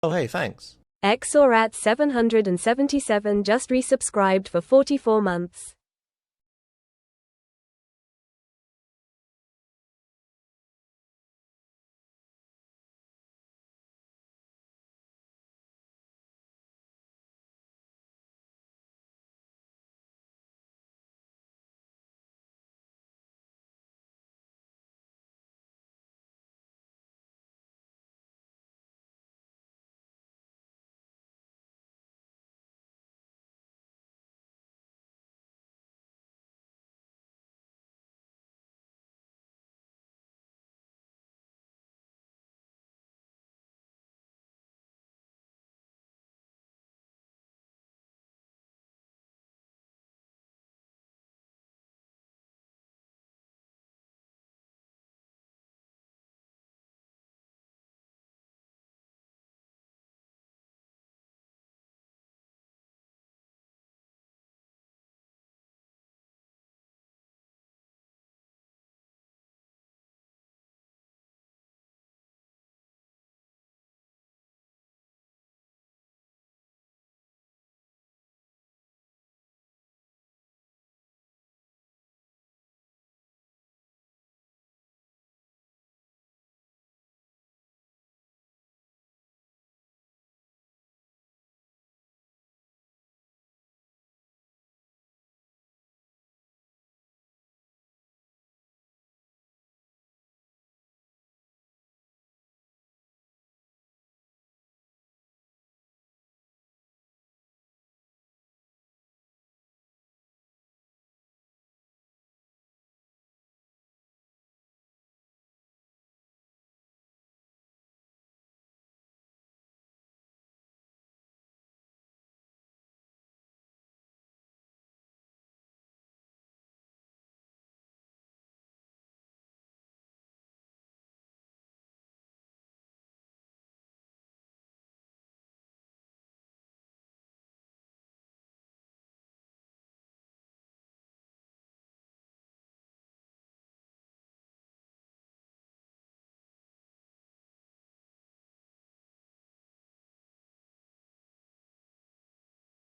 Oh, hey, thanks. XOR 777 just resubscribed for 44 months.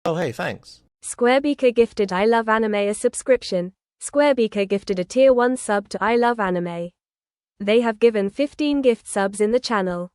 Oh, hey, thanks. Squarebeaker gifted I Love Anime a subscription. Squarebeaker gifted a tier 1 sub to I Love Anime. They have given 15 gift subs in the channel.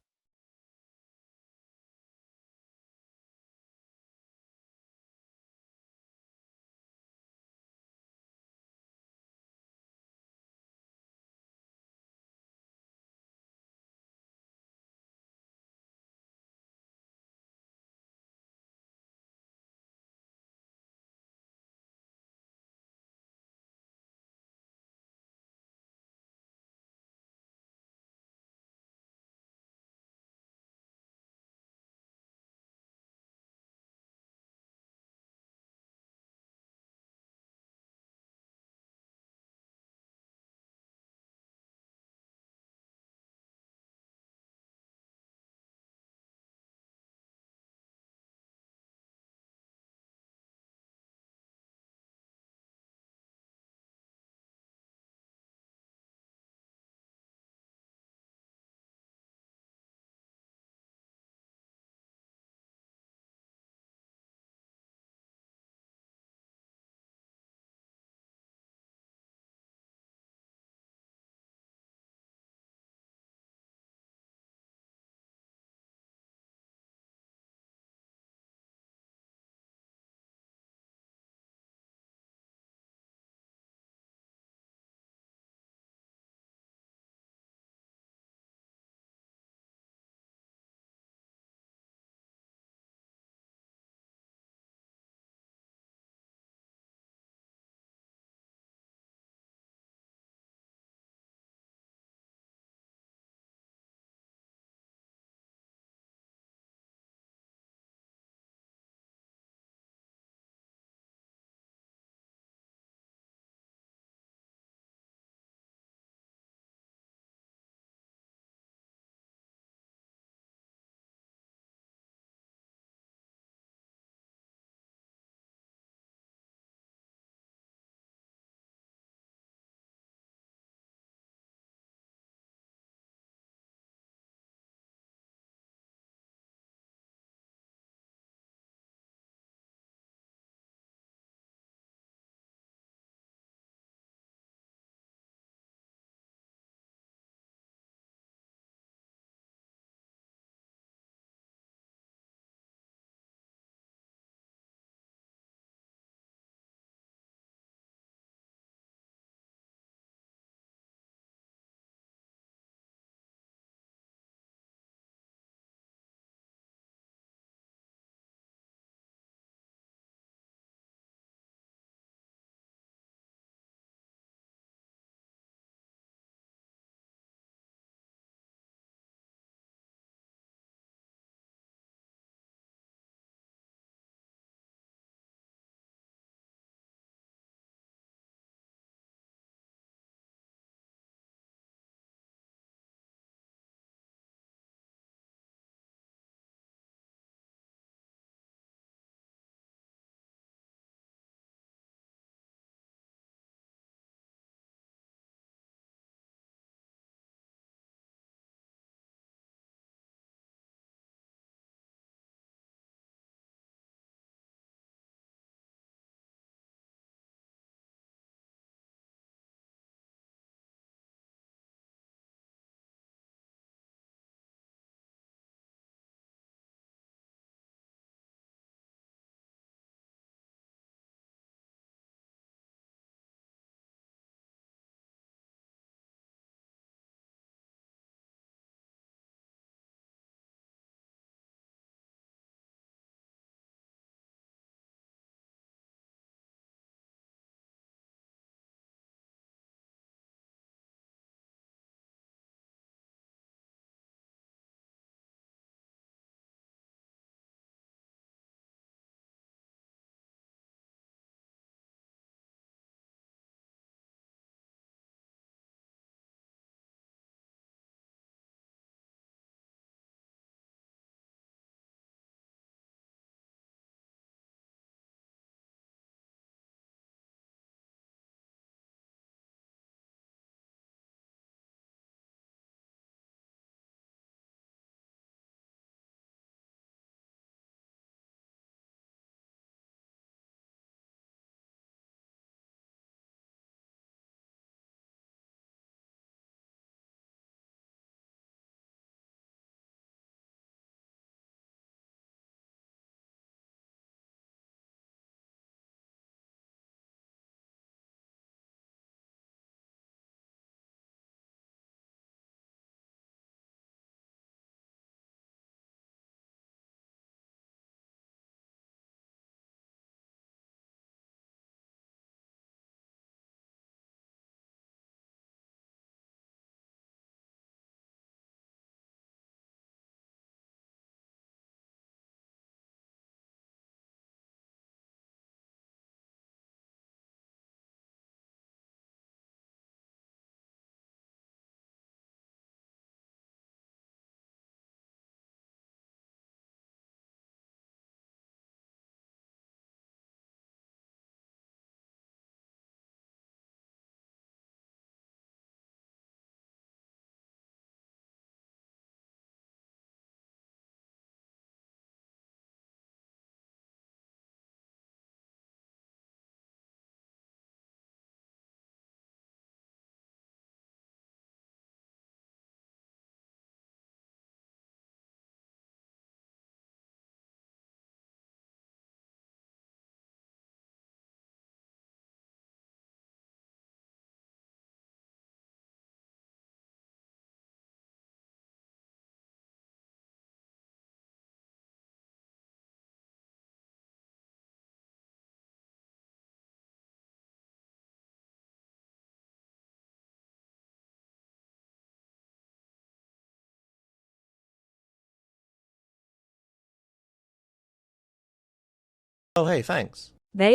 Oh, hey, thanks.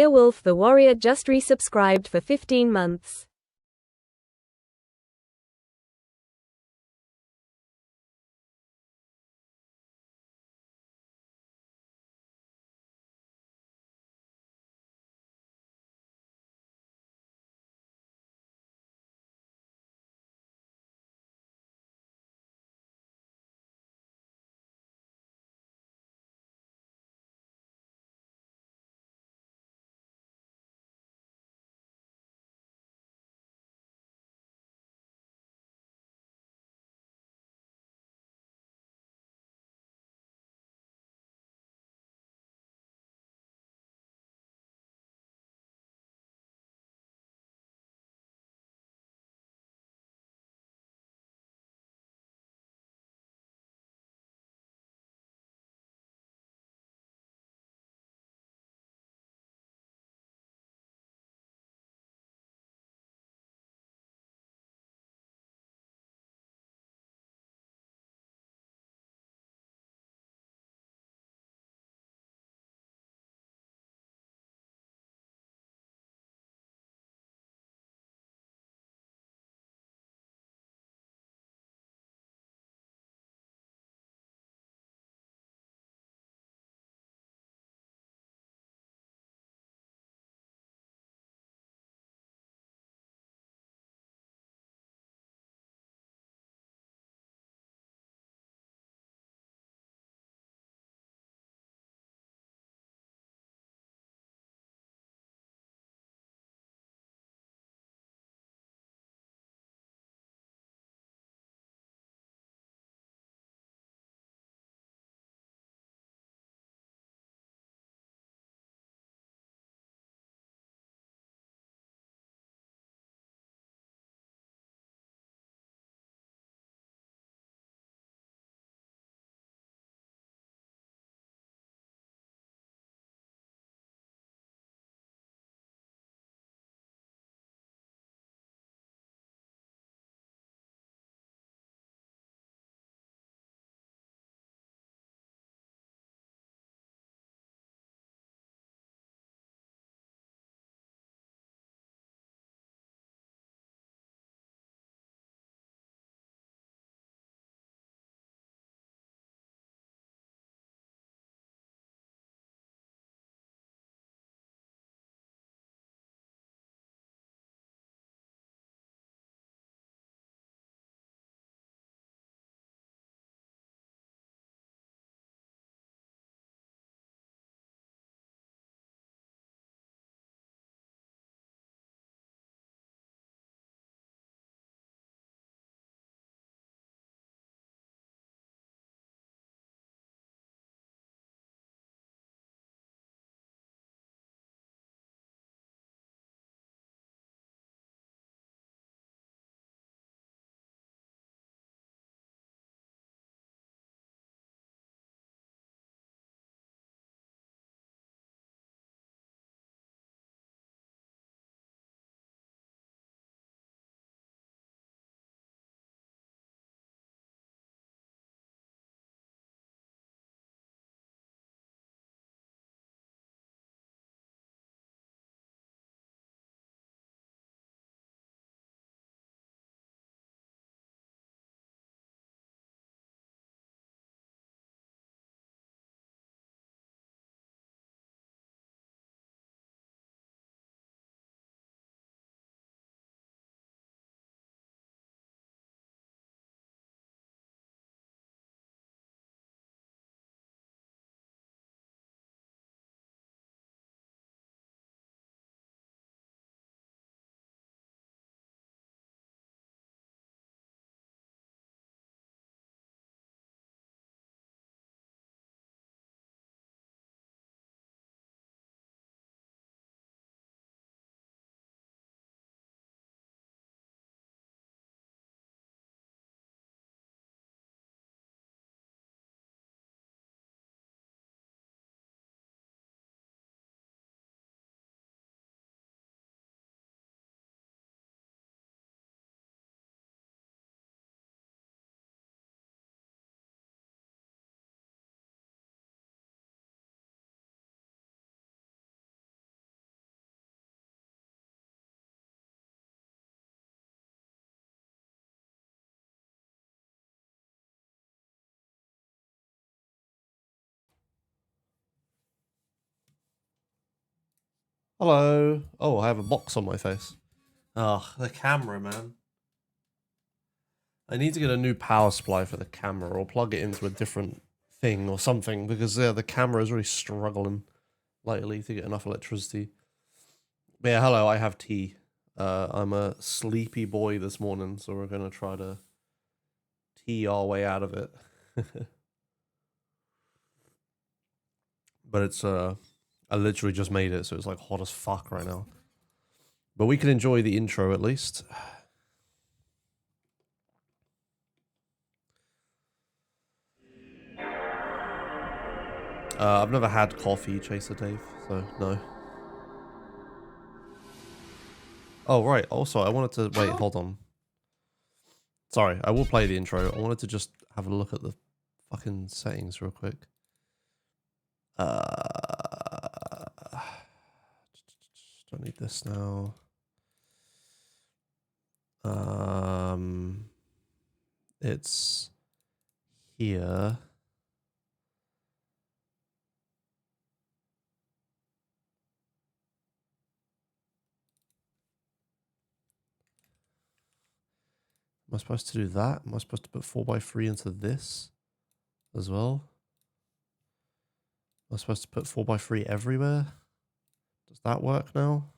Wolf the Warrior just resubscribed for 15 months. Hello. Oh, I have a box on my face. Oh, the camera, man. I need to get a new power supply for the camera or plug it into a different thing or something because the camera is really struggling lately to get enough electricity. But yeah, hello, I have tea. I'm a sleepy boy this morning, so we're going to try to tea our way out of it. But it's, I literally just made it, so it's like hot as fuck right now. But we can enjoy the intro at least. I've never had coffee, Chaser Dave, so no. Oh, right. Also, I wanted to... Wait, hold on. Sorry, I will play the intro. I wanted to just have a look at the fucking settings real quick. Don't need this now. It's here. Am I supposed to do that? Am I supposed to put 4x3 into this as well? Am I supposed to put 4x3 everywhere? Does that work now?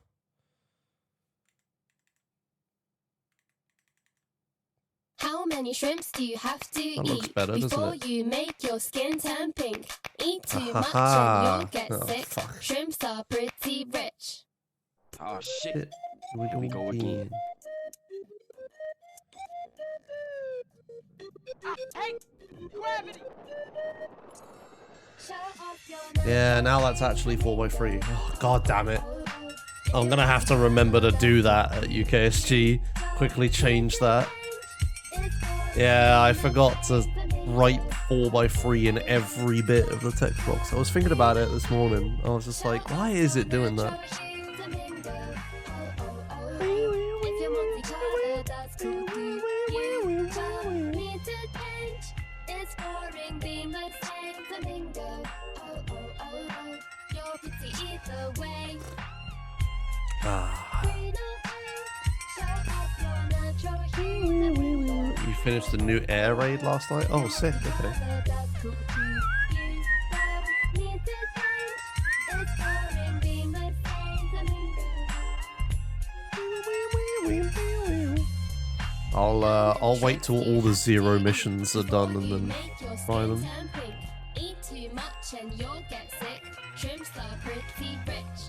How many shrimps do you have to eat better, before you make your skin turn pink? Eat too much and you'll get sick. Fuck. Shrimps are pretty rich. Oh shit. Here we go again. Hey, gravity! Yeah, now that's actually 4x3. Oh, god damn it. I'm gonna have to remember to do that at UKSG. Quickly change that. Yeah, I forgot to write 4x3 in every bit of the text box. I was thinking about it this morning. I was just like, why is it doing that? You finished the new air raid last night? Oh, sick, okay. I'll wait till all the 0 missions are done and then try them. Eat too much and you'll get sick. Shrimps are pretty rich.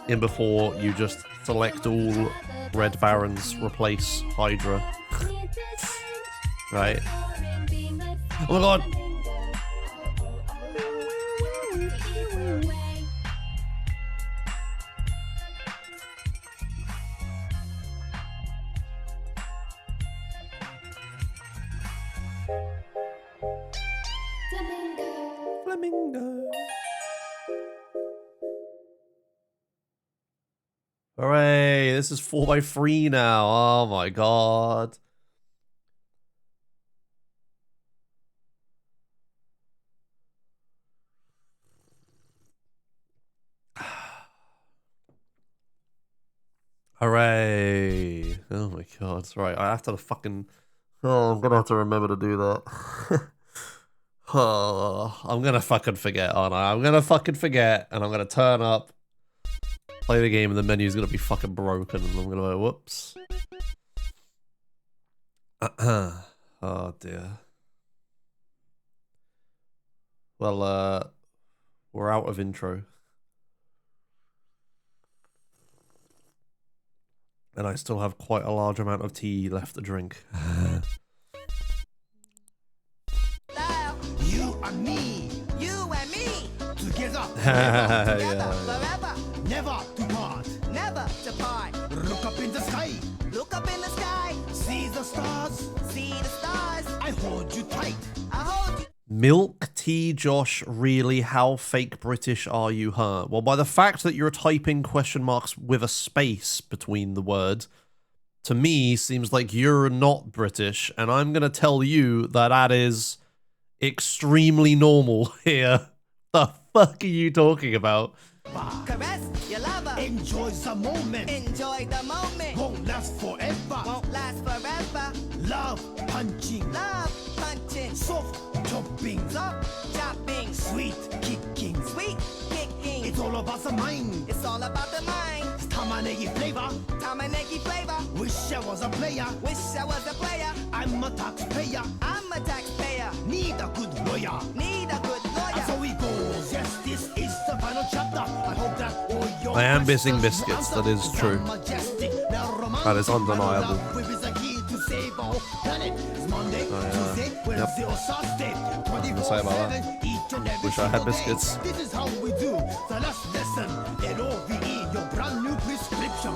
In before you just select all Red Barons, replace Hydra. Right. Oh my god! Flamingo. Hooray, this is 4x3 now. Oh my god. Hooray. Oh my god. Right, I have to fucking... Oh, I'm gonna have to remember to do that. Oh, I'm gonna fucking forget, aren't I? I'm gonna fucking forget, and I'm gonna turn up, play the game, and the menu's gonna be fucking broken, and I'm gonna go, whoops. Oh dear. Well, we're out of intro. And I still have quite a large amount of tea left to drink. You and me, together, Yeah. forever, never to part, Never to part. Look up in the sky, Look up in the sky. see the stars, See the stars. I hold you tight. I hold you. Milk tea, Josh, really? How fake British are you, huh? Well, by the fact that you're typing question marks with a space between the words, to me, seems like you're not British, and I'm going to tell you that that is extremely normal here. The fuck are you talking about? Caress your lover. Enjoy the moment. Enjoy the moment. Won't last forever. Won't last forever. Love punching. Love punching. Soft chopping. Soft chopping. Sweet kicking. Sweet kicking. It's all about the mind. It's all about the mind. Tamanegi flavor. Tamanegi flavor. Wish I was a player. Wish I was a player. I'm a taxpayer. I'm a taxpayer. Need a good lawyer. Need a good lawyer. So we go. Yes, this is the final chapter. I hope that all your I am missing questions biscuits, were that is answered. true. Majestic, the romantic, That is undeniable. love whip is a key to save our planet. It's Monday, Tuesday, Wednesday, or Saturday. Nothing to say about that. 24/7, each and every Wish I had single day. biscuits. This is how we do the last lesson. LOVE, your brand new prescription.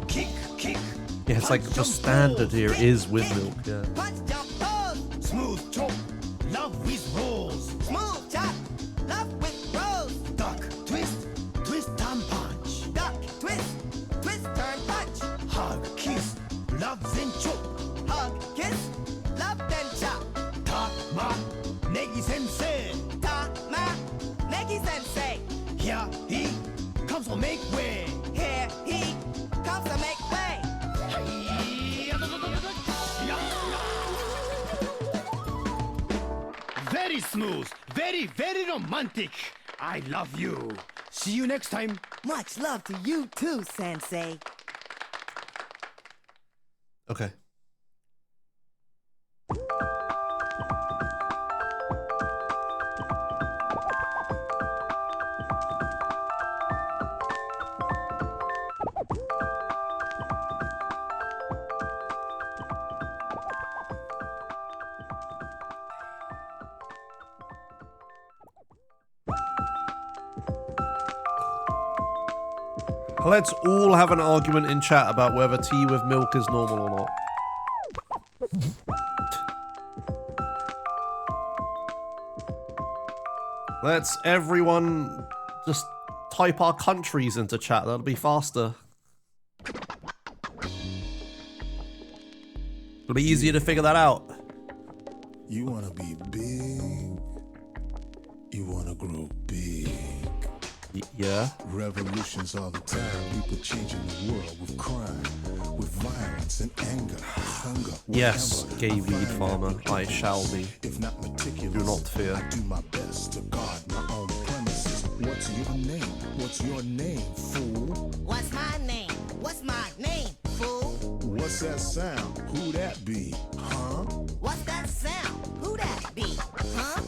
Kick, kick. Yeah, it's like punch, the jump, standard pose. here is with milk. Yeah. Punch, jump, pose. Smooth chop, love with rolls. Smooth chop. Love with rose. Duck, twist, twist and punch. Duck, twist, twist, turn, punch. Hug, kiss, love then chop. Hug, kiss, love, then chop. Ta, ma, negi sensei. Ta, ma, Negi sensei. Here he comes to make way. Here he comes to make way. Very smooth, very, very romantic. I love you. See you next time. Much love to you too, Sensei. Okay. Let's all have an argument in chat about whether tea with milk is normal or not. Let's everyone just type our countries into chat. That'll be faster. It'll be easier to figure that out. You wanna be big, you wanna grow big. Yeah. Revolutions all the time, people changing the world with crime, with violence and anger, hunger. Yes, whatever. gay I weed find farmer, every I shall be. If not meticulous, Do not fear. I do my best to guard my own premises. What's your name? What's your name, fool? What's my name? What's my name, fool? What's that sound? Who that be? Huh? What's that sound? Who that be? Huh?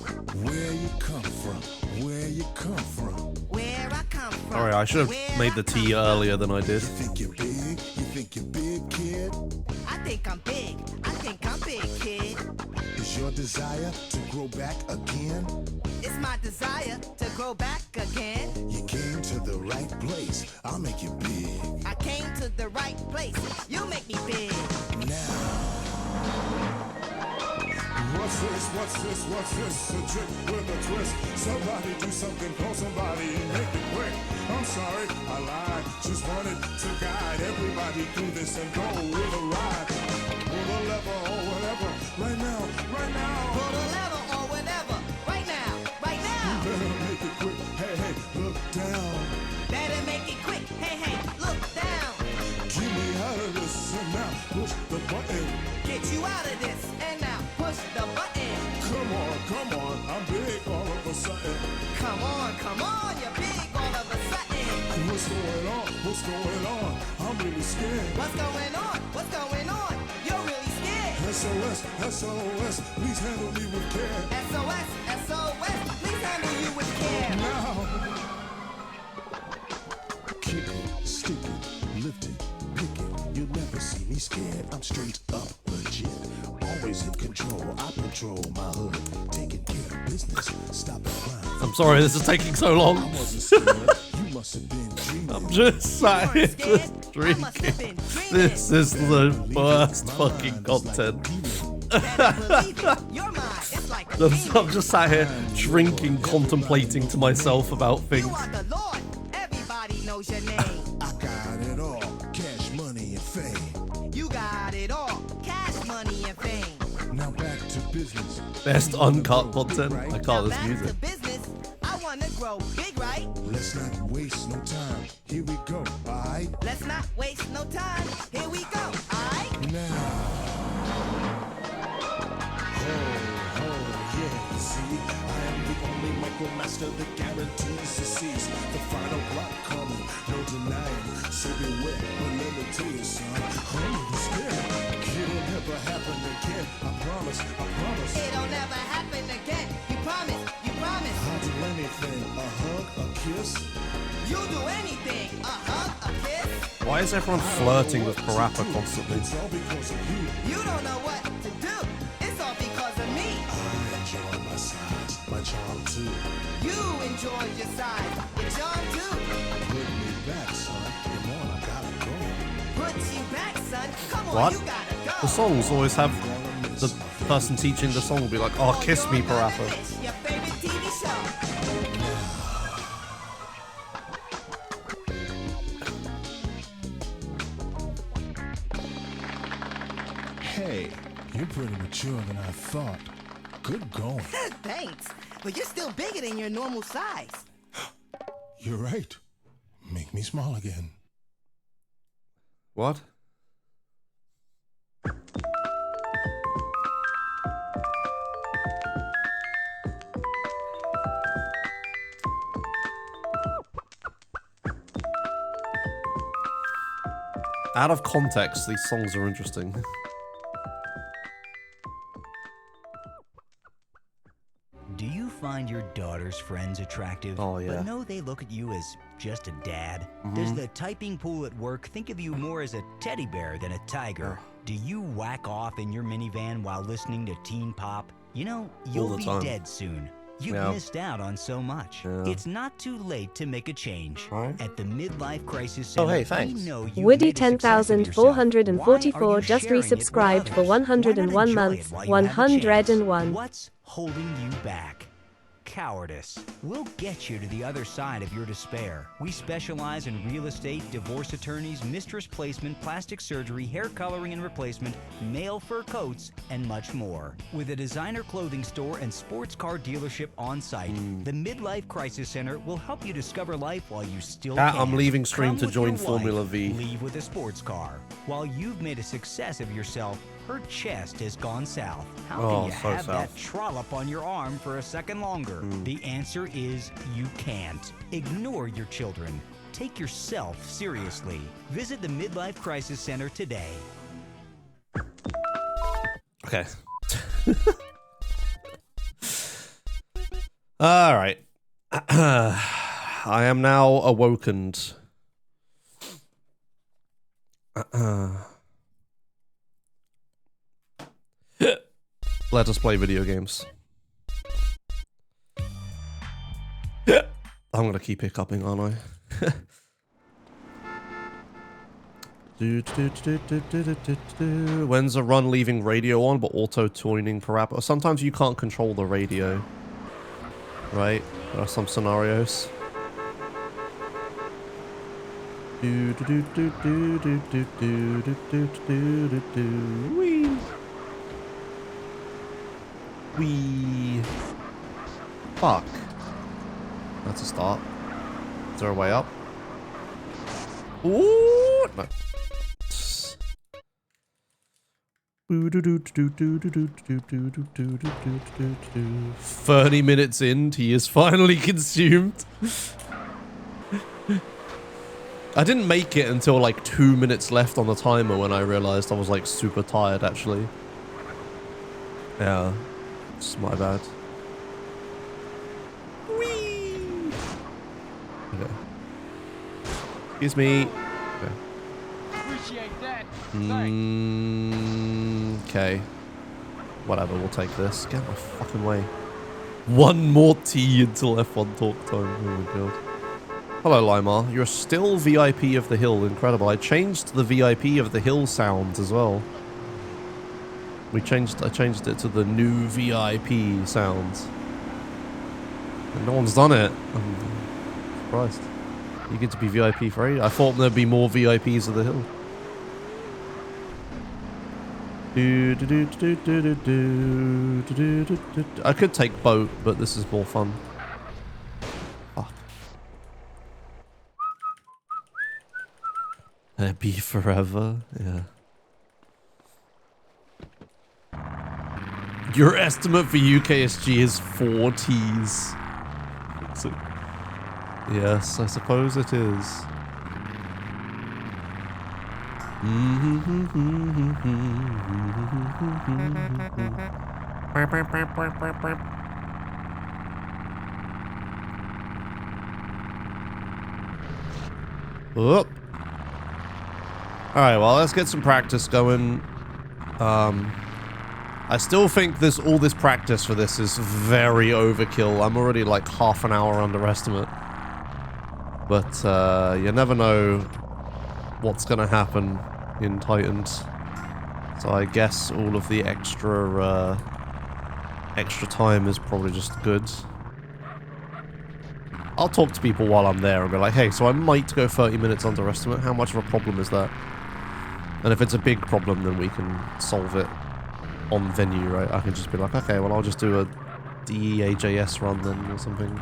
Where you come from? Where you come from? Where I come from. Alright, I should have made the tea earlier than I did. You think you're big? You think you're big, kid? I think I'm big. I think I'm big, kid. Is your desire to grow back again? It's my desire to grow back again. You came to the right place. I'll make you big. I came to the right place. You make me big. Now. What's this? What's this? What's this? A trick with a twist. Somebody do something, call somebody, make it quick. I'm sorry, I lied. Just wanted to guide everybody through this and go with a ride. Pull the lever or whatever. Right now, right now. Pull the lever or whatever. Right now, right now. Better make it quick. Hey, hey, look down. Better make it quick. Hey, hey, look down. Get me out of this and now push the button. Get you out of this and now push the button. Come on, I'm big all of a sudden. Come on, you're big all of a sudden. What's going on? What's going on? I'm really scared. What's going on? What's going on? You're really scared. SOS, SOS, please handle me with care. SOS, SOS, please handle you with care. Now, Kick it, stick it, lift it, pick it. You'll never see me scared. I'm straight up legit. Always in control. I patrol my hood. Taking care of business. Stop the crime. I'm sorry, this is taking so I long. wasn't scared. You must have been dreaming. I'm just sat here You weren't just scared? I must have drinking. been dreaming. This is the worst fucking content. Better believe it. Your mind is like a demon. I'm just sat here drinking, contemplating to myself about things. You are the Lord. Everybody knows your name. I got it all. Cash, money, and fame. You got it all. Cash, money, and fame. Now back business. Best uncut content. I can't this back to music. business. I wanna grow big, right? Let's not waste no time. Here we go, alright? Let's not waste no time. Here we go, alright? Now. Yeah, see, I am the only micromaster that guarantees to seize the final block coming, no denying. So beware, but let me tell you, son, I'm scared. It'll never happen again. I promise, I promise. It'll never happen again. You promise, you promise. I'll do anything, a hug, a kiss. You'll do anything. A hug, a kiss. Why is everyone flirting with Parappa constantly? It's all because of you. You don't know what to do. It's all because of me. I enjoy my size, my charm too. You enjoy your size, your charm too. Put me back, son. Come on, I gotta go. Put you back, son. Come on, What? you gotta go. The songs always have the person teaching the song will be like, "Oh, kiss me, Parappa." Your favorite TV show. Hey, you're pretty mature than I thought. Good going. Thanks, but you're still bigger than your normal size. You're right. Make me small again. What? Out of context, these songs are interesting. Do you find your daughter's friends attractive, Oh, yeah. but know they look at you as just a dad? Does the typing pool at work think of you more as a teddy bear than a tiger? Do you whack off in your minivan while listening to teen pop? You know, you'll the be time. dead soon. You've Yeah. missed out on so much. Yeah. It's not too late to make a change. Right. At the Midlife Crisis Oh, Center, hey, thanks. we know you Woody made a success of yourself. 10,444 Why are you just sharing it with resubscribed for others? 101 Why not enjoy months. it while you have a chance? 101. What's holding you back? Cowardice. We'll get you to the other side of your despair. We specialize in real estate, divorce attorneys, mistress placement, plastic surgery, hair coloring and replacement, male fur coats, and much more. With a designer clothing store and sports car dealership on site, the Midlife Crisis Center will help you discover life while you still Cat, can. I'm leaving stream Come to with join your Formula wife, V. Leave with a sports car. While you've made a success of yourself, her chest has gone south. How Oh, can you so have that south. trollop on your arm for a second longer? The answer is you can't. Ignore your children. Take yourself seriously. Visit the Midlife Crisis Center today. Okay. All right. I am now awokened. Let us play video games. I'm gonna keep hiccuping, aren't I? When's a run leaving radio on but auto-tuning Parappa? Sometimes you can't control the radio. Right? There are some scenarios. Wee. Wee. Fuck. That's a start. Is there a way up? Ooh, no. 30 minutes in, he is finally consumed. I didn't make it until like 2 minutes left on the timer when I realized I was like super tired actually. Yeah, it's my bad. Whee! Okay. Excuse me. Okay. Appreciate that. Okay. Whatever, we'll take this. Get out of my fucking way. One more tea until F1 talk time. Oh my god. Hello, Limar. You're still VIP of the Hill. Incredible. I changed the VIP of the Hill sounds as well. I changed it to the new VIP sounds. And no one's done it. I'm surprised. You get to be VIP for 8. I thought there'd be more VIPs of the Hill. I could take boat, but this is more fun. Fuck. Be forever, yeah. Your estimate for UKSG is 4 T's. So, yes, I suppose it is. Oop. Alright, well, let's get some practice going. I still think all this practice for this is very overkill. I'm already like half an hour underestimate. But you never know what's gonna happen in Titans. So I guess all of the extra time is probably just good. I'll talk to people while I'm there and be like, hey, so I might go 30 minutes underestimate. How much of a problem is that? And if it's a big problem, then we can solve it on venue, right? I can just be like, okay, well, I'll just do a DEAJS run then or something.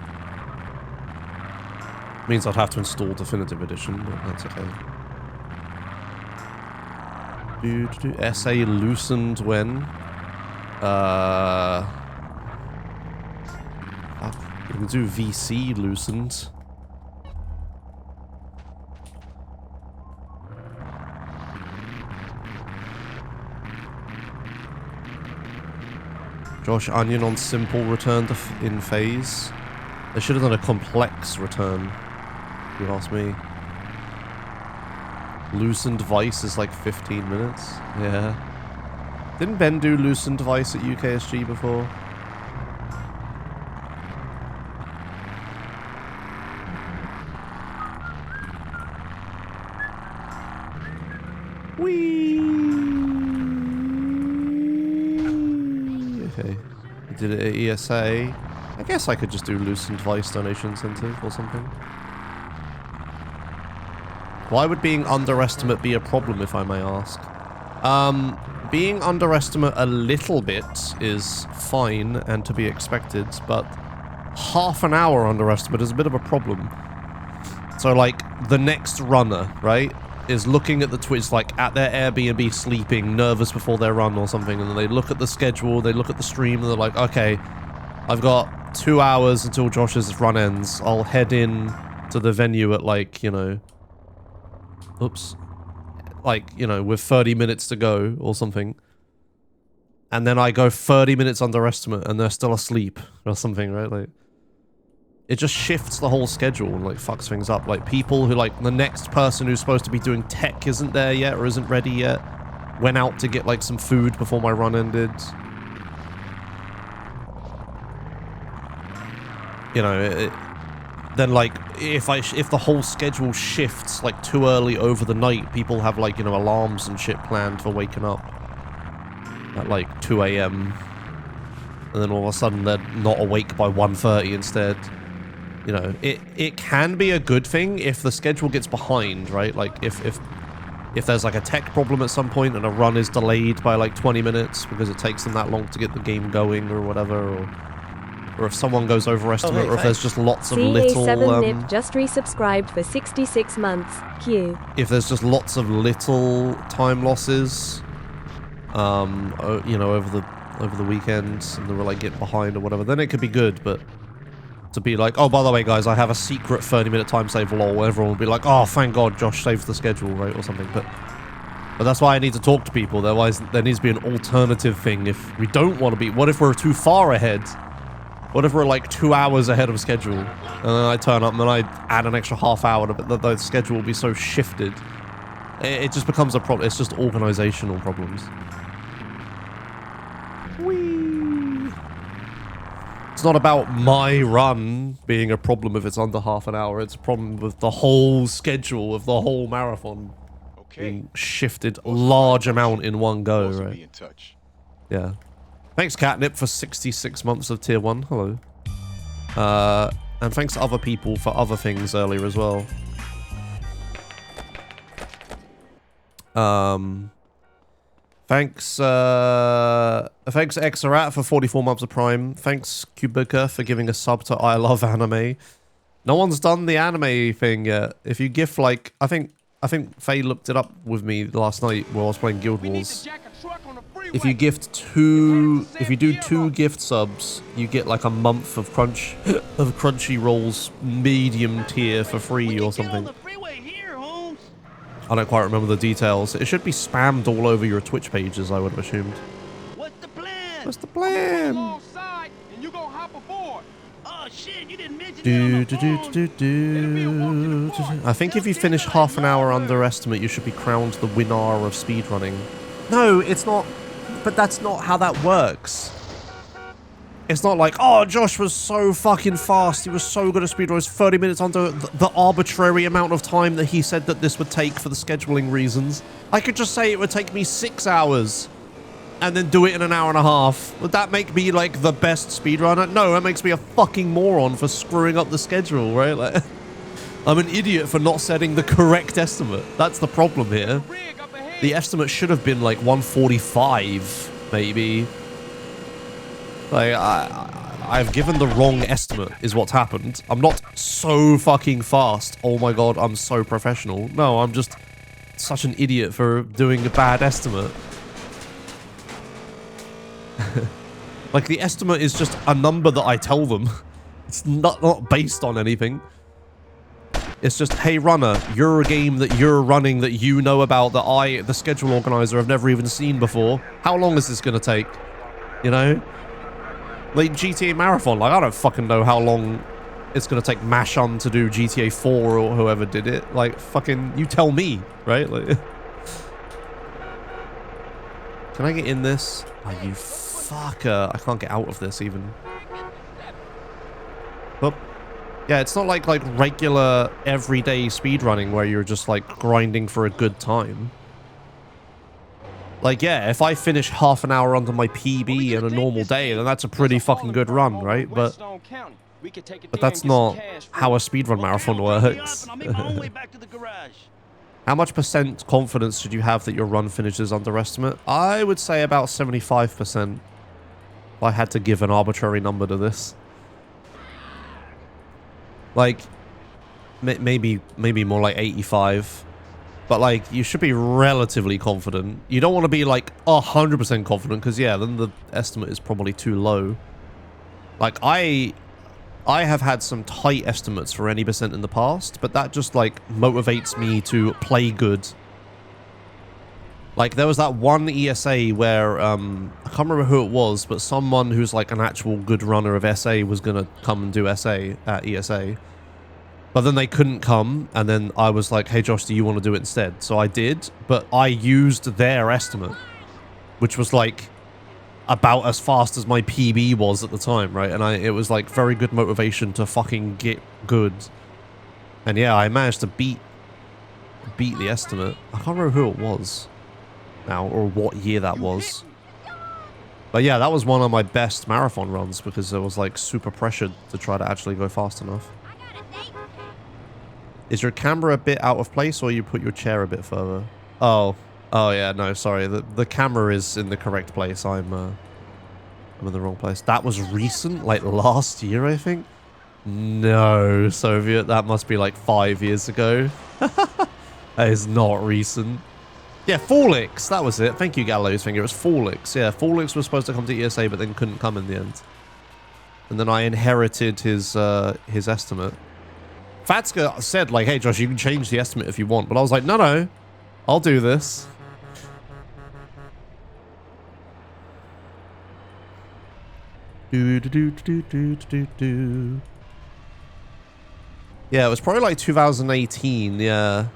Means I'd have to install Definitive Edition, but that's okay. SA loosened when? We can do VC loosened. Josh Onion on simple returned in phase. They should have done a complex return, if you ask me. Loosened Vice is like 15 minutes. Yeah. Didn't Ben do Loosened Vice at UKSG before? Whee! Okay. I did it at ESA. I guess I could just do Loosened Vice Donation Incentive or something. Why would being underestimate be a problem, if I may ask? Being underestimate a little bit is fine and to be expected, but half an hour underestimate is a bit of a problem. So, like, the next runner, right, is looking at the Twitch, like, at their Airbnb sleeping, nervous before their run or something, and then they look at the schedule, they look at the stream, and they're like, okay, I've got 2 hours until Josh's run ends. I'll head in to the venue at, like, you know... Oops. Like, you know, with 30 minutes to go or something. And then I go 30 minutes underestimate and they're still asleep or something, right? Like, it just shifts the whole schedule and, like, fucks things up. Like, people who, like, the next person who's supposed to be doing tech isn't there yet or isn't ready yet. Went out to get, like, some food before my run ended. You know, then, like, if the whole schedule shifts, like, too early over the night, people have, like, you know, alarms and shit planned for waking up at, like, 2 AM. And then all of a sudden they're not awake by 1:30 instead. You know, it can be a good thing if the schedule gets behind, right? Like, if there's, like, a tech problem at some point and a run is delayed by, like, 20 minutes because it takes them that long to get the game going or whatever, or if someone goes overestimate, or if there's just lots of little... CA7nip just resubscribed for 66 months. Q. If there's just lots of little time losses, you know, over the weekends, and they were, like, getting behind or whatever, then it could be good, but to be like, oh, by the way, guys, I have a secret 30-minute time save, lol, everyone will be like, oh, thank God, Josh saved the schedule, right, or something, but that's why I need to talk to people. Otherwise, there needs to be an alternative thing if we don't want to be... What if we're too far ahead? What if we're like 2 hours ahead of schedule, and then I turn up and then I add an extra half hour, but the schedule will be so shifted. It just becomes a problem. It's just organizational problems. Whee! It's not about my run being a problem if it's under half an hour. It's a problem with the whole schedule of the whole marathon being shifted a large amount in one go, right? Yeah. Thanks, Catnip, for 66 months of Tier 1. Hello. And thanks to other people for other things earlier as well. Thanks, thanks Xarat for 44 months of Prime. Thanks Kubica for giving a sub to I Love Anime. No one's done the anime thing yet. If you gift like, I think Faye looked it up with me last night while I was playing Guild Wars. If you gift if you do 2 gift subs, you get like a month of Crunchyroll's medium tier for free or something. I don't quite remember the details. It should be spammed all over your Twitch pages, I would have assumed. What's the plan? What's the plan? Alongside, and you gonna hop aboard. Oh shit, you didn't mention I think if you finish half an hour under estimate, you should be crowned the winner of speedrunning. No, it's not. But that's not how that works. It's not like, oh, Josh was so fucking fast. He was so good at speedrun. It was 30 minutes under the arbitrary amount of time that he said that this would take for the scheduling reasons. I could just say it would take me 6 hours and then do it in an hour and a half. Would that make me like the best speedrunner? No, that makes me a fucking moron for screwing up the schedule, right? Like, I'm an idiot for not setting the correct estimate. That's the problem here. The estimate should have been like 145, maybe. Like, I've given the wrong estimate, is what's happened. I'm not so fucking fast. Oh my god, I'm so professional. No, I'm just such an idiot for doing a bad estimate. Like, the estimate is just a number that I tell them. It's not based on anything. It's just, hey runner, you're a game that you're running that you know about that I, the schedule organizer, have never even seen before. How long is this gonna take? You know? Like GTA Marathon, like I don't fucking know how long it's gonna take Mashun to do GTA 4 or whoever did it. Like, fucking, you tell me, right? Like, can I get in this? Oh, you fucker. I can't get out of this even. But yeah, it's not like regular everyday speedrunning where you're just like grinding for a good time. Like, yeah, if I finish half an hour under my PB in a normal day, then that's a pretty fucking good run, right? But that's not how a speedrun marathon works. How much % confidence should you have that your run finishes under estimate? I would say about 75%. If I had to give an arbitrary number to this. Like, maybe more like 85. But, like, you should be relatively confident. You don't want to be, like, 100% confident, because, yeah, then the estimate is probably too low. Like, I have had some tight estimates for any % in the past, but that just, like, motivates me to play good. Like, there was that one ESA where, I can't remember who it was, but someone who's, like, an actual good runner of SA was gonna come and do SA at ESA. But then they couldn't come, and then I was like, hey Josh, do you want to do it instead? So I did, but I used their estimate, which was like about as fast as my PB was at the time, right? And it was like very good motivation to fucking get good. And yeah, I managed to beat the estimate. I can't remember who it was now, or what year that was. But yeah, that was one of my best marathon runs because I was like super pressured to try to actually go fast enough. Is your camera a bit out of place, or you put your chair a bit further? Oh yeah, no, sorry. The camera is in the correct place. I'm in the wrong place. That was recent, like last year, I think. No, Soviet. That must be like 5 years ago. That is not recent. Yeah, Fallix. That was it. Thank you, Gallows Finger. It was Fallix. Yeah, Fallix was supposed to come to ESA, but then couldn't come in the end. And then I inherited his estimate. Fatska said, like, hey, Josh, you can change the estimate if you want. But I was like, no, I'll do this. Yeah, it was probably like 2018. Yeah,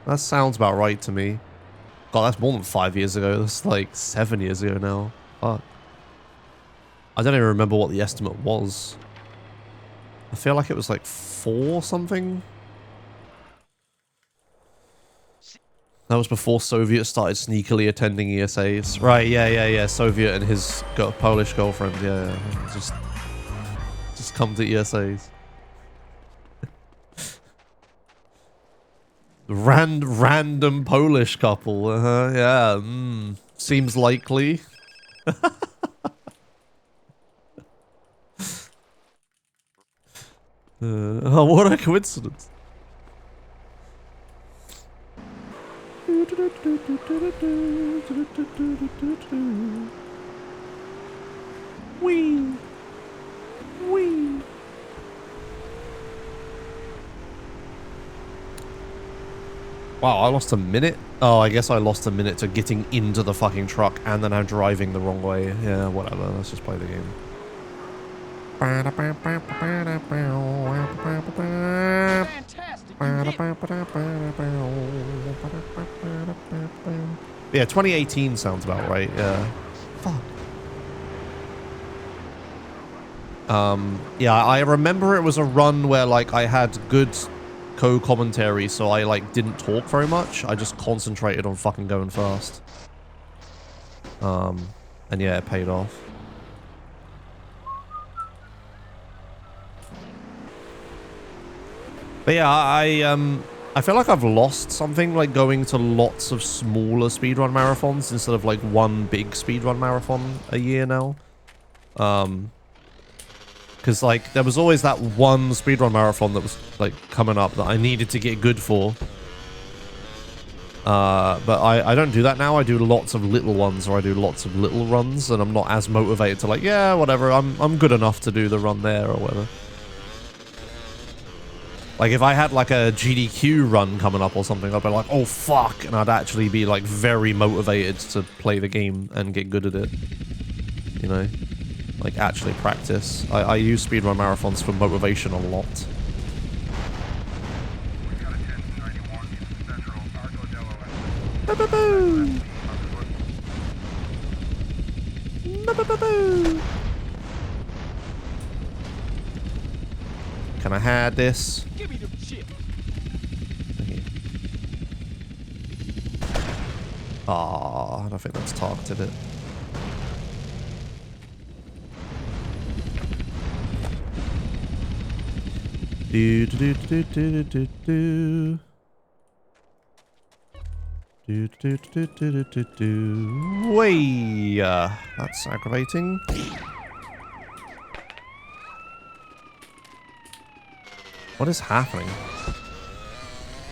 that sounds about right to me. God, that's more than 5 years ago. That's like 7 years ago now. Fuck. I don't even remember what the estimate was. I feel like it was like 4 something. That was before Soviet started sneakily attending ESAs. Right, yeah. Soviet and his Polish girlfriend, yeah. Just come to ESAs. Random Polish couple, yeah. Seems likely. Oh, what a coincidence. Wee. Wee. Wow, I lost a minute? Oh, I guess I lost a minute to getting into the fucking truck and then I'm driving the wrong way. Yeah, whatever. Let's just play the game. Yeah, 2018 sounds about right. Yeah. Fuck. Yeah, I remember it was a run where like I had good co-commentary, so I like didn't talk very much. I just concentrated on fucking going fast. And yeah, it paid off. But yeah, I feel like I've lost something like going to lots of smaller speedrun marathons instead of like one big speedrun marathon a year now. Because like there was always that one speedrun marathon that was like coming up that I needed to get good for. But I don't do that now. I do lots of little ones, or I do lots of little runs, and I'm not as motivated to like, yeah, whatever, I'm good enough to do the run there or whatever. Like, if I had, like, a GDQ run coming up or something, I'd be like, oh, fuck, and I'd actually be, like, very motivated to play the game and get good at it. You know? Like, actually practice. I use speedrun marathons for motivation a lot. Ba-ba-boo! Ba-ba-ba-boo! Can I have this? Give me the chip. Ah, I don't think that's targeted it. Do do do do do do do. Do do do do do do do. Way, that's aggravating. What is happening?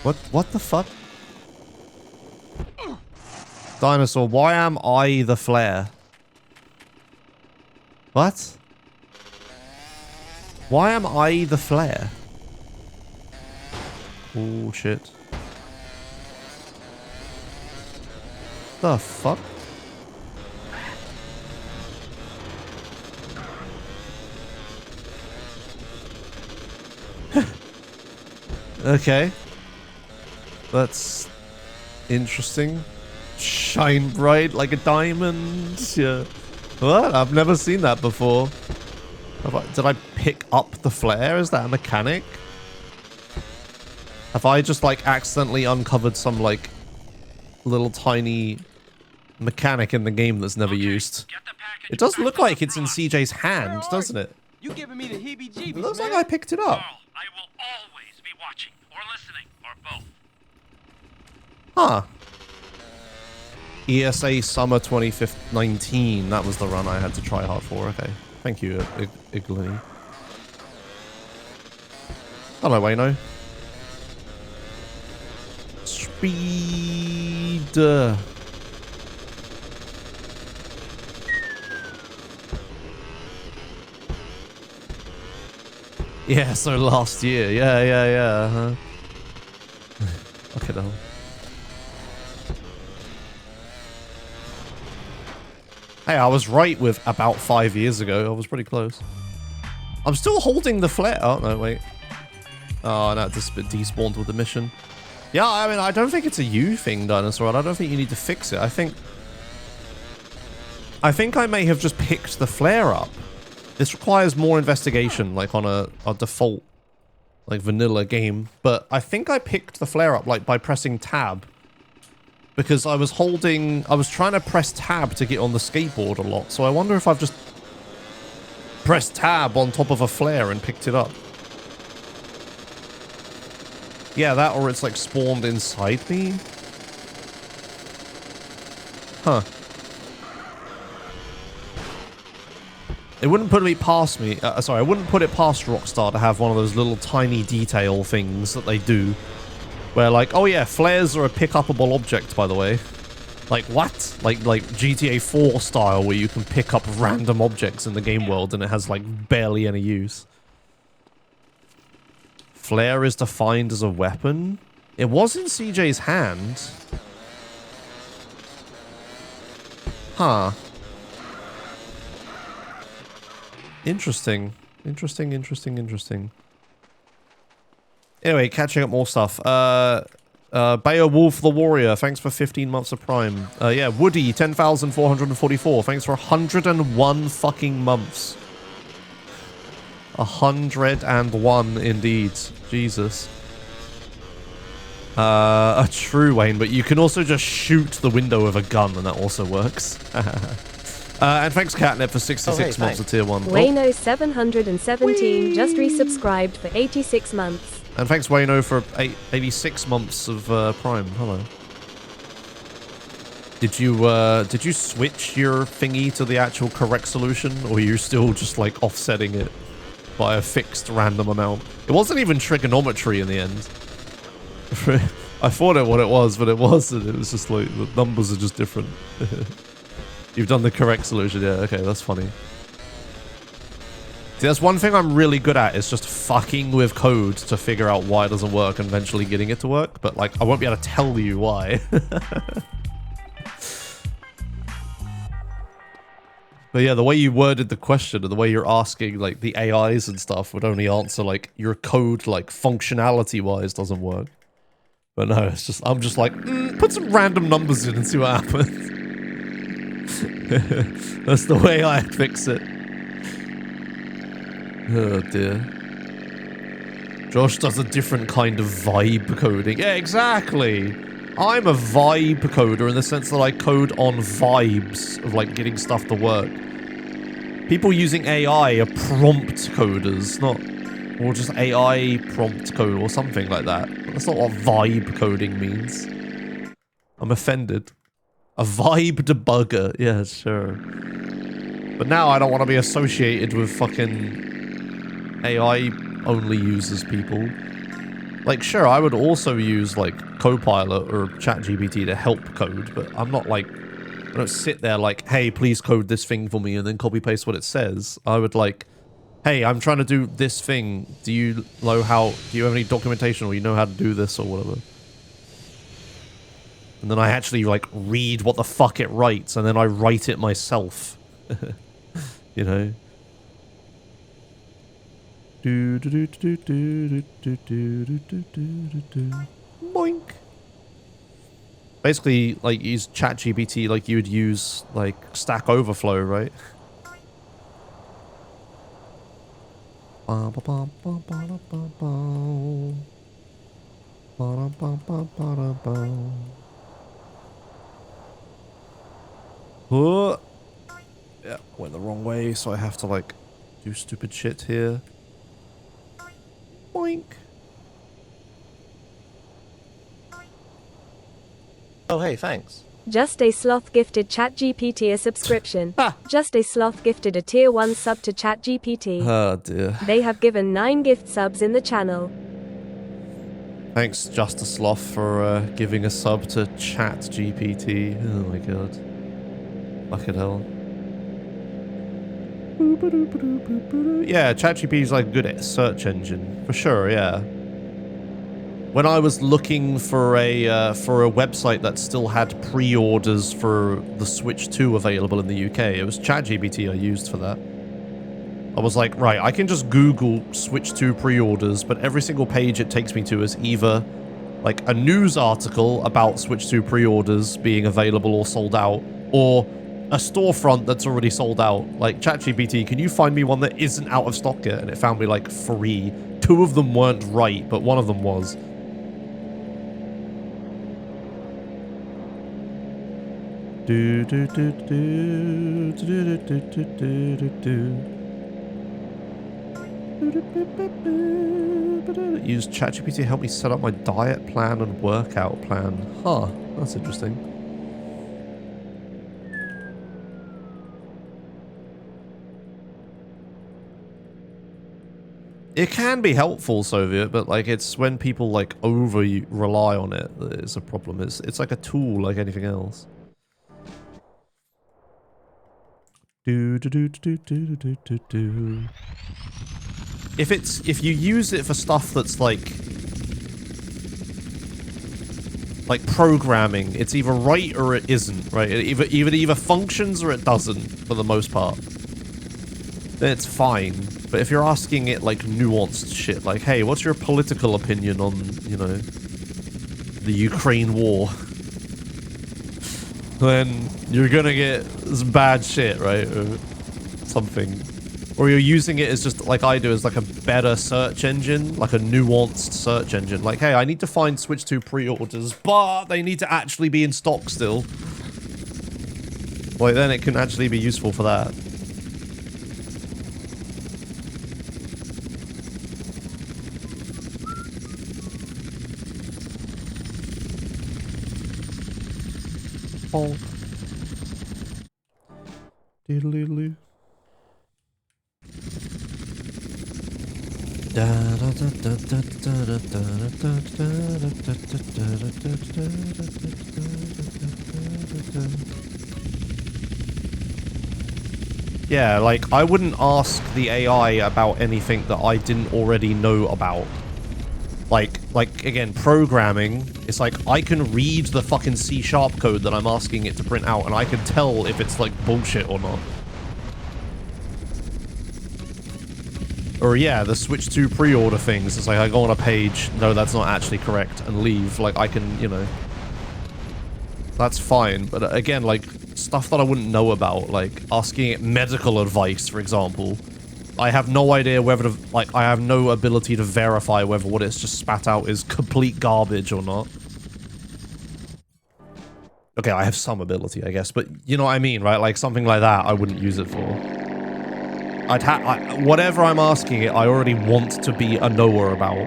What the fuck? Dinosaur, why am I the flare? What? Why am I the flare? Oh shit. The fuck? Okay. That's interesting. Shine bright like a diamond. Yeah. What? I've never seen that before. Did I pick up the flare? Is that a mechanic? Have I just like accidentally uncovered some like little tiny mechanic in the game that's never used? It does look like it's in CJ's hand, doesn't it? You giving me the heebie-jeebies, It looks like I picked it up. I will always be watching, or listening, or both. Huh. ESA Summer 2019. That was the run I had to try hard for. Okay. Thank you, Iglini. Hello, Wayno. Speed. Yeah, so last year. Yeah. Okay, no. Hey, I was right with about 5 years ago. I was pretty close. I'm still holding the flare. Oh, no, wait. Oh, no, this bit despawned with the mission. Yeah, I mean, I don't think it's a you thing, Dinosaur. I don't think you need to fix it. I think I may have just picked the flare up. This requires more investigation, like on a default, like vanilla game. But I think I picked the flare up, like by pressing tab. Because I was trying to press tab to get on the skateboard a lot. So I wonder if I've just pressed tab on top of a flare and picked it up. Yeah, that, or it's like spawned inside me. Huh. It wouldn't put me past me. Sorry, I wouldn't put it past Rockstar to have one of those little tiny detail things that they do, where like, oh yeah, flares are a pick-upable object, by the way. Like what? Like GTA 4 style, where you can pick up random objects in the game world and it has like barely any use. Flare is defined as a weapon. It was in CJ's hand. Huh. Interesting. Interesting. Anyway, catching up more stuff. Beowulf the Warrior, thanks for 15 months of Prime. Yeah, Woody, 10,444. Thanks for 101 fucking months. 101 indeed. Jesus. True, Wayne, but you can also just shoot the window with a gun, and that also works. And thanks, Catnip, for 66 months of Tier 1. Wayno 717 just resubscribed for 86 months. And thanks, Wayno, for 86 months of Prime. Hello. Did you switch your thingy to the actual correct solution, or are you still just like offsetting it by a fixed random amount? It wasn't even trigonometry in the end. I thought what it was, but it wasn't. It was just like the numbers are just different. You've done the correct solution. Yeah, okay, that's funny. See, that's one thing I'm really good at, is just fucking with code to figure out why it doesn't work and eventually getting it to work. But like, I won't be able to tell you why. But yeah, the way you worded the question and the way you're asking like the AIs and stuff would only answer like your code like functionality wise doesn't work. But no, it's just, I'm just like, put some random numbers in and see what happens. That's the way I fix it. Oh dear. Josh does a different kind of vibe coding. Yeah, exactly. I'm a vibe coder in the sense that I code on vibes of like getting stuff to work. People using AI are prompt coders, not, or just AI prompt code or something like that. That's not what vibe coding means. I'm offended. A vibe debugger. Yeah, sure. But now I don't want to be associated with fucking AI only users people. Like, sure, I would also use like Copilot or ChatGPT to help code, but I'm not like, I don't sit there like, hey, please code this thing for me and then copy paste what it says. I would like, hey, I'm trying to do this thing. Do you know how, do you have any documentation or you know how to do this or whatever? And then I actually like read what the fuck it writes and then I write it myself. You know? Boink. Basically, like, use ChatGPT like you would use, like, Stack Overflow, right? Oh. Yeah, went the wrong way, so I have to, like, do stupid shit here. Boink. Oh, hey, thanks. Just a Sloth gifted ChatGPT a subscription. Just a Sloth gifted a tier 1 sub to ChatGPT. Oh dear. They have given 9 gift subs in the channel. Thanks, Just a Sloth, for giving a sub to ChatGPT. Oh my god. Fucking hell. Yeah, ChatGPT is like a good search engine for sure. Yeah. When I was looking for a website that still had pre-orders for the Switch 2 available in the UK, it was ChatGPT I used for that. I was like, right, I can just Google Switch 2 pre-orders, but every single page it takes me to is either like a news article about Switch 2 pre-orders being available or sold out, or a storefront that's already sold out. Like, ChatGPT, can you find me one that isn't out of stock yet? And it found me like 3. 2 of them weren't right, but one of them was. Use ChatGPT to help me set up my diet plan and workout plan. Huh, that's interesting. It can be helpful, Soviet, but like it's when people like over rely on it that is a problem. It's like a tool like anything else. If you use it for stuff that's like programming, it's either right or it isn't, right? It either functions or it doesn't for the most part. Then it's fine. But if you're asking it like nuanced shit, like, hey, what's your political opinion on, you know, the Ukraine war? Then you're gonna get some bad shit, right? Or something. Or you're using it as just, like I do, as like a better search engine, like a nuanced search engine. Like, hey, I need to find Switch 2 pre-orders, but they need to actually be in stock still. Like, then it can actually be useful for that. Oh. Doodle-doodle-doo. Yeah, like, I wouldn't ask the AI about anything that I didn't already know about. Like, again, programming, it's like, I can read the fucking C# code that I'm asking it to print out, and I can tell if it's, like, bullshit or not. Or, yeah, the Switch 2 pre-order things, it's like, I go on a page, no, that's not actually correct, and leave. Like, I can, you know... That's fine, but again, like, stuff that I wouldn't know about, like, asking it medical advice, for example... I have no idea whether to, like, I have no ability to verify whether what it's just spat out is complete garbage or not. Okay, I have some ability, I guess, but you know what I mean, right? Like, something like that, I wouldn't use it for. Whatever I'm asking it, I already want to be a knower about.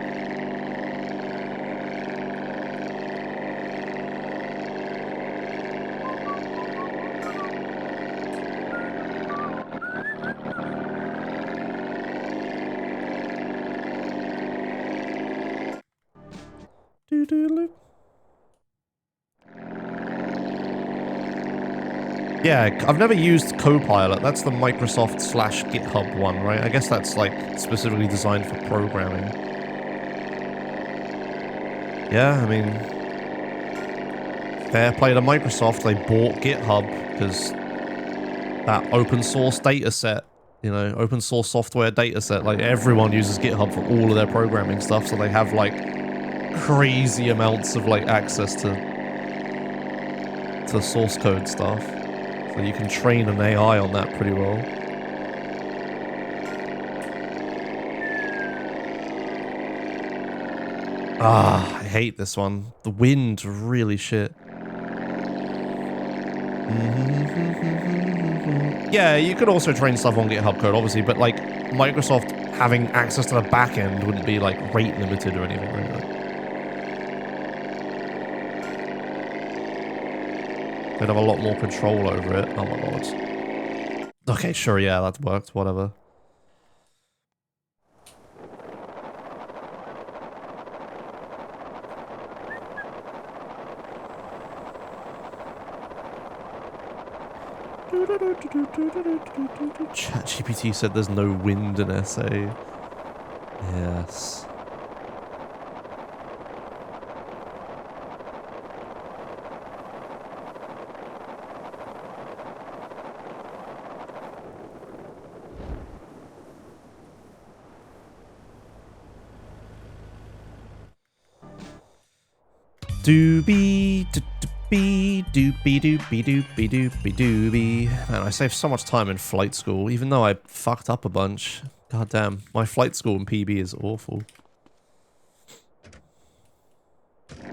Yeah, I've never used Copilot. That's the Microsoft / GitHub one, right? I guess that's, like, specifically designed for programming. Yeah, I mean... Fair play to Microsoft. They bought GitHub, because... that open source data set, you know, open source software data set, like, everyone uses GitHub for all of their programming stuff, so they have, like, crazy amounts of, like, access to source code stuff. So you can train an AI on that pretty well. Ah, I hate this one. The wind's really shit. Yeah, you could also train stuff on GitHub code, obviously, but like Microsoft having access to the back end wouldn't be like rate limited or anything, right? They'd have a lot more control over it. Oh my god. Okay, sure, yeah, that worked, whatever. ChatGPT said there's no wind in SA. Yes. Doobie doobie doobie doobie doobie doobie doobie. Man, I saved so much time in flight school, even though I fucked up a bunch. God damn, my flight school in PB is awful. Hey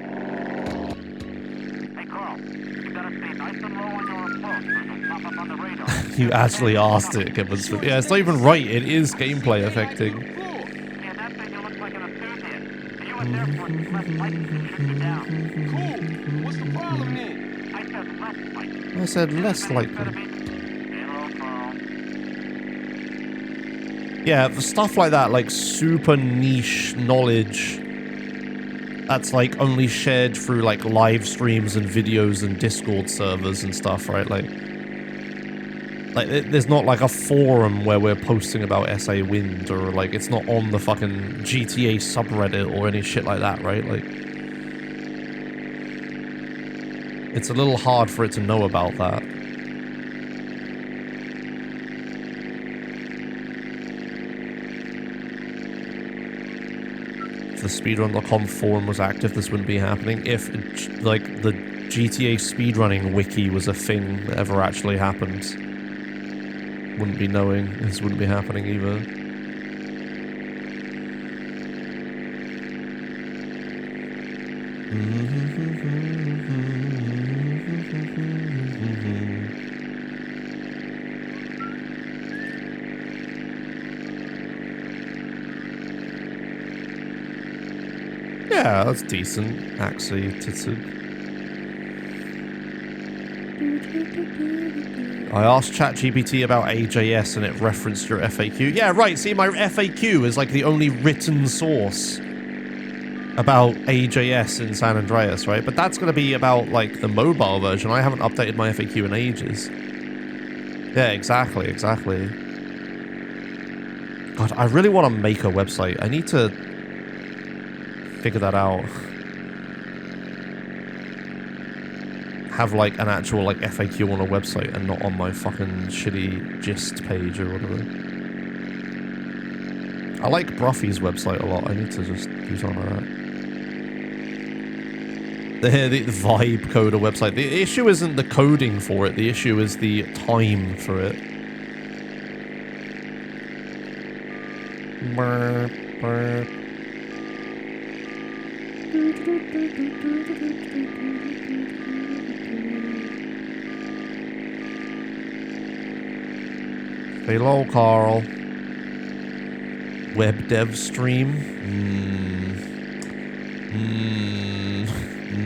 Carl, you gotta stay nice and low on your approach or you'll pop up on the radar. You actually asked it, Gibbons. Yeah, it's not even right. It is gameplay affecting. Yeah, that thing you look like an enthusiast. The U.S. Air Force is less likely to shoot you down. Cool. What's the problem then? I said less likely. I said less likely. Hello, Carl. Yeah, the stuff like that, like super niche knowledge that's like only shared through like live streams and videos and Discord servers and stuff, right? Like there's not like a forum where we're posting about SA Wind, or like it's not on the fucking GTA subreddit or any shit like that, right? Like it's a little hard for it to know about that. If the speedrun.com forum was active, this wouldn't be happening. If like the GTA speedrunning wiki was a thing that ever actually happened, wouldn't be knowing. This wouldn't be happening either. Yeah, that's decent, actually. I asked ChatGPT about AJS and it referenced your FAQ. Yeah, right. See, my FAQ is like the only written source about AJS in San Andreas, right? But that's going to be about like the mobile version. I haven't updated my FAQ in ages. Yeah, exactly. God, I really want to make a website. I need to figure that out. Have like an actual like FAQ on a website and not on my fucking shitty gist page or whatever. I like Bruffy's website a lot. I need to just do something like that. The vibe coder website. The issue isn't the coding for it. The issue is the time for it. Hello, Carl. Web dev stream?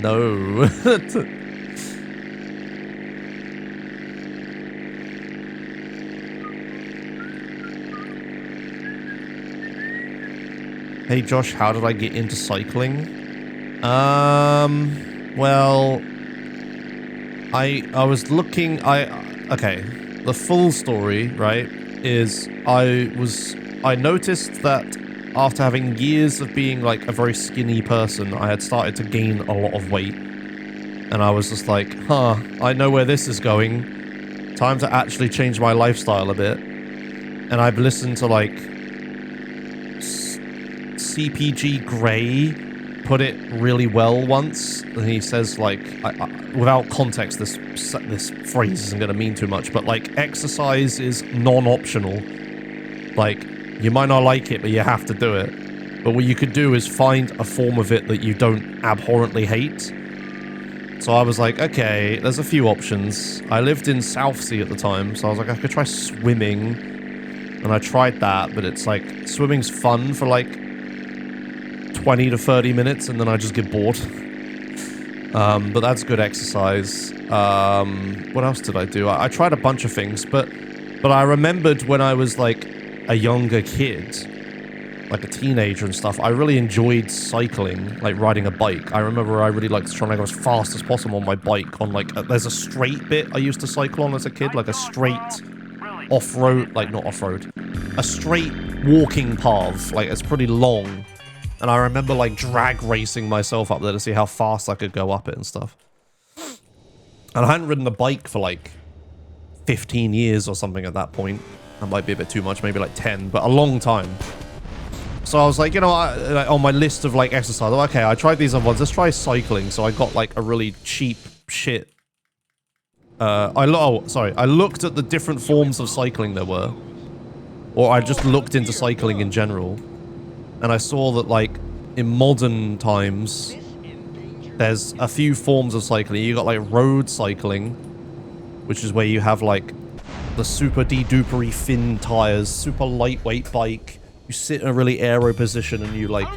No. Hey Josh, how did I get into cycling? Well, I was looking, okay, the full story, right, is I noticed that after having years of being like a very skinny person, I had started to gain a lot of weight. And I was just like, huh, I know where this is going. Time to actually change my lifestyle a bit. And I've listened to like CPG Grey put it really well once, and he says like, without context, this phrase isn't going to mean too much, but like exercise is non-optional. Like you might not like it, but you have to do it. But what you could do is find a form of it that you don't abhorrently hate. So I was like, okay, there's a few options. I lived in Southsea at the time, so I was like, I could try swimming, and I tried that, but it's like swimming's fun for like 20 to 30 minutes, and then I just get bored. But that's good exercise. What else did I do? I tried a bunch of things, but I remembered when I was like a younger kid, like a teenager and stuff, I really enjoyed cycling, like riding a bike. I remember I really liked trying to go as fast as possible on my bike on like, there's a straight bit I used to cycle on as a kid, like a straight off-road, like not off-road, a straight walking path, like it's pretty long. And I remember like drag racing myself up there to see how fast I could go up it and stuff. And I hadn't ridden a bike for like 15 years or something at that point. That might be a bit too much, maybe like 10, but a long time. So I was like, you know, on my list of like exercise, okay, I tried these other ones, let's try cycling. So I got like a really cheap shit. I looked at the different forms of cycling there were. Or I just looked into cycling in general. And I saw that, like, in modern times, there's a few forms of cycling. You got, like, road cycling, which is where you have, like, the super de-dupery thin tires, super lightweight bike. You sit in a really aero position and you, like,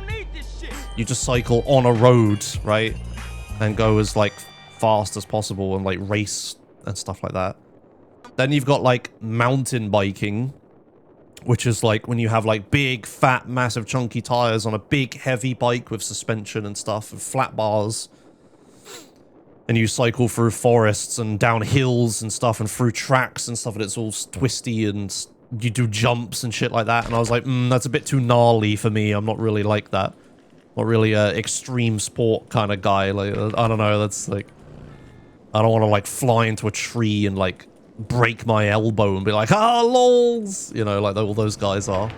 you just cycle on a road, right? And go as, like, fast as possible and, like, race and stuff like that. Then you've got, like, mountain biking, which is like when you have like big, fat, massive, chunky tires on a big, heavy bike with suspension and stuff, and flat bars. And you cycle through forests and down hills and stuff and through tracks and stuff, and it's all twisty and you do jumps and shit like that. And I was like, that's a bit too gnarly for me. I'm not really like that. Not really a extreme sport kind of guy. Like, I don't know, that's like... I don't want to like fly into a tree and like break my elbow and be like, ah, lols! You know, like all those guys are.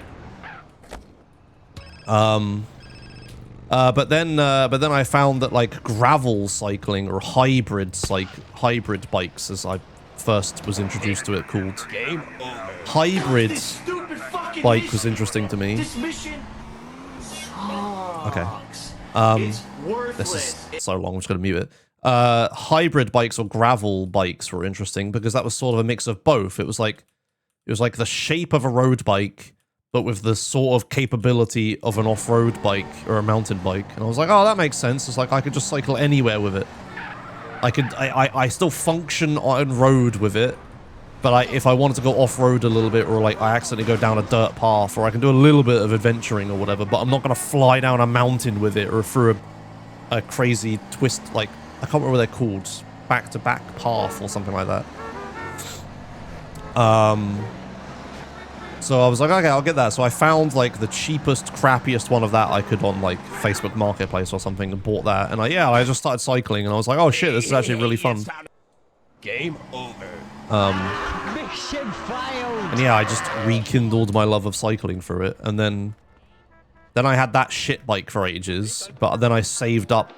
But then I found that like gravel cycling or hybrids, like hybrid bikes, as I first was introduced to it, called hybrid bike, was interesting to me. Okay. This is so long. I'm just gonna mute it. Hybrid bikes or gravel bikes were interesting because that was sort of a mix of both. It was like the shape of a road bike, but with the sort of capability of an off-road bike or a mountain bike. And I was like, oh, that makes sense. It's like I could just cycle anywhere with it. I still function on road with it, but if I wanted to go off-road a little bit, or like I accidentally go down a dirt path, or I can do a little bit of adventuring or whatever, but I'm not going to fly down a mountain with it or through a crazy twist, like, I can't remember what they're called, back-to-back path or something like that. So I was like, okay, I'll get that. So I found like the cheapest, crappiest one of that I could on like Facebook Marketplace or something, and bought that. And I just started cycling, and I was like, oh shit, this is actually really fun. Game over. And yeah, I just rekindled my love of cycling for it. And then I had that shit bike for ages, but then I saved up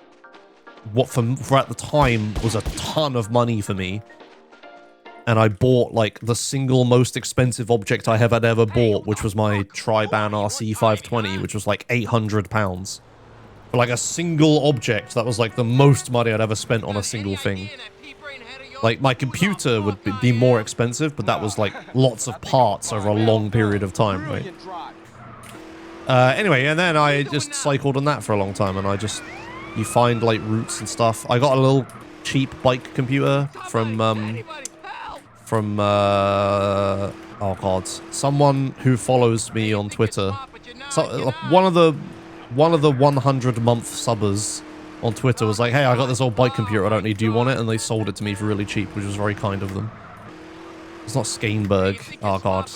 what for at the time was a ton of money for me. And I bought like the single most expensive object I have ever bought, which was my Tri-Ban RC 520, which was like £800. For like a single object, that was like the most money I'd ever spent on a single thing. Like my computer would be more expensive, but that was like lots of parts over a long period of time, right? Anyway, and then I just cycled on that for a long time, and you find like routes and stuff. I got a little cheap bike computer from oh god, someone who follows me on Twitter. So one of the 100-month subbers on Twitter was like, hey, I got this old bike computer I don't need, do you want it? And they sold it to me for really cheap, which was very kind of them. It's not Skaneberg. Oh god,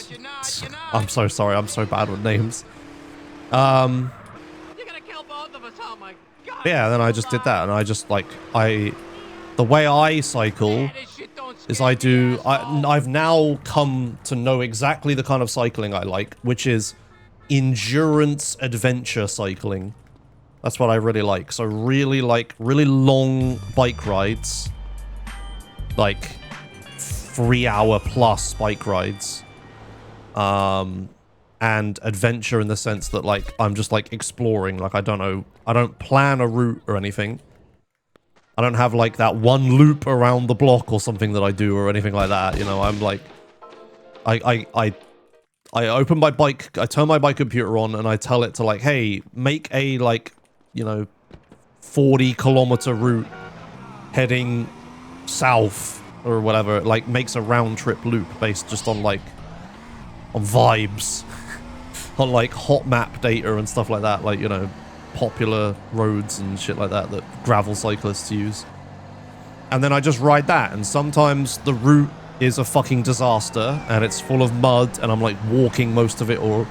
I'm so sorry, I'm so bad with names. Yeah, then I just did that, and I just like the way I cycle is I've now come to know exactly the kind of cycling I like, which is endurance adventure cycling. That's what I really like. So really like really long bike rides, like 3-hour plus bike rides, and adventure in the sense that like I'm just like exploring. Like I don't plan a route or anything. I don't have like that one loop around the block or something that I do or anything like that. You know, I'm like, I open my bike, I turn my bike computer on, and I tell it to like, hey, make a like, you know, 40-kilometer route heading south or whatever. It like makes a round trip loop based just on like, on vibes, on like hot map data and stuff like that. Like, you know, popular roads and shit like that gravel cyclists use. And then I just ride that, and sometimes the route is a fucking disaster and it's full of mud and I'm like walking most of it, or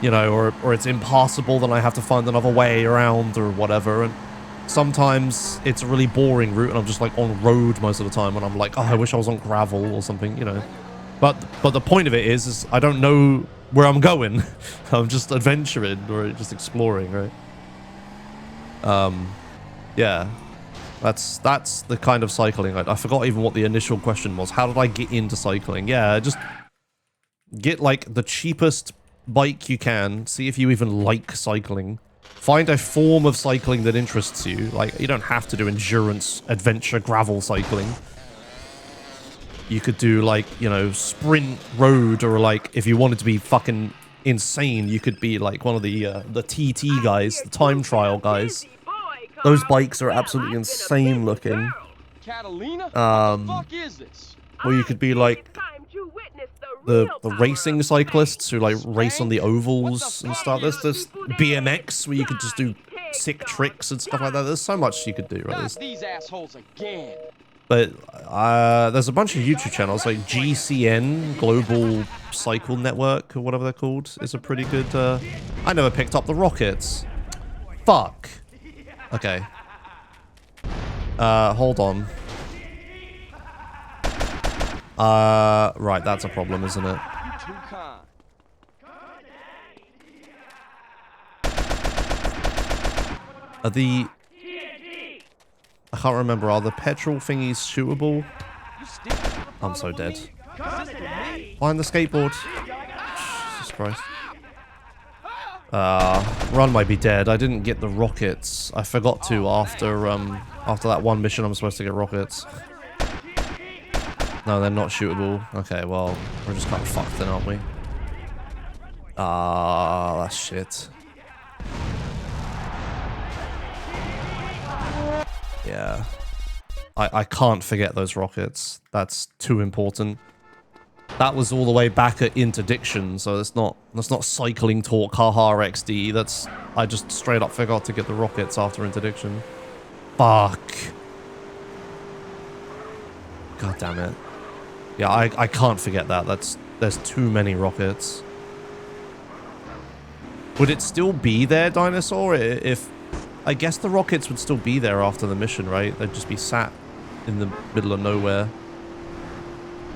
you know, or it's impassable, then I have to find another way around or whatever. And sometimes it's a really boring route and I'm just like on road most of the time, and I'm like, oh, I wish I was on gravel or something, you know. But the point of it is I don't know where I'm going. I'm just adventuring or just exploring, right? Yeah, that's the kind of cycling. I forgot even what the initial question was. How did I get into cycling? Yeah, just get like the cheapest bike you can. See if you even like cycling. Find a form of cycling that interests you. Like, you don't have to do endurance, adventure, gravel cycling. You could do like, you know, sprint road, or like if you wanted to be fucking insane, you could be like one of the TT guys, the time trial guys. Those bikes are absolutely insane looking. Or you could be like the racing cyclists who like race on the ovals and stuff. There's BMX where you could just do sick tricks and stuff like that. There's so much you could do, right? These assholes again. But there's a bunch of YouTube channels like GCN, Global Cycle Network, or whatever they're called. Is a pretty good. I never picked up the rockets. Fuck. Okay. Hold on. Right, that's a problem, isn't it? Are the... I can't remember, are the petrol thingies shootable? I'm so dead. Find the skateboard. Jesus Christ. Run might be dead. I didn't get the rockets. I forgot to after that one mission I'm supposed to get rockets. No, they're not shootable. Okay, well, we're just kind of fucked then, aren't we? That's shit. Yeah. I can't forget those rockets. That's too important. That was all the way back at Interdiction, so that's not cycling talk, haha XD. That's... I just straight up forgot to get the rockets after Interdiction. Fuck. God damn it. Yeah, I can't forget that. There's too many rockets. Would it still be there, Dinosaur? If... I guess the rockets would still be there after the mission, right? They'd just be sat in the middle of nowhere.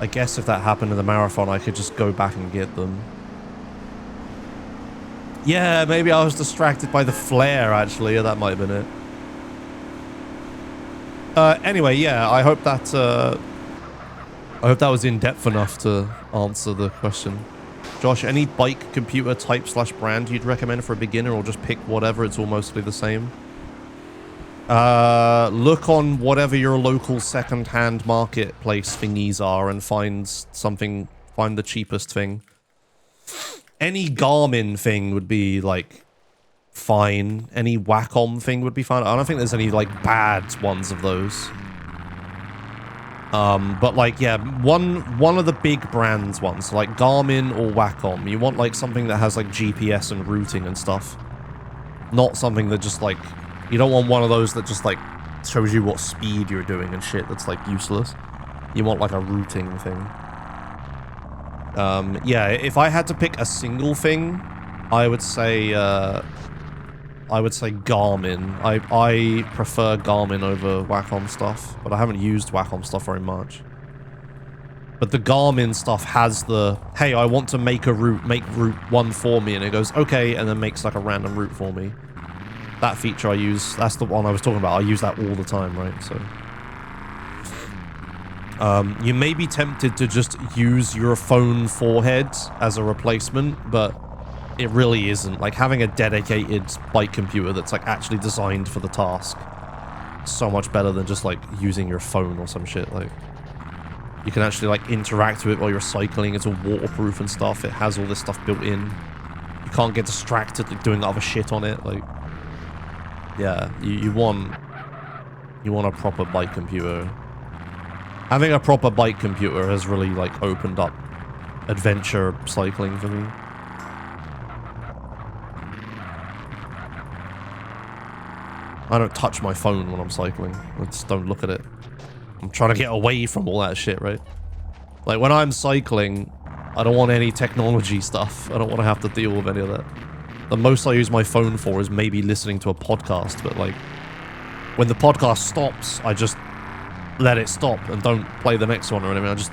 I guess if that happened in the marathon, I could just go back and get them. Yeah, maybe I was distracted by the flare, actually. Yeah, that might have been it. Anyway, yeah, I hope that was in-depth enough to answer the question. Josh, any bike computer type / brand you'd recommend for a beginner, or just pick whatever, it's all mostly the same? Look on whatever your local second-hand marketplace thingies are and find the cheapest thing. Any Garmin thing would be, like, fine. Any Wacom thing would be fine. I don't think there's any, like, bad ones of those. But like, yeah, one of the big brands ones, like Garmin or Wacom. You want like something that has like GPS and routing and stuff. Not something that just like, you don't want one of those that just like shows you what speed you're doing and shit that's like useless. You want like a routing thing. Yeah, if I had to pick a single thing, I would say Garmin. I prefer Garmin over Wacom stuff, but I haven't used Wacom stuff very much. But the Garmin stuff has the, hey, I want to make route 1 for me, and it goes, okay, and then makes like a random route for me. That feature I use, that's the one I was talking about. I use that all the time, right? So, you may be tempted to just use your phone forehead as a replacement, but it really isn't. Like, having a dedicated bike computer that's, like, actually designed for the task is so much better than just, like, using your phone or some shit. Like, you can actually, like, interact with it while you're cycling. It's all waterproof and stuff. It has all this stuff built in. You can't get distracted, like, doing other shit on it. Like, yeah, you want a proper bike computer. Having a proper bike computer has really, like, opened up adventure cycling for me. I don't touch my phone when I'm cycling. I just don't look at it. I'm trying to get away from all that shit, right? Like, when I'm cycling, I don't want any technology stuff. I don't want to have to deal with any of that. The most I use my phone for is maybe listening to a podcast, but, like, when the podcast stops, I just let it stop and don't play the next one or anything. I just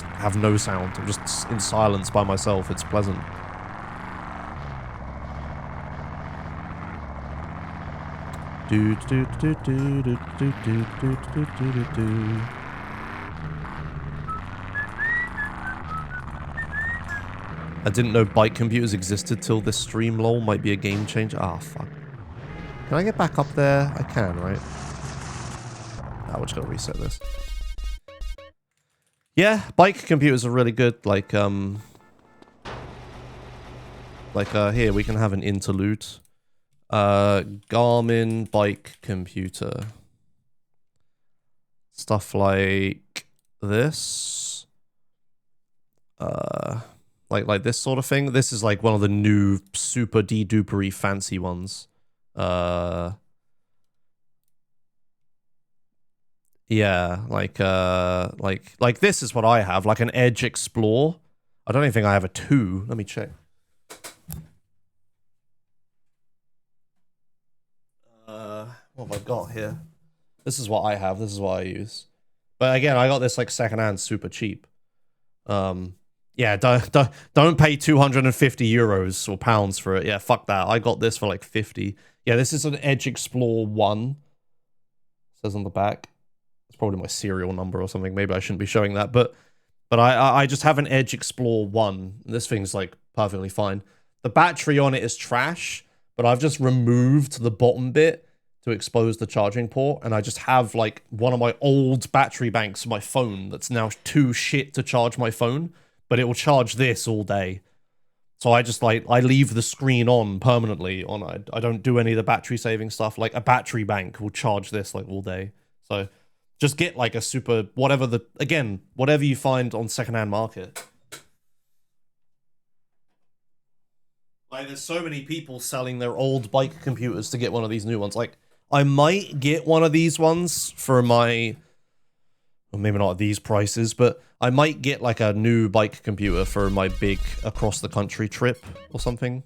have no sound. I'm just in silence by myself. It's pleasant. I didn't know bike computers existed till this stream, lol. Might be a game changer. Ah, fuck. Can I get back up there? I can, right? Ah, we're just gonna reset this. Yeah, bike computers are really good. Like, here, we can have an interlude. Garmin bike computer. Stuff like this. like this sort of thing. This is like one of the new super de-dupery fancy ones. Yeah, like this is what I have, like an Edge Explore. I don't even think I have a 2. Let me check. What have I got here? This is what I have. This is what I use. But again, I got this like secondhand, super cheap. Yeah, don't pay 250 euros or pounds for it. Yeah, fuck that. I got this for like 50. Yeah, this is an Edge Explore 1. It says on the back. It's probably my serial number or something. Maybe I shouldn't be showing that, but I just have an Edge Explore 1. This thing's like perfectly fine. The battery on it is trash, but I've just removed the bottom bit to expose the charging port, and I just have like one of my old battery banks for my phone that's now too shit to charge my phone, but it will charge this all day. So I just like, I leave the screen on permanently on. I don't do any of the battery saving stuff. Like a battery bank will charge this like all day. So just get like a super, whatever you find on secondhand market. Like there's so many people selling their old bike computers to get one of these new ones. Like I might get one of these ones for my, well, maybe not at these prices, but I might get like a new bike computer for my big across the country trip or something.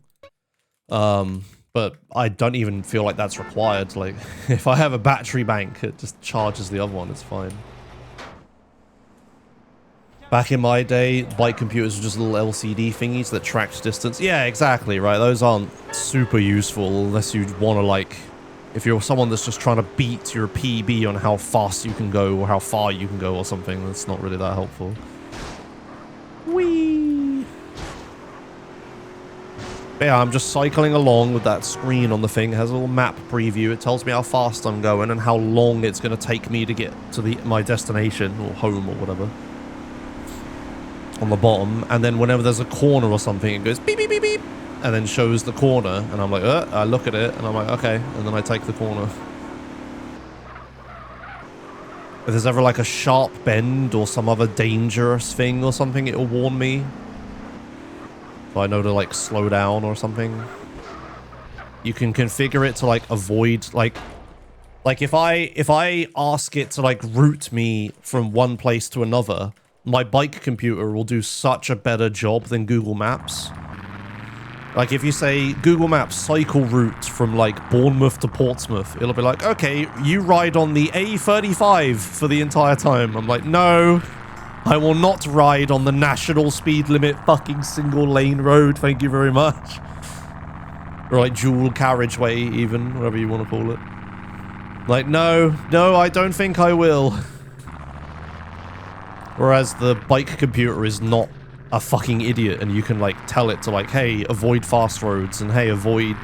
But I don't even feel like that's required. Like if I have a battery bank, it just charges the other one. It's fine. Back in my day, bike computers were just little LCD thingies that tracked distance. Yeah, exactly, right? Those aren't super useful unless you want to like, if you're someone that's just trying to beat your PB on how fast you can go or how far you can go or something, that's not really that helpful. Whee! But yeah, I'm just cycling along with that screen on the thing. It has a little map preview. It tells me how fast I'm going and how long it's going to take me to get to my destination or home or whatever. On the bottom. And then whenever there's a corner or something, it goes beep, beep, beep, beep. And then shows the corner, and I'm like, I look at it, and I'm like, okay, and then I take the corner. If there's ever like a sharp bend or some other dangerous thing or something, it'll warn me. So I know to like slow down or something. You can configure it to like avoid, like if I ask it to like route me from one place to another, my bike computer will do such a better job than Google Maps. Like, if you say, Google Maps cycle route from, like, Bournemouth to Portsmouth, it'll be like, okay, you ride on the A35 for the entire time. I'm like, no, I will not ride on the national speed limit fucking single lane road, thank you very much. Or, like, dual carriageway, even, whatever you want to call it. Like, no, I don't think I will. Whereas the bike computer is not a fucking idiot, and you can like tell it to like, hey, avoid fast roads, and hey, avoid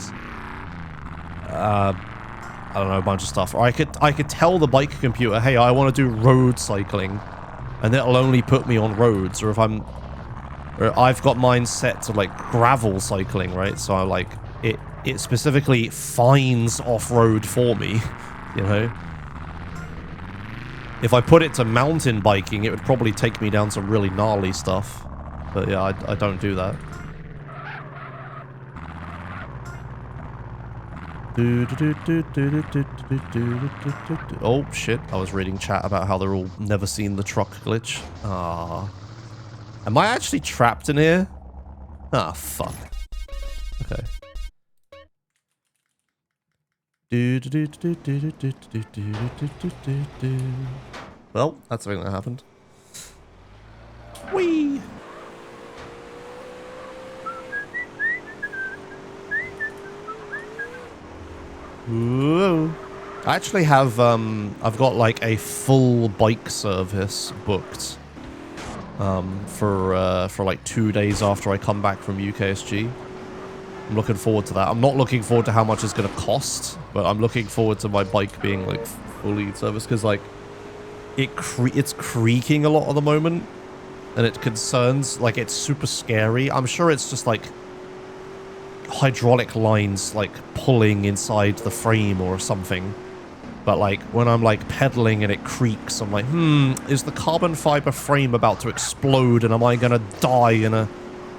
I don't know, a bunch of stuff. Or I could tell the bike computer, hey, I want to do road cycling, and it'll only put me on roads. Or if I've got mine set to like gravel cycling, right? So I like it specifically finds off-road for me, you know. If I put it to mountain biking, it would probably take me down some really gnarly stuff. But yeah, I don't do that. Oh shit, I was reading chat about how they're all never seen the truck glitch. Ah. Am I actually trapped in here? Ah, fuck. Okay. Well, that's something that happened. Whee! Whoa. I actually have, I've got like a full bike service booked for like 2 days after I come back from UKSG. I'm looking forward to that. I'm not looking forward to how much it's going to cost, but I'm looking forward to my bike being like fully serviced, because like it's creaking a lot at the moment, and it concerns, like it's super scary. I'm sure it's just like hydraulic lines like pulling inside the frame or something, But like when I'm like pedaling and it creaks, I'm like, is the carbon fiber frame about to explode and am I gonna die in a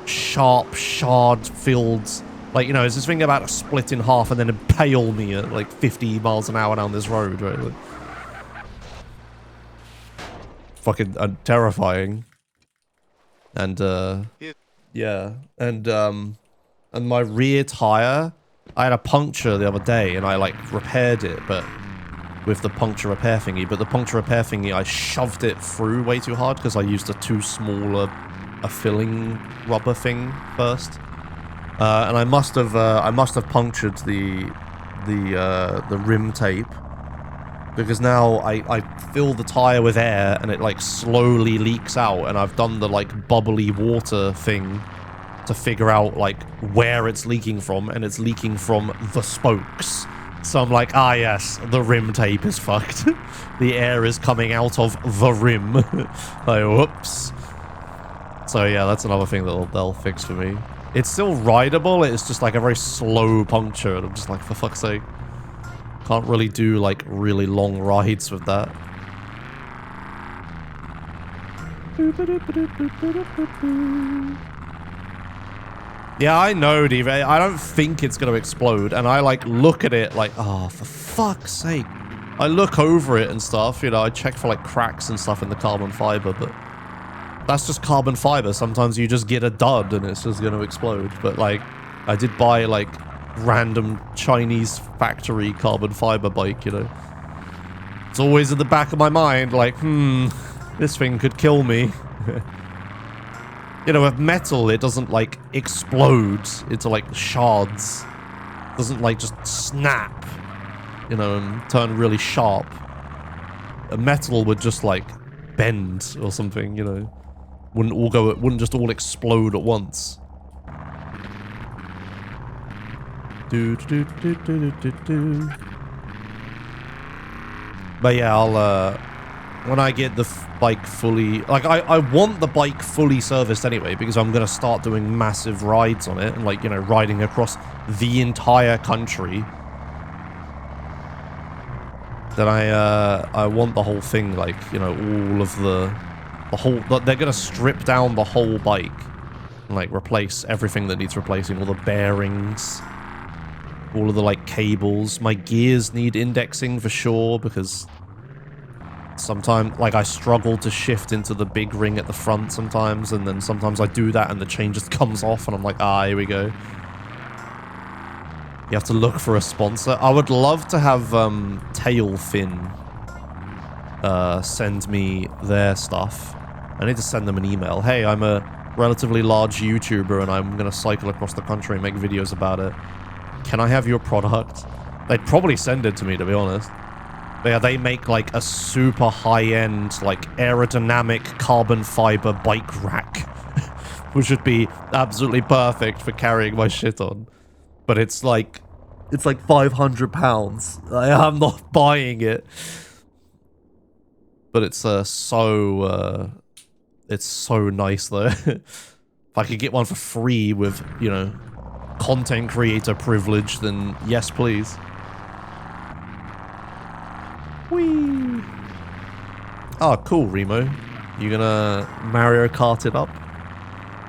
sharp shard filled, like, you know, is this thing about to split in half and then impale me at like 50 miles an hour down this road, right? Like, fucking terrifying. And yeah, and my rear tire, I had a puncture the other day and I like repaired it, but with the puncture repair thingy, but the puncture repair thingy, I shoved it through way too hard because I used a too small a filling rubber thing first, and I must have punctured the rim tape, because now I fill the tire with air and it like slowly leaks out, and I've done the like bubbly water thing to figure out like where it's leaking from, and it's leaking from the spokes. So I'm like, ah yes, the rim tape is fucked. The air is coming out of the rim. Like, whoops. So yeah, that's another thing that they'll fix for me. It's still rideable, it's just like a very slow puncture, and I'm just like, for fuck's sake. Can't really do like really long rides with that. Yeah, I know, Diva. I don't think it's going to explode, and I like look at it like, oh, for fuck's sake. I look over it and stuff, you know, I check for like cracks and stuff in the carbon fiber, but that's just carbon fiber. Sometimes you just get a dud and it's just going to explode. But like, I did buy like random Chinese factory carbon fiber bike, you know. It's always in the back of my mind, like, this thing could kill me. You know, with metal, it doesn't like explode into like shards. It doesn't like just snap, you know, and turn really sharp. A metal would just like bend or something, you know. It wouldn't just all explode at once. But yeah, I'll when I get the bike fully, like I want the bike fully serviced anyway, because I'm gonna start doing massive rides on it and like, you know, riding across the entire country. Then I want the whole thing, like, you know, all of the whole, they're gonna strip down the whole bike and like replace everything that needs replacing, all the bearings, all of the like cables. My gears need indexing for sure, because sometimes, like, I struggle to shift into the big ring at the front sometimes, and then sometimes I do that and the chain just comes off and I'm like, ah, here we go. You have to look for a sponsor. I would love to have Tailfin send me their stuff. I need to send them an email. Hey, I'm a relatively large YouTuber and I'm going to cycle across the country and make videos about it. Can I have your product? They'd probably send it to me, to be honest. But yeah, they make like a super high-end, like aerodynamic carbon fiber bike rack, which would be absolutely perfect for carrying my shit on. But it's like £500. I'm not buying it. But it's so nice though. If I could get one for free with, you know, content creator privilege, then yes, please. Whee! Oh, cool, Remo. You gonna Mario Kart it up?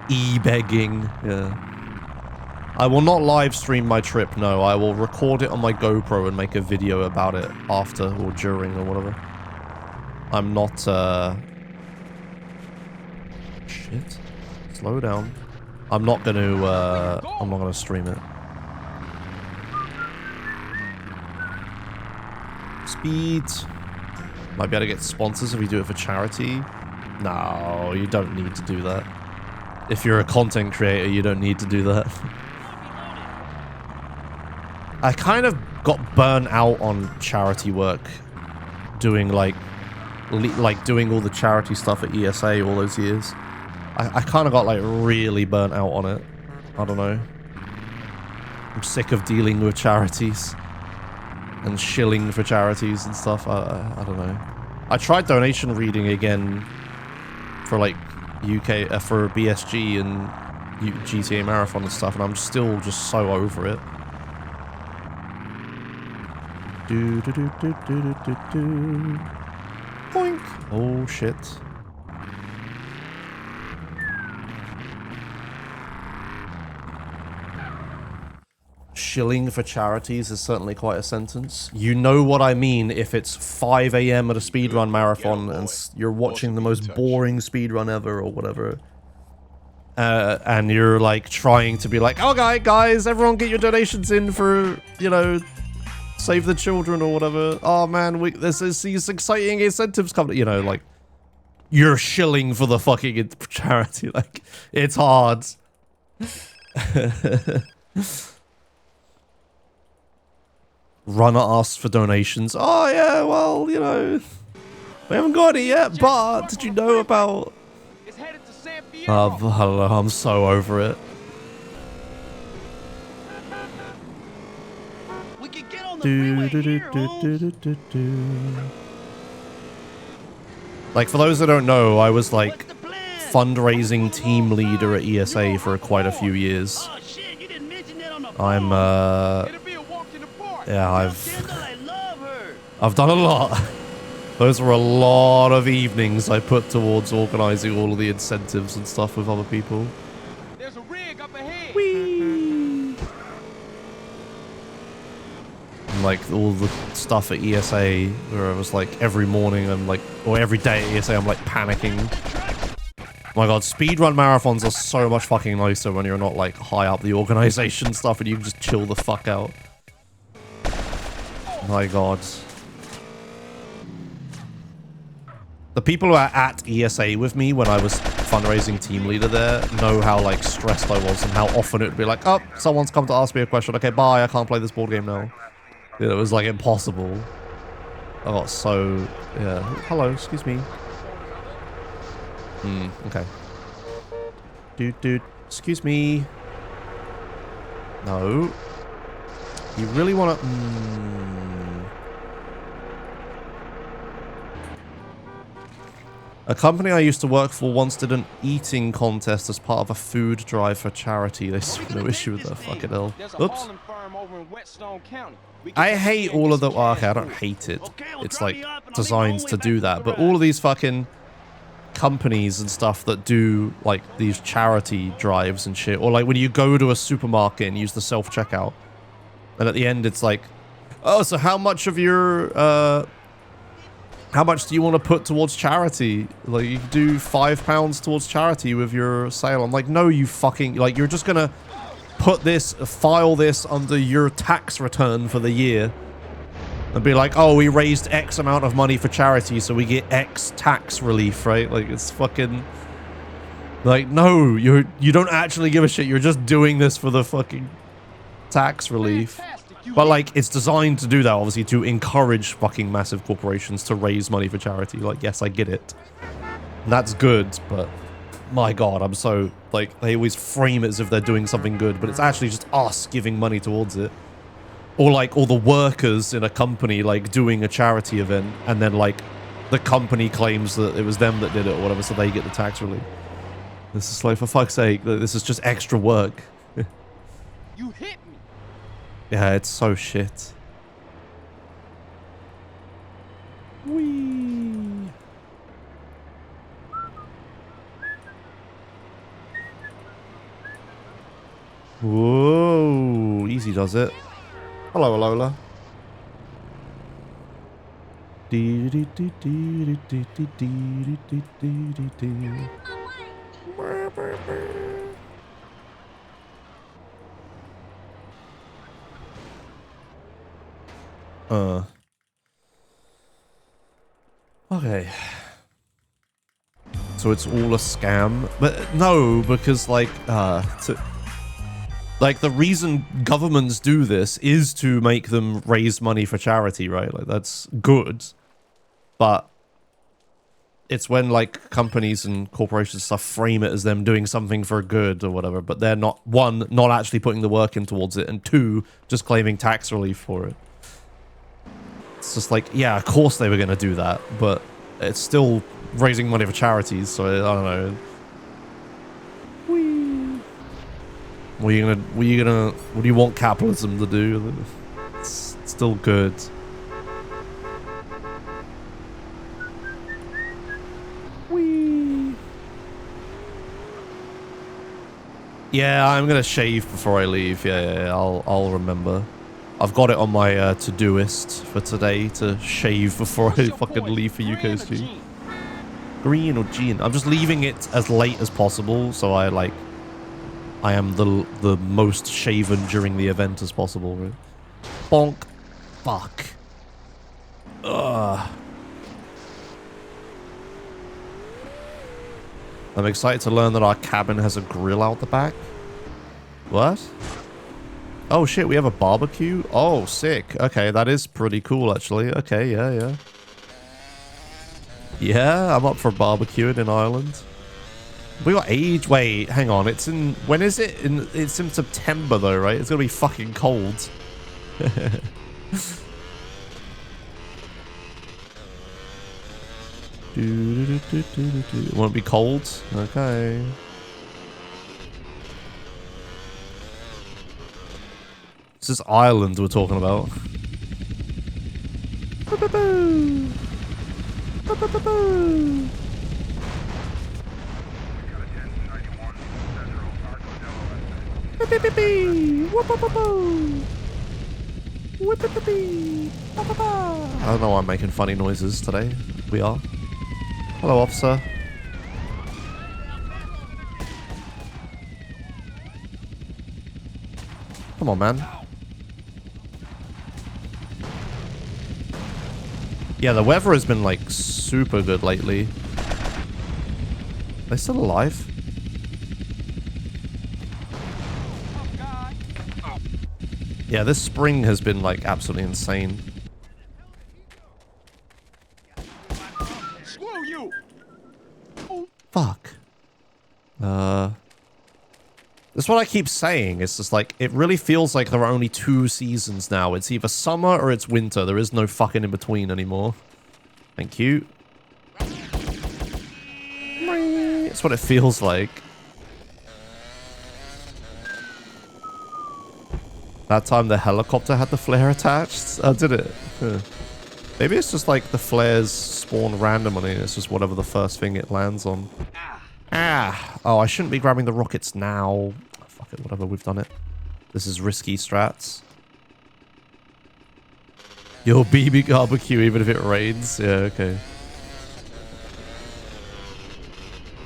E-begging, yeah. I will not live stream my trip, no. I will record it on my GoPro and make a video about it after or during or whatever. I'm not, shit. Slow down. I'm not gonna stream it. Speed. Might be able to get sponsors if we do it for charity. No, you don't need to do that. If you're a content creator, you don't need to do that. I kind of got burnt out on charity work, doing like doing all the charity stuff at ESA all those years. I kind of got like really burnt out on it. I don't know. I'm sick of dealing with charities and shilling for charities and stuff. I don't know. I tried donation reading again for like UK for BSG and GTA Marathon and stuff, and I'm still just so over it. Do do do do do do do do. Boink. Oh shit. Shilling for charities is certainly quite a sentence. You know what I mean if it's 5 a.m. at a speedrun marathon and you're watching the most boring speedrun ever or whatever. And you're like trying to be like, okay, guys, everyone get your donations in for, you know, save the children or whatever. Oh man, this is these exciting incentives coming. You know, like you're shilling for the fucking charity. Like it's hard. Runner asks for donations. Oh yeah, well, you know, we haven't got it yet, but did you know about... I'm so over it. Like, for those that don't know, I was like fundraising team leader at ESA for quite a few years. I'm yeah, I've done a lot. Those were a lot of evenings I put towards organizing all of the incentives and stuff with other people. There's a rig up ahead. Whee! And like all the stuff at ESA where I was like every morning I'm like, or every day at ESA I'm like panicking. Oh my god, speedrun marathons are so much fucking nicer when you're not like high up the organization stuff and you can just chill the fuck out. My god. The people who are at ESA with me when I was fundraising team leader there know how like stressed I was and how often it would be like, oh, someone's come to ask me a question. Okay, bye, I can't play this board game now. It was like impossible. I got so... yeah. Hello, excuse me. Okay. Dude, excuse me. No. You really want to... A company I used to work for once did an eating contest as part of a food drive for charity. They saw no issue with that. Fucking hell. Oops. I hate all of the... oh, okay, I don't hate it. It's like designed to do that. But all of these fucking companies and stuff that do like these charity drives and shit. Or like when you go to a supermarket and use the self-checkout. And at the end it's like, oh, so how much of your... how much do you want to put towards charity? Like, you do £5 towards charity with your sale. I'm like, no, you fucking... like, you're just gonna put this, file this under your tax return for the year. And be like, oh, we raised X amount of money for charity, so we get X tax relief, right? Like, it's fucking... like, no, you don't actually give a shit. You're just doing this for the fucking tax relief. But, like, it's designed to do that, obviously, to encourage fucking massive corporations to raise money for charity. Like, yes, I get it. And that's good, but my god, I'm so... like, they always frame it as if they're doing something good, but it's actually just us giving money towards it. Or, like, all the workers in a company, like, doing a charity event, and then, like, the company claims that it was them that did it or whatever, so they get the tax relief. This is like, for fuck's sake, this is just extra work. You hit me. Yeah, it's so shit. Whee. Whoa, easy does it. Hello, Alola. Okay. So it's all a scam? But no, because like, like the reason governments do this is to make them raise money for charity, right? Like that's good. But it's when like companies and corporations and stuff frame it as them doing something for good or whatever, but they're not, one, not actually putting the work in towards it, and two, just claiming tax relief for it. It's just like, yeah, of course they were going to do that, but it's still raising money for charities, so I don't know. Whee. What do you want capitalism to do? It's still good. Yeah, I'm gonna shave before I leave. Yeah, I'll remember. I've got it on my to-doist for today to shave before I fucking leave for UKC. Green or jean? I'm just leaving it as late as possible, so I am the most shaven during the event as possible. Right? Bonk. Fuck. Ugh. I'm excited to learn that our cabin has a grill out the back. What? Oh shit, we have a barbecue? Oh, sick. Okay, that is pretty cool actually. Okay, yeah. Yeah, I'm up for barbecuing in Ireland. We got age. Wait, hang on. It's in. When is it? It's in September though, right? It's gonna be fucking cold. It won't be cold. Okay. This is Ireland we're talking about. I don't know why I'm making funny noises today. We are. Hello, officer. Come on, man. Yeah, the weather has been, like, super good lately. Are they still alive? Yeah, this spring has been, like, absolutely insane. Screw you! Fuck. That's what I keep saying. It's just like, it really feels like there are only 2 seasons now. It's either summer or it's winter. There is no fucking in between anymore. Thank you. That's what it feels like. That time the helicopter had the flare attached? Oh, did it? Huh. Maybe it's just like the flares spawn randomly and it's just whatever the first thing it lands on. Ah! Oh, I shouldn't be grabbing the rockets now. Oh, fuck it, whatever, we've done it. This is risky strats. Your BB barbecue even if it rains? Yeah, okay.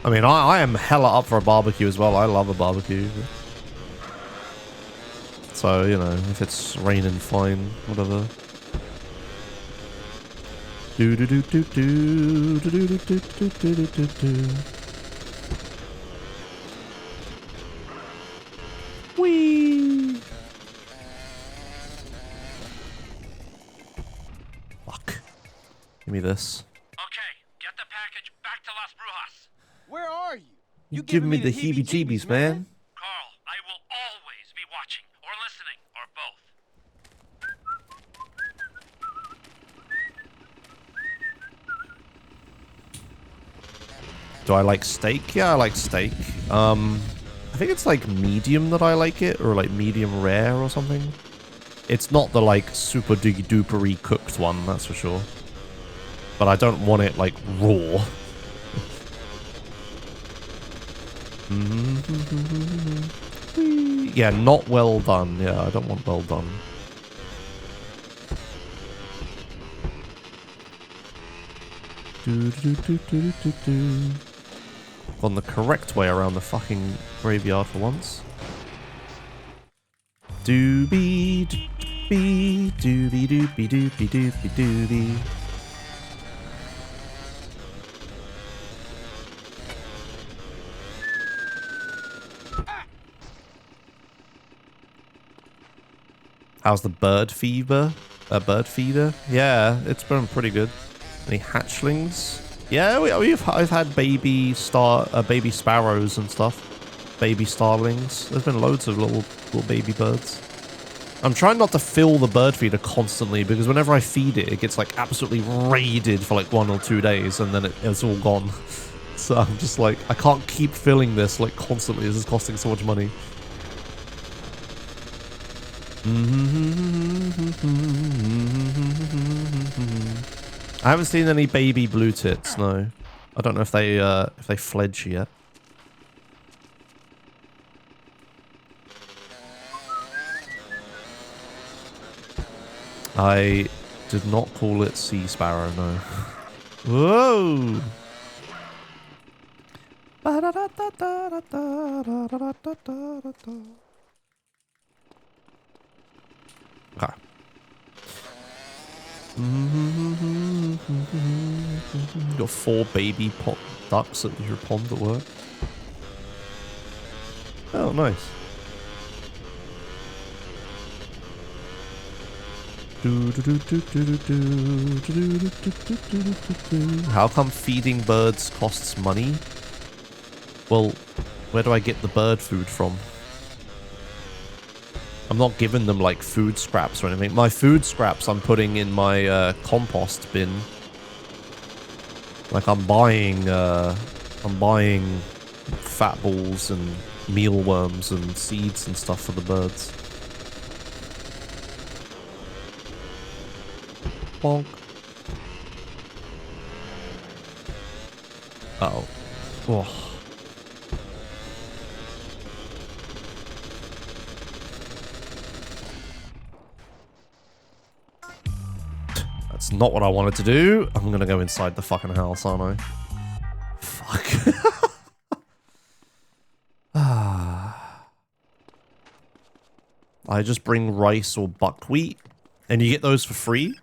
I mean, I am hella up for a barbecue as well. I love a barbecue. So, you know, if it's raining, fine, whatever. Do do do do do do do do do do do do. Whee! Fuck. Give me this. Okay, get the package back to Las Brujas. Where are you? You giving me the heebie-jeebies, man. Carl, I will always be watching, or listening, or both. Do I like steak? Yeah, I like steak. I think it's like medium that I like it, or like medium rare or something. It's not the like super dupery cooked one, that's for sure. But I don't want it like raw. Yeah, not well done. Yeah, I don't want well done. Gone the correct way around the fucking graveyard for once. Doobie doobie doobie doobie doobie doobie doobie. How's the bird feeder? Bird feeder? Yeah, it's been pretty good. Any hatchlings? Yeah, I've had baby sparrows and stuff. Baby starlings. There's been loads of little baby birds. I'm trying not to fill the bird feeder constantly because whenever I feed it, it gets like absolutely raided for like 1 or 2 days and then it's all gone. So I'm just like, I can't keep filling this like constantly. This is costing so much money. I haven't seen any baby blue tits, no. I don't know if they fledge yet. I did not call it sea sparrow, no. Whoa! Okay. Got 4 baby ducks at your pond at work. Oh, nice. How come feeding birds costs money? Well, where do I get the bird food from? I'm not giving them like food scraps or anything. My food scraps I'm putting in my compost bin. Like I'm buying fat balls and mealworms and seeds and stuff for the birds. Bonk. Uh-oh. Oh. That's not what I wanted to do. I'm gonna go inside the fucking house, aren't I? Fuck. I just bring rice or buckwheat, and you get those for free?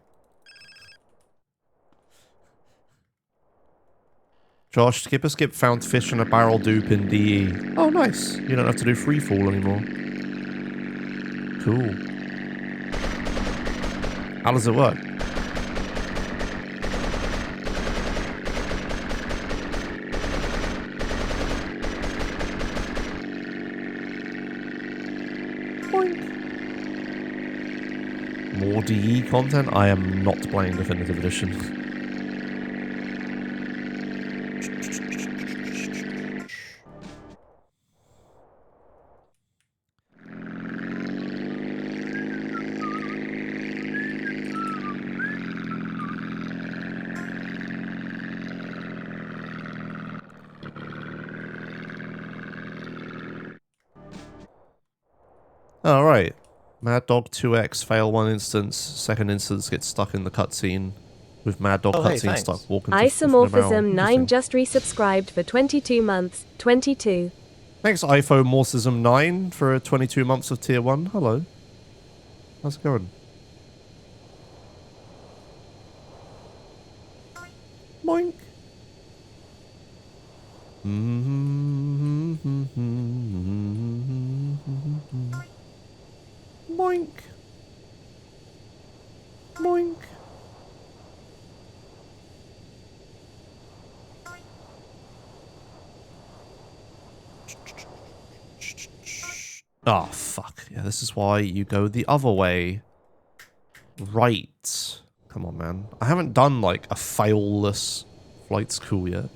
Josh, Skip found fish in a barrel dupe in DE. Oh, nice. You don't have to do free fall anymore. Cool. How does it work? More DE content? I am not playing Definitive Edition. Alright. Mad Dog 2X, fail 1 instance. Second instance gets stuck in the cutscene. With Mad Dog cutscene stuck walking Isomorphism 9 just resubscribed for 22 months. 22. Thanks, Isomorphism 9 for 22 months of tier 1. Hello. How's it going? Boink. Boink. Boink. Oh, fuck. Yeah, this is why you go the other way. Right. Come on, man. I haven't done, like, a fail-less flight school yet.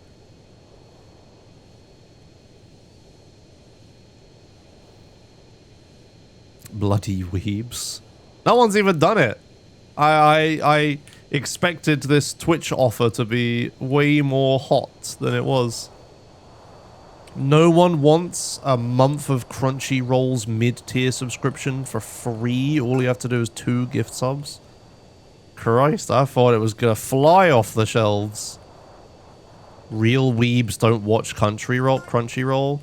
Bloody weebs. No one's even done it. I expected this Twitch offer to be way more hot than it was. No one wants a month of Crunchyroll's mid-tier subscription for free. All you have to do is 2 gift subs. Christ, I thought it was gonna fly off the shelves. Real weebs don't watch Crunchyroll?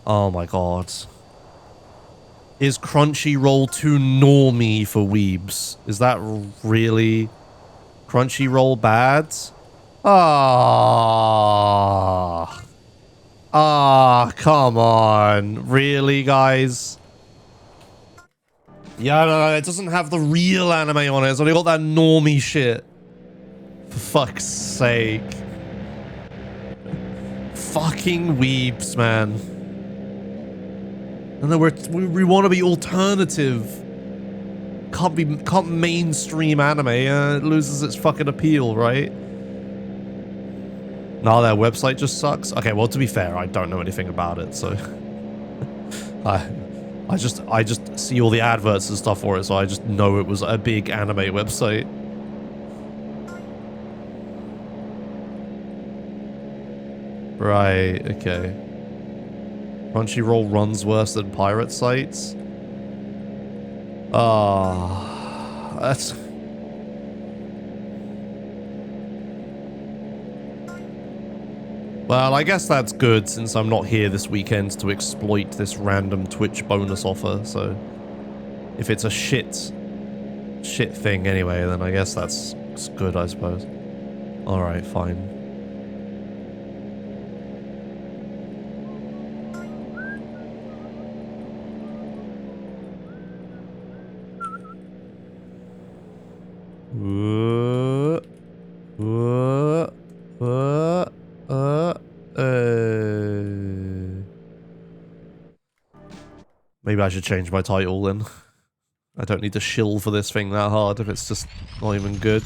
Oh my god. Is Crunchyroll too normie for weebs? Is that really Crunchyroll bad? Come on. Really, guys? Yeah, no, it doesn't have the real anime on it. It's only got that normie shit. For fuck's sake. Fucking weebs, man. And then we want to be alternative. Can't mainstream anime. It loses its fucking appeal, right? No, their website just sucks. Okay, well, to be fair, I don't know anything about it, so I just see all the adverts and stuff for it, so I just know it was a big anime website. Right, okay. Crunchyroll runs worse than pirate sites. That's Well, I guess that's good since I'm not here this weekend to exploit this random Twitch bonus offer, so if it's a shit thing anyway, then I guess that's good, I suppose. Alright, fine. Maybe I should change my title then. I don't need to shill for this thing that hard if it's just not even good.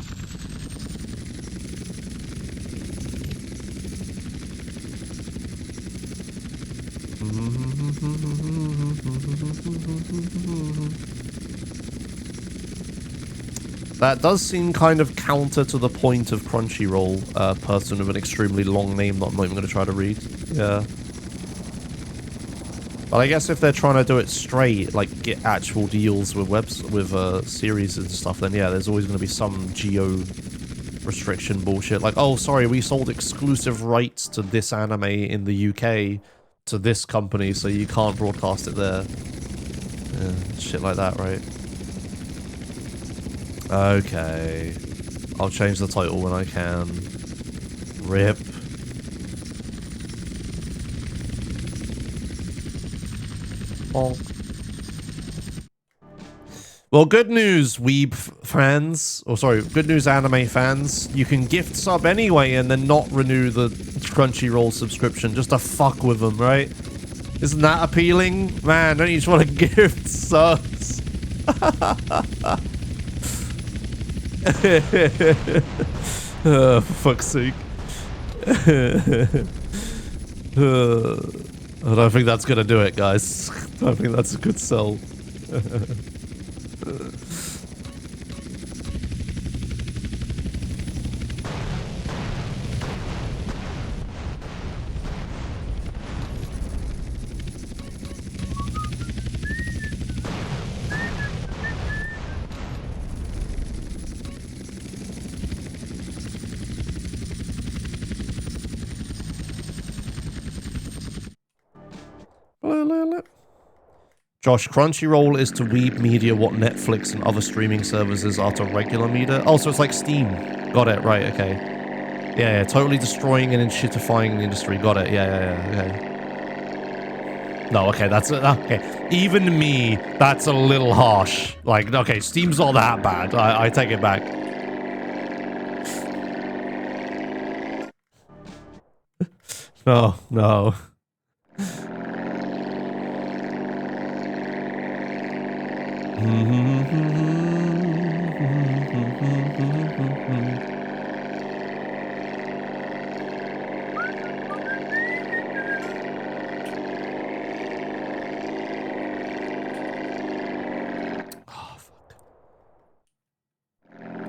That does seem kind of counter to the point of Crunchyroll, person with an extremely long name that I'm not even going to try to read. Yeah. But I guess if they're trying to do it straight, like get actual deals with series and stuff, then yeah, there's always going to be some geo restriction bullshit. Like, oh, sorry, we sold exclusive rights to this anime in the UK to this company, so you can't broadcast it there. Yeah, shit like that, right? Okay. I'll change the title when I can. RIP. Oh. Well, good news, weeb fans. Oh, sorry, good news, anime fans. You can gift sub anyway and then not renew the Crunchyroll subscription just to fuck with them, right? Isn't that appealing? Man, don't you just want to gift subs? Oh, for fuck's sake. I don't think that's gonna do it, guys. I don't think that's a good sell. Josh, Crunchyroll is to Weeb Media what Netflix and other streaming services are to regular media. Oh, so it's like Steam. Got it, right, okay. Yeah, totally destroying and shitifying the industry. Got it, yeah, okay. No, okay, that's... Okay, even me, that's a little harsh. Like, okay, Steam's not that bad. I take it back. No.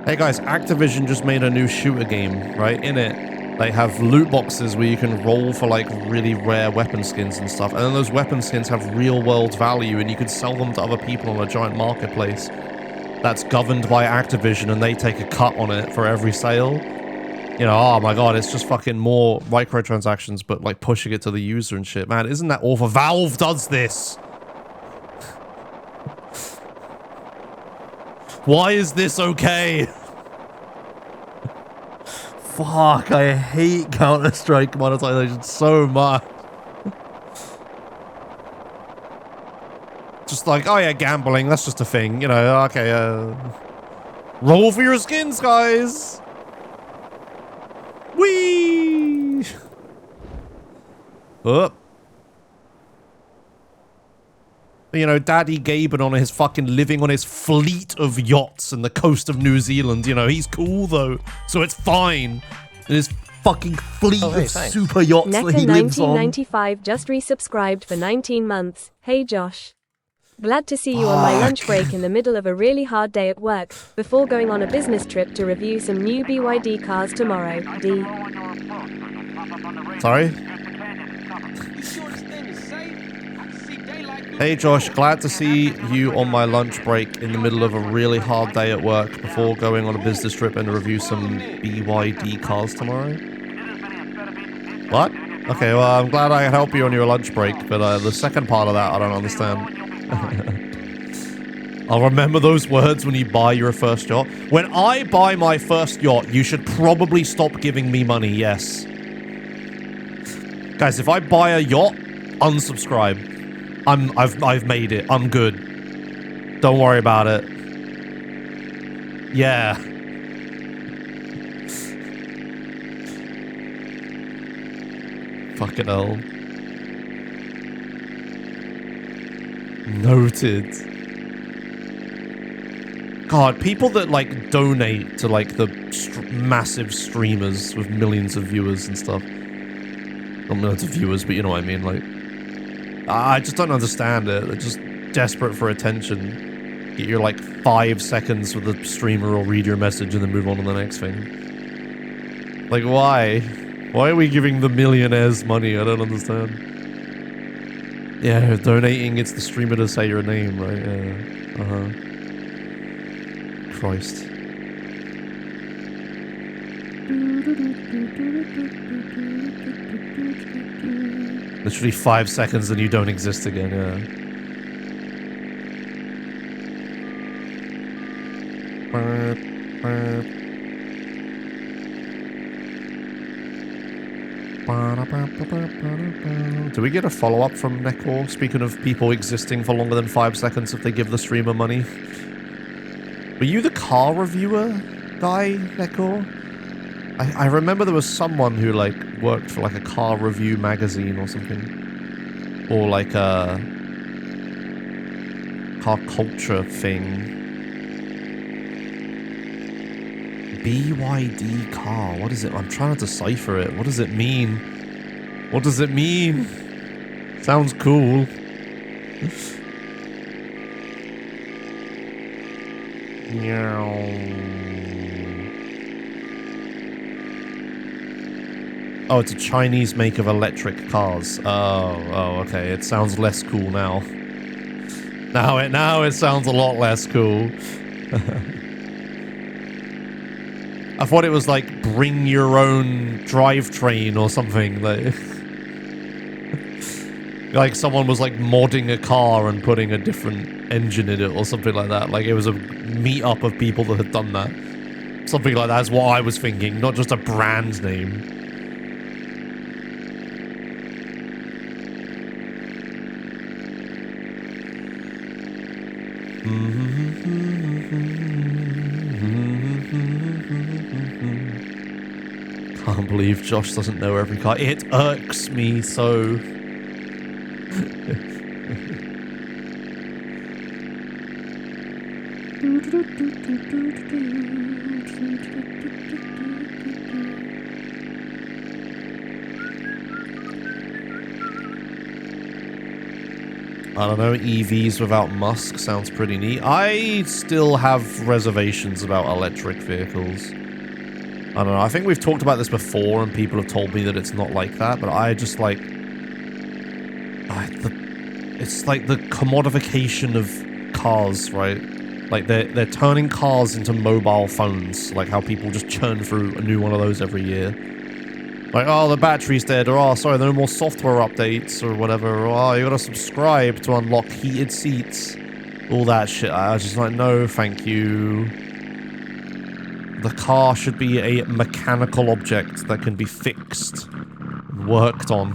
Hey guys, Activision just made a new shooter game, right? In it, they have loot boxes where you can roll for like really rare weapon skins and stuff. And then those weapon skins have real world value and you can sell them to other people on a giant marketplace that's governed by Activision and they take a cut on it for every sale. You know, oh my god, it's just fucking more microtransactions, but like pushing it to the user and shit. Man, isn't that awful? Valve does this! Why is this okay? Fuck, I hate Counter-Strike monetization so much. Just like, oh yeah, gambling, that's just a thing, you know, okay, roll for your skins, guys! Whee! Up. You know, Daddy Gaben on his fucking living on his fleet of yachts in the coast of New Zealand. You know, he's cool though, so it's fine. And his fucking fleet of super yachts that he lives on. Neka1995 just resubscribed for 19 months. Hey Josh. Glad to see you on my lunch break in the middle of a really hard day at work, before going on a business trip to review some new BYD cars tomorrow. D. Sorry? Hey Josh, glad to see you on my lunch break in the middle of a really hard day at work before going on a business trip and review some BYD cars tomorrow. What? Okay, well, I'm glad I can help you on your lunch break, but the second part of that, I don't understand. I'll remember those words when you buy your first yacht. When I buy my first yacht, you should probably stop giving me money, yes. Guys, if I buy a yacht, unsubscribe. I've made it. I'm good. Don't worry about it. Yeah. Fucking hell. Noted. God, people that like donate to like the massive streamers with millions of viewers and stuff. Not millions of viewers, but you know what I mean. Like, I just don't understand it. They're just desperate for attention. Get your like 5 seconds with the streamer or read your message and then move on to the next thing. Like, why? Why are we giving the millionaires money? I don't understand. Yeah, donating gets the streamer to say your name, right? Yeah. Christ. Literally 5 seconds and you don't exist again, yeah. Do we get a follow-up from Nekor? Speaking of people existing for longer than 5 seconds if they give the streamer money. Were you the car reviewer guy, Nekor? I remember there was someone who, like, worked for, like, a car review magazine or something. Or, like, a car culture thing. BYD car. What is it? I'm trying to decipher it. What does it mean? What does it mean? Sounds cool. Oh, it's a Chinese make of electric cars. Oh, okay. It sounds less cool now. Now it sounds a lot less cool. I thought it was like bring your own drivetrain or something. Like someone was like modding a car and putting a different engine in it or something like that. Like it was a meetup of people that had done that. Something like that is what I was thinking, not just a brand name. Can't believe Josh doesn't know every car. It irks me so. I don't know, EVs without Musk sounds pretty neat. I still have reservations about electric vehicles. I don't know, I think we've talked about this before and people have told me that it's not like that, but I just like... it's like the commodification of cars, right? Like they're turning cars into mobile phones, like how people just churn through a new one of those every year. Like, oh, the battery's dead, or oh, sorry, there are no more software updates, or whatever, or oh, you gotta subscribe to unlock heated seats. All that shit. I was just like, no, thank you. The car should be a mechanical object that can be fixed, worked on,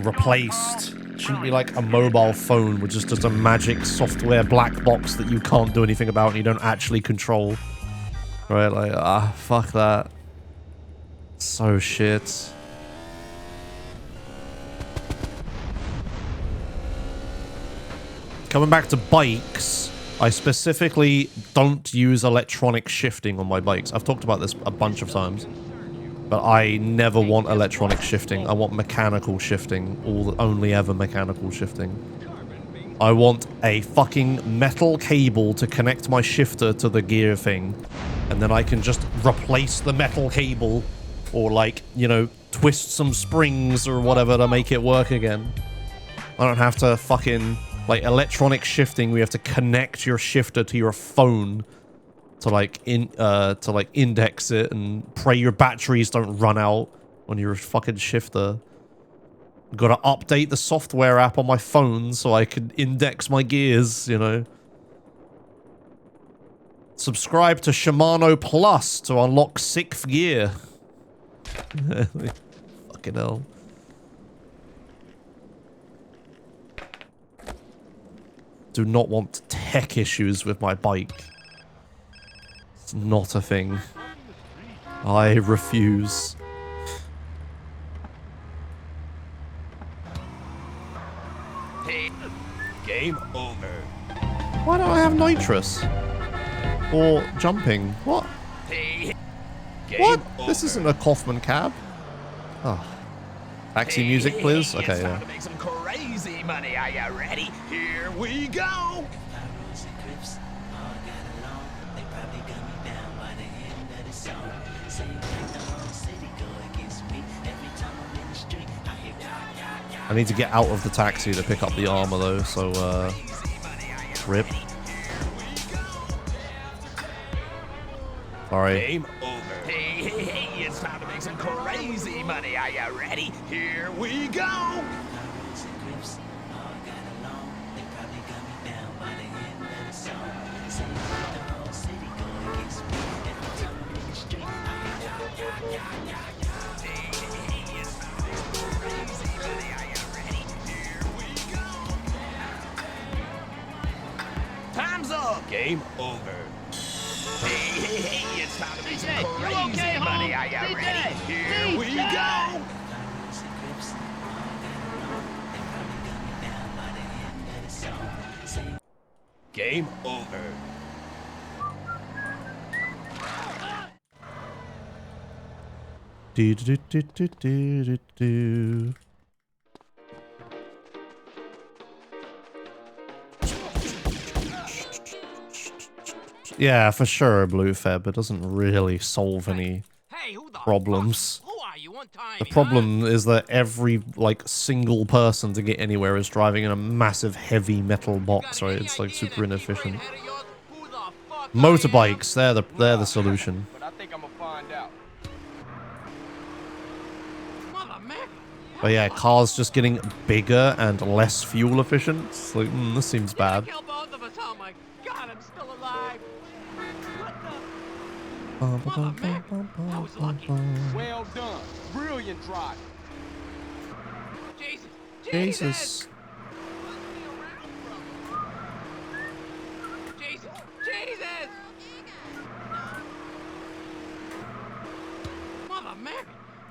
replaced. It shouldn't be like a mobile phone, which is just a magic software black box that you can't do anything about and you don't actually control. Right, like, fuck that. So shit. Coming back to bikes, I specifically don't use electronic shifting on my bikes. I've talked about this a bunch of times, but I never want electronic shifting. I want mechanical shifting, only ever mechanical shifting. I want a fucking metal cable to connect my shifter to the gear thing, and then I can just replace the metal cable. Or like, you know, twist some springs or whatever to make it work again. I don't have to fucking, like, electronic shifting. We have to connect your shifter to your phone to like index it and pray your batteries don't run out. on your fucking shifter. Gotta update the software app on my phone so I can index my gears, you know. Subscribe to Shimano Plus to unlock 6th gear. Fucking hell. Do not want tech issues with my bike. It's not a thing. I refuse. Hey, game over. Why don't I have nitrous? Or jumping? What? Hey, What? This isn't a Kaufman cab. Oh. Taxi music, please? Okay, it's yeah. time to make some crazy money. Are you ready? Here we go. I need to get out of the taxi to pick up the armor though, so rip. Sorry. Game over. Hey, it's time to make some crazy money. Are you ready? Here we go. Time's up. Game over. Hey, it's time to make some crazy money. Are you ready? Here we go. Game over. Do do do do do do do. Yeah, for sure, Blue Feb. It doesn't really solve any problems. The problem is that every, like, single person to get anywhere is driving in a massive heavy metal box, right? It's, like, super inefficient. Motorbikes, they're the solution. But I think I'm gonna find out. But yeah, cars just getting bigger and less fuel efficient. It's like, this seems bad. Oh my God, I'm still alive. I was lucky. Well done. Brilliant drive. Jesus. Jesus! Mother Mary,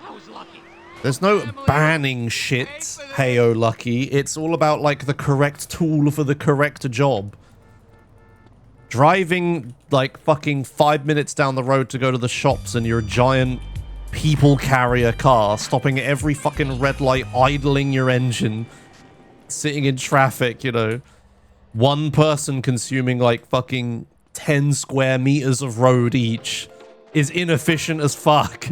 I was lucky. There's no banning shit, heyo lucky. It's all about, like, the correct tool for the correct job. Driving, like, fucking 5 minutes down the road to go to the shops in your giant people carrier car, stopping at every fucking red light, idling your engine, sitting in traffic, you know. One person consuming, like, fucking 10 square meters of road each is inefficient as fuck.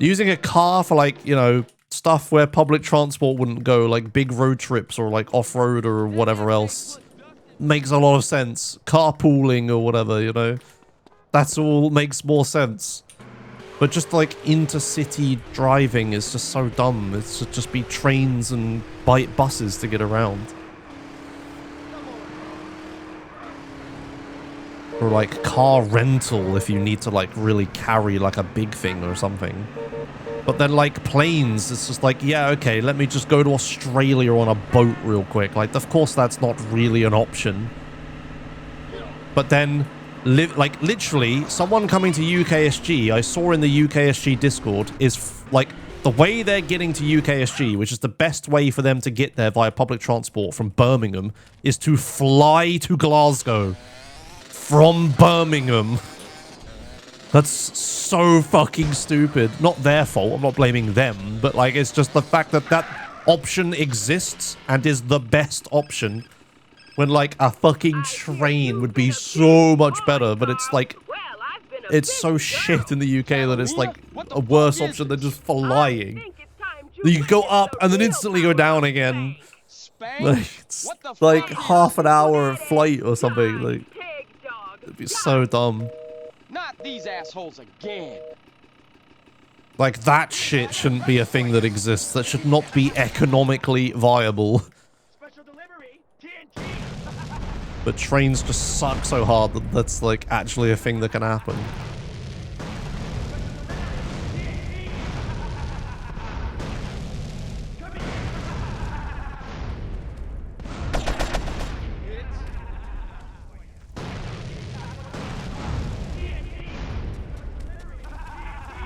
Using a car for, like, you know, stuff where public transport wouldn't go, like big road trips or, like, off-road or whatever else, makes a lot of sense. Carpooling or whatever, you know. That's all makes more sense. But just, like, intercity driving is just so dumb. It should just be trains and buses to get around. Or, like, car rental if you need to, like, really carry, like, a big thing or something. But then, like, planes, it's just like, yeah, okay, let me just go to Australia on a boat real quick. Like, of course that's not really an option. But then, like, literally, someone coming to UKSG, I saw in the UKSG Discord, is, like, the way they're getting to UKSG, which is the best way for them to get there via public transport from Birmingham, is to fly to Glasgow. From Birmingham. That's so fucking stupid. Not their fault, I'm not blaming them, but, like, it's just the fact that that option exists and is the best option when, like, a fucking train would be so much better, but it's, like, it's so shit in the UK that it's, like, a worse option than just flying. You can go up and then instantly go down again. Like, it's like half an hour of flight or something, like, it'd be so dumb. Not these assholes again. Like, that shit shouldn't be a thing that exists. That should not be economically viable. But trains just suck so hard that that's, like, actually a thing that can happen.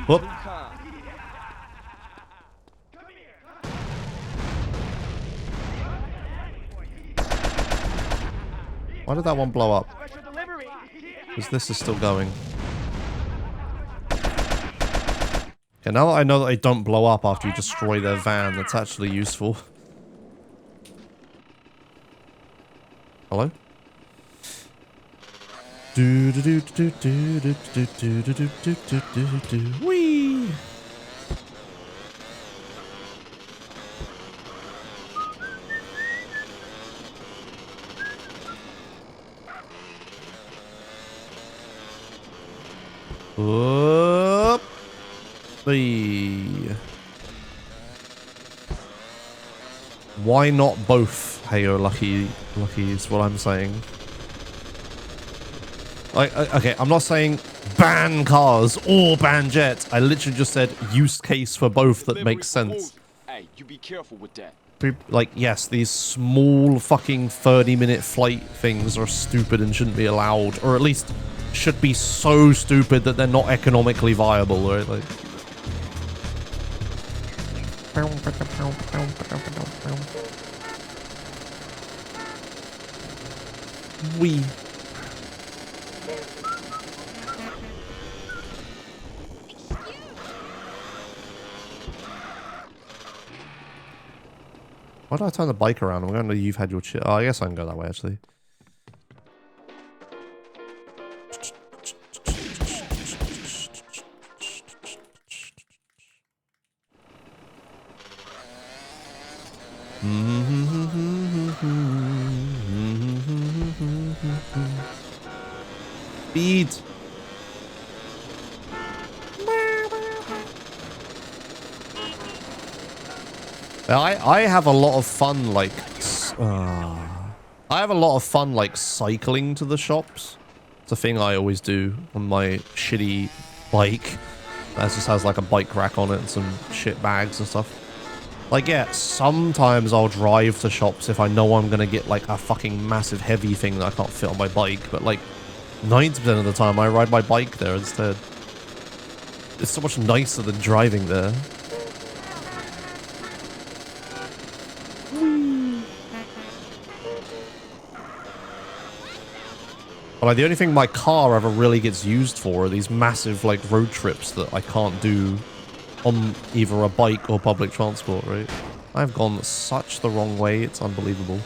Whoop. Why did that one blow up? Because this is still going. Okay, now that I know that they don't blow up after you destroy their van, that's actually useful. Hello? Do do do do do do do do do do do do do do. Whee! Up. Why not both? Hey, you're lucky is what I'm saying. Okay, I'm not saying ban cars or ban jets. I literally just said use case for both that makes sense. Hey, you be careful with that. Like, yes, these small fucking 30-minute flight things are stupid and shouldn't be allowed, or at least should be so stupid that they're not economically viable, right? Like, we. Why did I turn the bike around? I'm going to you've had your shit. Oh, I guess I can go that way, actually. Speed. I have a lot of fun, like, I have a lot of fun, like, cycling to the shops. It's a thing I always do on my shitty bike. That just has, like, a bike rack on it and some shit bags and stuff. Like, yeah, sometimes I'll drive to shops if I know I'm gonna get, like, a fucking massive heavy thing that I can't fit on my bike. But, like, 90% of the time I ride my bike there instead. It's so much nicer than driving there. But like, the only thing my car ever really gets used for are these massive, like, road trips that I can't do on either a bike or public transport, right? I've gone such the wrong way, it's unbelievable.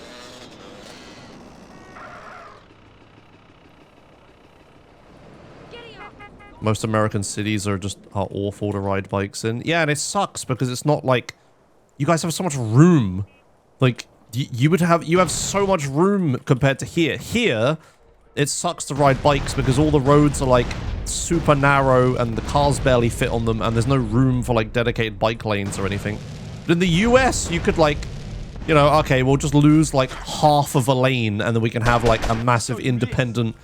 Most American cities are awful to ride bikes in. Yeah, and it sucks because it's not like you guys have so much room. Like, you have so much room compared to here. Here, it sucks to ride bikes because all the roads are like super narrow and the cars barely fit on them and there's no room for like dedicated bike lanes or anything. But in the US, you could like, you know, okay, we'll just lose like half of a lane and then we can have like a massive independent,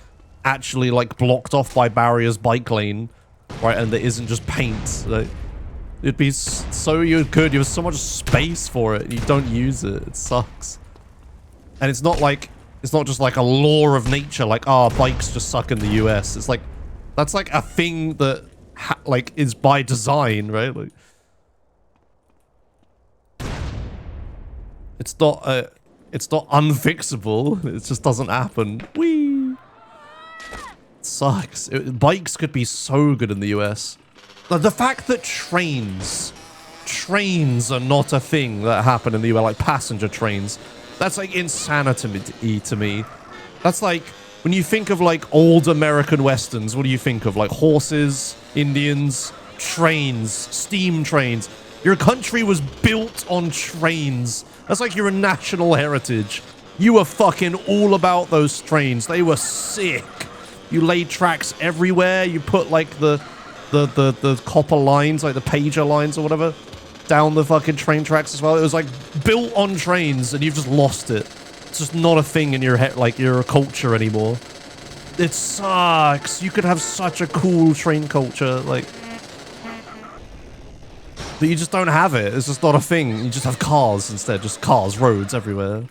actually like blocked off by barriers bike lane, right? And there isn't just paint. Like, it'd be so good. You have so much space for it and you don't use it. It sucks. And it's not like, it's not just like a law of nature, like, oh, bikes just suck in the US. It's like, that's like a thing that, like, is by design, right? Like, it's not unfixable. It just doesn't happen. Whee! It sucks. Bikes could be so good in the US. The fact that trains are not a thing that happen in the US, like passenger trains. That's like insanity to me. That's like, when you think of like old American Westerns, what do you think of? Like horses, Indians, trains, steam trains. Your country was built on trains. That's like your national heritage. You were fucking all about those trains. They were sick. You laid tracks everywhere. You put like the the copper lines, like the pager lines or whatever, down the fucking train tracks as well. It was like built on trains, and you've just lost it. It's just not a thing in your head, like your culture anymore. It sucks. You could have such a cool train culture, like, but you just don't have it. It's just not a thing. You just have cars instead. Just cars, roads everywhere.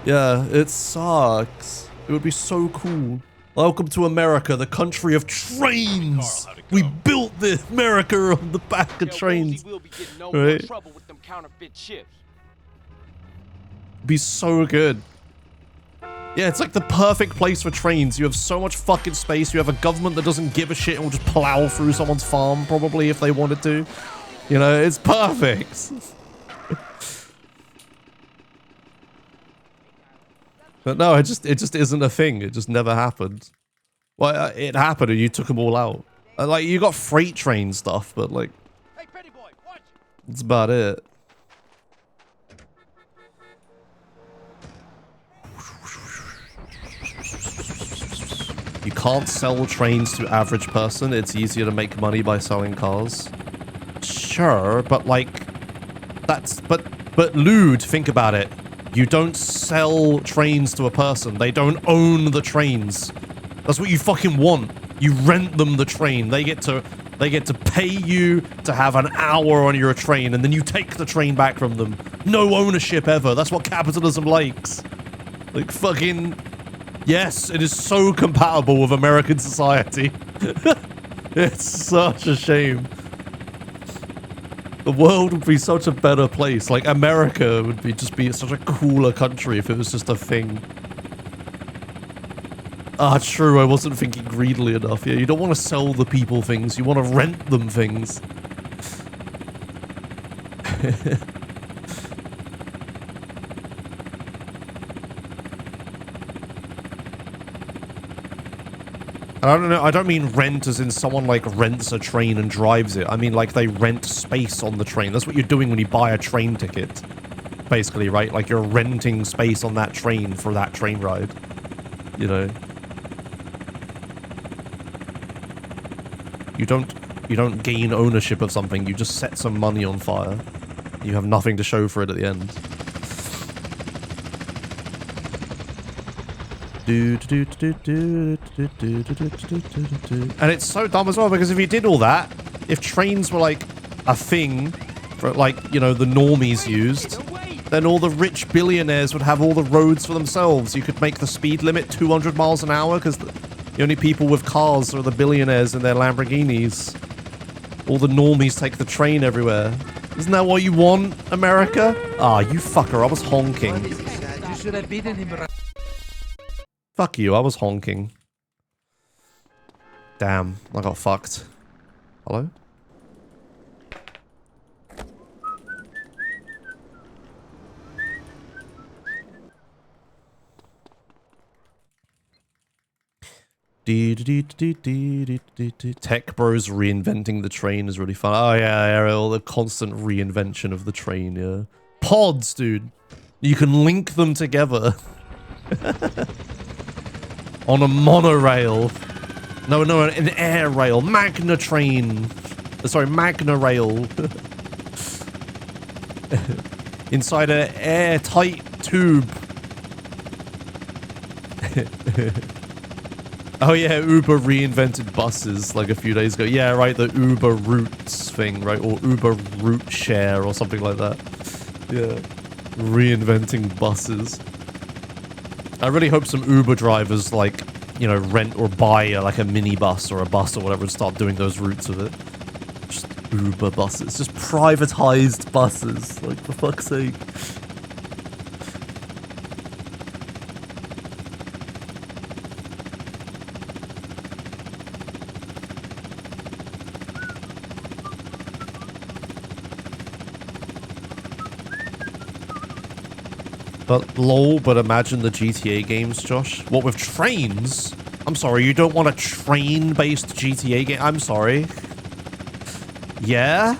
Yeah, it sucks. It would be so cool. Welcome to America, the country of trains. We built the America on the back of trains. Right? Be so good. Yeah, it's like the perfect place for trains. You have so much fucking space. You have a government that doesn't give a shit and will just plow through someone's farm, probably, if they wanted to. You know, it's perfect. But no, it just isn't a thing. It just never happened. Well, it happened and you took them all out. Like, you got freight train stuff, but like, hey, pretty boy, watch. That's about it. You can't sell trains to average person. It's easier to make money by selling cars. Sure, but like, but lewd, think about it. You don't sell trains to a person. They don't own the trains. That's what you fucking want. You rent them the train. They get to pay you to have an hour on your train, and then you take the train back from them. No ownership ever. That's what capitalism likes. Like fucking, yes, it is so compatible with American society. It's such a shame. The world would be such a better place. Like, America would just be such a cooler country if it was just a thing. Ah, true, I wasn't thinking greedily enough. Yeah, you don't want to sell the people things. You want to rent them things. I don't know, I don't mean rent as in someone like rents a train and drives it. I mean like they rent space on the train. That's what you're doing when you buy a train ticket. Basically, right? Like you're renting space on that train for that train ride. You know? You don't gain ownership of something, you just set some money on fire. You have nothing to show for it at the end. And it's so dumb as well, because if you did all that, if trains were like a thing for like, you know, the normies used, then all the rich billionaires would have all the roads for themselves. You could make the speed limit 200 miles an hour because the only people with cars are the billionaires in their Lamborghinis. All the normies take the train everywhere. Isn't that what you want, America? Ah, you fucker, I was honking. You should have beaten him. Fuck you, I was honking. Damn, I got fucked. Hello? Tech bros reinventing the train is really fun. Oh yeah, all the constant reinvention of the train, yeah. Pods, dude. You can link them together. On a monorail. No, an air rail. Magna train. Sorry, Magna rail. Inside an airtight tube. Oh yeah, Uber reinvented buses like a few days ago. Yeah, right, the Uber Routes thing, right? Or Uber Route Share or something like that. Yeah. Reinventing buses. I really hope some Uber drivers, like, you know, rent or buy like a minibus or a bus or whatever and start doing those routes with it. Just Uber buses. Just privatized buses. Like, for fuck's sake. But lol, but imagine the GTA games, Josh. What, with trains? I'm sorry, you don't want a train-based GTA game? I'm sorry. Yeah?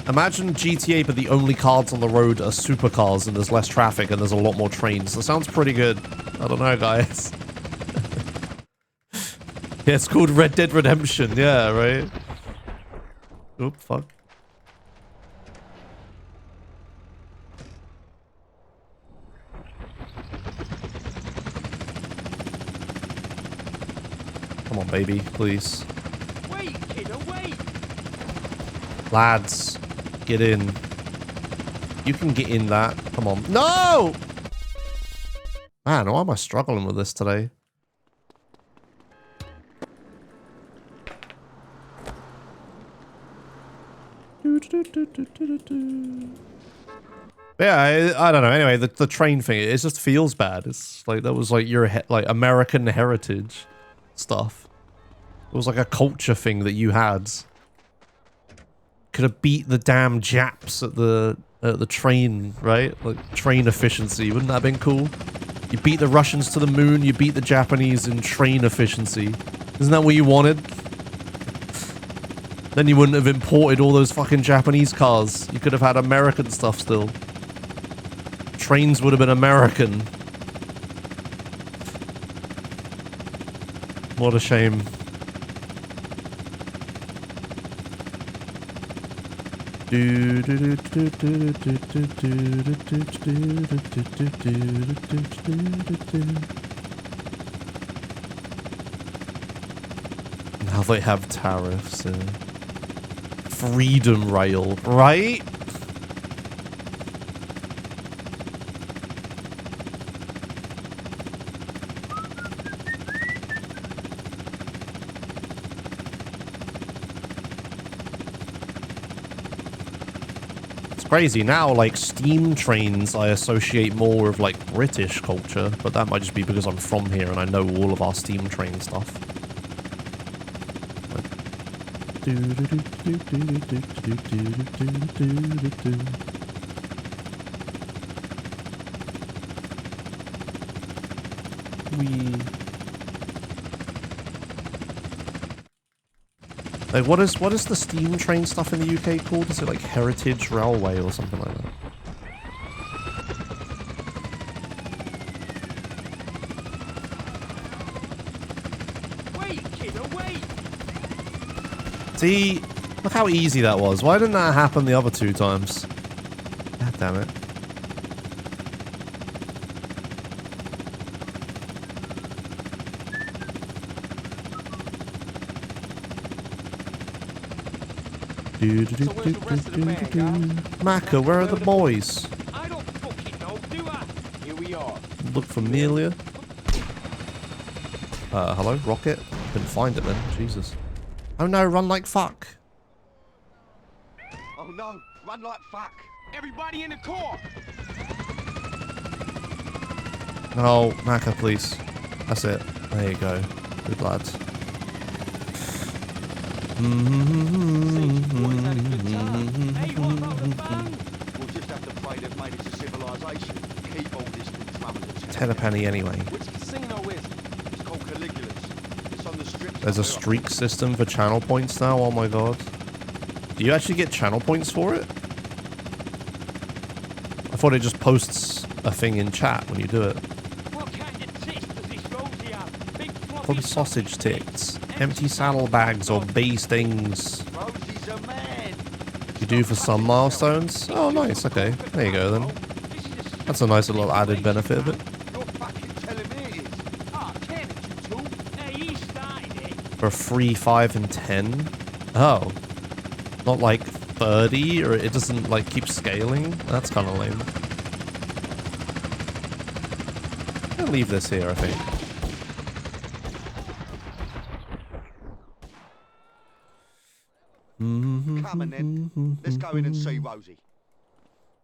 Imagine GTA, but the only cars on the road are supercars and there's less traffic and there's a lot more trains. That sounds pretty good. I don't know, guys. Yeah, it's called Red Dead Redemption. Yeah, right? Oop, fuck. Come on, baby, please. Wait, kiddo, wait! Lads, get in. You can get in that. Come on. No! Man, why am I struggling with this today? Yeah, I don't know. Anyway, the train thing, it just feels bad. It's like that was like your like American heritage stuff. It was like a culture thing that you had. Could have beat the damn Japs at the train, right? Like train efficiency. Wouldn't that have been cool? You beat the Russians to the moon. You beat the Japanese in train efficiency. Isn't that what you wanted? Then you wouldn't have imported all those fucking Japanese cars. You could have had American stuff still. Trains would have been American. What a shame. Now they have tariffs. Freedom rail, right? Crazy now, like steam trains I associate more with like British culture, but that might just be because I'm from here and I know all of our steam train stuff. Like, what is the steam train stuff in the UK called? Is it like Heritage Railway or something like that? Wait, kiddo, wait! See, look how easy that was. Why didn't that happen the other two times? God damn it. Macca, where are the boys? I don't fucking know, do I? Here we are. Look familiar. Hello, Rocket? Couldn't find it then. Jesus. Oh no, run like fuck. Oh no, run like fuck. Everybody in the car. No, Macca, please. That's it. There you go. Good lad. We'll just have to pray they've made it to civilization. Keep all this from drumming the Ten a penny anyway. Which casino is? It's called Caligula's. It's on the strip. There's a streak system for channel points now. Oh my god. Do you actually get channel points for it? I thought it just posts a thing in chat when you do it. What kind of taste does this Rosie have? Big Probably sausage tits, empty saddlebags, or bee stings. Rosie's a man. You do for some milestones? Oh, nice. Okay, there you go then. That's a nice little added benefit of it. You're fucking telling me it is. Ah, can it, you two? Hey, he started it. For 3, 5, and 10? Oh. Not like 30, or it doesn't like keep scaling? That's kind of lame. I'll leave this here, I think. Come on then. Let's go in and see Rosie.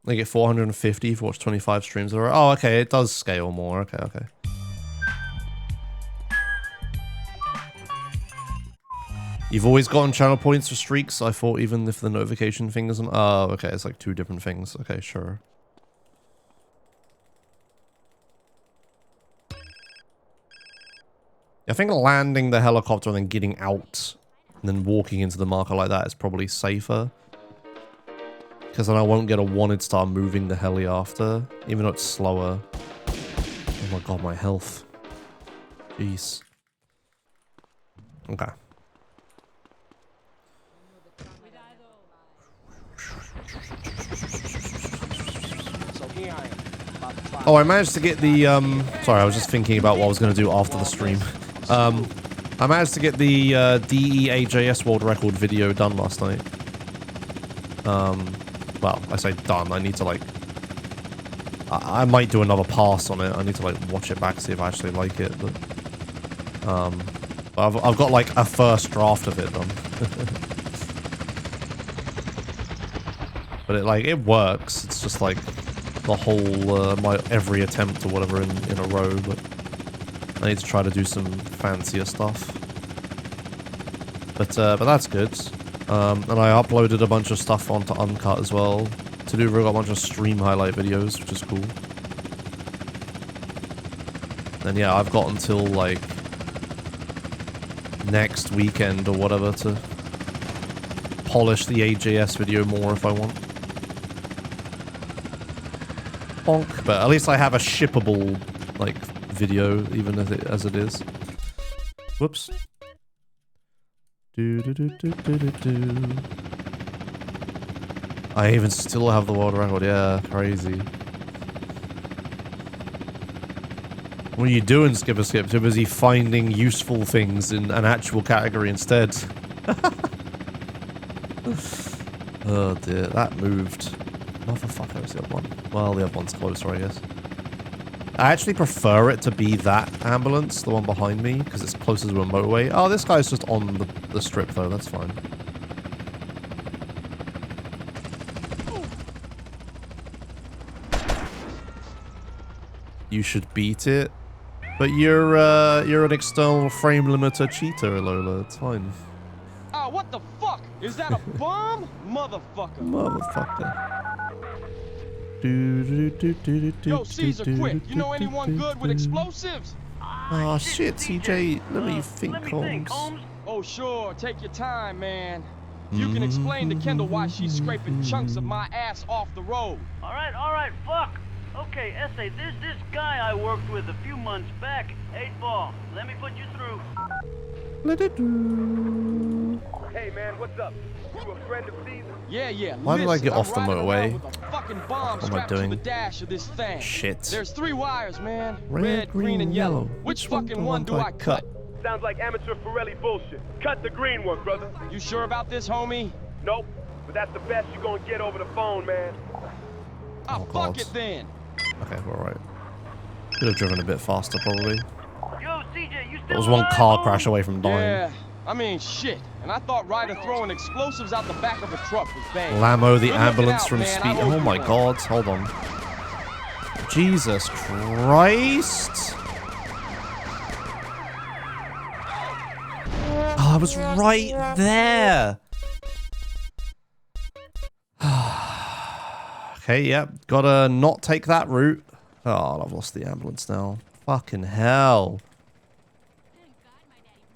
They get 450 if you watch 25 streams. Oh, okay, it does scale more. Okay, okay. You've always gotten channel points for streaks. I thought even if the notification thing isn't... Oh, okay, it's like two different things. Okay, sure. I think landing the helicopter and then getting out and then walking into the marker like that is probably safer. Because then I won't get a wanted star moving the heli after, even though it's slower. Oh my god, my health. Jeez. Okay. Oh, I managed to get the, sorry, I was just thinking about what I was going to do after the stream. I managed to get the DEAJS world record video done last night. Well, I say done, I need to, like, I might do another pass on it. I need to, like, watch it back, see if I actually like it, but I've got, like, a first draft of it done. But it works. It's just, like, the whole, my every attempt or whatever in a row, but I need to try to do some fancier stuff. But that's good. And I uploaded a bunch of stuff onto Uncut as well. To do, we've got a bunch of stream highlight videos, which is cool. And yeah, I've got until, like, next weekend or whatever to polish the AJS video more if I want. Bonk. But at least I have a shippable, like, video, even as it is. Whoops. I even still have the world record. Yeah, crazy. What are you doing, Skipper Skip? Too busy finding useful things in an actual category instead. Oh dear, that moved. Motherfucker, is the other one? Well, the other one's closer, I guess. I actually prefer it to be that ambulance, the one behind me, because it's closer to a motorway. Oh, this guy's just on the strip, though. That's fine. You should beat it. But you're an external frame limiter cheater, Lola. It's fine. Oh, what the fuck? Is that a bomb? Motherfucker. Motherfucker. Yo, Caesar, quick. You know anyone good with explosives? Oh shit, CJ. Let me think, Holmes. Oh, sure. Take your time, man. You can explain to Kendall why she's scraping chunks of my ass off the road. All right, fuck. Okay, Essay, there's this guy I worked with a few months back. 8-Ball, let me put you through. Let it do. Hey, man, what's up? You a friend of Caesar? Yeah. Why did I get off the motorway? What am I doing? The dash of this thing. Shit. There's 3 wires, man. Red, green, and yellow. Which fucking one do I cut? Sounds like amateur Pirelli bullshit. Cut the green one, brother. You sure about this, homie? Nope. But that's the best you're gonna get over the phone, man. Oh, fuck it then. Okay, we're alright. Could have driven a bit faster, probably. Yo, CJ, you still There was one car crash away from dying. Yeah, I mean, shit. And I thought Ryder throwing explosives out the back of a truck was bad. Lamo the ambulance from Speed. Oh my god, hold on. Jesus Christ. Oh, I was right there. Okay, yep. Gotta not take that route. Oh, I've lost the ambulance now. Fucking hell.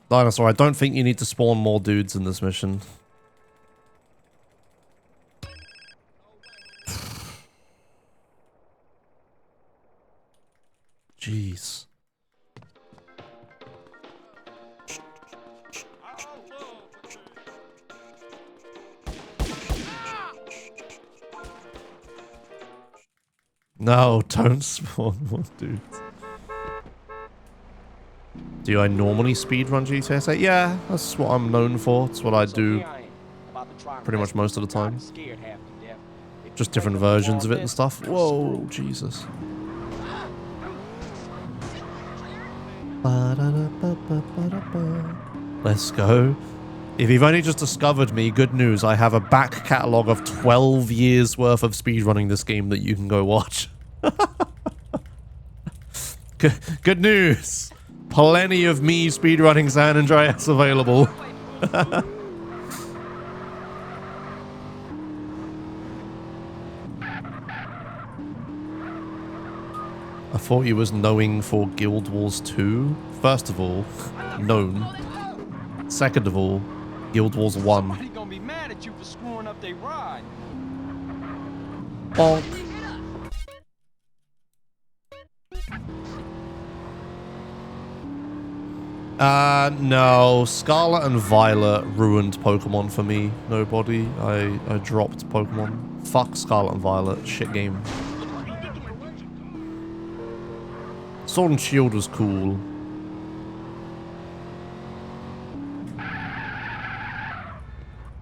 Dinosaur, I don't think you need to spawn more dudes in this mission. Jeez. No, don't spawn more dudes. Do I normally speedrun GTA 8? Yeah, that's what I'm known for. It's what I do pretty much most of the time. Just different versions of it and stuff. Whoa, Jesus. Let's go. If you've only just discovered me, good news. I have a back catalogue of 12 years worth of speedrunning this game that you can go watch. Good news. Plenty of me speedrunning San Andreas available. I thought you was knowing for Guild Wars 2. First of all, known. Second of all, Guild Wars 1. Somebody gonna be mad at you for screwing up their ride. Bonk. No. Scarlet and Violet ruined Pokemon for me. Nobody. I dropped Pokemon. Fuck Scarlet and Violet. Shit game. Sword and Shield was cool.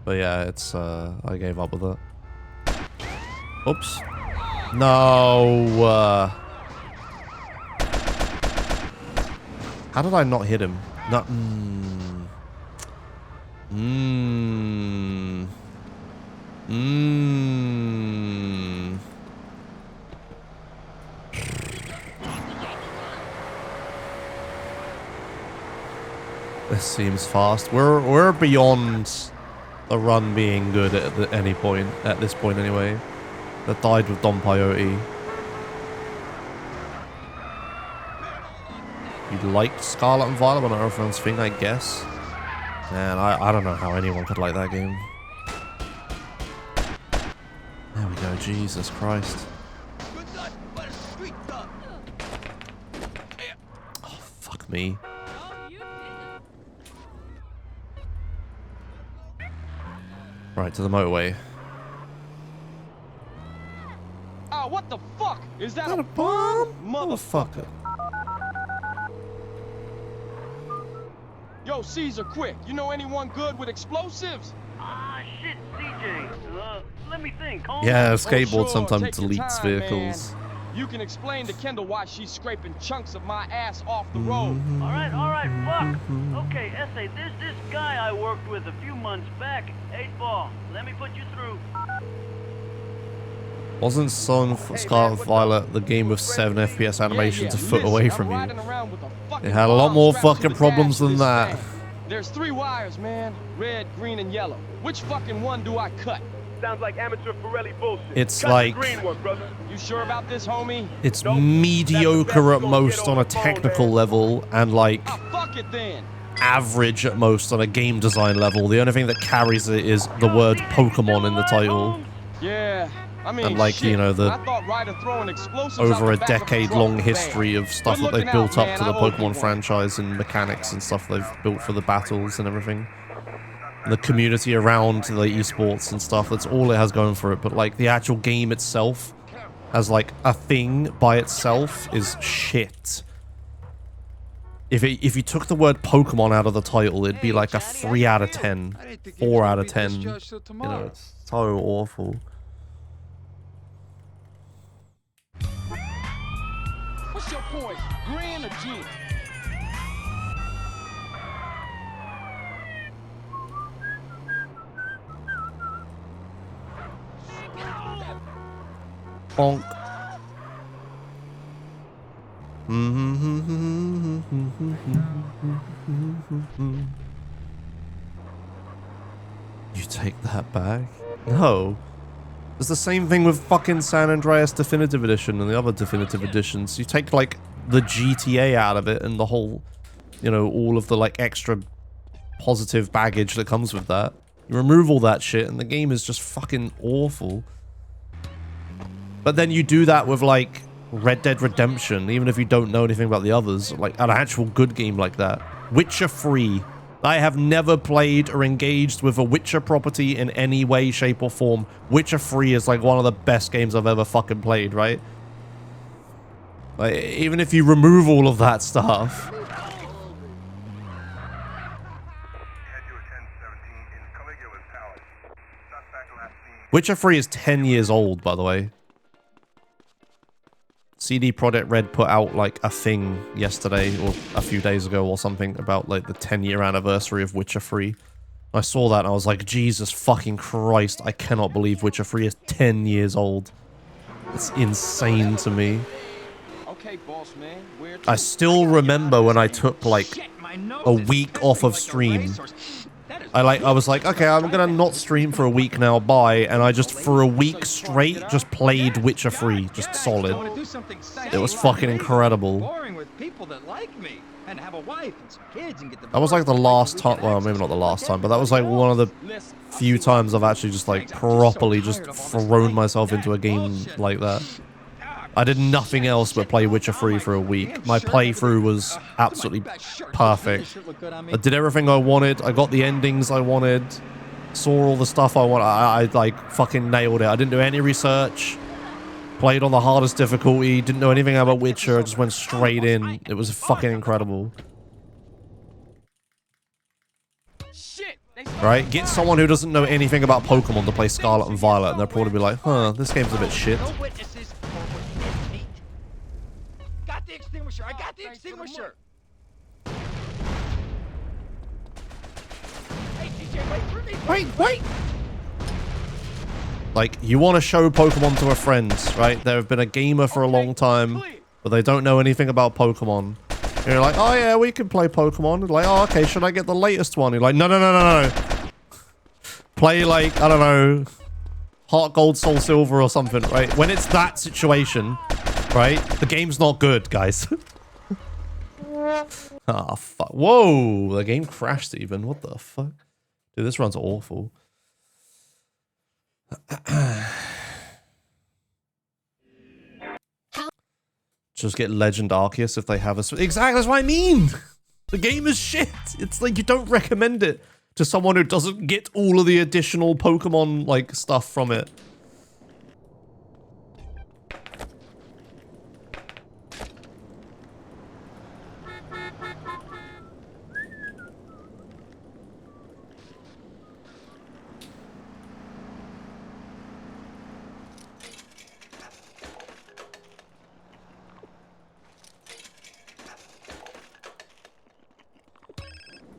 But yeah, it's, I gave up with it. Oops. No. How did I not hit him? Not. This seems fast. We're beyond the run being good at any point. At this point, anyway. That died with Don Peyote. You liked Scarlet and Violet, but not everyone's thing, I guess. Man, I don't know how anyone could like that game. There we go, Jesus Christ. Oh, fuck me. Right, to the motorway. Oh, what the fuck? Is that a bomb? Motherfucker. Yo, Caesar, quick. You know anyone good with explosives? Ah, shit, CJ. Let me think. Yeah, skateboard sure. sometimes Take your deletes time, vehicles. Man. You can explain to Kendall why she's scraping chunks of my ass off the road. All right, fuck. Okay, S.A., there's this guy I worked with a few months back. 8-Ball, let me put you through. Wasn't Scarlet Violet the game with 7 FPS animations a foot away from you? It had a lot more fucking problems than that. There's 3 wires, man. Red, green, and yellow. Which fucking one do I cut? Sounds like amateur Pirelli bullshit. It's Cut like... the green one, brother. You sure about this, homie? It's mediocre at most on a technical level, and like... Fuck it then. Average at most on a game design level. The only thing that carries it is the word Pokemon in the title. Yeah. I mean, and like, shit, you know, the over a decade-long history of stuff that they've built up to the Pokemon franchise and mechanics and stuff they've built for the battles and everything. And the community around the esports and stuff, that's all it has going for it. But like, the actual game itself, as like a thing by itself, is shit. If you took the word Pokemon out of the title, it'd be like a 3 out of 10, 4 out of 10. You know, it's so awful. What's your point? Green or G? Bonk. You take that back? No. It's the same thing with fucking San Andreas Definitive Edition and the other Definitive Editions. You take, like, the GTA out of it and the whole, you know, all of the, like, extra positive baggage that comes with that. You remove all that shit and the game is just fucking awful. But then you do that with, like, Red Dead Redemption, even if you don't know anything about the others. Like, an actual good game like that. Witcher 3. I have never played or engaged with a Witcher property in any way, shape, or form. Witcher 3 is like one of the best games I've ever fucking played, right? Like, even if you remove all of that stuff. Witcher 3 is 10 years old, by the way. CD Projekt Red put out like a thing yesterday or a few days ago or something about like the 10-year anniversary of Witcher 3. I saw that and I was like, Jesus fucking Christ, I cannot believe Witcher 3 is 10 years old. It's insane to me. Okay, boss man. I still remember when I took like a week off of stream. I was like, okay, I'm gonna not stream for a week now, bye, and I just, for a week straight, just played Witcher 3, just solid. It was fucking incredible. That was like the last time, well, maybe not the last time, but that was like one of the few times I've actually just like properly just thrown myself into a game like that. I did nothing else but play Witcher 3 for a week. My playthrough was absolutely perfect. I did everything I wanted. I got the endings I wanted. Saw all the stuff I wanted. I like fucking nailed it. I didn't do any research. Played on the hardest difficulty. Didn't know anything about Witcher. I just went straight in. It was fucking incredible. Right? Get someone who doesn't know anything about Pokemon to play Scarlet and Violet, and they'll probably be like, huh, this game's a bit shit. Got the extinguisher. I got the extinguisher. Hey, TJ, wait for me. Wait. Like, you want to show Pokemon to a friend, right? They've been a gamer for a long time, but they don't know anything about Pokemon. And you're like, oh yeah, we can play Pokemon. They're like, oh, okay, should I get the latest one? You're like, no. Play, like, I don't know, Heart Gold, Soul Silver or something, right? When it's that situation, right? The game's not good, guys. Ah, fuck. Whoa, the game crashed even. What the fuck? Dude, this run's awful. Just get Legend Arceus if they have a... Exactly, that's what I mean! The game is shit! It's like you don't recommend it to someone who doesn't get all of the additional Pokemon, like, stuff from it.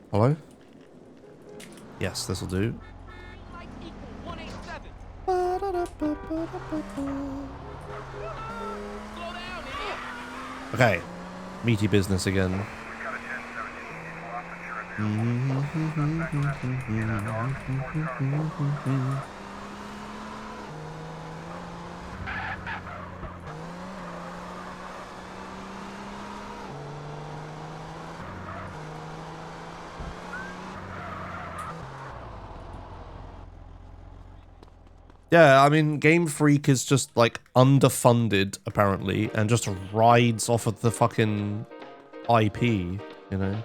Hello? Yes, this'll do. Okay. Meaty business again. Yeah, I mean, Game Freak is just, like, underfunded, apparently, and just rides off of the fucking IP, you know?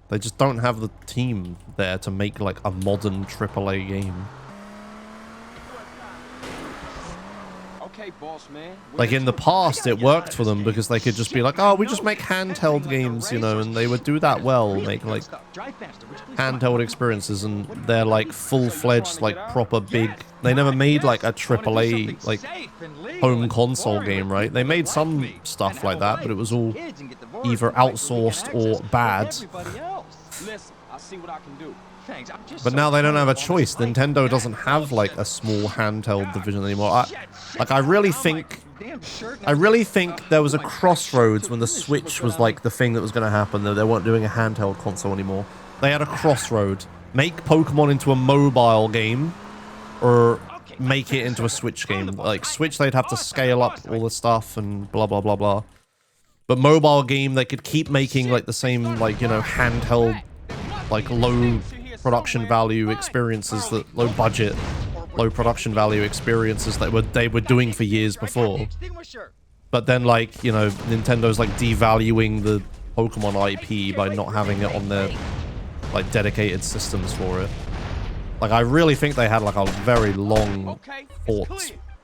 They just don't have the team there to make, like, a modern AAA game. Okay, boss man. Like, in the past, it worked for them because they could just be like, oh, we just make handheld games, you know, and they would do that well, make, like, handheld experiences, and they're, like, full-fledged, like, proper big... They never made, like, a AAA, like, home console game, right? They made some stuff like that, but it was all either outsourced or bad. But now they don't have a choice. Nintendo doesn't have, like, a small handheld division anymore. I really think there was a crossroads when the Switch was, like, the thing that was going to happen. That they weren't doing a handheld console anymore. They had a crossroad. Make Pokemon into a mobile game, or make it into a Switch game. Like, Switch, they'd have to scale up all the stuff and blah, blah, blah, blah. But mobile game, they could keep making, like, the same, like, you know, handheld, like, low production value experiences, that low budget, low production value experiences that they were doing for years before. But then, like, you know, Nintendo's, like, devaluing the Pokemon IP by not having it on their, like, dedicated systems for it. Like, I really think they had, like, a very long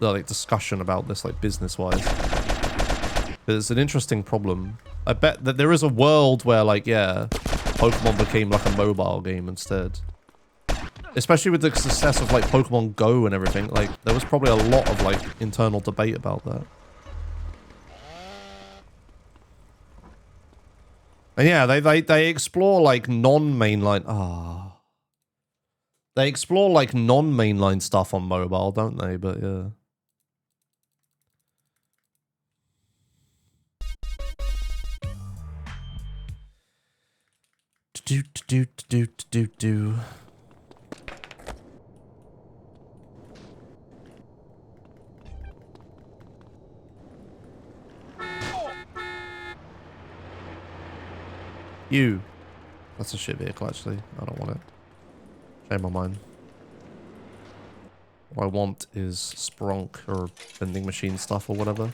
like, discussion about this, like, business-wise. It's an interesting problem. I bet that there is a world where, like, yeah, Pokemon became, like, a mobile game instead. Especially with the success of, like, Pokemon Go and everything. Like, there was probably a lot of, like, internal debate about that. And yeah, they explore, like, non-mainline... They explore, like, non-mainline stuff on mobile, don't they? But, yeah. Do. You. That's a shit vehicle, actually. I don't want it. Change my mind. What I want is Spronk or vending machine stuff or whatever.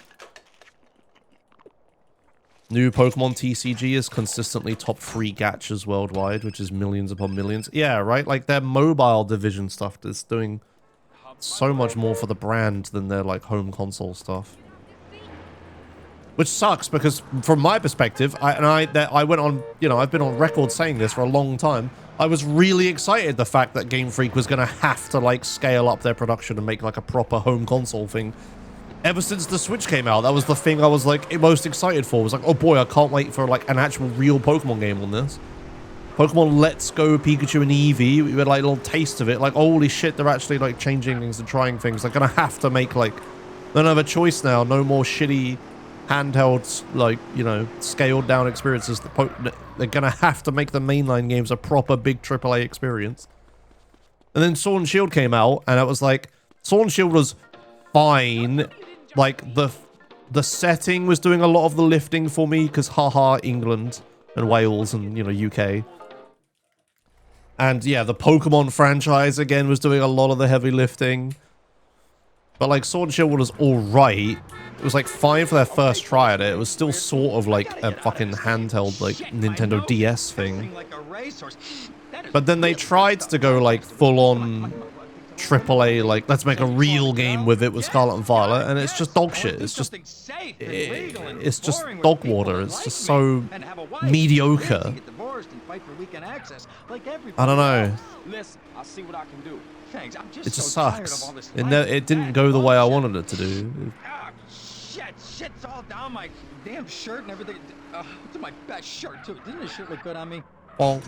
New Pokemon TCG is consistently top 3 gachas worldwide, which is millions upon millions. Yeah, right? Like, their mobile division stuff is doing so much more for the brand than their, like, home console stuff. Which sucks, because from my perspective, I went on, you know, I've been on record saying this for a long time. I was really excited the fact that Game Freak was going to have to, like, scale up their production and make, like, a proper home console thing. Ever since the Switch came out, that was the thing I was, like, most excited for. I was like, oh boy, I can't wait for, like, an actual real Pokemon game on this. Pokemon Let's Go Pikachu and Eevee, we had, like, a little taste of it. Like, holy shit, they're actually, like, changing things and trying things. They're gonna have to make, like, they don't have a choice now. No more shitty handheld, like, you know, scaled down experiences. They're gonna have to make the mainline games a proper big AAA experience. And then Sword and Shield came out, and it was like, Sword and Shield was fine. Like, the setting was doing a lot of the lifting for me, because haha, England and Wales and, you know, UK. And yeah, the Pokemon franchise, again, was doing a lot of the heavy lifting. But, like, Sword and Shield was alright. It was, like, fine for their first try at it. It was still sort of, like, a fucking handheld, like, Nintendo DS thing. But then they tried to go, like, full-on AAA, like, let's make a real game with it with Scarlet and Violet, and it's just dog shit. It's just dog water. It's just so mediocre. I don't know. It just sucks. It didn't go the way I wanted it to do. Shit's all down my damn shirt and everything. It's my best shirt too. Didn't this shirt look good on me? Bonk.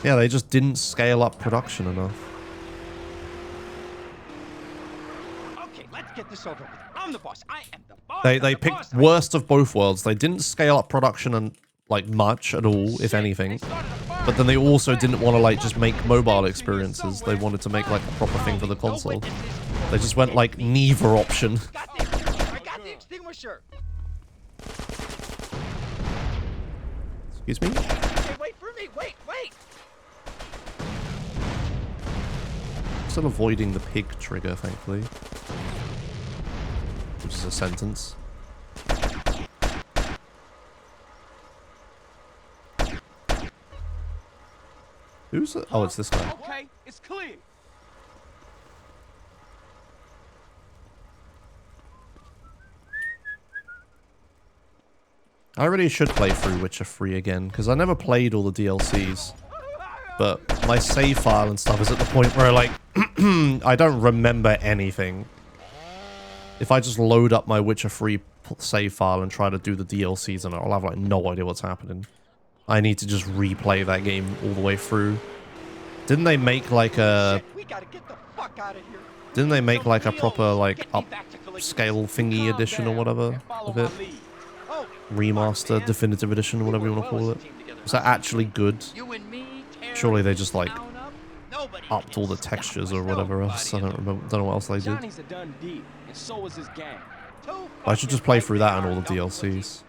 Yeah, they just didn't scale up production enough. Okay, let's get this over with. I'm the boss. I am the boss. They picked worst of both worlds. They didn't scale up production and like much at all, if anything. But then they also didn't want to like just make mobile experiences. They wanted to make like a proper thing for the console. They just went like neither option. I got the extinguisher. Excuse me? Okay, wait for me. Wait. Still avoiding the pig trigger, thankfully. Which is a sentence. Who's it? Oh, it's this guy. Okay, it's clear. I really should play through Witcher 3 again, because I never played all the DLCs. But my save file and stuff is at the point where, like, I don't remember anything. If I just load up my Witcher 3 save file and try to do the DLCs, and I'll have, like, no idea what's happening. I need to just replay that game all the way through. Didn't they make, like, a... Didn't they make, like, a proper, like, upscale thingy edition or whatever of it? Remaster, definitive edition, whatever you want to call it. Was that actually good? Surely they just like upped all the textures or whatever else. I don't know what else they did. I should just play through that and all the DLCs.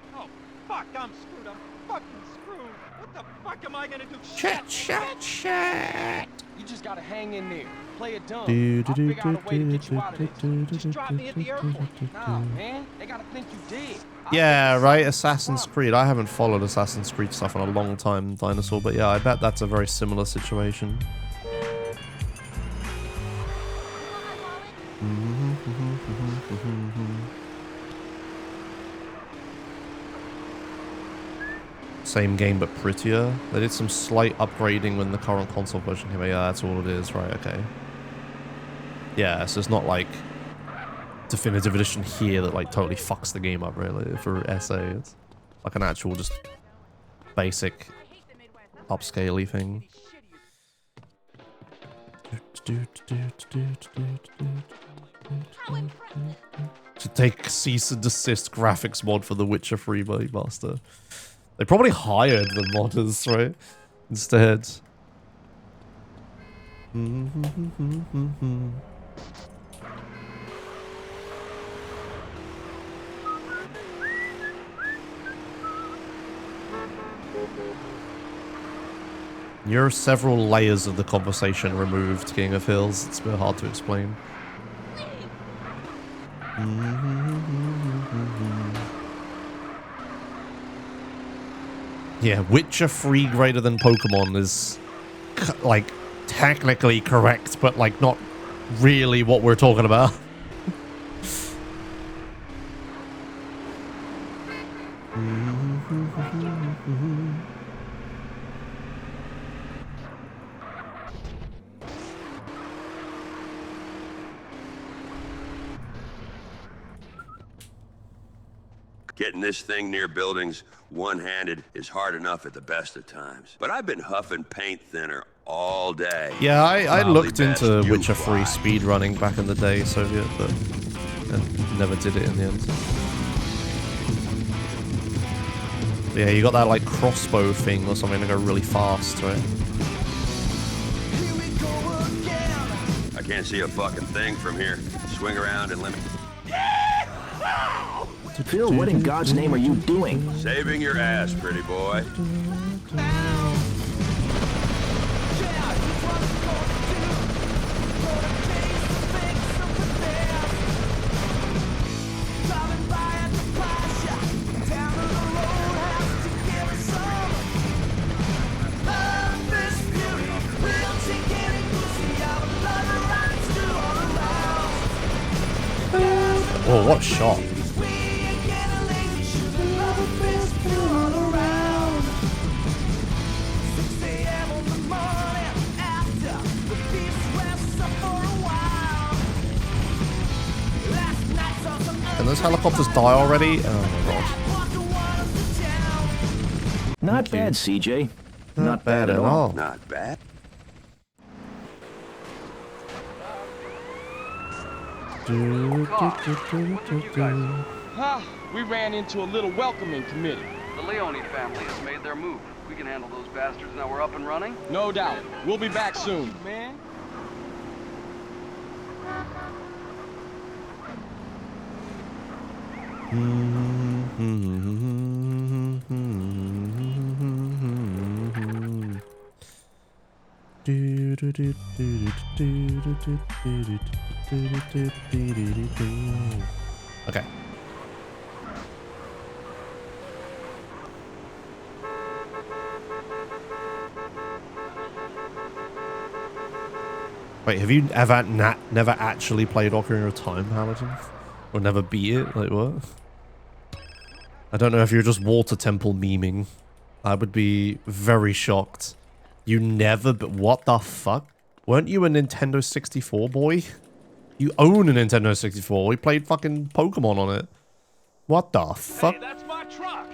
Fuck, I'm screwed. I'm fucking screwed. What the fuck am I gonna do? Shit. You just gotta hang in there. Play it dumb. I'll figure out a way to get you out of this. Just drop me at the airport. Nah, man. They gotta think you dead. Yeah, right? Assassin's Creed. I haven't followed Assassin's Creed stuff in a long time, Dinosaur, but yeah, I bet that's a very similar situation. Same game, but prettier. They did some slight upgrading when the current console version came out. Yeah, that's all it is, right? Okay. Yeah, so it's not like definitive edition here that like totally fucks the game up really for SA. It's like an actual just basic upscaley thing. To take cease and desist graphics mod for the Witcher 3 Master. They probably hired the modders, right? Instead. You're several layers of the conversation removed, King of Hills. It's a bit hard to explain. Yeah, Witcher 3 greater than Pokemon is, like, technically correct, but, like, not really what we're talking about. Getting this thing near buildings one-handed is hard enough at the best of times. But I've been huffing paint thinner all day. Yeah, I Probably looked best into you Witcher 3 fly. speedrunning back in the day, Soviet, but never did it in the end. Yeah, you got that like crossbow thing or something to go really fast, right? I can't see a fucking thing from here. Swing around and let me... Phil, what in God's name are you doing? Saving your ass, pretty boy. Oh, what a shot. Can those helicopters die already? Oh my god. Not bad, CJ. Not bad at all. Not bad. We ran into a little welcoming committee. The Leone family has made their move. We can handle those bastards now we're up and running. No doubt. We'll be back soon. Man. Okay. Wait, have you ever never actually played Ocarina of Time, Paladin? Or never beat it? Like, what? I don't know if you're just Water Temple memeing. I would be very shocked. You never... What the fuck? Weren't you a Nintendo 64 boy? You own a Nintendo 64. We played fucking Pokemon on it. What the fuck? Hey, that's my truck.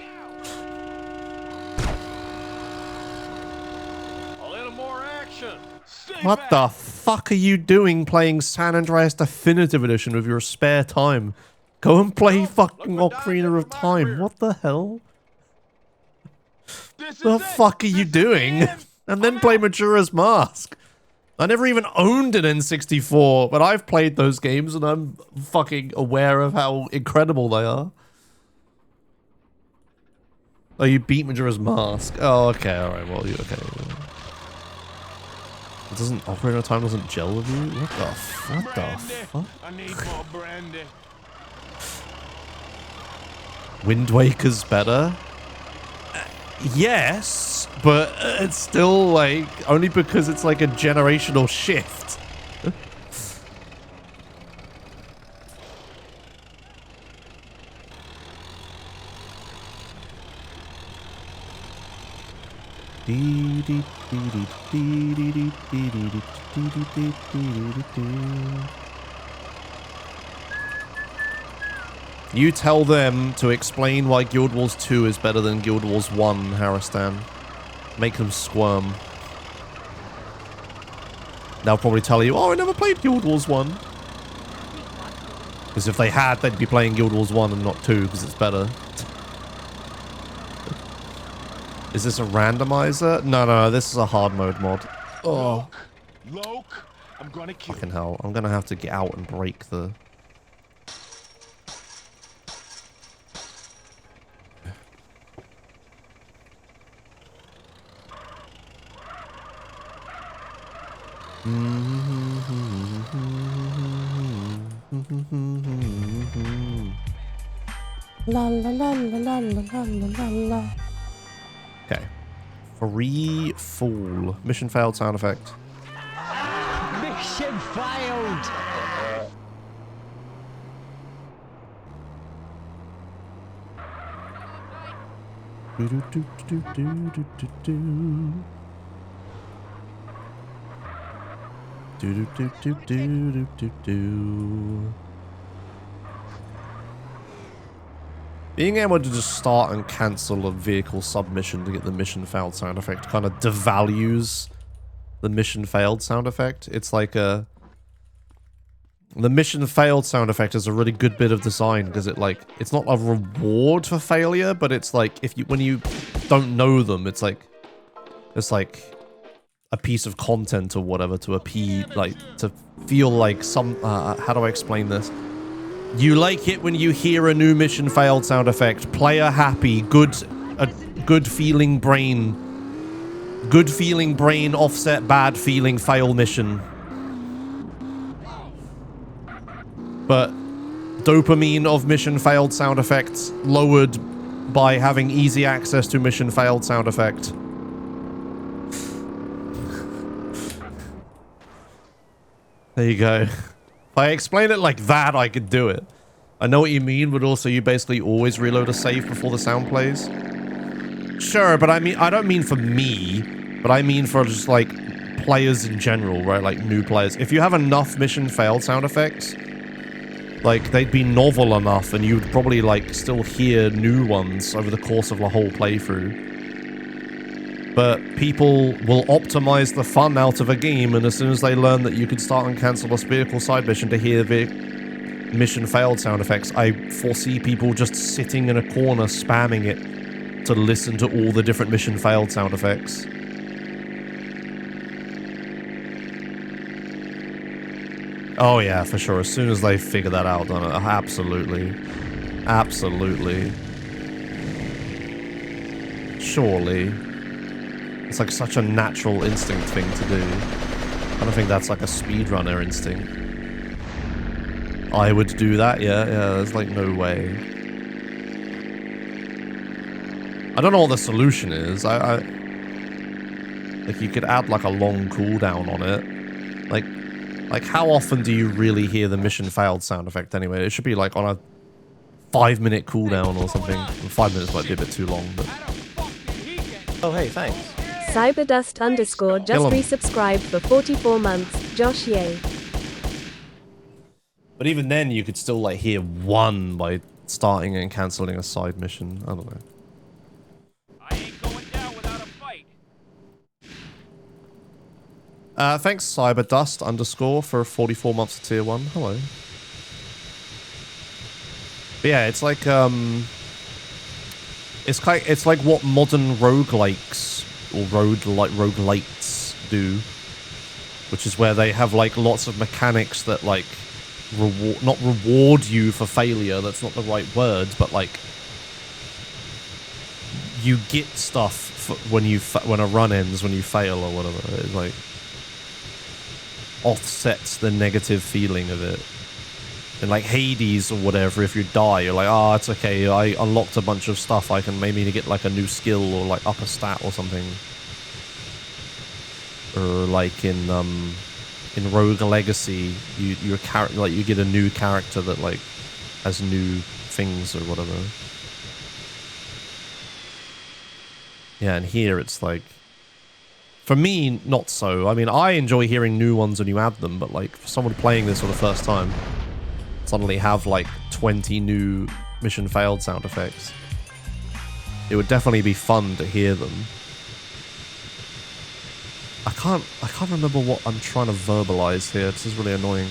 A little more action. What the fuck are you doing playing San Andreas Definitive Edition with your spare time? Go and play fucking Ocarina of Time. What the hell? The fuck are you doing? And then play Majora's Mask. I never even owned an N64, but I've played those games and I'm fucking aware of how incredible they are. Oh, you beat Majora's Mask. Oh, okay, alright, well, you okay. It doesn't, Ocarina of Time doesn't gel with you? What the fuck? I need more brandy. Wind Waker's better? Yes, but it's still like, only because it's like a generational shift. You tell them to explain why Guild Wars 2 is better than Guild Wars 1, Harristan. Make them squirm. They'll probably tell you, oh, I never played Guild Wars 1. Because if they had, they'd be playing Guild Wars 1 and not 2, because it's better. Is this a randomizer? No, this is a hard mode mod. Oh. Loke, I'm gonna kill Fucking hell. I'm gonna have to get out and break the... La la la la la la la la. Okay. Free fall. Mission failed sound effect. Mission failed. Do do do do do do do do. Do do do do do do do do. Being able to just start and cancel a vehicle submission to get the mission failed sound effect kind of devalues the mission failed sound effect. It's like a... The mission failed sound effect is a really good bit of design because it like... It's not a reward for failure, but it's like if you when you don't know them, it's like a piece of content or whatever to to feel like some... how do I explain this? You like it when you hear a new mission failed sound effect. Player happy. Good feeling brain. Good feeling brain offset bad feeling fail mission. But dopamine of mission failed sound effects lowered by having easy access to mission failed sound effect. There you go. If I explain it like that, I could do it. I know what you mean, but also you basically always reload a save before the sound plays. Sure, but I mean, I don't mean for me, but I mean for just like players in general, right? Like new players. If you have enough mission failed sound effects, like they'd be novel enough and you'd probably like still hear new ones over the course of the whole playthrough. But people will optimize the fun out of a game, and as soon as they learn that you can start and cancel a vehicle side mission to hear the mission failed sound effects, I foresee people just sitting in a corner spamming it to listen to all the different mission failed sound effects. Oh yeah, for sure. As soon as they figure that out, absolutely. Absolutely. Surely. It's like such a natural instinct thing to do. I don't think that's like a speedrunner instinct. I would do that, yeah, there's like no way. I don't know what the solution is. Like you could add like a long cooldown on it. Like how often do you really hear the mission failed sound effect anyway? It should be like on a 5-minute cooldown or something. 5 minutes might be a bit too long, but... Oh hey, thanks. Cyberdust _ just resubscribed for 44 months. Josh, yay. But even then, you could still like hear one by starting and cancelling a side mission. I don't know. I ain't going down without a fight. Thanks Cyberdust _ for 44 months of tier 1. Hello. But yeah, it's like it's like what modern roguelikes or roguelites do, which is where they have like lots of mechanics that like not reward you for failure, that's not the right word, but like you get stuff when a run ends, when you fail or whatever. It like offsets the negative feeling of it. In like Hades or whatever, if you die, you're like, oh, it's okay, I unlocked a bunch of stuff, I can maybe get like a new skill or like up a stat or something. Or like in Rogue Legacy, your character, like you get a new character that like has new things or whatever. Yeah, and here it's like, for me, not so. I mean, I enjoy hearing new ones when you add them, but like for someone playing this for the first time, suddenly have like 20 new mission failed sound effects. It would definitely be fun to hear them. I can't remember what I'm trying to verbalize here. This is really annoying.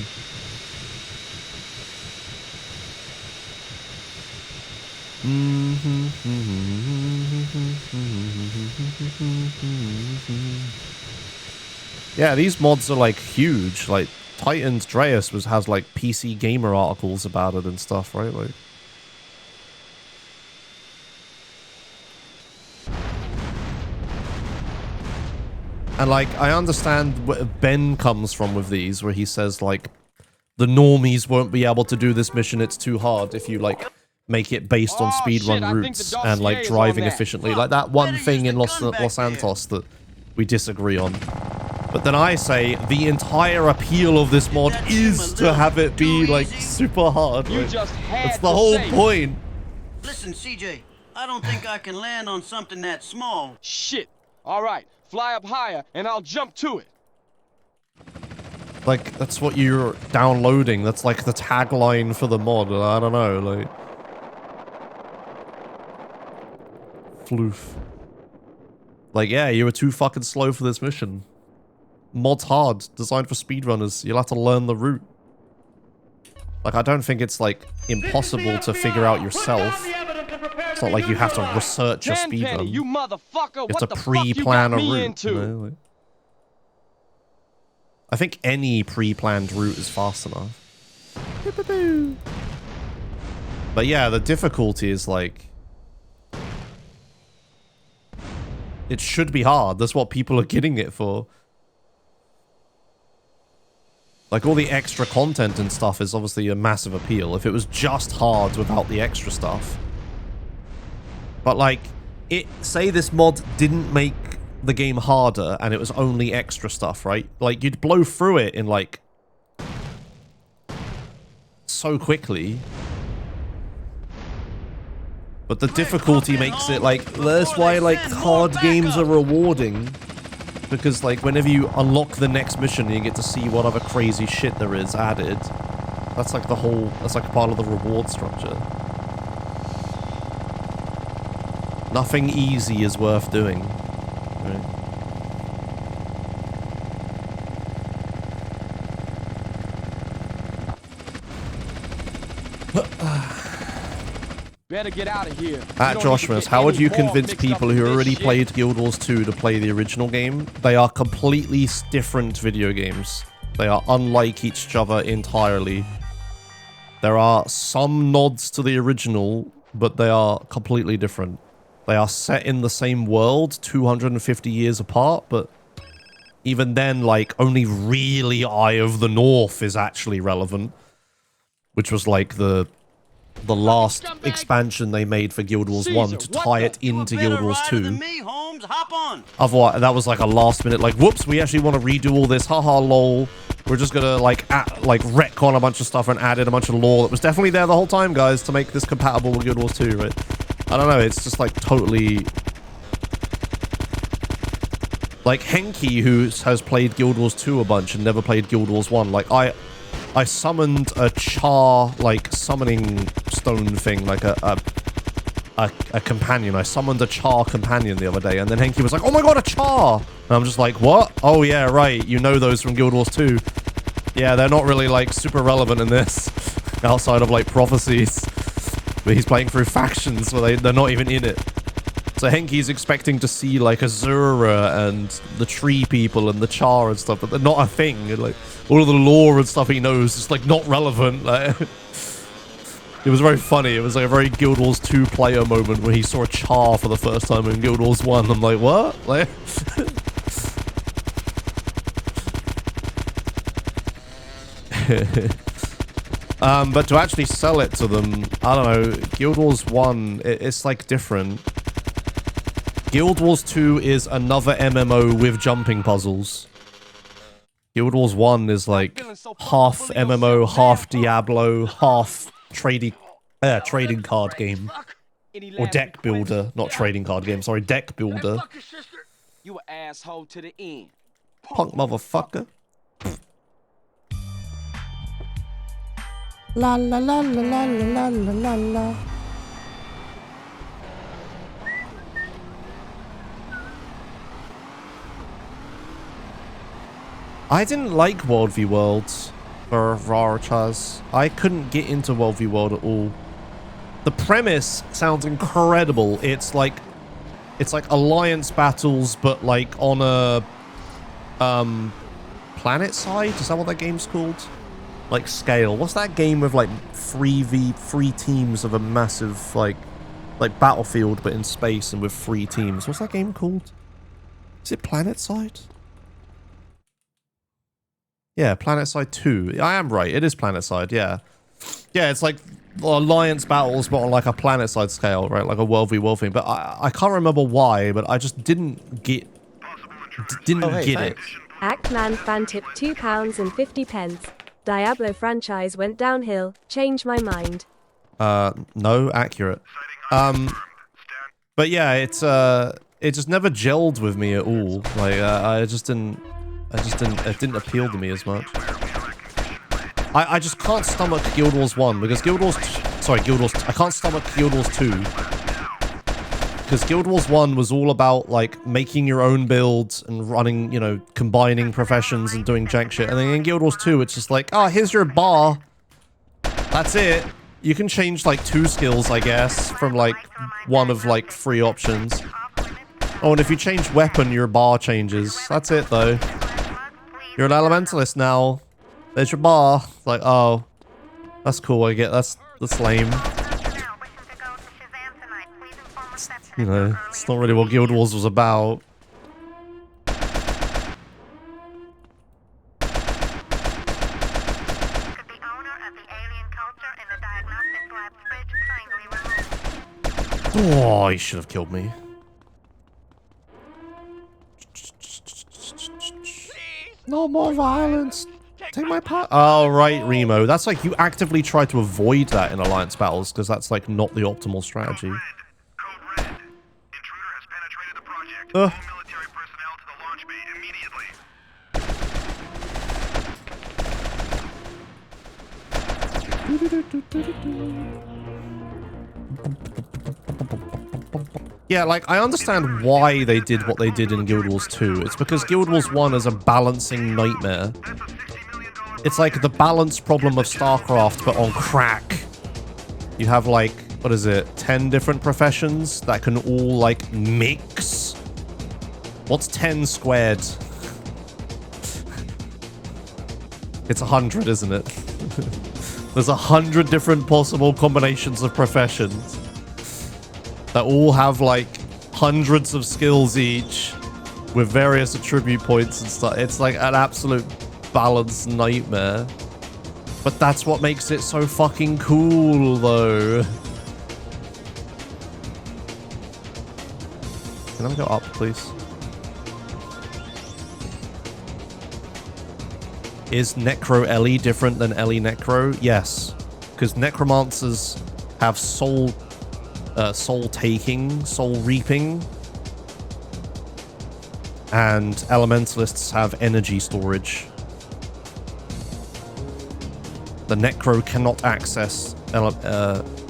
Yeah, these mods are like huge. Like Tightened'Reas has like PC Gamer articles about it and stuff, right? Like, And like, I understand where Ben comes from with these, where he says like, the normies won't be able to do this mission, it's too hard if you like make it based on speedrun routes and like driving efficiently. Like that one thing in Los Santos that we disagree on. But then I say the entire appeal of this mod is to have it be like super hard. Right? That's the whole point. Listen, CJ, I don't think I can land on something that small. Shit. All right, fly up higher and I'll jump to it. Like, that's what you're downloading. That's like the tagline for the mod. I don't know, like... Floof. Like, yeah, you were too fucking slow for this mission. Mod's hard, designed for speedrunners. You'll have to learn the route. Like, I don't think it's, like, impossible to figure out yourself. It's not like you have to research a speedrun. You motherfucker, you have to pre-plan a route. You know? Like, I think any pre-planned route is fast enough. But yeah, the difficulty is, like... It should be hard. That's what people are getting it for. Like, all the extra content and stuff is obviously a massive appeal. If it was just hard without the extra stuff. But, like, say this mod didn't make the game harder and it was only extra stuff, right? Like, you'd blow through it in, like... so quickly. But the difficulty makes it, like... That's why, like, hard games are rewarding. Because, like, whenever you unlock the next mission, you get to see what other crazy shit there is added. That's, like, the whole... That's, like, part of the reward structure. Nothing easy is worth doing. Right? Better get out of here. At Joshimuz, how would you convince people who already played Guild Wars 2 to play the original game? They are completely different video games. They are unlike each other entirely. There are some nods to the original, but they are completely different. They are set in the same world, 250 years apart, but even then, like, only really Eye of the North is actually relevant. Which was, like, the last expansion they made for Guild Wars 1 to tie it into Guild Wars 2. Otherwise, that was like a last minute, like, whoops, we actually want to redo all this, haha, lol. We're just gonna, like, retcon a bunch of stuff and add in a bunch of lore that was definitely there the whole time, guys, to make this compatible with Guild Wars 2, right? I don't know, it's just, like, totally... Like, Henki, who has played Guild Wars 2 a bunch and never played Guild Wars 1, like, I summoned a char, like, summoning stone thing, like a companion. I summoned a char companion the other day, and then Henki was like, oh my god, a char! And I'm just like, what? Oh yeah, right, you know those from Guild Wars 2. Yeah, they're not really, like, super relevant in this, outside of, like, prophecies. But he's playing through factions where they're not even in it. So Henki's expecting to see, like, Azura and the tree people and the char and stuff, but they're not a thing. And, like, all of the lore and stuff he knows is, like, not relevant. Like, it was very funny. It was, like, a very Guild Wars 2 player moment when he saw a char for the first time in Guild Wars 1. I'm like, what? Like... but to actually sell it to them, I don't know, Guild Wars 1, it's, like, different. Guild Wars 2 is another MMO with jumping puzzles. Guild Wars 1 is like half MMO, half Diablo, half trading card game. Or deck builder, not trading card game, sorry, deck builder. You an asshole to the end. Punk motherfucker. La la la la la la la la la. I didn't like World v Worlds for Rarachaz. I couldn't get into World v World at all. The premise sounds incredible. It's like alliance battles, but like on a planet side. Is that what that game's called? Like scale. What's that game with like three teams of a massive like Battlefield but in space and with 3 teams? What's that game called? Is it planet side? Yeah, PlanetSide 2. I am right. It is PlanetSide, yeah. Yeah, it's like alliance battles, but on like a PlanetSide scale, right? Like a world v world thing. But I can't remember why, but I just didn't get it. Actman fan tip £2.50. Diablo franchise went downhill. Change my mind. No, accurate. But yeah, it just never gelled with me at all. Like it didn't appeal to me as much. I just can't stomach Guild Wars 1 because I can't stomach Guild Wars 2. Because Guild Wars 1 was all about, like, making your own builds and running, you know, combining professions and doing jack shit. And then in Guild Wars 2, it's just like, oh, here's your bar. That's it. You can change, like, 2 skills, I guess, from, like, one of, like, 3 options. Oh, and if you change weapon, your bar changes. That's it, though. You're an elementalist now. There's your bar. It's like, oh, that's cool, I get that's lame. You know, it's not really what Guild Wars was about. Oh, he should have killed me. No more violence. Take my part. Oh, right, Remo. That's like you actively try to avoid that in alliance battles because that's like not the optimal strategy. Yeah, like, I understand why they did what they did in Guild Wars 2. It's because Guild Wars 1 is a balancing nightmare. It's like the balance problem of StarCraft, but on crack. You have, like, what is it, 10 different professions that can all, like, mix? What's 10 squared? It's 100, isn't it? There's 100 different possible combinations of professions that all have, like, hundreds of skills each with various attribute points and stuff. It's like an absolute balance nightmare. But that's what makes it so fucking cool, though. Can I go up, please? Is Necro Ellie different than Ellie Necro? Yes. Because Necromancers have soul taking, soul reaping. And Elementalists have energy storage. The Necro cannot access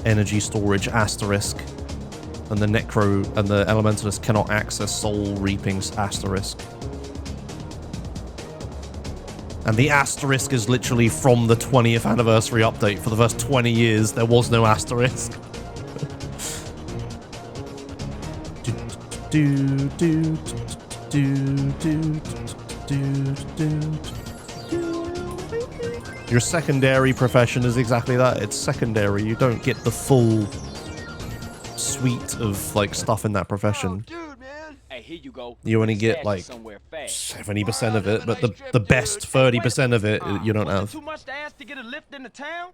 energy storage asterisk. And the Necro and the Elementalist cannot access soul reaping's asterisk. And the asterisk is literally from the 20th anniversary update. For the first 20 years, there was no asterisk. Your secondary profession is exactly that. It's secondary. You don't get the full suite of, like, stuff in that profession. Hey, here you go. You only get like 70% of it, but the best 30% of it you don't have. Too much to ask to get a lift into town?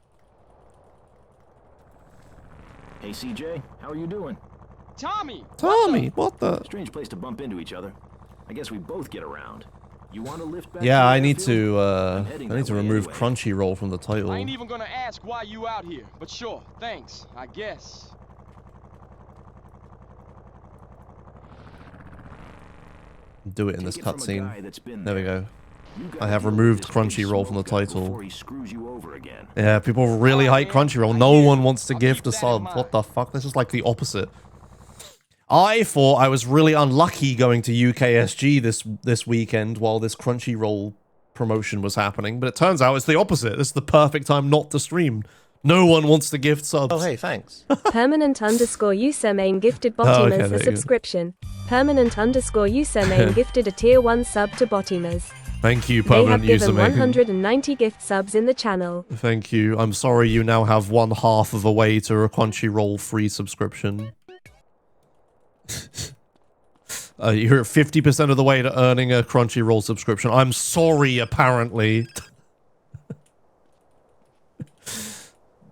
Hey, CJ, how are you doing? Tommy! Tommy, what the? Strange place to bump into each other. I guess we both get around. You want to lift back? Yeah, I need to remove Crunchyroll from the title. I ain't even gonna ask why you out here, but sure, thanks, I guess. Do it in this cutscene. There we go. I have removed Crunchyroll from the title. Yeah, people really hate Crunchyroll. No one wants to gift a sub. What the fuck? This is like the opposite. I thought I was really unlucky going to UKSG this weekend while this Crunchyroll promotion was happening, but it turns out it's the opposite. This is the perfect time not to stream. No one wants to gift subs. Oh, hey, thanks. Permanent_username gifted Botimas a subscription. Permanent_username gifted a tier 1 sub to Botimas. Thank you, Permanent They have given Username. 190 gift subs in the channel. Thank you. I'm sorry you now have 1/2 of a way to a Crunchyroll free subscription. You're 50% of the way to earning a Crunchyroll subscription. I'm sorry, apparently.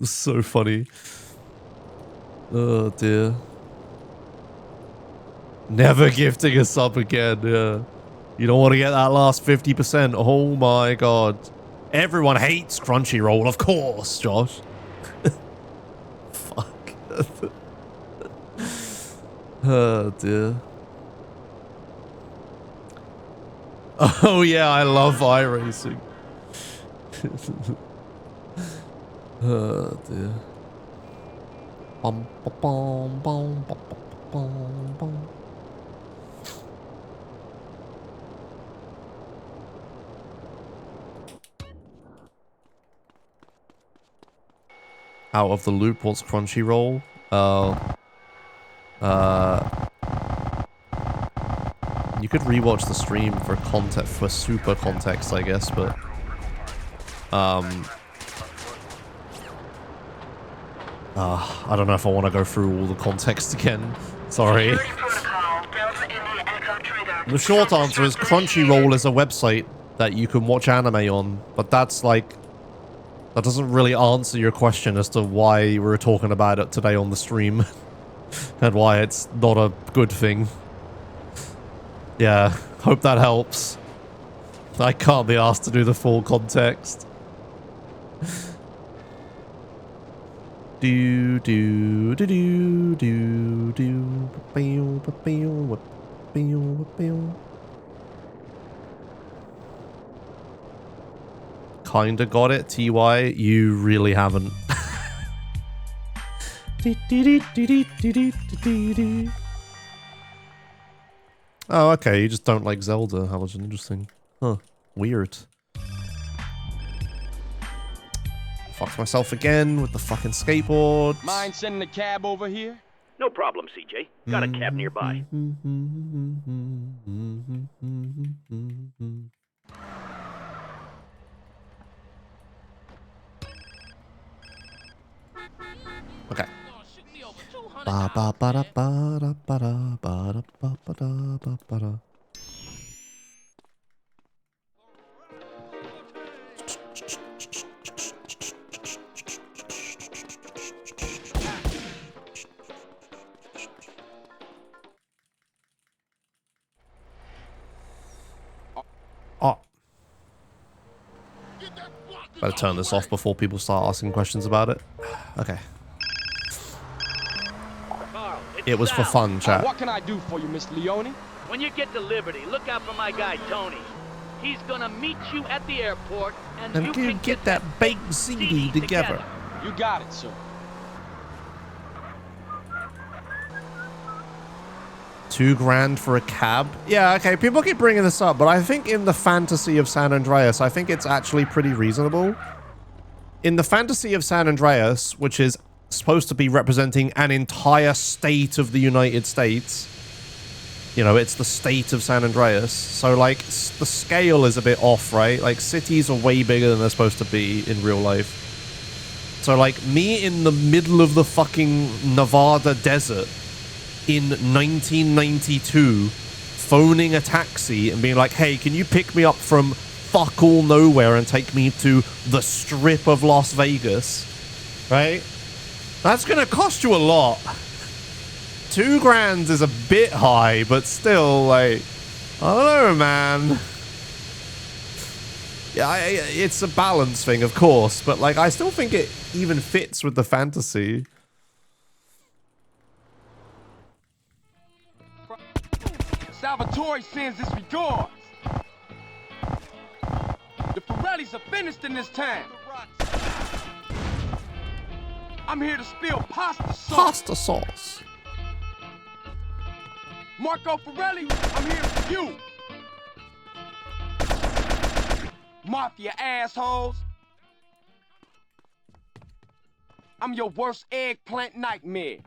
It's so funny. Oh, dear. Never gifting a sub again, yeah. You don't want to get that last 50%. Oh my god. Everyone hates Crunchyroll, of course, Josh. Fuck. Oh, dear. Oh, yeah, I love iRacing. Oh, dear. Bum, bum, bum, bum, bum, bum, bum. Out of the loop, what's Crunchyroll? You could rewatch the stream for context, for super context, I guess, but I don't know if I want to go through all the context again. Sorry. The short answer is Crunchyroll is a website that you can watch anime on, but that's like, that doesn't really answer your question as to why we're talking about it today on the stream and why it's not a good thing. Yeah, hope that helps. I can't be asked to do the full context. Do do do do do do pew pew pew pew. Kinda got it, TY. You really haven't. Oh, okay. You just don't like Zelda. How much interesting. Huh. Weird. Fucked myself again with the fucking skateboard. Mind sending a cab over here? No problem, CJ. Got a cab nearby. Okay. Ba ba ba da ba da ba da ba da ba ba da ba ba da. Oh. Better turn this off before people start asking questions about it. Okay. Carl, It was for fun, chat. What can I do for you, Miss Leone? When you get to Liberty, look out for my guy, Tony. He's gonna meet you at the airport, and you can get that baked CD together. You got it, sir. $2,000 for a cab? Yeah, okay, people keep bringing this up, but I think in the fantasy of San Andreas, I think it's actually pretty reasonable. In the fantasy of San Andreas, which is supposed to be representing an entire state of the United States, you know, it's the state of San Andreas, so, like, the scale is a bit off, right? Like, cities are way bigger than they're supposed to be in real life. So, like, me in the middle of the fucking Nevada desert in 1992, phoning a taxi and being like, hey, can you pick me up from fuck all nowhere and take me to the strip of Las Vegas, right? That's gonna cost you a lot. $2,000 is a bit high, but still, like, I don't know, man. Yeah, it's a balance thing, of course, but, like, I still think it even fits with the fantasy. Salvatore sends his regards. The Pirellis are finished in this town. I'm here to spill pasta sauce. Pasta sauce. Marco Pirelli, I'm here for you. Mafia assholes. I'm your worst eggplant nightmare.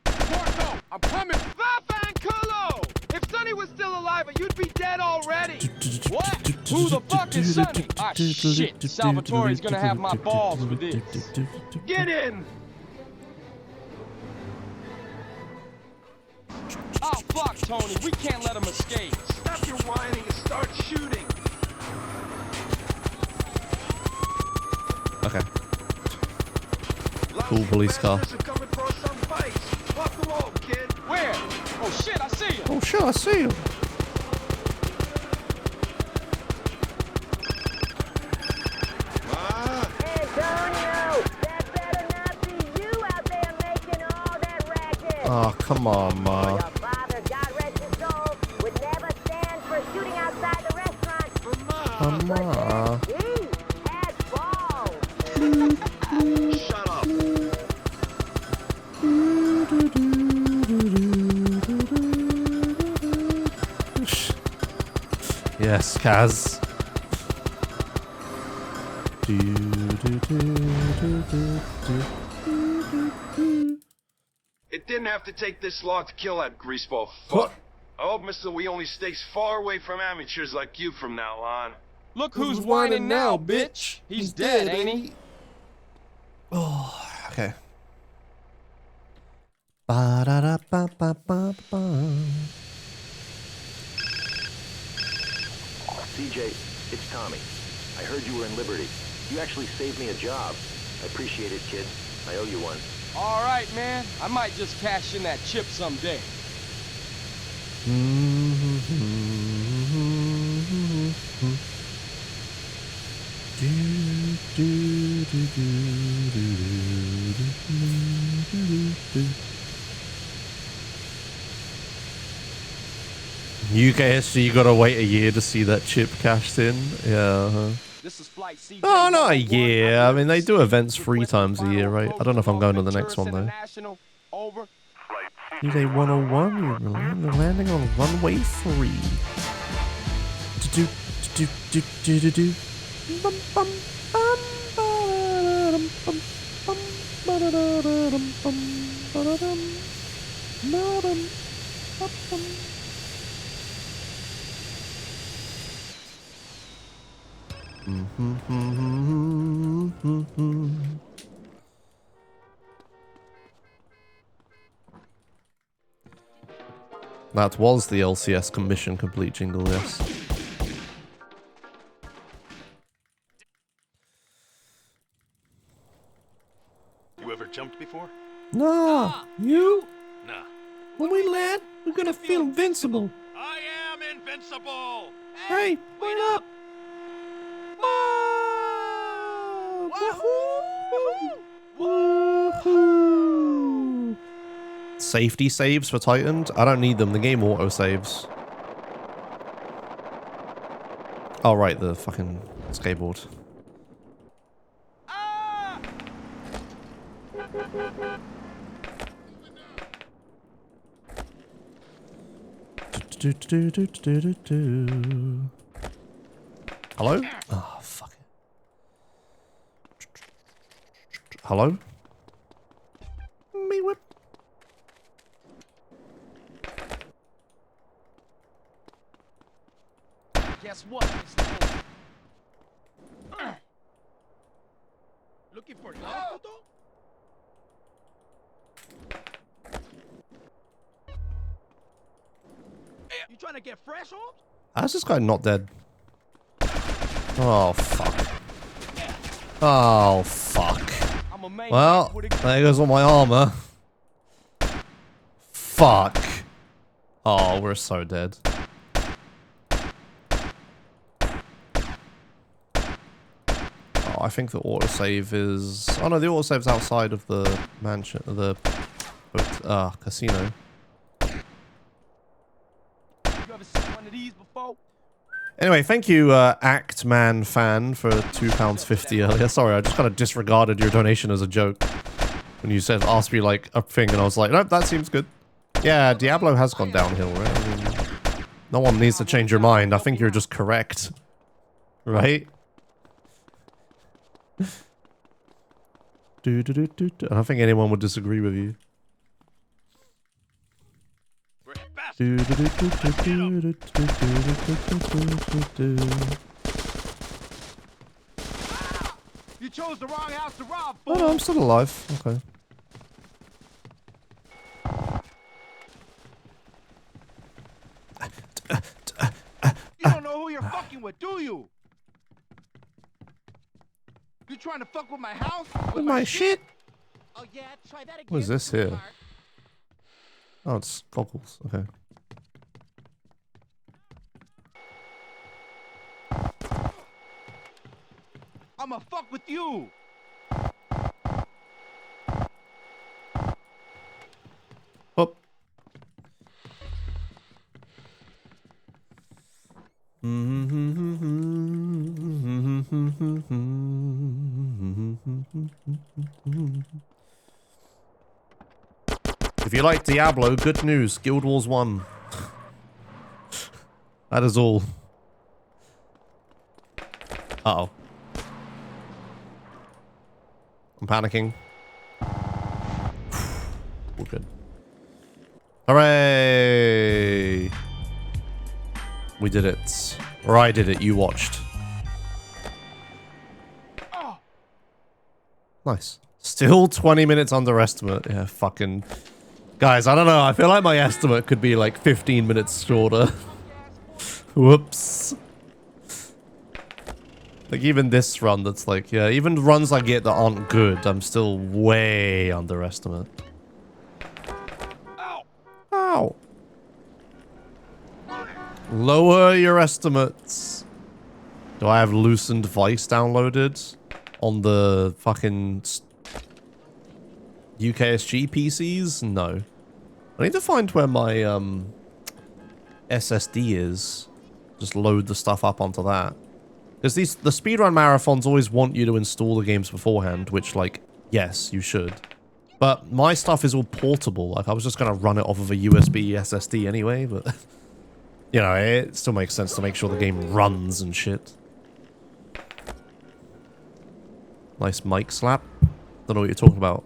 Marco, I'm coming. Vafanculo! If Sonny was still alive, you'd be dead already. What? Who the fuck is Sonny? Ah, shit. Salvatore's gonna have my balls for this. Get in! Oh, fuck, Tony. We can't let him escape. Stop your whining and start shooting. Okay. Cool police car. Where? Oh shit, I see him. Oh shit, I see him. Oh, come on, Ma. Your father, God rest his soul, would never stand for shooting outside the restaurant. Ma. He had balls. Shut up. Yes, Kaz. It didn't have to take this long to kill that greaseball fuck. I hope Mr. We only stays far away from amateurs like you from now on. Look who's whining now, bitch. He's dead, ain't he? Oh, okay. Ba-da-da-ba-ba-ba-ba. CJ, it's Tommy. I heard you were in Liberty. You actually saved me a job. I appreciate it, kid. I owe you one. All right, man. I might just cash in that chip someday. UKSG, you gotta wait a year to see that chip cashed in. Yeah. This is flight CJ. Oh, not a year. I mean, they do events 3 times a year, right? I don't know if I'm going to the next one, though. Over. DJ 101, you're landing on runway 3. Do-do-do-do-do-do-do. Bum, bum, bum, ba-da-dum, bum, bum, ba-da-da-dum, bum, ba-da-dum, ba-dum, ba-bum. That was the LCS commission complete jingle, yes. You ever jumped before? Nah, you? Nah. When we land, we're gonna feel invincible. I am invincible! Hey, wait up! Woohoo! Safety saves for Tightened? I don't need them. The game auto saves. Oh, right, the fucking skateboard. Hello? Oh, fuck it. Hello? Me whip. Guess what? Looking for love, Toto? You trying to get fresh, Holmes? How's this guy not dead? Oh, fuck. Oh, fuck. Well, there goes all my armor. Fuck. Oh, we're so dead. Oh, I think the autosave is... Oh no, the autosave's outside of the mansion, the casino. You ever seen one of these before? Anyway, thank you, Actman fan, for £2.50 earlier. Sorry, I just kind of disregarded your donation as a joke. When you said, asked me like a thing, and I was like, nope, that seems good. Yeah, Diablo has gone downhill, right? I mean, no one needs to change your mind. I think you're just correct. Right? I don't think anyone would disagree with you. You chose the wrong house to rob, Oh no, I'm still alive. Okay. fucking with, do you? You trying to fuck with my house? With my shit? Oh yeah, try that again. What is this here? Oh, it's goggles. Okay. I'ma fuck with you. Up. If you like Diablo, good news. Guild Wars 1. That is all. Uh-oh. I'm panicking. We're good. Hooray! We did it. Or I did it, you watched. Nice. Still 20 minutes underestimate. Yeah, fucking... Guys, I don't know. I feel like my estimate could be like 15 minutes shorter. Whoops. Like even this run that's like, yeah, even runs I get that aren't good, I'm still way underestimate. Ow! Ow! Lower your estimates. Do I have Loosened Vice downloaded on the fucking UKSG PCs? No. I need to find where my SSD is. Just load the stuff up onto that. Because the speedrun marathons always want you to install the games beforehand, which, like, yes, you should. But my stuff is all portable. Like, I was just going to run it off of a USB SSD anyway, but... You know, it still makes sense to make sure the game runs and shit. Nice mic slap. Don't know what you're talking about.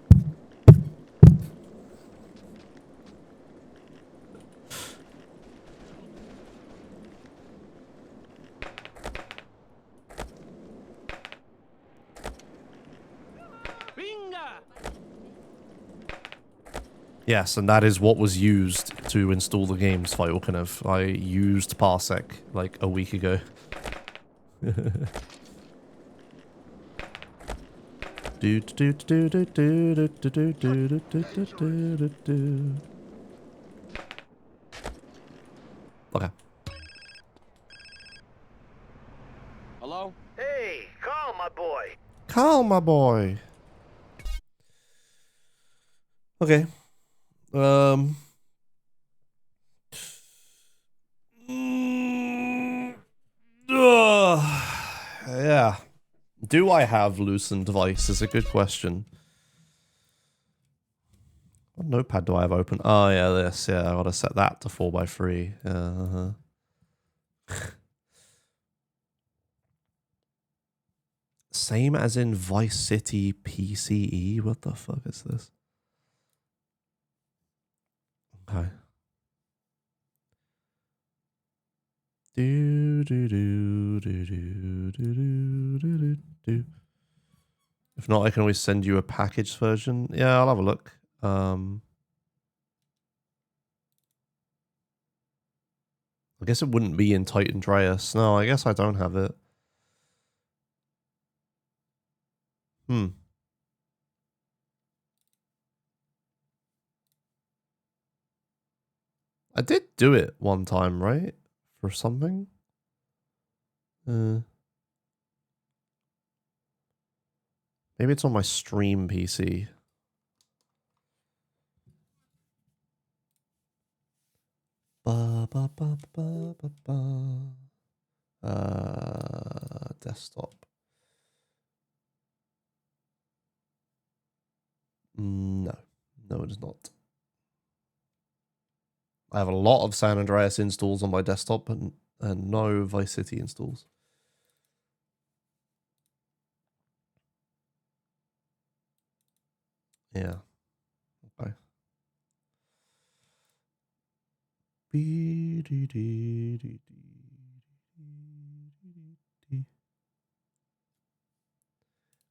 Yes, and that is what was used to install the games, Vyolkinev. I used Parsec like a week ago. Okay. Hello? Hey, Carl, my boy. Carl, my boy. Okay. Yeah. Do I have Loosened Vice is a good question. What notepad do I have open? Oh, yeah, this. Yeah, I gotta set that to 4x3. Same as in Vice City PCE. What the fuck is this? Okay. If not, I can always send you a packaged version. Yeah, I'll have a look. I guess it wouldn't be in Tightened'Reas. No, I guess I don't have it. I did do it one time, right? For something? Maybe it's on my stream PC. Desktop. No. No, it is not. I have a lot of San Andreas installs on my desktop and no Vice City installs. Yeah. Okay.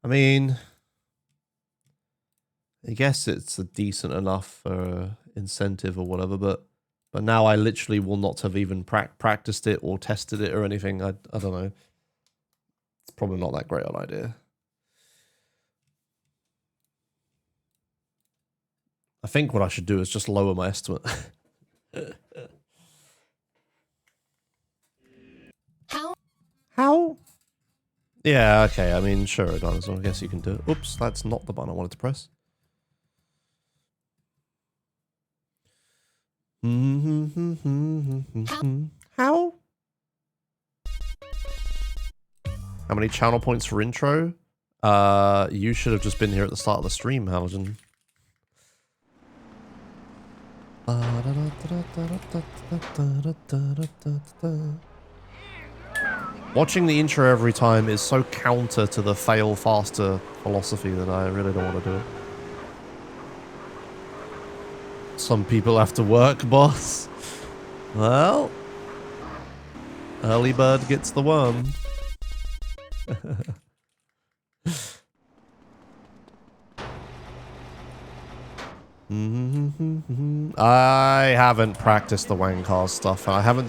I mean, I guess it's a decent enough incentive or whatever, but But now I literally will not have even practiced it or tested it or anything. I don't know. It's probably not that great an idea. I think what I should do is just lower my estimate. How? Yeah, okay. I mean, sure, Dinosaur. I guess you can do it. Oops, that's not the button I wanted to press. How? How many channel points for intro? You should have just been here at the start of the stream, Halligan. Watching the intro every time is so counter to the fail faster philosophy that I really don't want to do it. Some people have to work, boss. Well, early bird gets the worm. I haven't practiced the Wankars stuff. I haven't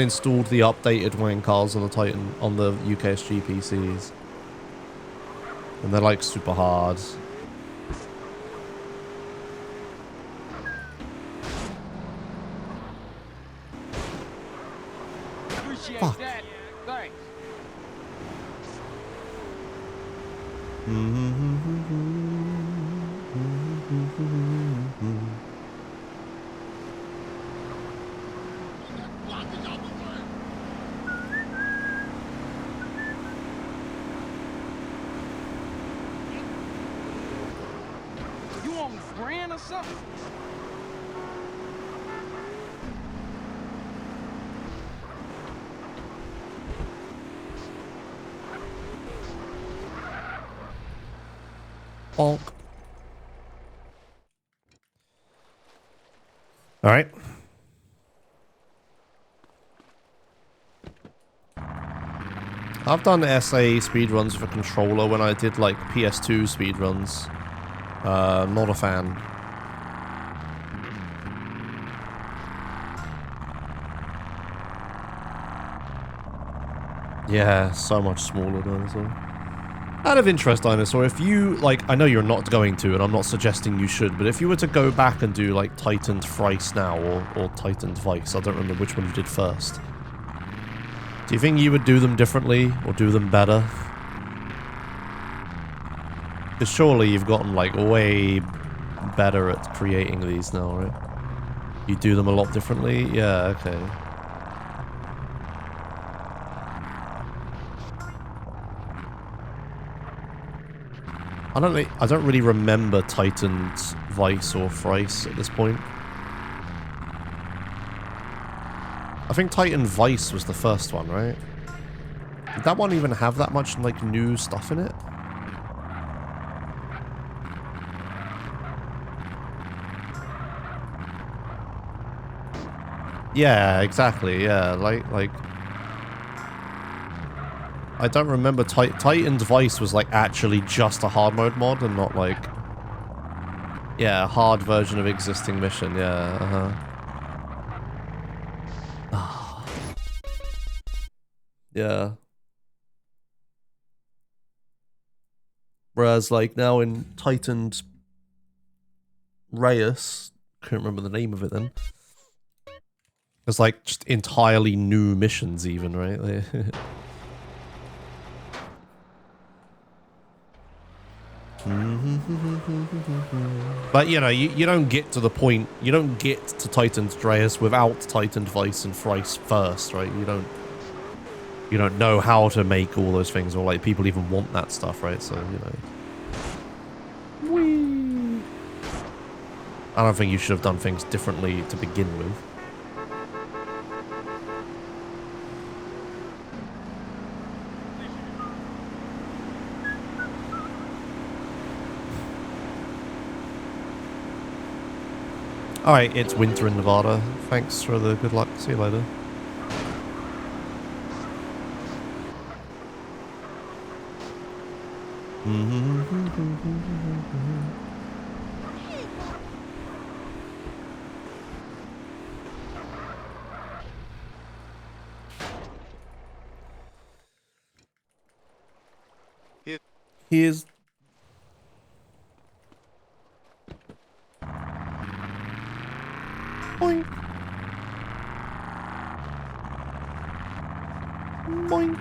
installed the updated Wankars on the Titan on the UKSG PCs, and they're like super hard. Appreciate Fuck. that. Thanks. You want me brand or something? Bonk. All right. I've done SA speedruns for controller when I did like PS2 speedruns. Not a fan. Yeah, so much smaller, Dinosaur. Out of interest, Dinosaur, if you, like, I know you're not going to, and I'm not suggesting you should, but if you were to go back and do, like, Tightened'Reas now, or Tightened'Reas, I don't remember which one you did first. Do you think you would do them differently, or do them better? Because surely you've gotten, like, way better at creating these now, right? You do them a lot differently? Yeah, okay. I don't really remember Tightened'Reas or Thrice at this point. I think Tightened'Reas was the first one, right? Did that one even have that much, like, new stuff in it? Yeah, exactly, yeah, like... I don't remember Tightened'Reas was, like, actually just a hard mode mod and not, like... Yeah, a hard version of existing mission, yeah, Yeah. Whereas, like, now in Tightened'Reas, couldn't remember the name of it then. It's like just entirely new missions even, right? But, you know, you don't get to the point, you don't get to Tightened'Reas without Tightened'Reas and Thrice first, right? You don't know how to make all those things, or like people even want that stuff, right? So, you know. Whee! I don't think you should have done things differently to begin with. Alright, it's winter in Nevada. Thanks for the good luck. See you later. he is. Boink. Boink.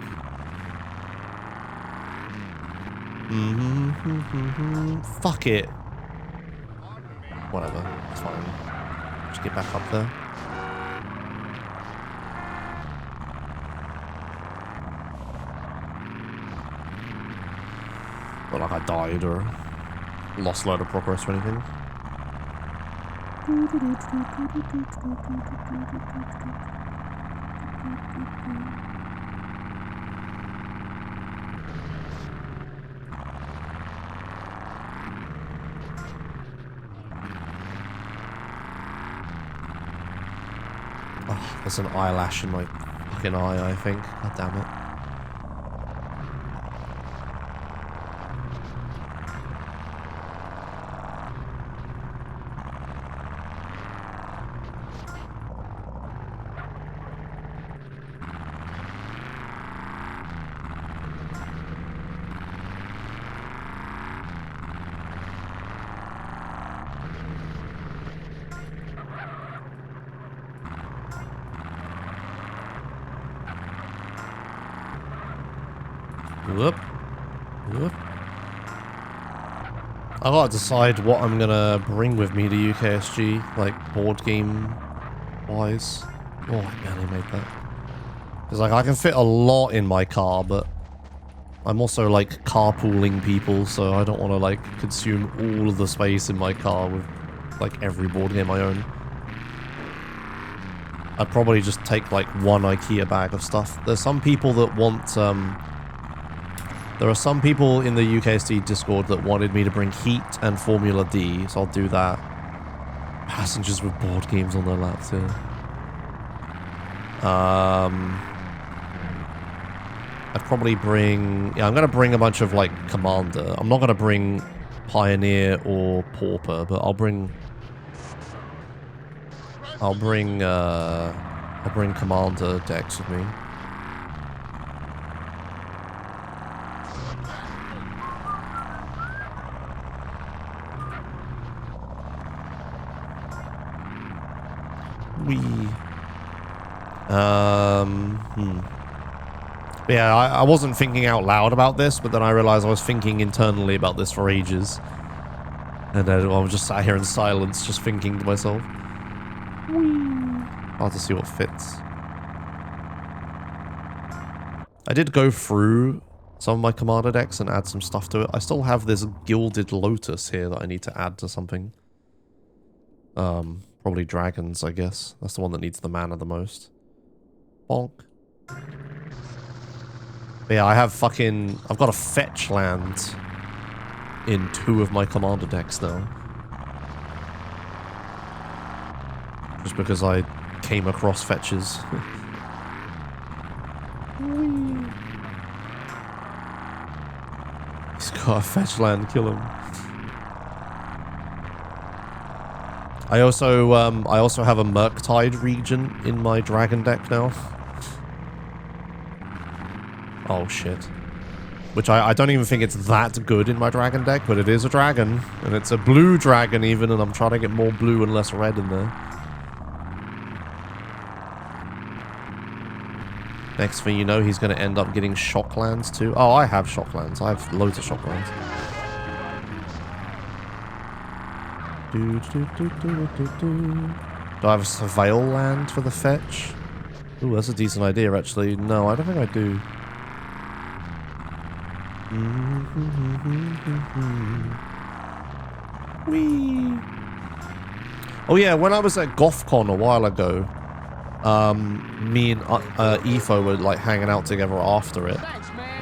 Fuck it. Whatever. It's fine. Just get back up there. Not like I died or lost a load of progress or anything. Oh, there's an eyelash in my fucking eye, I think. God damn it. Whoop. Whoop. I gotta decide what I'm gonna bring with me to UKSG, like board game wise. Oh, I barely made that. Because like I can fit a lot in my car, but I'm also like carpooling people, so I don't want to like consume all of the space in my car with like every board game I own. I'd probably just take like one IKEA bag of stuff. There's some people that want there are some people in the UKSD Discord that wanted me to bring Heat and Formula D, so I'll do that. Passengers with board games on their laps, yeah. I'd probably bring... Yeah, I'm going to bring a bunch of, like, Commander. I'm not going to bring Pioneer or Pauper, but I'll bring Commander decks with me. Yeah, I wasn't thinking out loud about this, but then I realized I was thinking internally about this for ages. And then I was just sat here in silence, just thinking to myself. Hard to see what fits. I did go through some of my Commander decks and add some stuff to it. I still have this Gilded Lotus here that I need to add to something. Probably dragons, I guess. That's the one that needs the mana the most. Bonk. But yeah, I've got a fetch land in 2 of my Commander decks now. Just because I came across fetches. He's got a fetch land, kill him. I also have a Murktide region in my dragon deck now. Oh shit. Which I don't even think it's that good in my dragon deck, but it is a dragon. And it's a blue dragon even, and I'm trying to get more blue and less red in there. Next thing you know, he's going to end up getting Shocklands too. Oh, I have Shocklands. I have loads of Shocklands. Do I have a Surveil land for the fetch? Ooh, that's a decent idea, actually. No, I don't think I do. Whee! Oh yeah, when I was at GothCon a while ago, me and Etho were like hanging out together after it.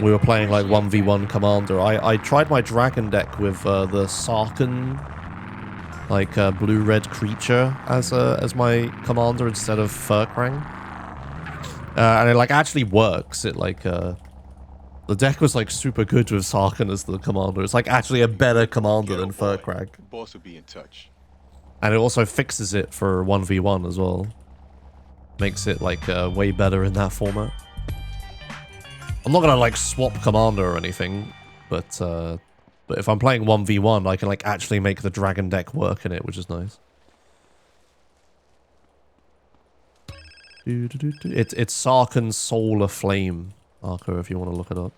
We were playing like 1v1 Commander. I tried my dragon deck with the Sarkhan, like blue-red creature as my commander instead of Furkrang. And it like actually works. It like the deck was like super good with Sarkhan as the commander. It's like actually a better commander than Furkrang. Boss will be in touch. And it also fixes it for 1v1 as well. Makes it like way better in that format. I'm not gonna like swap commander or anything, But if I'm playing 1v1, I can like actually make the dragon deck work in it, which is nice. It's Sarkhan's Solar Flame, Arco, if you want to look it up.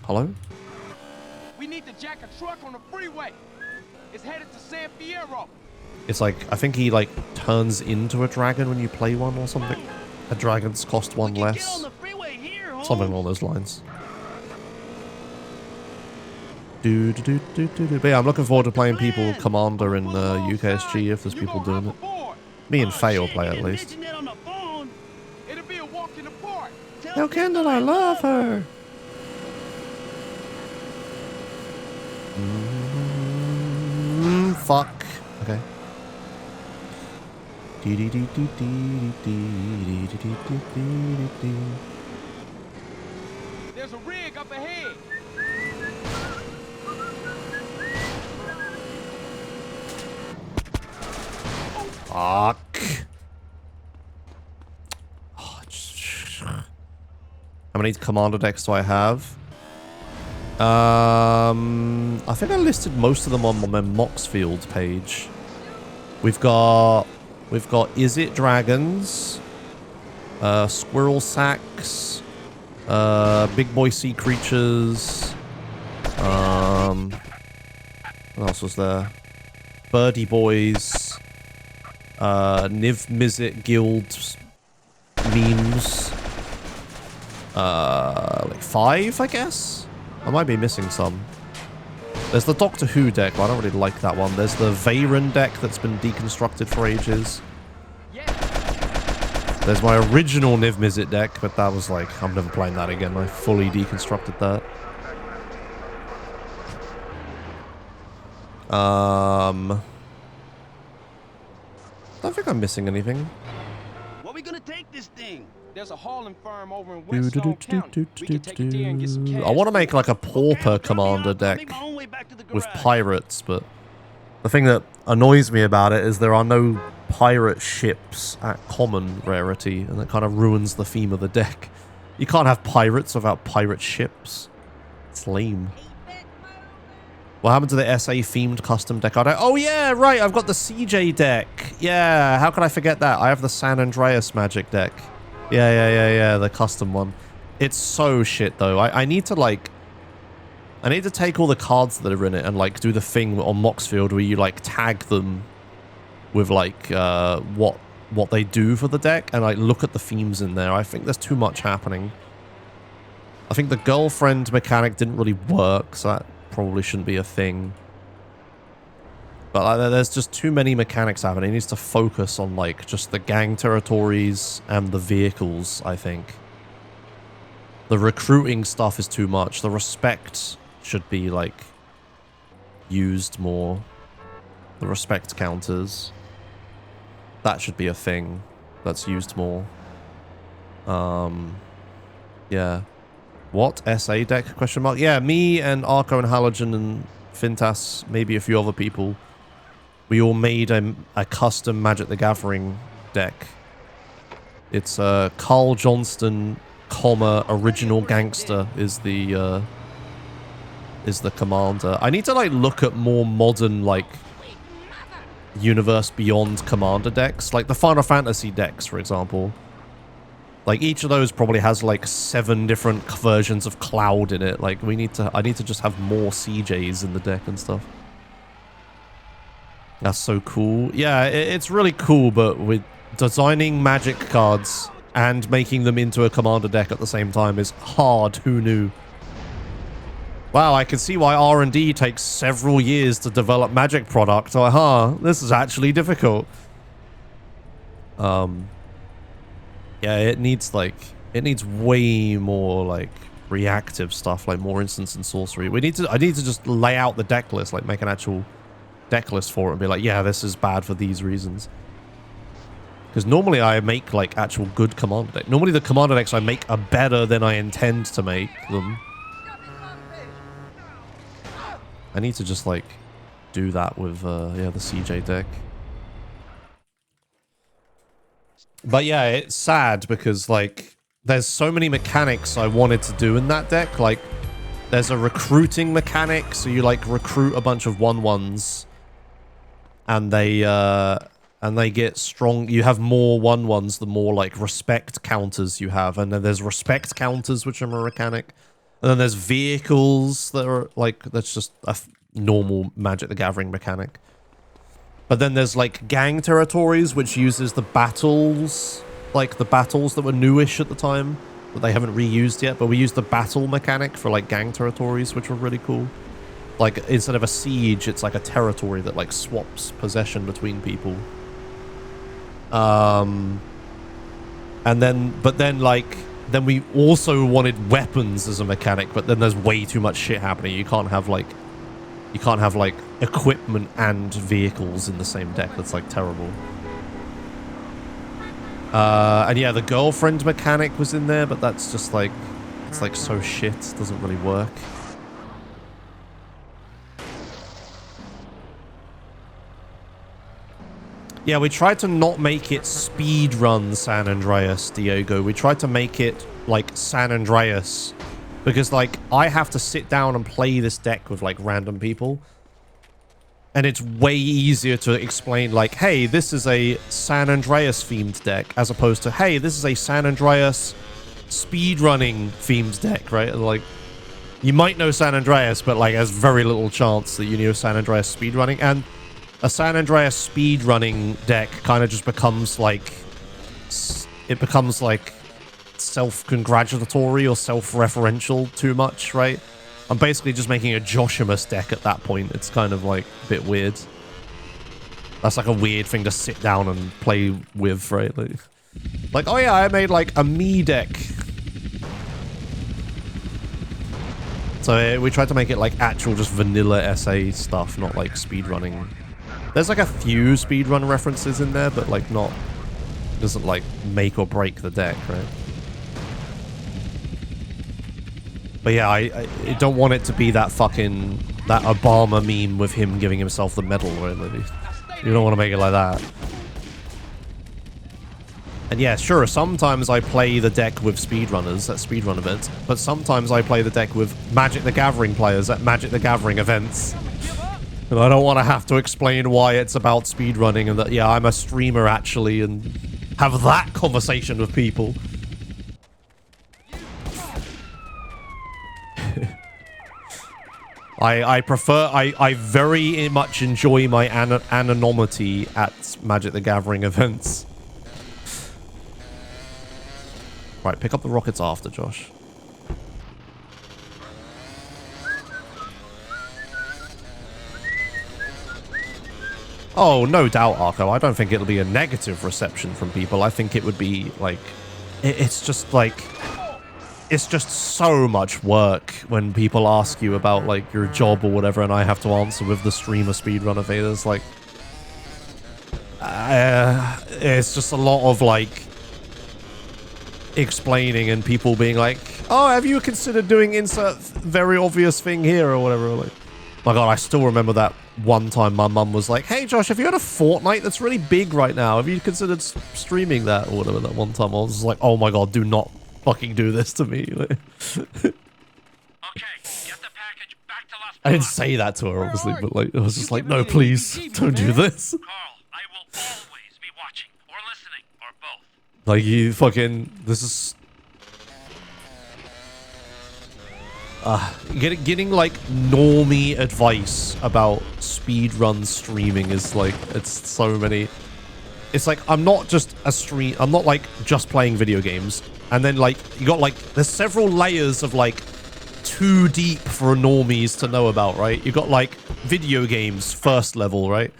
Hello? We need to jack a truck on the freeway. It's headed to San Fierro. It's like, I think he like turns into a dragon when you play one or something. A dragon's cost one less. Something along those lines. But yeah, I'm looking forward to playing people Commander in UKSG if there's people doing it. Me and Faye will play at least. No, Kendall, I love her. Fuck. Okay. There's a rig up ahead. Fuck. How many commander decks do I have? I think I listed most of them on my Moxfield page. We've got Is It Dragons, Squirrel Sacks, Big Boy Sea Creatures, what else was there? Birdie Boys, Niv Mizzet Guild memes, like 5, I guess? I might be missing some. There's the Doctor Who deck, but I don't really like that one. There's the Veyron deck that's been deconstructed for ages. There's my original Niv Mizzet deck, but that was like, I'm never playing that again. I fully deconstructed that. I don't think I'm missing anything. Where we gonna take this thing? There's a hauling firm over in Weststone County. We can take it there and get some cash. I want to make like a Pauper Commander deck with pirates, but the thing that annoys me about it is there are no pirate ships at common rarity, and that kind of ruins the theme of the deck. You can't have pirates without pirate ships. It's lame. What happened to the SA themed custom deck? Oh yeah, right, I've got the CJ deck. Yeah, how could I forget that? I have the San Andreas Magic deck. Yeah, the custom one. It's so shit though. I need to like, I need to take all the cards that are in it and like do the thing on Moxfield where you like tag them with like what they do for the deck and like look at the themes in there. I think there's too much happening. I think the girlfriend mechanic didn't really work, so that probably shouldn't be a thing. But like, there's just too many mechanics happening. It needs to focus on like just the gang territories and the vehicles, I think. The recruiting stuff is too much. The respect should be like used more. The respect counters. That should be a thing that's used more. Yeah. What? SA deck? Question mark? Yeah, me and Arco and Halogen and Fintas, maybe a few other people. We all made a custom Magic the Gathering deck. It's Carl Johnston, original gangster is the commander. I need to like look at more modern like universe beyond commander decks, like the Final Fantasy decks, for example. Like each of those probably has like 7 different versions of Cloud in it. Like I need to just have more CJs in the deck and stuff. That's so cool. Yeah, it's really cool, but with designing Magic cards and making them into a commander deck at the same time is hard. Who knew? Wow, I can see why R&D takes several years to develop Magic product. This is actually difficult. Yeah, it needs way more like reactive stuff, like more instants and sorcery. I need to just lay out the deck list, like make an actual deck list for it and be like, yeah, this is bad for these reasons. Because normally I make like actual good commander deck. Normally the commander decks I make are better than I intend to make them. I need to just like do that with yeah, the CJ deck. But yeah, it's sad because like there's so many mechanics I wanted to do in that deck. Like, there's a recruiting mechanic, so you like recruit a bunch of 1/1s, and they get strong. You have more 1/1s, the more like respect counters you have, and then there's respect counters, which are a mechanic, and then there's vehicles that are like that's just a normal Magic the Gathering mechanic. But then there's like gang territories, which uses the battles, like the battles that were newish at the time, but they haven't reused yet. But we used the battle mechanic for like gang territories, which were really cool. Like instead of a siege, it's like a territory that like swaps possession between people. And then we also wanted weapons as a mechanic, but then there's way too much shit happening. You can't have like equipment and vehicles in the same deck. That's like terrible. And yeah, the girlfriend mechanic was in there, but that's just like, it's like so shit. It doesn't really work. Yeah, we tried to not make it speedrun San Andreas, Diego. We tried to make it like San Andreas, because like I have to sit down and play this deck with like random people. And it's way easier to explain like, hey, this is a San Andreas themed deck, as opposed to, hey, this is a San Andreas speedrunning themed deck, right? And like, you might know San Andreas, but like there's very little chance that you know San Andreas speedrunning. And a San Andreas speedrunning deck kind of just becomes like, it becomes like self-congratulatory or self-referential too much, right? I'm basically just making a Joshimuz deck at that point. It's kind of like a bit weird. That's like a weird thing to sit down and play with, right? Like, oh yeah, I made like a me deck. So we tried to make it like actual just vanilla SA stuff, not like speedrunning. There's like a few speedrun references in there, but like not, doesn't like make or break the deck, right? But yeah, I don't want it to be that fucking, that Obama meme with him giving himself the medal, right? You don't want to make it like that. And yeah, sure, sometimes I play the deck with speedrunners at speedrun events, but sometimes I play the deck with Magic the Gathering players at Magic the Gathering events. And I don't want to have to explain why it's about speedrunning and that, yeah, I'm a streamer actually, and have that conversation with people. I very much enjoy my anonymity at Magic the Gathering events. Right, pick up the rockets after, Josh. Oh, no doubt, Arco. I don't think it'll be a negative reception from people. I think it would be, like... It's just, like... It's just so much work when people ask you about, like, your job or whatever, and I have to answer with the streamer speedrunner thing. It's like... it's just a lot of, like... explaining and people being like, oh, have you considered doing insert very obvious thing here or whatever? Like, my god, I still remember that one time my mum was like, hey Josh, have you had a Fortnite that's really big right now? Have you considered streaming that or whatever? That one time I was like, oh my god, do not fucking do this to me. Okay, get the package back to Las Vegas. I didn't say that to her, obviously, but like, I was just like, no, please, don't do this. Carl, I will always be watching or listening or both. Like, you fucking, this is... getting like normie advice about speedrun streaming is like, it's so many. It's like, I'm not just a stream, I'm not like just playing video games. And then like, you got like, there's several layers of like too deep for normies to know about, right? You got like video games first level, right?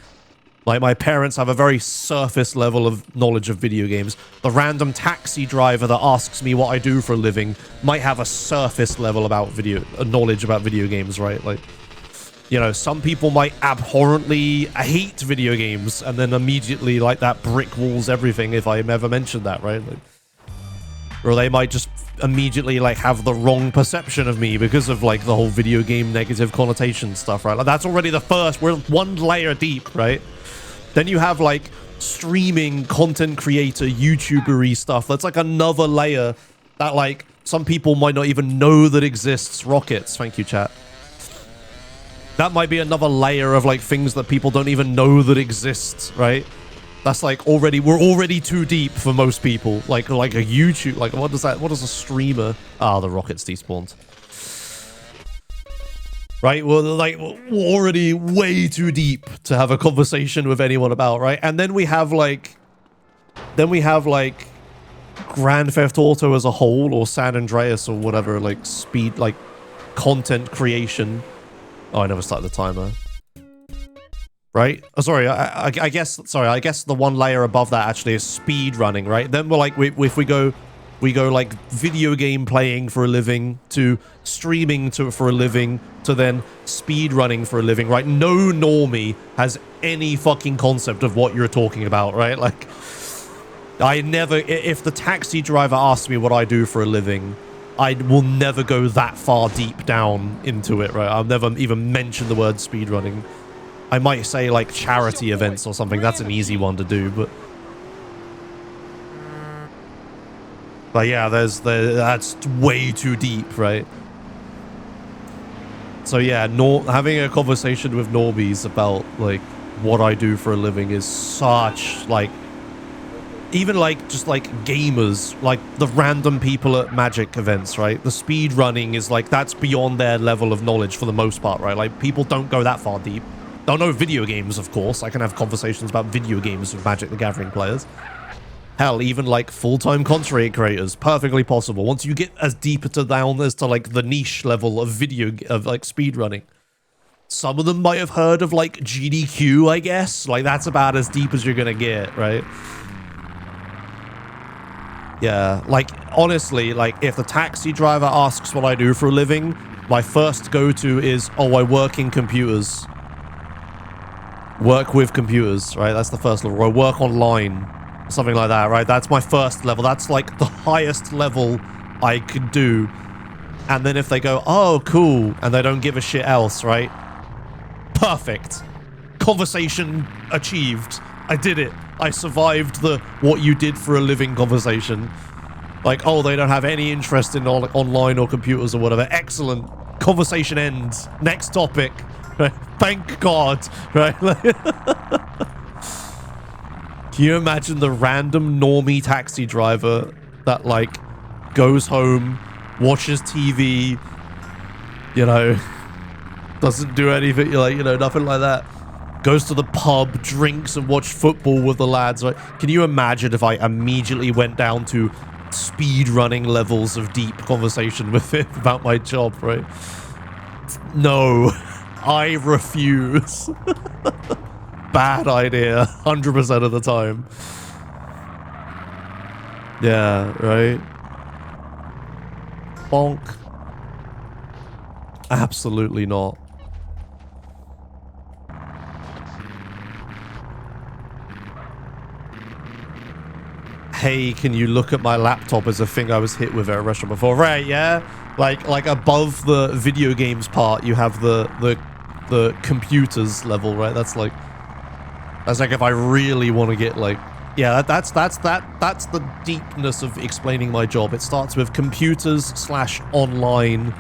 Like, my parents have a very surface level of knowledge of video games. The random taxi driver that asks me what I do for a living might have a surface level about knowledge about video games, right? Like, you know, some people might abhorrently hate video games and then immediately, like, that brick walls everything if I ever mentioned that, right? Like, or they might just immediately, like, have the wrong perception of me because of, like, the whole video game negative connotation stuff, right? Like, that's already the first. We're one layer deep, right? Then you have, like, streaming, content creator, YouTuber-y stuff. That's, like, another layer that like some people might not even know that exists. Rockets, thank you, chat. That might be another layer of like things that people don't even know that exists, right? That's like we're already too deep for most people. Like a YouTube, like what does a streamer? Ah, the rockets despawned. Right, well, like we're already way too deep to have a conversation with anyone about, right? And then we have like Grand Theft Auto as a whole, or San Andreas, or whatever, like speed, like content creation. Oh, I never started the timer. Right? Oh, sorry, I guess the one layer above that actually is speed running, right? Then we're like, if we go like video game playing for a living, to streaming for a living, to then speed running for a living, right? No normie has any fucking concept of what you're talking about, right? Like, if the taxi driver asks me what I do for a living, I will never go that far deep down into it, right? I'll never even mention the word speed running. I might say like charity events or something. That's an easy one to do, but yeah, that's way too deep, right? So yeah, having a conversation with normies about like what I do for a living is such like, even like just like gamers, like the random people at Magic events, right? The speed running is like, that's beyond their level of knowledge for the most part, right? Like people don't go that far deep. Don't know video games, of course. I can have conversations about video games with Magic the Gathering players. Hell, even like full-time content creators, perfectly possible. Once you get as deep down as to like the niche level of like speedrunning. Some of them might have heard of like GDQ, I guess. Like that's about as deep as you're gonna get, right? Yeah, like honestly, like if the taxi driver asks what I do for a living, my first go-to is, oh, I work in computers. Work with computers, right? That's the first level. Or I work online, something like that, right? That's my first level. That's like the highest level I could do. And then if they go, oh, cool, and they don't give a shit else, right? Perfect. Conversation achieved. I did it. I survived the what you did for a living conversation. Like, oh, they don't have any interest in online or computers or whatever. Excellent. Conversation ends. Next topic. Right? Thank God. Right? Can you imagine the random normie taxi driver that, like, goes home, watches TV, you know, doesn't do anything, like, you know, nothing like that. Goes to the pub, drinks, and watch football with the lads, right? Can you imagine if I immediately went down to speed running levels of deep conversation with him about my job, right? No, I refuse. Bad idea, 100% of the time. Yeah, right? Bonk. Absolutely not. Hey, can you look at my laptop as a thing I was hit with at a restaurant before? Right, yeah? Like above the video games part, you have the computers level, right? That's like if I really want to get like, yeah, that's the deepness of explaining my job. It starts with computers / online,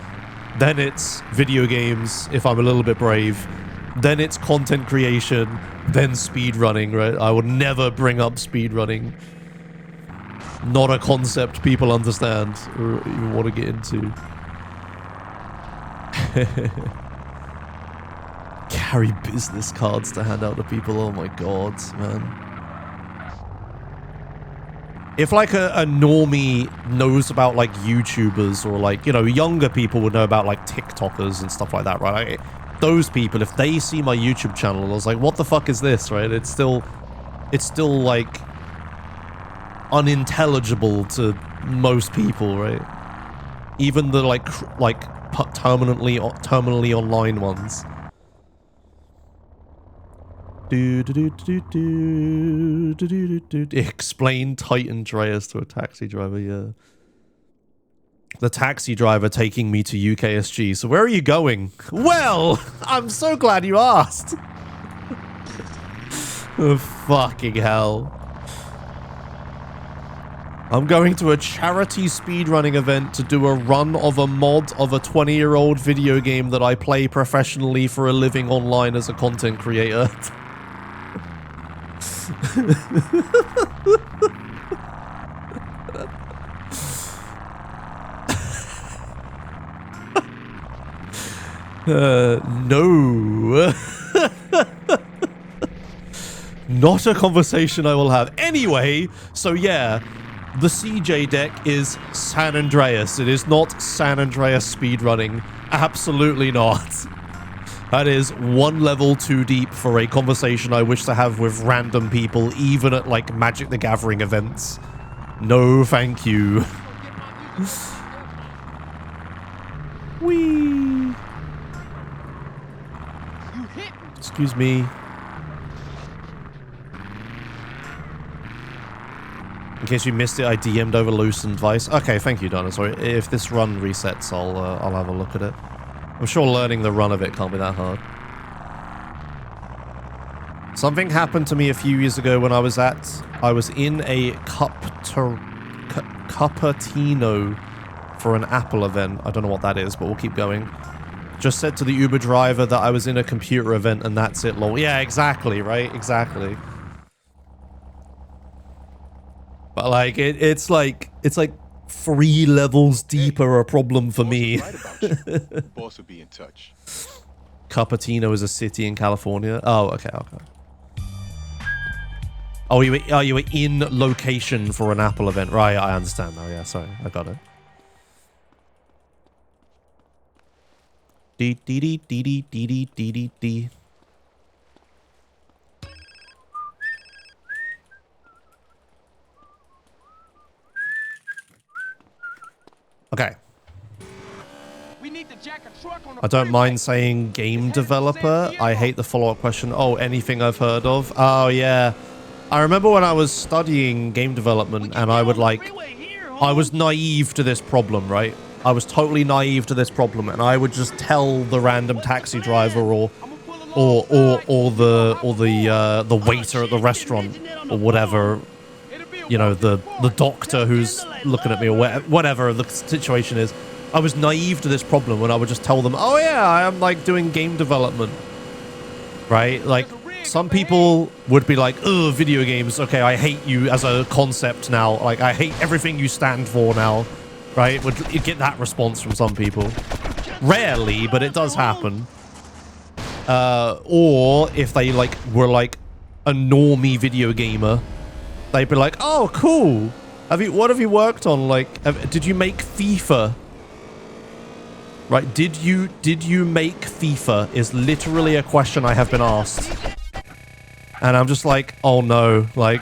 then it's video games if I'm a little bit brave, then it's content creation, then speed running, right? I would never bring up speed running. Not a concept people understand or even want to get into. Carry business cards to hand out to people. Oh my god, man. If like a normie knows about like YouTubers or like, you know, younger people would know about like TikTokers and stuff like that, right? Like, those people, if they see my YouTube channel, I was like, what the fuck is this, right? It's still like unintelligible to most people, right? Even the like terminally online ones. Explain Tightened'Reas to a taxi driver, yeah. The taxi driver taking me to UKSG. So where are you going? Well, I'm so glad you asked. Oh, fucking hell. I'm going to a charity speedrunning event to do a run of a mod of a 20-year-old video game that I play professionally for a living online as a content creator. No. Not a conversation I will have. Anyway, so yeah, the CJ deck is San Andreas. It is not San Andreas speedrunning. Absolutely not. That is one level too deep for a conversation I wish to have with random people, even at like Magic the Gathering events. No, thank you. Whee! Excuse me. In case you missed it, I DM'd over Loosened Vice. Okay, thank you, Dinosaur. If this run resets, I'll have a look at it. I'm sure learning the run of it can't be that hard. Something happened to me a few years ago when I was in a Cupertino for an Apple event. I don't know what that is, but we'll keep going. Just said to the Uber driver that I was in a computer event and that's it, lol. Yeah, exactly, right? Exactly. But like, it's like 3 levels deeper a problem for me. Boss will be in touch. Cupertino is a city in California. Oh, okay, okay. Oh, you were in location for an Apple event. Right, I understand now. Yeah, sorry. I got it. Dee dee dee dee dee dee dee dee dee. Okay. I don't mind saying game developer. I hate the follow-up question. Oh, anything I've heard of? Oh, yeah. I remember when I was studying game development and I would like... I was naive to this problem, right? I was totally naive to this problem and I would just tell the random taxi driver or the waiter at the restaurant or whatever, you know, the doctor who's looking at me or whatever the situation is. I was naive to this problem when I would just tell them, oh yeah, I'm like doing game development, right? Like some people would be like, oh, video games. Okay, I hate you as a concept now. Like I hate everything you stand for now, right? You get that response from some people. Rarely, but it does happen. Or if they like were like a normie video gamer, they'd be like, oh, cool. What have you worked on? Like, did you make FIFA? Right, did you make FIFA is literally a question I have been asked. And I'm just like, oh no, like,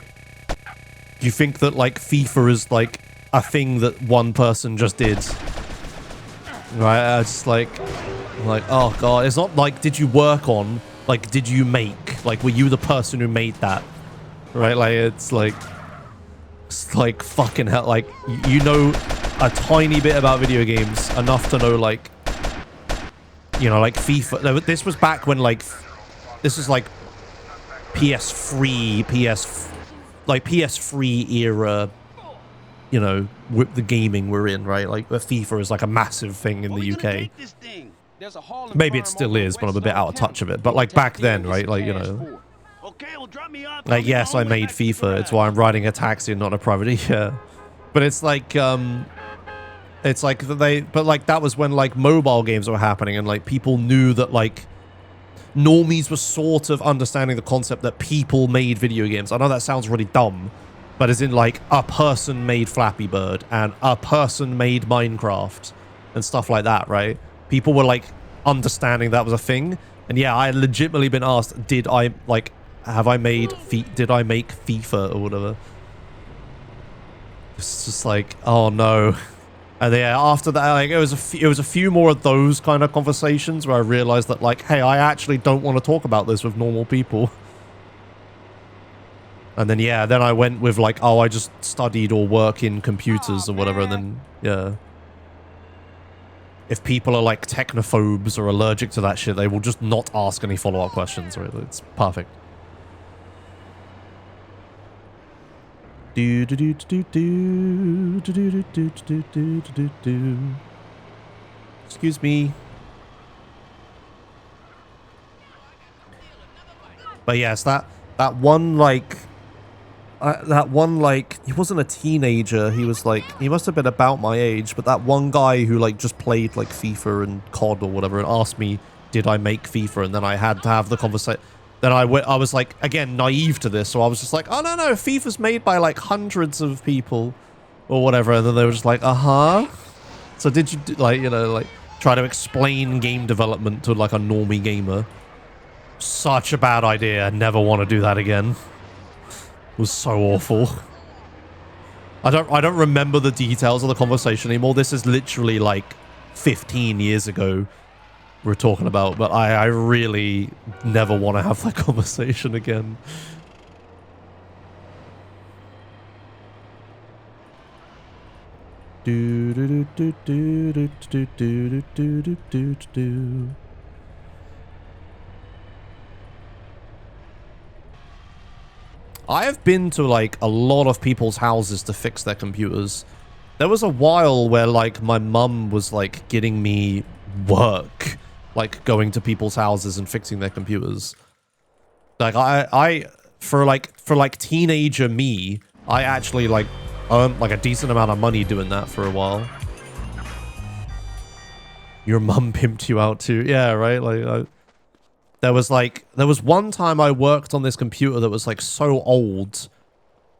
do you think that like FIFA is like a thing that one person just did? Right, I just like, oh god, it's not like, did you work on, like, did you make? Like, were you the person who made that? Right, like, it's like fucking hell, like, you know a tiny bit about video games, enough to know, like, you know, like FIFA. This was back when, like, this was like PS3 era, you know, with the gaming we're in, right? Like, FIFA is like a massive thing in the UK. Maybe it still is, but I'm a bit out of touch of it. But like back then, right? Like, you know, like, yes, I made FIFA. It's why I'm riding a taxi and not a private. Yeah, but it's like, but like that was when like mobile games were happening and like people knew that like normies were sort of understanding the concept that people made video games. I know that sounds really dumb, but as in like a person made Flappy Bird and a person made Minecraft and stuff like that, right? People were like understanding that was a thing. And yeah, I had legitimately been asked, did I make FIFA or whatever? It's just like, oh no. And yeah, after that, like, it was a few more of those kind of conversations where I realized that, like, hey, I actually don't want to talk about this with normal people. And then yeah, then I went with like, oh, I just studied or work in computers or whatever. And then yeah, if people are like technophobes or allergic to that shit, they will just not ask any follow-up questions. Right? It's perfect. Do do do do do do do do do do do do. Excuse me. But yes, that one like he wasn't a teenager. He was like, he must have been about my age. But that one guy who like just played like FIFA and COD or whatever and asked me, did I make FIFA? And then I had to have the conversation. Then I was like, again, naive to this. So I was just like, oh no, FIFA's made by like hundreds of people or whatever. And then they were just like, uh-huh. So did you like, you know, like try to explain game development to like a normie gamer? Such a bad idea. I never want to do that again. It was so awful. I don't remember the details of the conversation anymore. This is literally like 15 years ago we're talking about, but I really never want to have that conversation again. Do do do do do do do do do do do. I have been to like a lot of people's houses to fix their computers. There was a while where like my mum was like getting me work, like going to people's houses and fixing their computers. Like I for like teenager me, I actually like earned like a decent amount of money doing that for a while. Your mum pimped you out too. Yeah, right? Like there was one time I worked on this computer that was like so old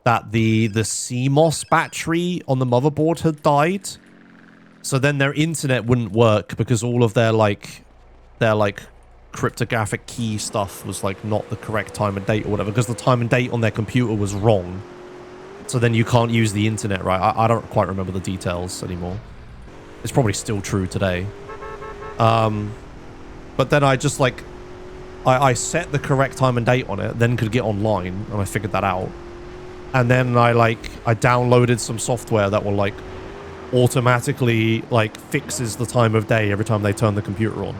that the CMOS battery on the motherboard had died. So then their internet wouldn't work because all of their cryptographic key stuff was like not the correct time and date or whatever, because the time and date on their computer was wrong. So then you can't use the internet, right? I don't quite remember the details anymore. It's probably still true today. But then I just like I set the correct time and date on it, then could get online, and I figured that out. And then I downloaded some software that will like automatically like fixes the time of day every time they turn the computer on.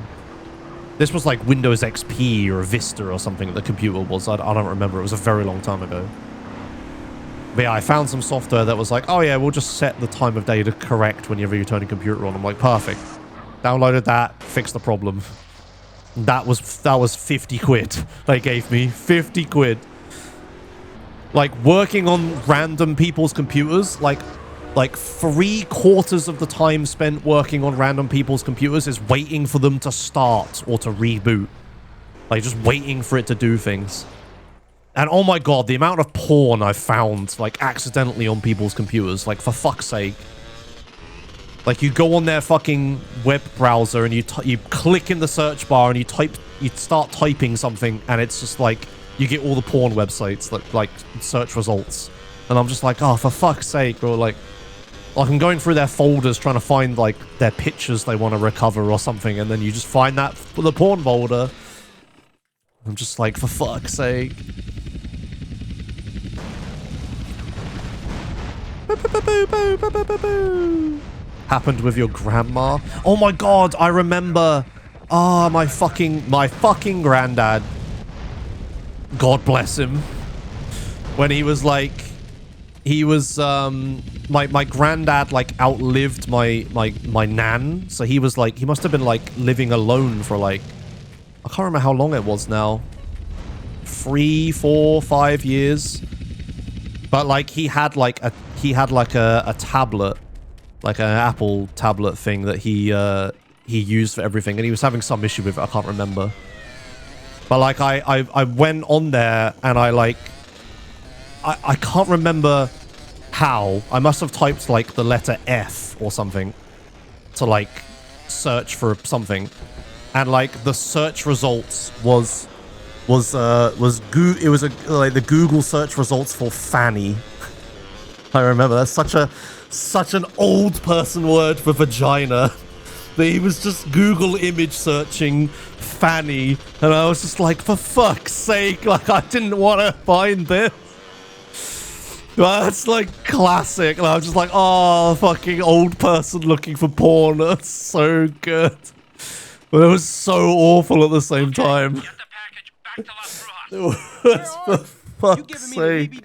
This was like Windows XP or Vista or something the computer was. I don't remember. It was a very long time ago. But yeah, I found some software that was like, oh yeah, we'll just set the time of day to correct whenever you turn your computer on. I'm like, perfect. Downloaded that, fixed the problem. That was 50 quid they gave me. 50 quid. Like, working on random people's computers, like 3/4 of the time spent working on random people's computers is waiting for them to start or to reboot. Like, just waiting for it to do things. And oh my god, the amount of porn I've found, like, accidentally on people's computers, like, for fuck's sake. Like, you go on their fucking web browser and you click in the search bar and you start typing something, and it's just like, you get all the porn websites that, like, search results. And I'm just like, oh, for fuck's sake, or like I'm going through their folders trying to find, like, their pictures they want to recover or something, and then you just find that for the porn folder. I'm just like, for fuck's sake. Happened with your grandma? Oh my god, I remember. Ah, my fucking granddad. God bless him. When he was like, my granddad like outlived my nan, so he was like, he must have been like living alone for like, I can't remember how long it was now. 3, 4, 5 years. But like he had like a tablet, like an Apple tablet thing that he used for everything, and he was having some issue with it. I can't remember. But like I went on there and I can't remember how. I must have typed like the letter F or something to like search for something, and like the search results was the Google search results for fanny. I remember that's such an old person word for vagina. That he was just Google image searching fanny, and I was just like, for fuck's sake, like I didn't want to find this. That's like classic. And I was just like, oh, fucking old person looking for porn. That's so good. But it was so awful at the same time. For fuck's sake.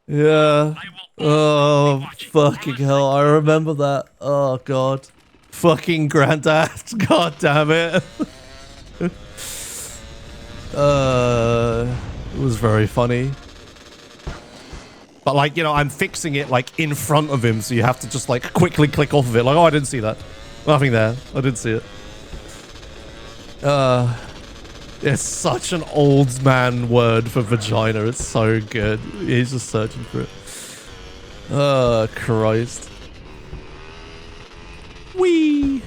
Yeah. Oh, fucking hell. I remember that. Oh, God. Fucking granddad. God damn it. It was very funny. But, like, you know, I'm fixing it, like, in front of him, so you have to just, like, quickly click off of it. Like, oh, I didn't see that. Nothing there. I didn't see it. It's such an old man word for vagina. It's so good. He's just searching for it. Oh, Christ. Wee.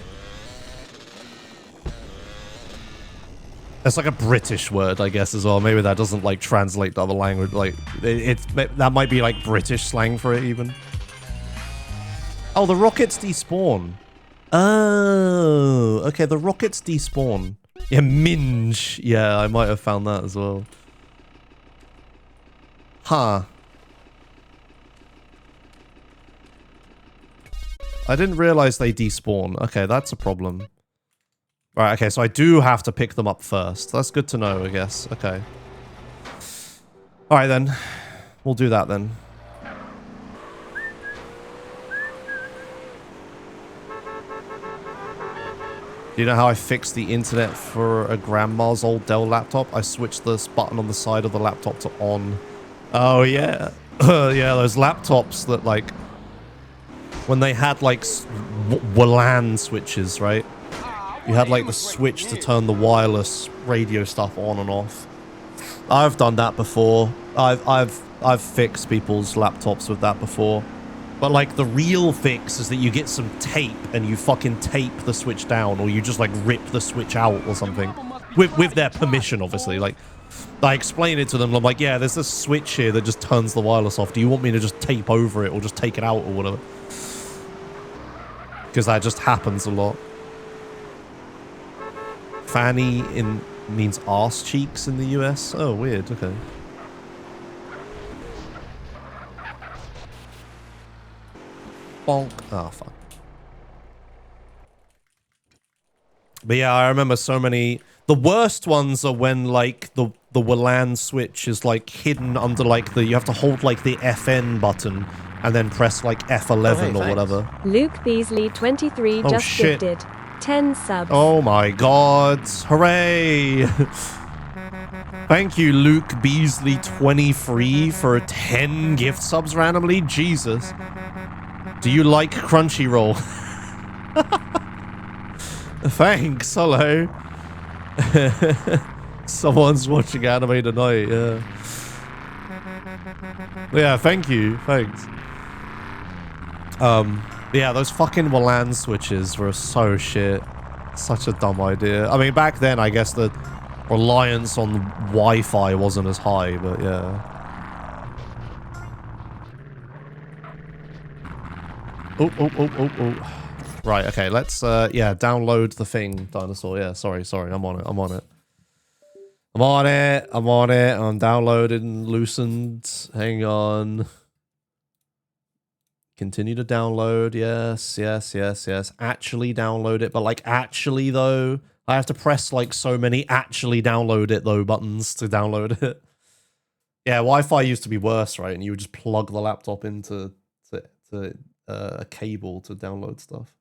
It's like a British word, I guess, as well. Maybe that doesn't, like, translate to other language. Like, that might be, like, British slang for it, even. Oh, the rockets despawn. Oh, okay, the rockets despawn. Yeah, minge. Yeah, I might have found that as well. Huh. I didn't realize they despawn. Okay, that's a problem. Right, okay, so I do have to pick them up first. That's good to know, I guess. Okay. Alright then. We'll do that then. Do you know how I fixed the internet for a grandma's old Dell laptop? I switched this button on the side of the laptop to on. Oh, yeah. Yeah, those laptops that, like, when they had, like, WLAN switches, right? You had, like, the switch to turn the wireless radio stuff on and off. I've done that before. I've fixed people's laptops with that before. But, like, the real fix is that you get some tape and you fucking tape the switch down, or you just, like, rip the switch out or something. With their permission, obviously. Like, I explain it to them. I'm like, yeah, there's this switch here that just turns the wireless off. Do you want me to just tape over it or just take it out or whatever? Because that just happens a lot. Fanny means arse cheeks in the US. Oh, weird. Okay. Bonk. Oh, fuck. But yeah, I remember so many. The worst ones are when, like, the WLAN switch is, like, hidden under, like, you have to hold, like, the FN button and then press, like, F11 or whatever. Luke Beasley 23 just shit. gifted 10 subs. Oh my god. Hooray. Thank you, Luke Beasley 23 for 10 gift subs randomly. Jesus. Do you like Crunchyroll? Thanks, hello. Someone's watching anime tonight, yeah. Yeah, thank you, thanks. Yeah, those fucking WLAN switches were so shit. Such a dumb idea. I mean, back then, I guess the reliance on Wi-Fi wasn't as high, but yeah. Oh. Right, okay, let's, yeah, download the thing, Dinosaur. Yeah, sorry, I'm on it. I'm downloading Loosened. Hang on. Continue to download. Yes. Actually download it. But, like, actually, though, I have to press, like, so many actually download it, though, buttons to download it. Yeah, Wi-Fi used to be worse, right? And you would just plug the laptop into a cable to download stuff.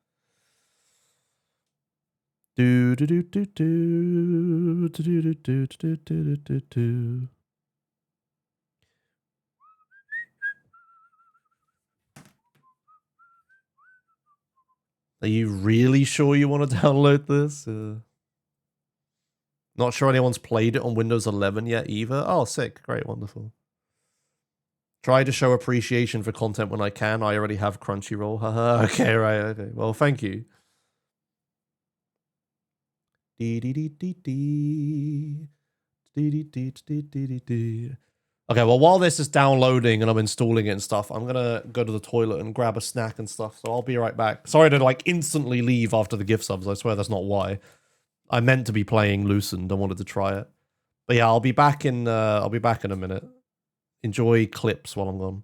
Are you really sure you want to download this? Not sure anyone's played it on Windows 11 yet either. Oh, sick. Great. Wonderful. Try to show appreciation for content when I can. I already have Crunchyroll. Haha. Okay, right. Okay. Well, thank you. Okay, well, while this is downloading and I'm installing it and stuff, I'm gonna go to the toilet and grab a snack and stuff, so I'll be right back. Sorry to, like, instantly leave after the gift subs. I swear that's not why. I meant to be playing Loosened. I wanted to try it. But yeah, I'll be back in a minute. Enjoy clips while I'm gone.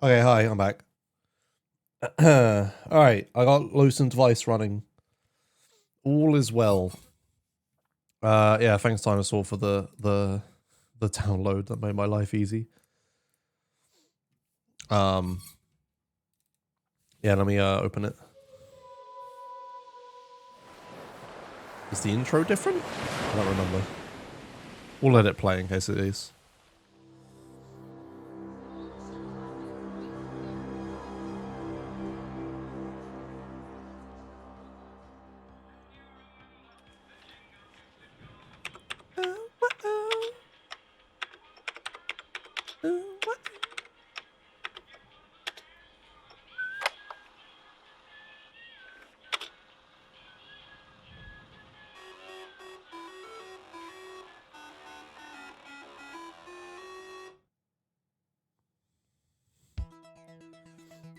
Okay, hi, I'm back. Alright, I got Loosened Vice running. All is well. Yeah, thanks Dinosaur for the download. That made my life easy. Yeah, let me open it. Is the intro different? I don't remember. We'll let it play in case it is.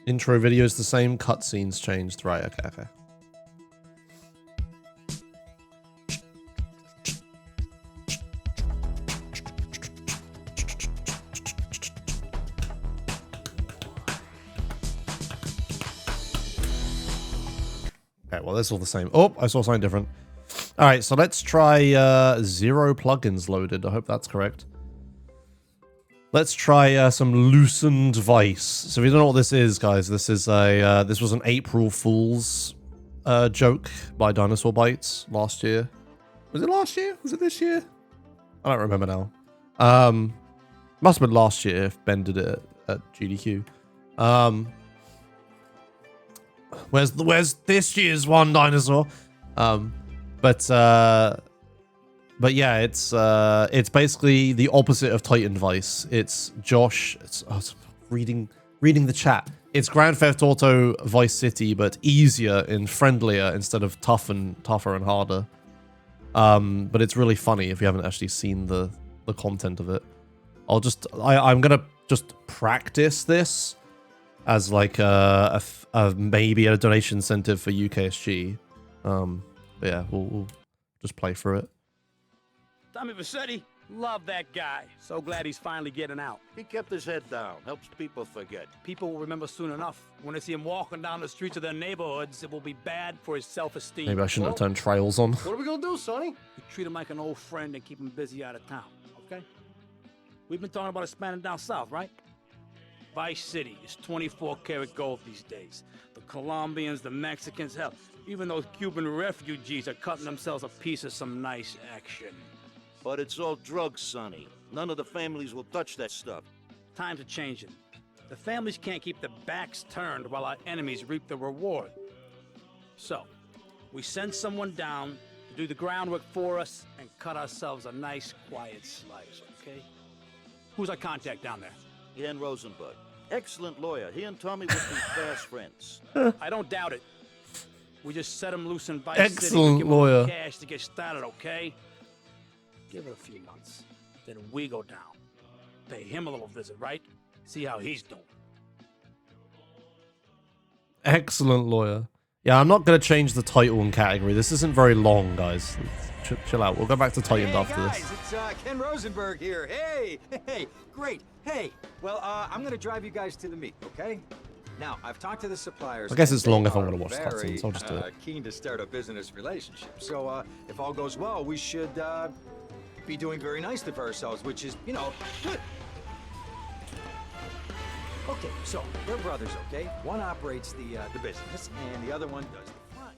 Intro video is the same, cutscenes changed. Right, okay. Okay, well, that's all the same. Oh, I saw something different. All right, so let's try 0 plugins loaded. I hope that's correct. Let's try some Loosened Vice. So if you don't know what this is, guys, this is a this was an April Fool's joke by Dinosaur Bites last year. Was it last year? Was it this year? I don't remember now. Must have been last year if Ben did it at GDQ. Where's this year's one, Dinosaur? But yeah, it's basically the opposite of Titan Vice. It's Josh. I was reading the chat. It's Grand Theft Auto Vice City, but easier and friendlier instead of tougher and harder. But it's really funny if you haven't actually seen the content of it. I'm gonna just practice this as like maybe a donation incentive for UKSG. But yeah, we'll just play through it. Tommy Vassetti, love that guy. So glad he's finally getting out. He kept his head down, helps people forget. People will remember soon enough. When they see him walking down the streets of their neighborhoods, it will be bad for his self-esteem. Maybe I shouldn't have turned trails on. What are we gonna do, Sonny? We treat him like an old friend and keep him busy out of town, okay? We've been talking about expanding down south, right? Vice City is 24-karat gold these days. The Colombians, the Mexicans, hell, even those Cuban refugees are cutting themselves a piece of some nice action. But it's all drugs, Sonny. None of the families will touch that stuff. Times are changing. The families can't keep their backs turned while our enemies reap the reward. So, we send someone down to do the groundwork for us and cut ourselves a nice, quiet slice, okay? Who's our contact down there? Ian Rosenberg. Excellent lawyer. He and Tommy would be fast friends. I don't doubt it. We just set him loose in Vice Excellent City and give him lawyer. cash to get started, okay? Give it a few months. Then we go down. Pay him a little visit, right? See how he's doing. Excellent lawyer. Yeah, I'm not going to change the title and category. This isn't very long, guys. Chill out. We'll go back to Titan after guys, this. It's Ken Rosenberg here. Hey, great. Hey, well, I'm gonna drive you guys to the meet, okay? Now, I've talked to the suppliers. I guess it's and long they if I'm are going to watch very, cutscenes. I'll just do it. keen to start a business relationship. So, if all goes well, we should be doing very nicely for ourselves, which is, you know, good. Okay, so they're brothers, okay? One operates the business, and the other one does the flying.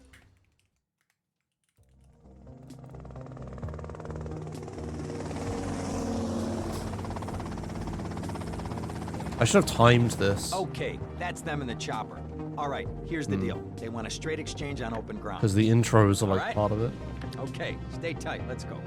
I should have timed this. Okay, that's them in the chopper. All right, here's the deal. They want a straight exchange on open ground. Because the intros are like All right? part of it. Okay, stay tight. Let's go.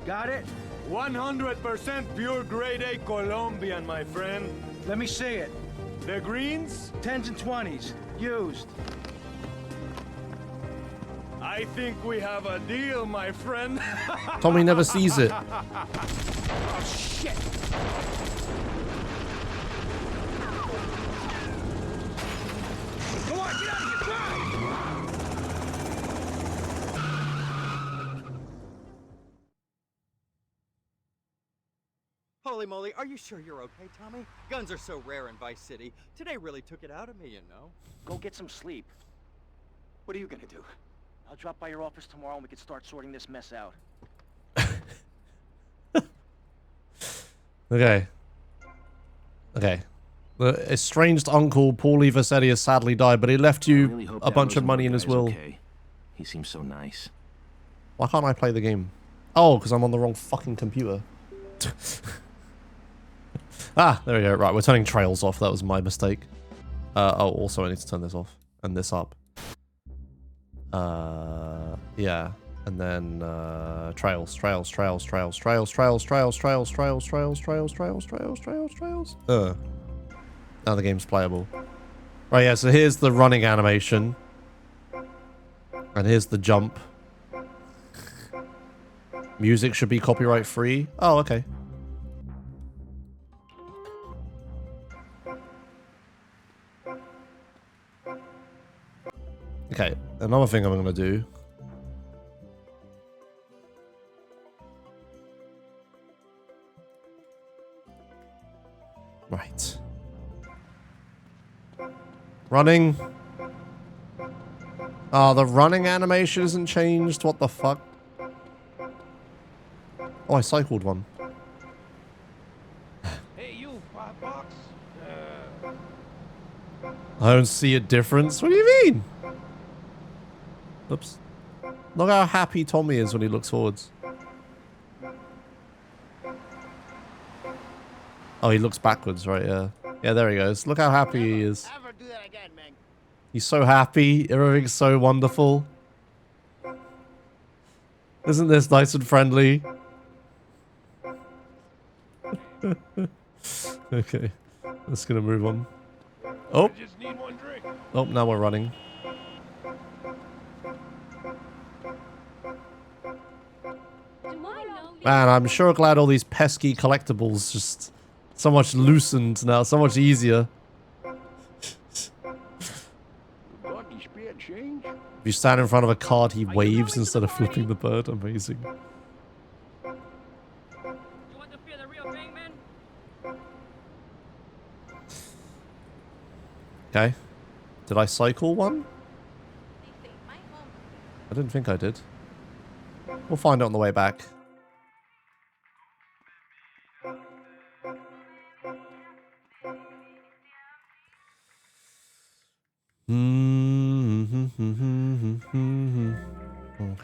Got it? 100% pure grade A Colombian, my friend. Let me see it. The greens? 10s and 20s. Used. I think we have a deal, my friend. Tommy never sees it. Oh, shit. Holy moly, are you sure you're okay, Tommy? Guns are so rare in Vice City. Today really took it out of me, you know. Go get some sleep. What are you gonna do? I'll drop by your office tomorrow and we can start sorting this mess out. Okay. Okay. The estranged uncle, Paul Eversetti, has sadly died, but he left you a bunch of money in his will. Okay. He seems so nice. Why can't I play the game? Oh, because I'm on the wrong fucking computer. Ah, there we go. Right, we're turning trails off. That was my mistake. Oh, also I need to turn this off and this up. Yeah. And then trails. Now the game's playable. Right, yeah, so here's the running animation. And here's the jump. Music should be copyright free. Oh, okay. Okay, another thing I'm gonna do. Right. Running. Oh, the running animation isn't changed. What the fuck? Oh, I cycled one. Hey, you, $5. I don't see a difference. What do you mean? Oops. Look how happy Tommy is when he looks forwards. Oh, he looks backwards, right? Yeah. Yeah, there he goes. Look how happy he is. He's so happy. Everything's so wonderful. Isn't this nice and friendly? Okay. Just gonna move on. Oh. Oh, now we're running. Man, I'm sure glad all these pesky collectibles just so much loosened now, so much easier. If you stand in front of a card, he waves instead of flipping the bird. Amazing. Okay. Did I cycle one? I didn't think I did. We'll find out on the way back.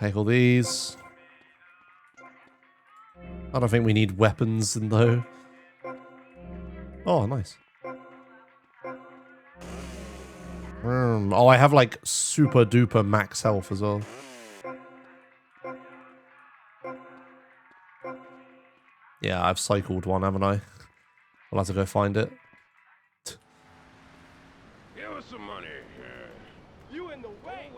Heckle these. I don't think we need weapons in though. Oh, nice. Oh, I have like super duper max health as well. Yeah, I've cycled one, haven't I? I'll have to go find it. Give us some money. You in the way.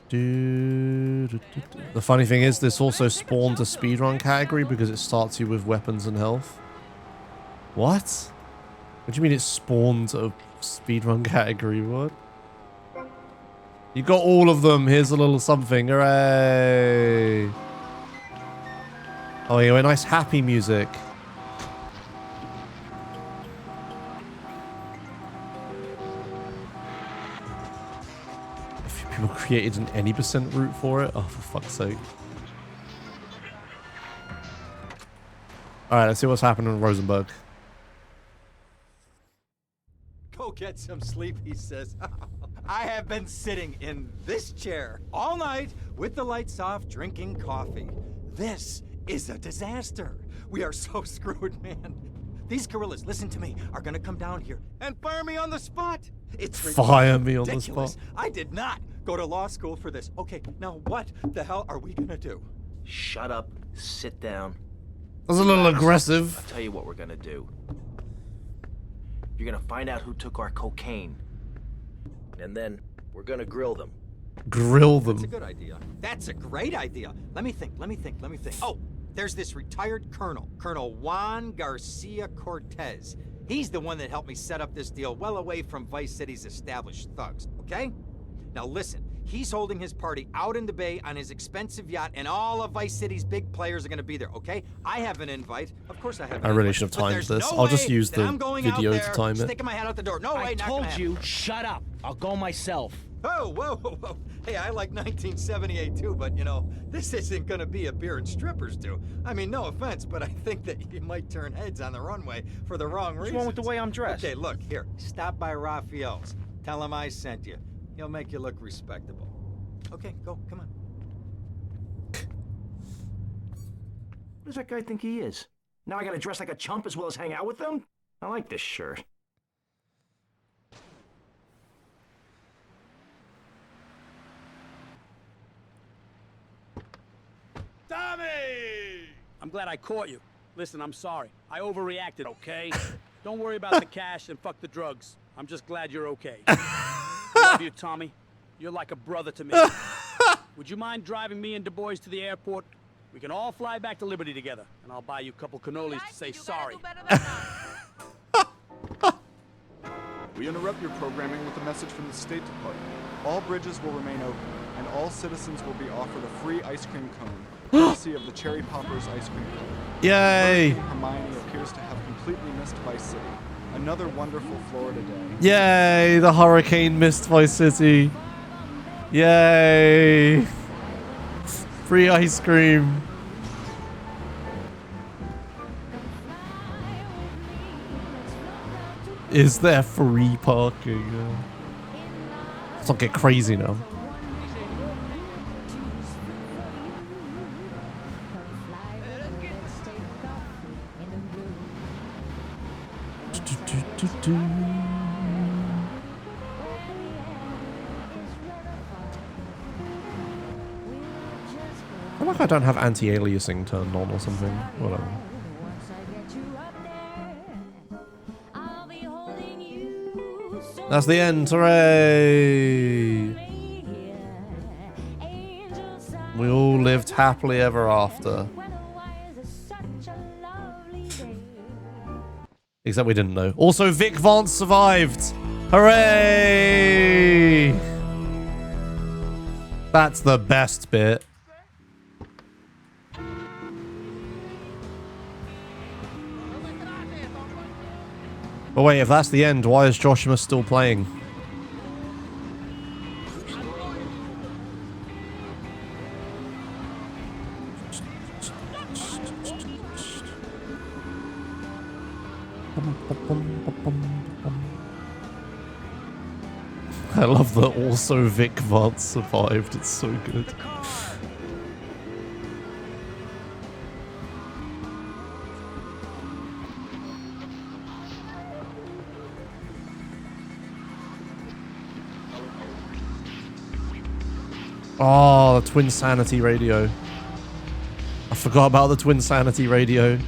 The funny thing is, this also spawned a speedrun category because it starts you with weapons and health. What? What do you mean it spawned a speedrun category? What? You got all of them. Here's a little something. Hooray! Oh, yeah, nice happy music. A few people created an any % route for it. Oh, for fuck's sake. Alright, let's see what's happening in Rosenberg. Go get some sleep, he says. I have been sitting in this chair all night with the lights off, drinking coffee. This is a disaster. We are so screwed, man. These gorillas, listen to me, are gonna come down here and fire me on the spot. It's fire me on the ridiculous. spot. I did not go to law school for this. Okay, now what the hell are we gonna do? Shut up, sit down. That's a little aggressive. I'll tell you what we're gonna do. You're gonna find out who took our cocaine. And then we're gonna grill them. Grill them. That's a good idea. That's a great idea. Let me think. Oh, there's this retired colonel, Colonel Juan Garcia Cortez. He's the one that helped me set up this deal well away from Vice City's established thugs, okay? Now listen, He's holding his party out in the bay on his expensive yacht, and all of Vice City's big players are going to be there, okay? I have an invite. Of course I have an I really invite, should have but timed there's this. no I'll just way use that the I'm going video out to there, time it. sticking my head out the door. No way, I not told gonna happen. you, shut up. I'll go myself. Oh, whoa, whoa, whoa. Hey, I like 1978 too, but you know, this isn't gonna be a beer and strippers do. I mean, no offense, but I think that you might turn heads on the runway for the wrong reasons. What's wrong with the way I'm dressed? Okay, look, here, stop by Raphael's. Tell him I sent you. He'll make you look respectable. Okay, go, come on. What does that guy think he is? Now I gotta dress like a chump as well as hang out with them? I like this shirt. Tommy! I'm glad I caught you. Listen, I'm sorry. I overreacted, okay? Don't worry about the cash and fuck the drugs. I'm just glad you're okay. I love you, Tommy. You're like a brother to me. Would you mind driving me and Du Bois to the airport? We can all fly back to Liberty together, and I'll buy you a couple cannolis to say sorry. We interrupt your programming with a message from the State Department. All bridges will remain open, and all citizens will be offered a free ice cream cone, courtesy of the Cherry Poppers ice cream cone. Yay! Hurricane Hermione appears to have completely missed Vice City. Another wonderful Florida day. Yay! The hurricane missed Vice City. Yay! Free ice cream. Is there free parking? Let's not get crazy now. I feel like I don't have anti-aliasing turned on or something. Whatever. That's the end. Hooray! We all lived happily ever after. Except we didn't know. Also, Vic Vance survived. Hooray! That's the best bit. But wait, if that's the end, why is Joshimuz still playing? I love that also Vic Vance survived. It's so good. Oh, the Twin Sanity radio. I forgot about the Twin Sanity radio.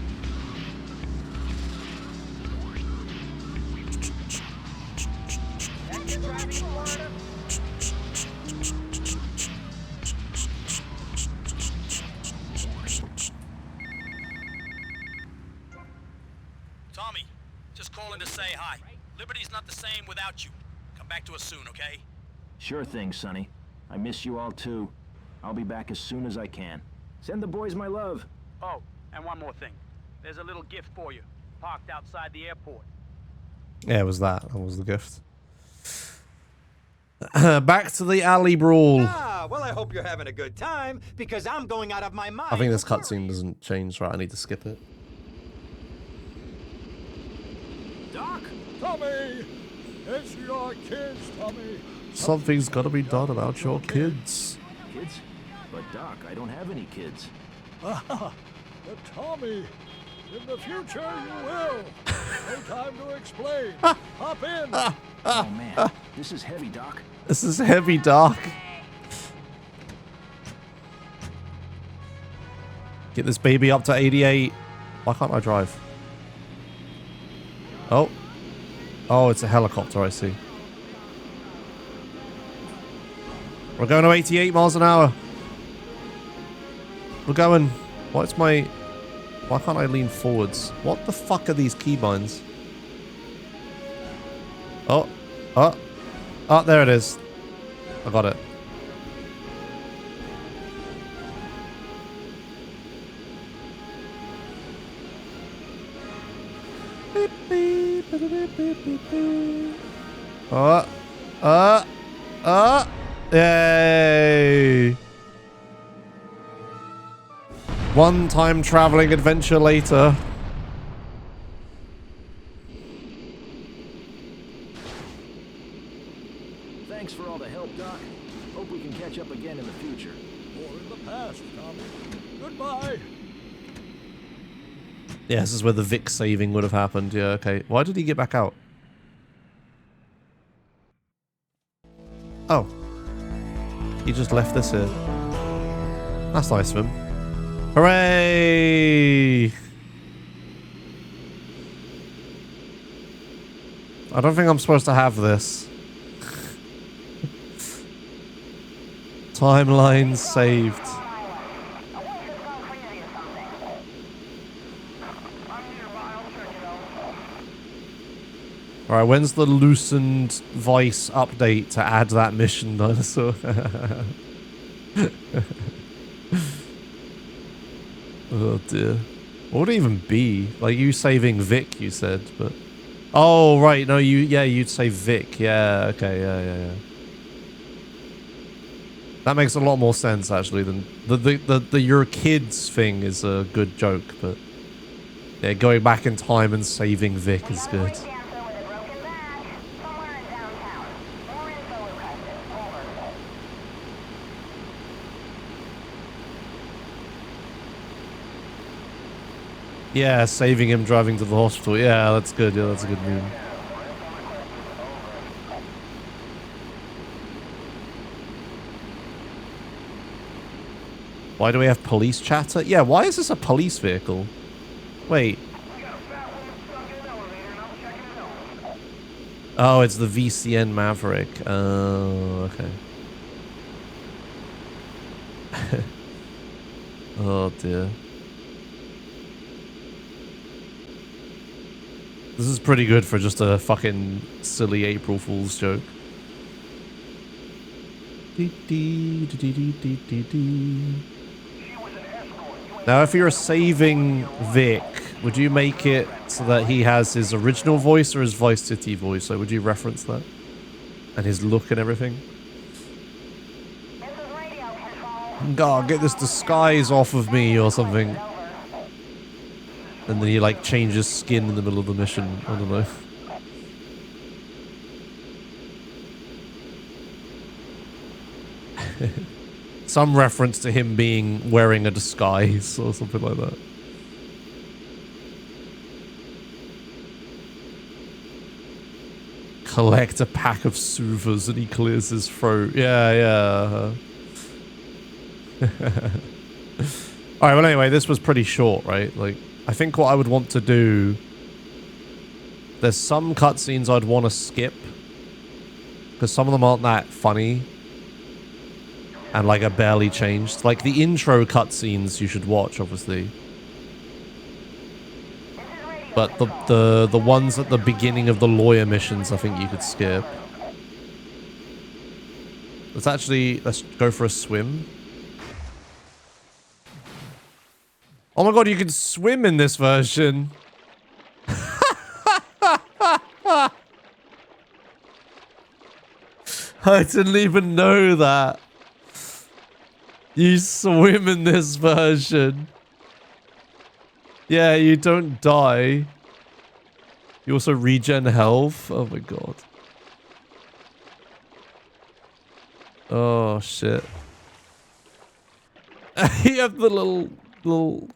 Tommy, just calling to say hi. Liberty's not the same without you. Come back to us soon, okay? Sure thing, Sonny. I miss you all too. I'll be back as soon as I can. Send the boys my love. Oh, and one more thing. There's a little gift for you, parked outside the airport. Yeah, it was that. That was the gift. Back to the alley brawl. Ah, well, I hope you're having a good time, because I'm going out of my mind. I think this cutscene doesn't change, right? I need to skip it. Doc? Tommy! It's your kids, Tommy. Something's got to be done about your kids. Kids? But Doc, I don't have any kids. Ah, but Tommy, in the future you will. No time to explain. Hop in. Oh man, this is heavy, Doc. This is heavy, Doc. Get this baby up to 88. Why can't I drive? Oh. Oh, it's a helicopter, I see. We're going to 88 miles an hour. We're going. What's my... Why can't I lean forwards? What the fuck are these keybinds? Oh. Oh. Oh, there it is. I got it. Yay! One time traveling adventure later. Thanks for all the help, Doc. Hope we can catch up again in the future. Or in the past, Tommy. Goodbye. Yeah, this is where the Vic saving would have happened. Yeah, okay. Why did he get back out? Oh. He just left this here. That's nice of him. Hooray! I don't think I'm supposed to have this. Timeline saved. Alright, when's the loosened Vice update to add that mission, dinosaur? Oh dear. What would it even be? Like you saving Vic, you said, but... Oh, right, no, you'd say Vic. Yeah, okay, yeah. That makes a lot more sense, actually, than... The your kids thing is a good joke, but... Yeah, going back in time and saving Vic is good. Yeah, saving him driving to the hospital. Yeah, that's good. Yeah, that's a good meme. Why do we have police chatter? Yeah, why is this a police vehicle? Wait. Oh, it's the VCN Maverick. Oh, okay. Oh, dear. This is pretty good for just a fucking silly April Fool's joke. Now, if you're saving Vic, would you make it so that he has his original voice or his Vice City voice? Like, would you reference that? And his look and everything? God, get this disguise off of me or something. And then he like changes skin in the middle of the mission. I don't know. Some reference to him being wearing a disguise or something like that. Collect a pack of soothers and he clears his throat. Yeah. Alright, well anyway, this was pretty short, right? Like, I think what I would want to do... There's some cutscenes I'd want to skip. Because some of them aren't that funny. And like are barely changed. Like the intro cutscenes you should watch, obviously. But the ones at the beginning of the lawyer missions, I think you could skip. Let's go for a swim. Oh my god, you can swim in this version. I didn't even know that. You swim in this version. Yeah, you don't die. You also regen health. Oh my god. Oh shit. You have the little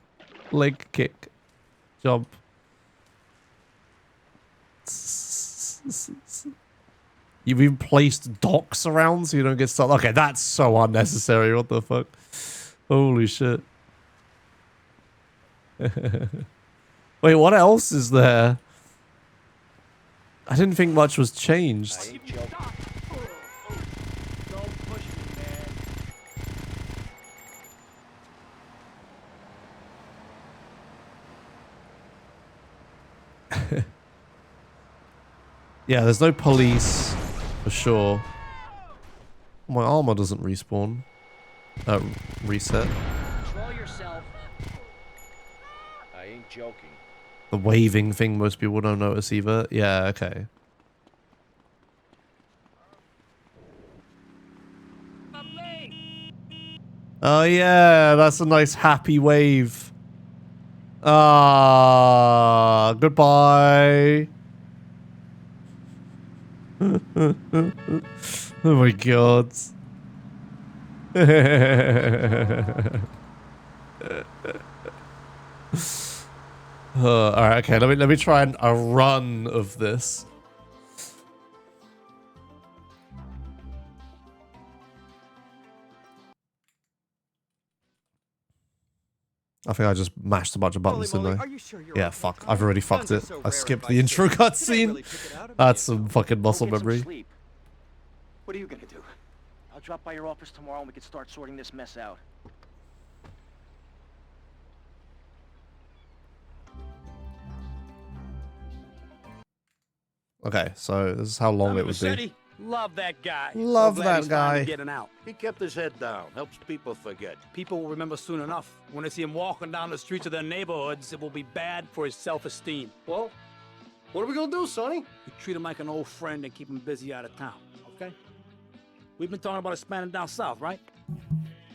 leg kick. Jump. You've even placed docks around so you don't get stuck. Okay, that's so unnecessary. What the fuck? Holy shit. Wait, what else is there? I didn't think much was changed. Yeah, there's no police for sure. My armor doesn't respawn. Reset. Control yourself. I ain't joking. The waving thing most people don't notice either. Yeah, okay. Oh yeah, that's a nice happy wave. Ah, goodbye. Oh my god. All right, okay. Let me try a run of this. I think I just mashed a bunch of buttons, didn't I? Yeah, fuck. I've already fucked it. I skipped the intro cutscene. That's some fucking muscle memory. What are you gonna do? I'll drop by your office tomorrow and we can start sorting this mess out. Okay, so this is how long it would be. Love that guy. Love so glad that he's finally guy. Getting out. He kept his head down. Helps people forget. People will remember soon enough. When they see him walking down the streets of their neighborhoods, it will be bad for his self-esteem. Well, what are we gonna do, Sonny? We treat him like an old friend and keep him busy out of town, okay? We've been talking about expanding down south, right?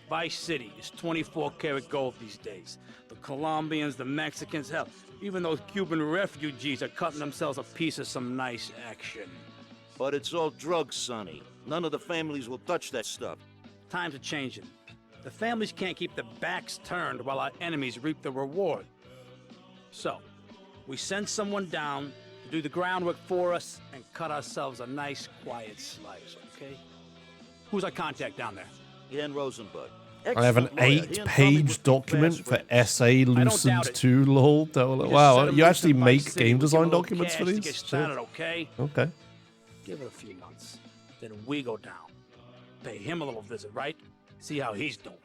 Vice City is 24 karat gold these days. The Colombians, the Mexicans, hell, even those Cuban refugees are cutting themselves a piece of some nice action. But it's all drugs, Sonny. None of the families will touch that stuff. Times are changing. The families can't keep their backs turned while our enemies reap the reward. So, we send someone down to do the groundwork for us and cut ourselves a nice, quiet slice, okay? Who's our contact down there? Ian Rosenberg. I have an 8-page document for SA loosened 2 lol. Wow, you actually make game design documents for these? Get started, okay? Okay. Give it a few months. Then we go down. Pay him a little visit, right? See how he's doing.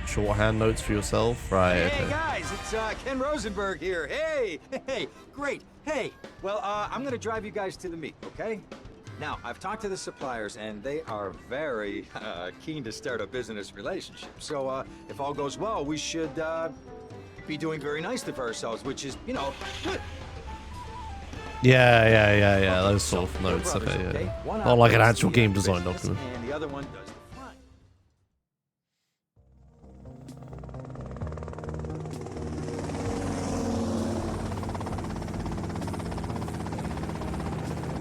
Shorthand notes for yourself? Right, Hey okay. guys, it's Ken Rosenberg here. Hey, great. Hey, well, I'm gonna drive you guys to the meet, okay? Now, I've talked to the suppliers, and they are very keen to start a business relationship. So, if all goes well, we should be doing very nicely for ourselves, which is, you know, good. Yeah. Those sort of notes. Okay, yeah. Not like an actual game design document. And the other one does the front.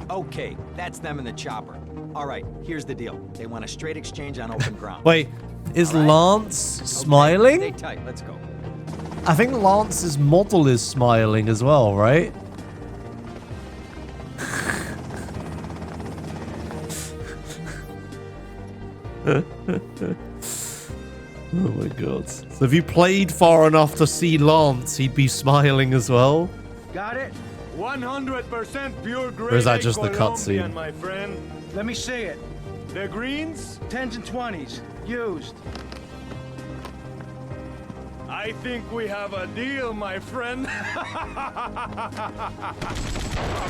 Okay, that's them in the chopper. All right, here's the deal. They want a straight exchange on open ground. Wait, is Lance smiling? Stay tight, let's go. I think Lance's model is smiling as well, right? Oh my god. So if you played far enough to see Lance, he'd be smiling as well? Got it? 100% pure grade Or is that just the Colombian, cutscene? my friend. Let me see it. The greens? 10s and 20s. Used. I think we have a deal, my friend. Oh,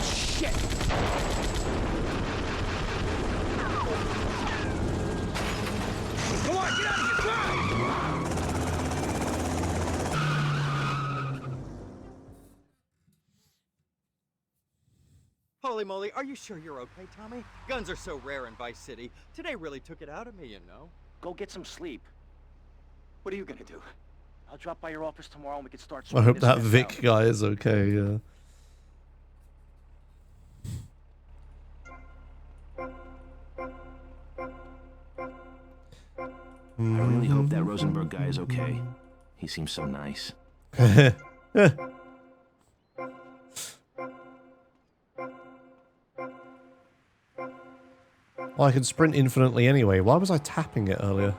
shit! Come on, get out of here! Drive! Holy moly, are you sure you're okay, Tommy? Guns are so rare in Vice City. Today really took it out of me, you know. Go get some sleep. What are you gonna do? I'll drop by your office tomorrow and we can start I sorting hope this that mess Vic out. guy is okay, yeah. I really hope that Rosenberg guy is okay. He seems so nice. Well, I can sprint infinitely anyway. Why was I tapping it earlier?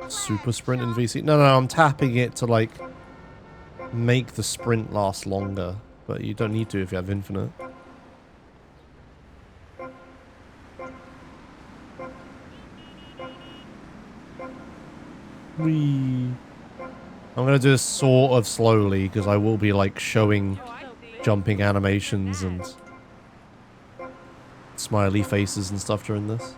Super sprint in VC? No, I'm tapping it to, like, make the sprint last longer. But you don't need to if you have infinite. Whee. I'm gonna do this sort of slowly because I will be like showing jumping animations and smiley faces and stuff during this.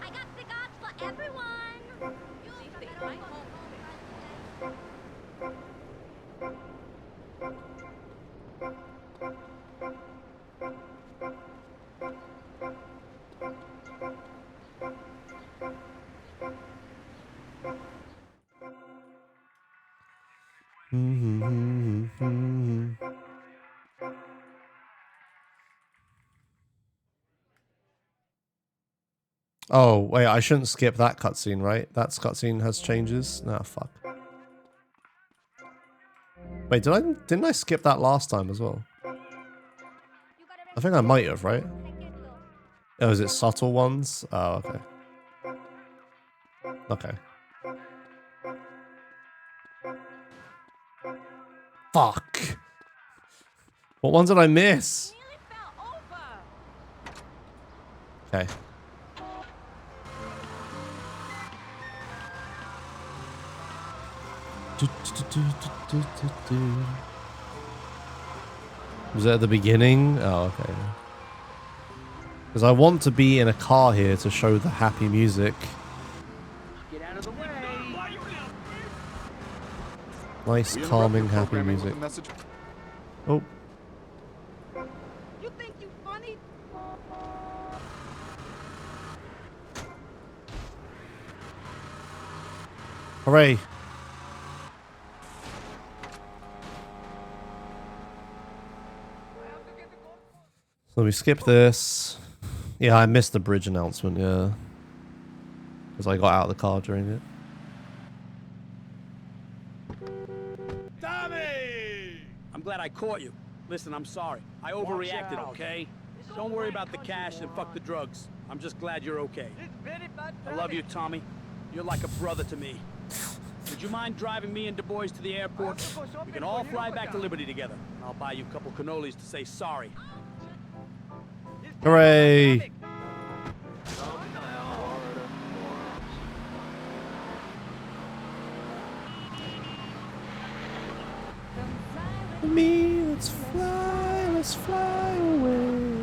Oh, wait, I shouldn't skip that cutscene, right? That cutscene has changes? Nah, fuck. Wait, didn't I skip that last time as well? I think I might have, right? Oh, is it subtle ones? Oh, okay. Okay. Fuck. What ones did I miss? Okay. Was it at the beginning? Oh, okay. Because I want to be in a car here to show the happy music. Get out of the way. Nice, calming, happy music. Oh. You think you funny? Hooray. So we skip this. Yeah, I missed the bridge announcement, yeah. Because I got out of the car during it. I'm glad I caught you. Listen, I'm sorry. I overreacted, okay? Don't worry about the cash and fuck the drugs. I'm just glad you're okay. I love you, Tommy. You're like a brother to me. Would you mind driving me and Du Bois to the airport? We can all fly back to Liberty together. I'll buy you a couple cannolis to say sorry. Hooray! Me, let's fly away.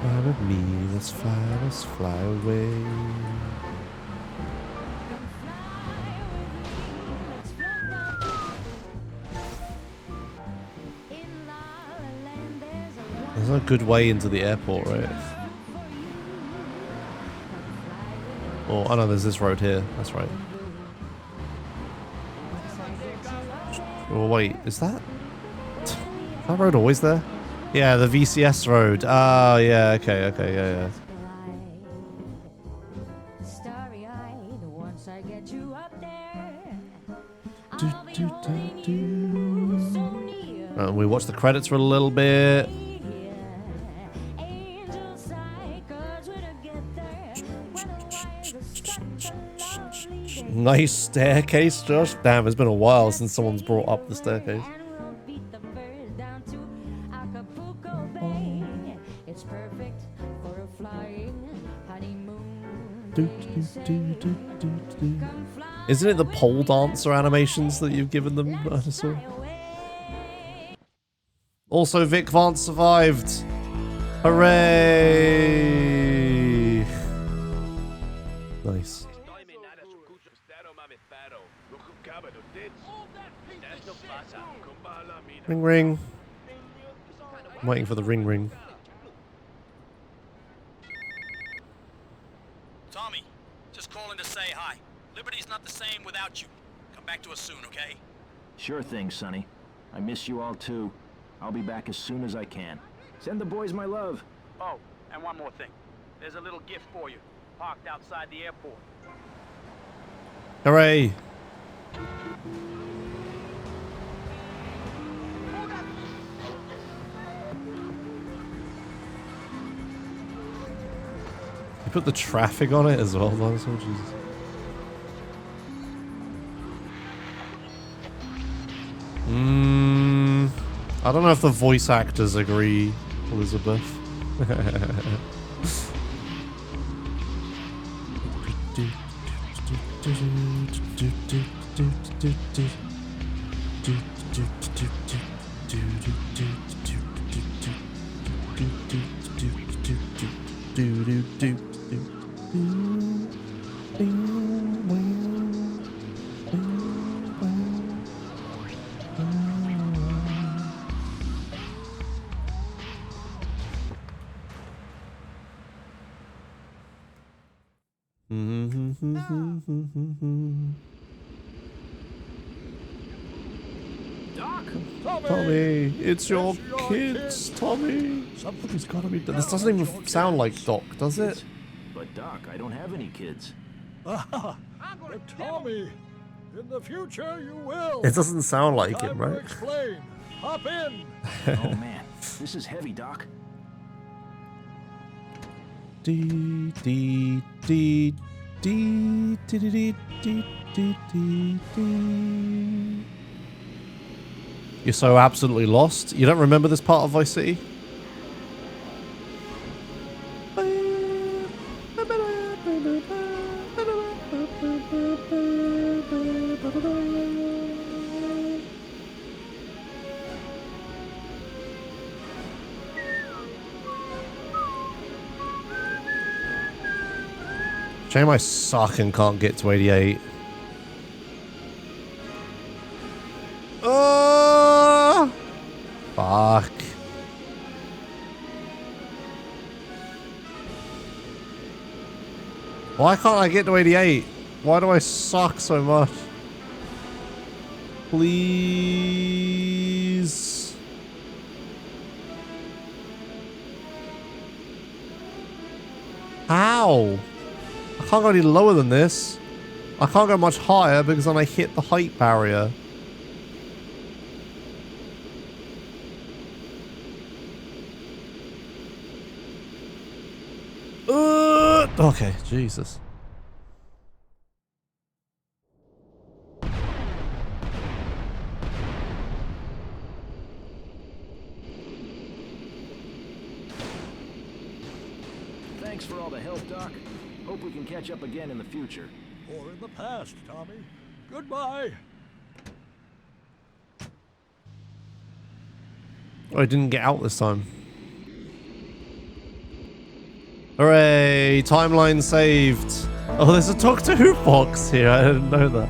Fly with me, let's fly away. There's a good way into the airport, right? Oh, I know there's this road here. That's right. Oh, wait. Is that road always there? Yeah, the VCS road. Oh, yeah. Okay, yeah. We watch the credits for a little bit. Nice staircase, Josh. Damn, it's been a while since someone's brought up the staircase. Isn't it the pole dancer animations that you've given them, Dinosaur? Also, Vic Vance survived. Hooray! Nice. Ring ring. I'm waiting for the ring ring. Tommy, just calling to say hi. Liberty's not the same without you. Come back to us soon, okay? Sure thing, Sonny. I miss you all too. I'll be back as soon as I can. Send the boys my love. Oh, and one more thing. There's a little gift for you, parked outside the airport. Hooray! You put the traffic on it as well, Dinosaur? Jesus. I don't know if the voice actors agree, Elizabeth. Doc, Tommy, it's your kids, Tommy. Something's gotta be done. This doesn't even sound like Doc, does it? But Doc, I don't have any kids. But Tommy, in the future you will. It doesn't sound like Time him, to right? explain. Hop in. Oh man, this is heavy, Doc. Dee dee dee dee dee dee dee dee dee dee. You're so absolutely lost. You don't remember this part of Vice City? Shame I suck and can't get to 88. Oh, fuck. Why can't I get to 88? Why do I suck so much? Please. How? I can't go any lower than this. I can't go much higher because then I hit the height barrier. Okay, Jesus. Thanks for all the help, Doc. Hope we can catch up again in the future. Or in the past, Tommy. Goodbye. Oh, I didn't get out this time. Hooray! Timeline saved. Oh, there's a Doctor Who box here. I didn't know that.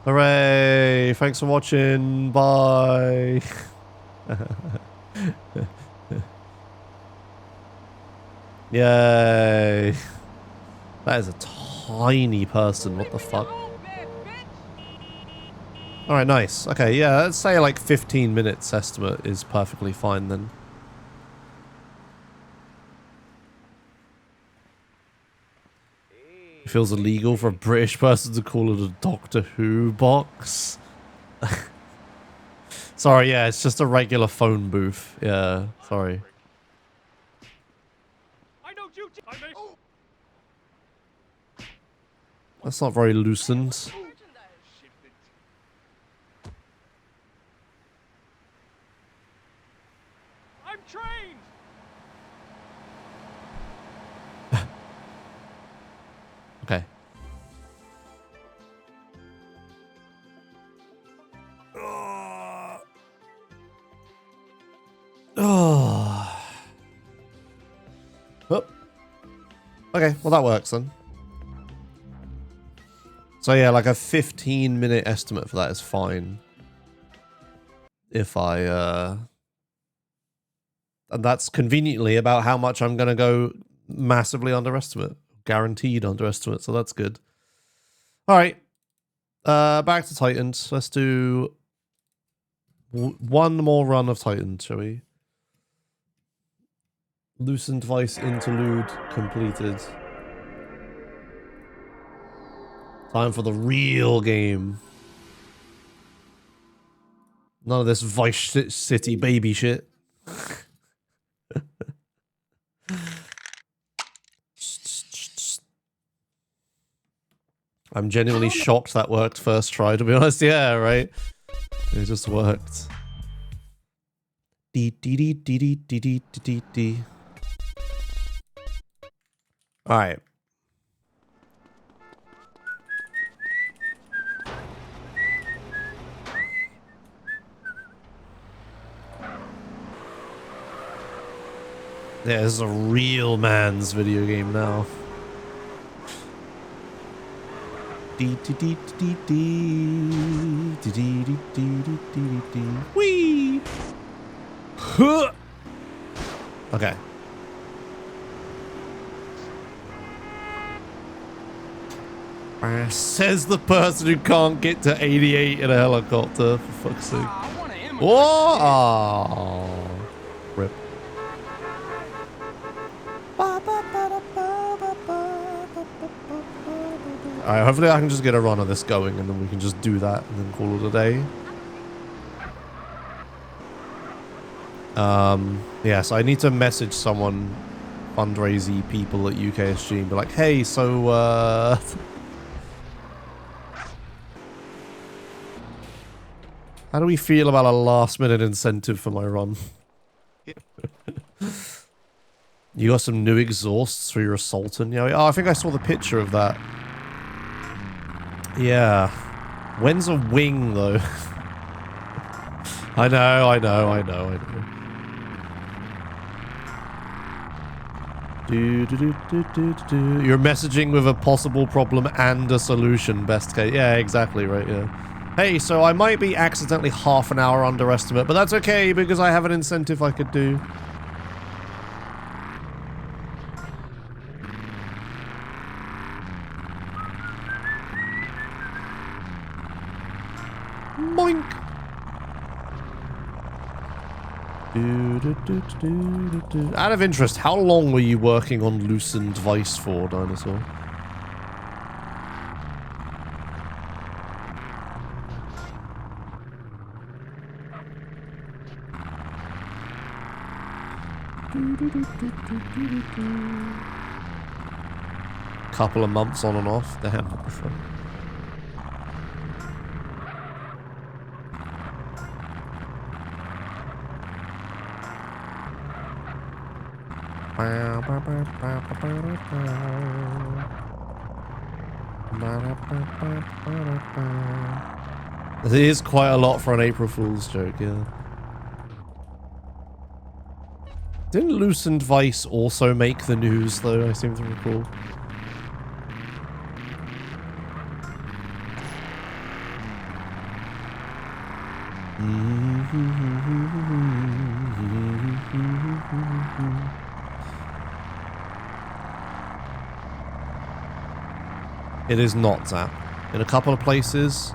Hooray! Thanks for watching. Bye. Yay. That is a tiny person. What the fuck? Alright, nice. Okay, yeah, let's say like 15 minutes estimate is perfectly fine then. It feels illegal for a British person to call it a Doctor Who box. Sorry, yeah, it's just a regular phone booth. Yeah, sorry. That's not very loosened. I'm trained. Okay. Oh. Oh. Okay, well that works then. So yeah, like a 15-minute estimate for that is fine. If I, and that's conveniently about how much I'm going to go massively underestimate. Guaranteed underestimate, so that's good. Alright. Back to Titans. Let's do one more run of Titans, shall we? Loosened Vice interlude completed. Time for the real game. None of this Vice City baby shit. I'm genuinely shocked that worked first try, to be honest. Yeah, right? It just worked. Dee dee dee dee dee dee dee dee dee. All right. Yeah, this is a real man's video game now. Dee dee dee dee dee dee dee dee dee dee dee. Whee! Huh! Okay. Says the person who can't get to 88 in a helicopter, for fuck's sake. Whoa! Oh, rip. Alright, hopefully I can just get a run of this going and then we can just do that and then call it a day. Yeah, so I need to message someone, fundraising people at UKSG and be like, hey, so, how do we feel about a last-minute incentive for my run? You got some new exhausts for your Sultan? Yeah. Oh, I think I saw the picture of that. Yeah. When's a wing, though? I know. You're messaging with a possible problem and a solution, best case. Yeah, exactly, right, yeah. Hey, so I might be accidentally half an hour underestimate, but that's okay because I have an incentive I could do. Boink. Out of interest, how long were you working on Loosened Vice for, Dinosaur? Couple of months on and off. Damn. It is quite a lot for an April Fool's joke, yeah. Didn't Loosened Vice also make the news, though, I seem to recall? It is not, Zap. In a couple of places,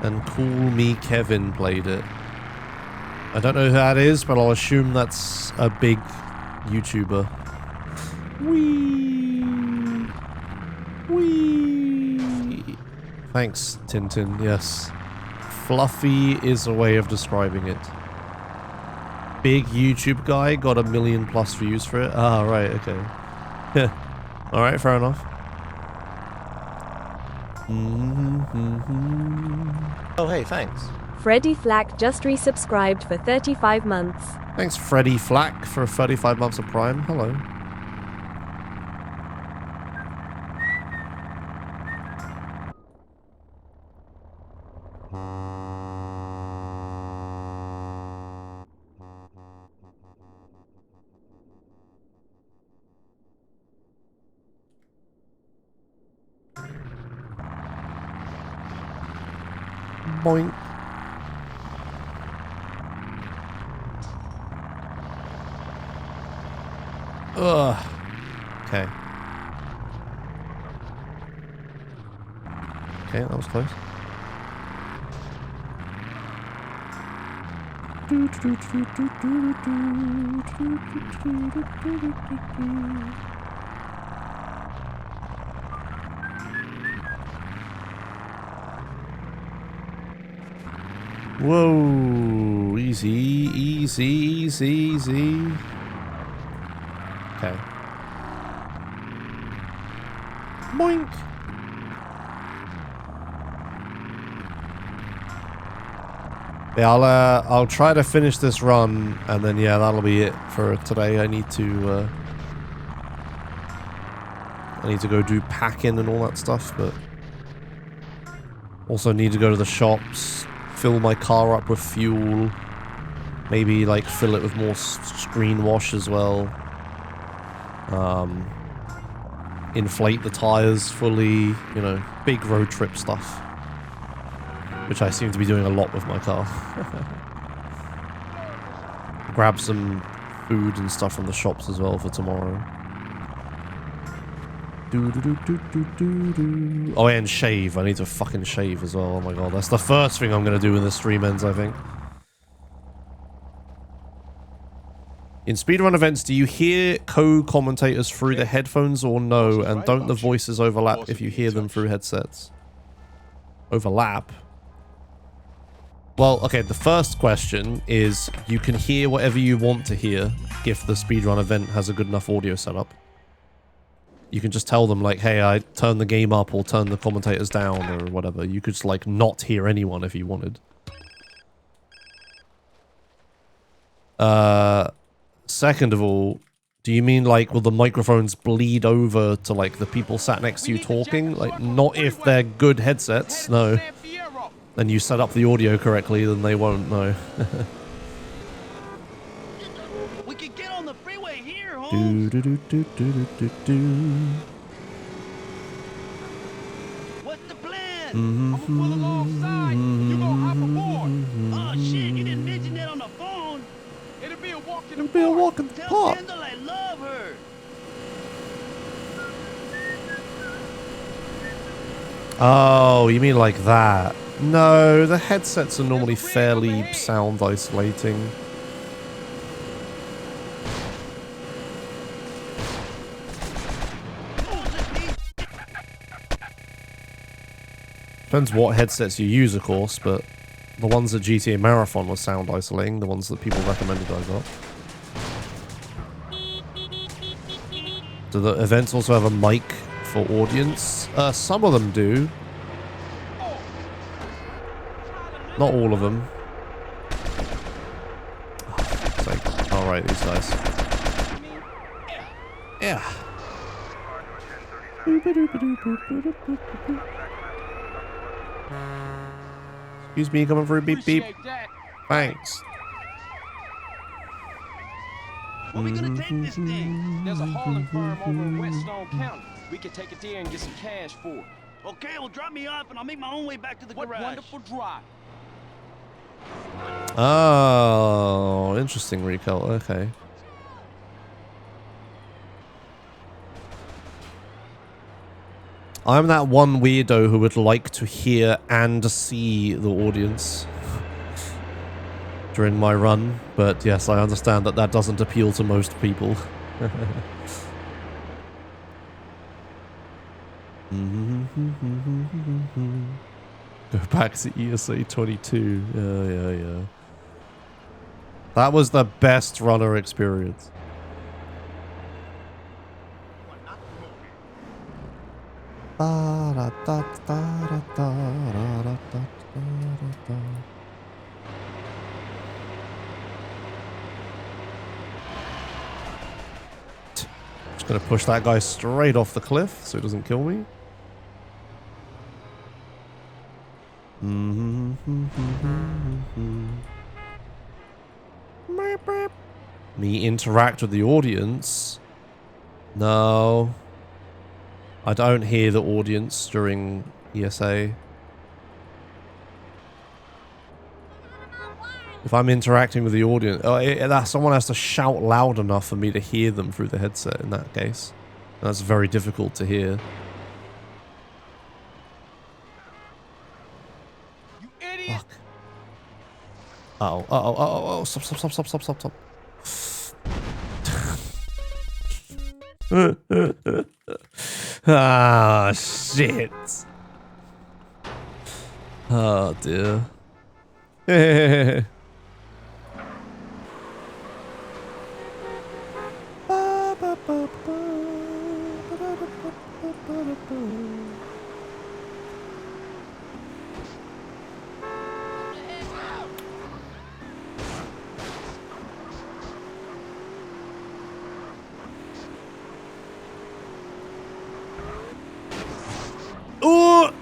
and Cool Me Kevin played it. I don't know who that is, but I'll assume that's a big YouTuber. Whee! Whee! Thanks, Tintin, yes. Fluffy is a way of describing it. Big YouTube guy, got 1 million+ views for it. Ah, right, okay. Alright, fair enough. Oh, hey, thanks. Freddy Flack just resubscribed for 35 months. Thanks, Freddy Flack, for 35 months of Prime. Hello. Boink. Ugh. Okay. Okay, that was close. Whoa, easy, easy, easy, easy. Okay. Boink. Yeah, I'll try to finish this run, and then yeah, that'll be it for today. I need to go do packing and all that stuff, but also need to go to the shops, fill my car up with fuel, maybe like fill it with more screen wash as well. Inflate the tires fully, you know, big road trip stuff. Which I seem to be doing a lot with my car. Grab some food and stuff from the shops as well for tomorrow. Oh, and shave. I need to fucking shave as well. Oh my god, that's the first thing I'm going to do when the stream ends, I think. In speedrun events, do you hear co-commentators through the headphones or no? And don't the voices overlap if you hear them through headsets? Overlap? Well, okay, the first question is you can hear whatever you want to hear if the speedrun event has a good enough audio setup. You can just tell them, like, hey, I turn the game up or turn the commentators down or whatever. You could just, like, not hear anyone if you wanted. Second of all, do you mean, like, will the microphones bleed over to, like, the people sat next to you talking? Like, not if they're good headsets, no. And you set up the audio correctly, then they won't know. We could get on the freeway here, do, do, do, do, do, do, do. What's the plan? I'm pull alongside. You gonna hop aboard? Oh shit! You didn't mention that on the phone. It'll be a walk in It'll be a walk in the Tell park. Kendall I love her. Oh, you mean like that? No, the headsets are normally fairly sound isolating. Depends what headsets you use, of course, but the ones at GTA Marathon were sound isolating, the ones that people recommended I got. Do the events also have a mic for audience? Some of them do. Not all of them. Oh, alright, these guys. Yeah. Excuse me, coming through, beep beep. Thanks. Where we gonna take this thing? There's a hauling firm over in Whetstone County. We can take it there and get some cash for it. Okay, well drop me off and I'll make my own way back to the garage. Wonderful drive. Oh, interesting, Rico. Okay. I'm that one weirdo who would like to hear and see the audience during my run, but yes, I understand that that doesn't appeal to most people. Go back to ESA 22. Yeah. That was the best runner experience. Just gonna push that guy straight off the cliff so he doesn't kill me. Me interact with the audience? No. I don't hear the audience during ESA. If I'm interacting with the audience, someone has to shout loud enough for me to hear them through the headset in that case. That's very difficult to hear. You idiot! Fuck. Oh, stop. Ah, shit. Oh, dear.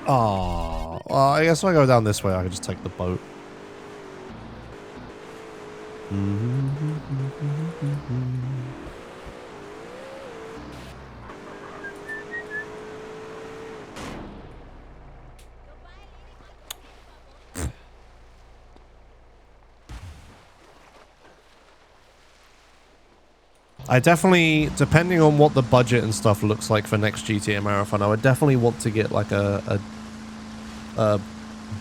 Oh, well, I guess if I go down this way, I can just take the boat. I definitely, depending on what the budget and stuff looks like for next GTA Marathon, I would definitely want to get like a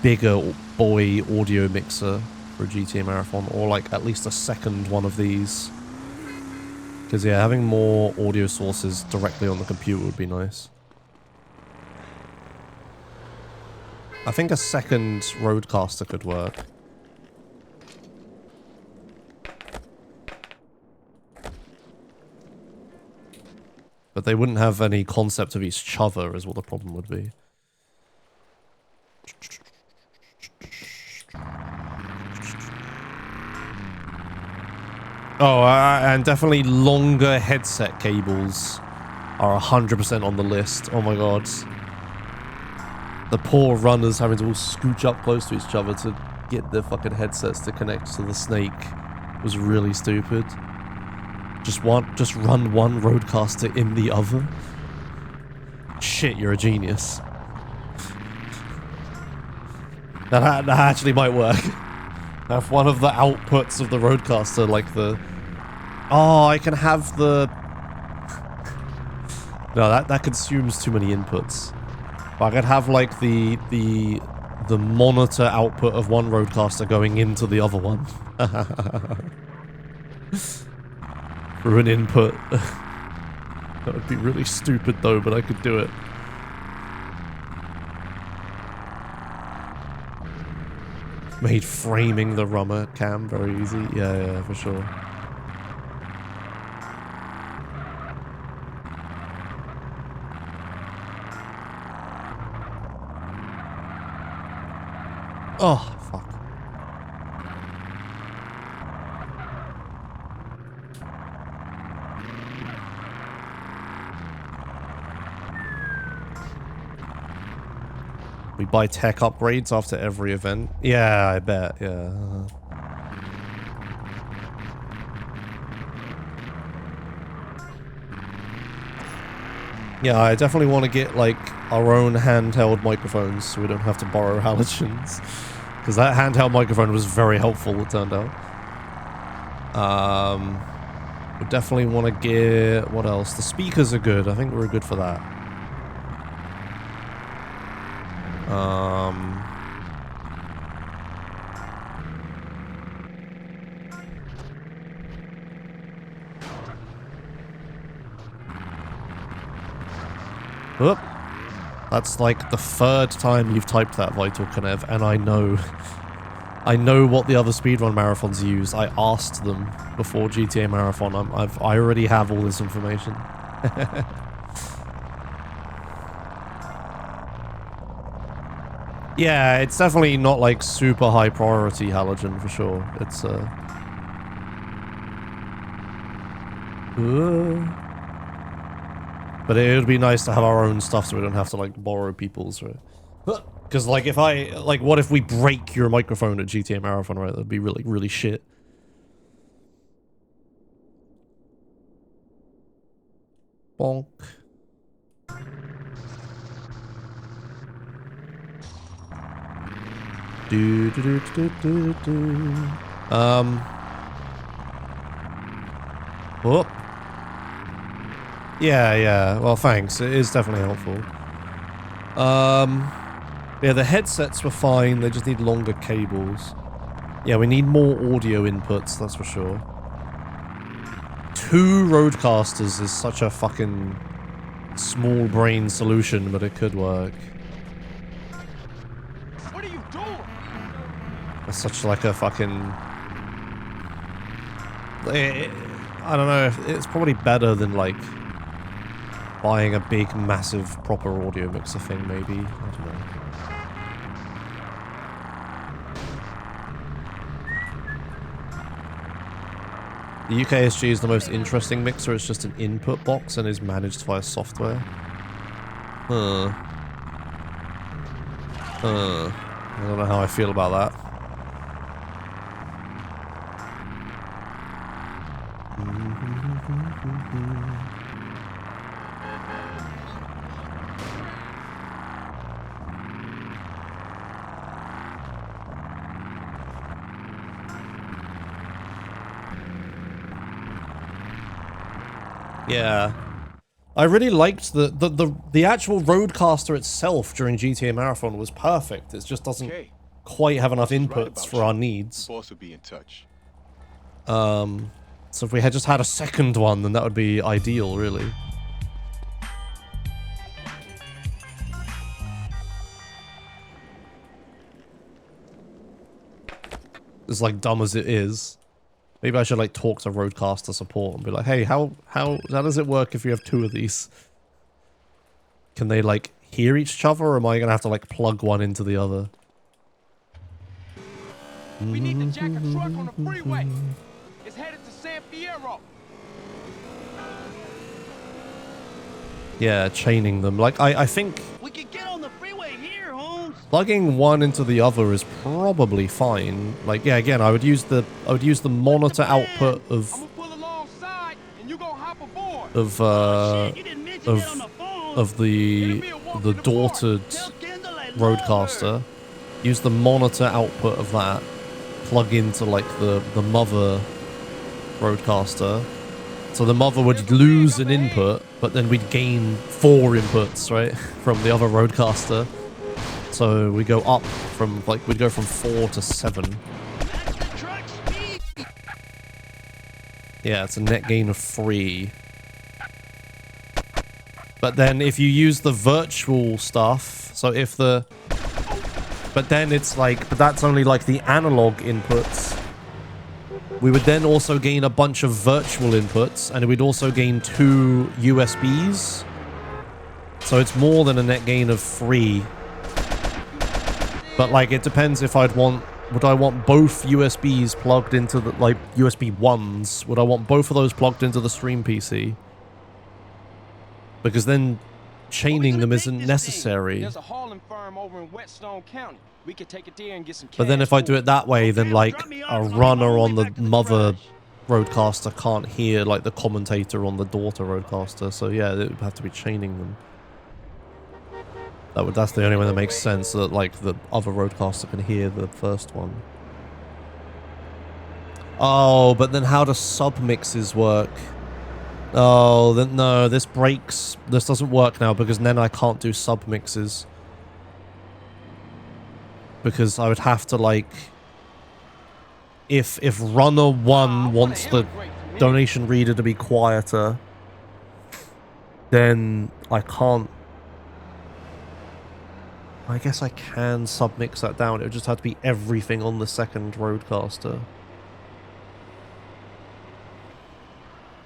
bigger boy audio mixer for a GTA Marathon, or like at least a second one of these. Because yeah, having more audio sources directly on the computer would be nice. I think a second roadcaster could work. But they wouldn't have any concept of each other is what the problem would be. Oh, and definitely longer headset cables are 100% on the list. Oh my god. The poor runners having to all scooch up close to each other to get their fucking headsets to connect to the snake was really stupid. Just run one roadcaster in the other. Shit, you're a genius. That actually might work. Have one of the outputs of the roadcaster, like the... Oh, I can have the... No, that consumes too many inputs. But I could have like the monitor output of one roadcaster going into the other one. Through an input. That would be really stupid though, but I could do it. Made framing the rummer cam very easy. Yeah, for sure. Oh, fuck. We buy tech upgrades after every event. Yeah, I bet. Yeah. Yeah, I definitely want to get like our own handheld microphones so we don't have to borrow halogens. Because that handheld microphone was very helpful, it turned out. We definitely want to get... What else? The speakers are good. I think we're good for that. Whoop. That's like the third time you've typed that, Vital Kanev, and I know what the other speedrun marathons use. I asked them before GTA Marathon. I already have all this information. Yeah, it's definitely not like super high priority halogen for sure. It's but it would be nice to have our own stuff so we don't have to like borrow people's, right? Because like if what if we break your microphone at GTA Marathon, right? That'd be really, really shit. Bonk. Oh. Yeah. Well, thanks. It is definitely helpful. Yeah, the headsets were fine. They just need longer cables. Yeah, we need more audio inputs, that's for sure. 2 roadcasters is such a fucking small brain solution, but it could work. What are you doing? That's such like a fucking... I don't know, it's probably better than like buying a big, massive, proper audio mixer thing, maybe. I don't know. The UKSG is the most interesting mixer. It's just an input box and is managed via software. Huh. I don't know how I feel about that. Yeah. I really liked the actual Roadcaster itself during GTA Marathon was perfect. It just doesn't quite have enough inputs for our needs. Boss will be in touch. So if we had just had a second one, then that would be ideal, really. As like dumb as it is. Maybe I should like talk to Roadcaster support and be like, hey, how does it work if you have two of these? Can they like hear each other, or am I gonna have to like plug one into the other? We need to jack a truck on the freeway. It's headed to San Fierro. Yeah, chaining them. Like I think We can get on the freeway here, Holmes. plugging one into the other is probably fine. Like yeah, again, I would use the monitor output of the daughted Roadcaster. Use the monitor output of that. Plug into like the mother Roadcaster. So the mother would lose an input, but then we'd gain 4 inputs, right, from the other Roadcaster. So we go up from, like, we'd go from 4 to 7. Yeah, it's a net gain of 3. But then if you use the virtual stuff, so if the... But then it's like, but that's only like the analog inputs. We would then also gain a bunch of virtual inputs, and we'd also gain 2 USBs. So it's more than a net gain of 3. But like, it depends if would I want both USBs plugged into the, like, USB 1s? Would I want both of those plugged into the stream PC? Because then chaining them isn't necessary. There's a hauling firm over in Whetstone County. We could take it there and get some cash. But then if I do it that way, then like a runner on the mother Roadcaster can't hear like the commentator on the daughter Roadcaster. So yeah, it would have to be chaining them. That's the only way that makes sense, so that like the other Roadcaster can hear the first one. Oh, but then how do submixes work? Oh, then no, this breaks. This doesn't work now because then I can't do submixes. Because I would have to like, if runner 1 wants the donation reader to be quieter, then I can't. I guess I can submix that down. It would just have to be everything on the second Roadcaster.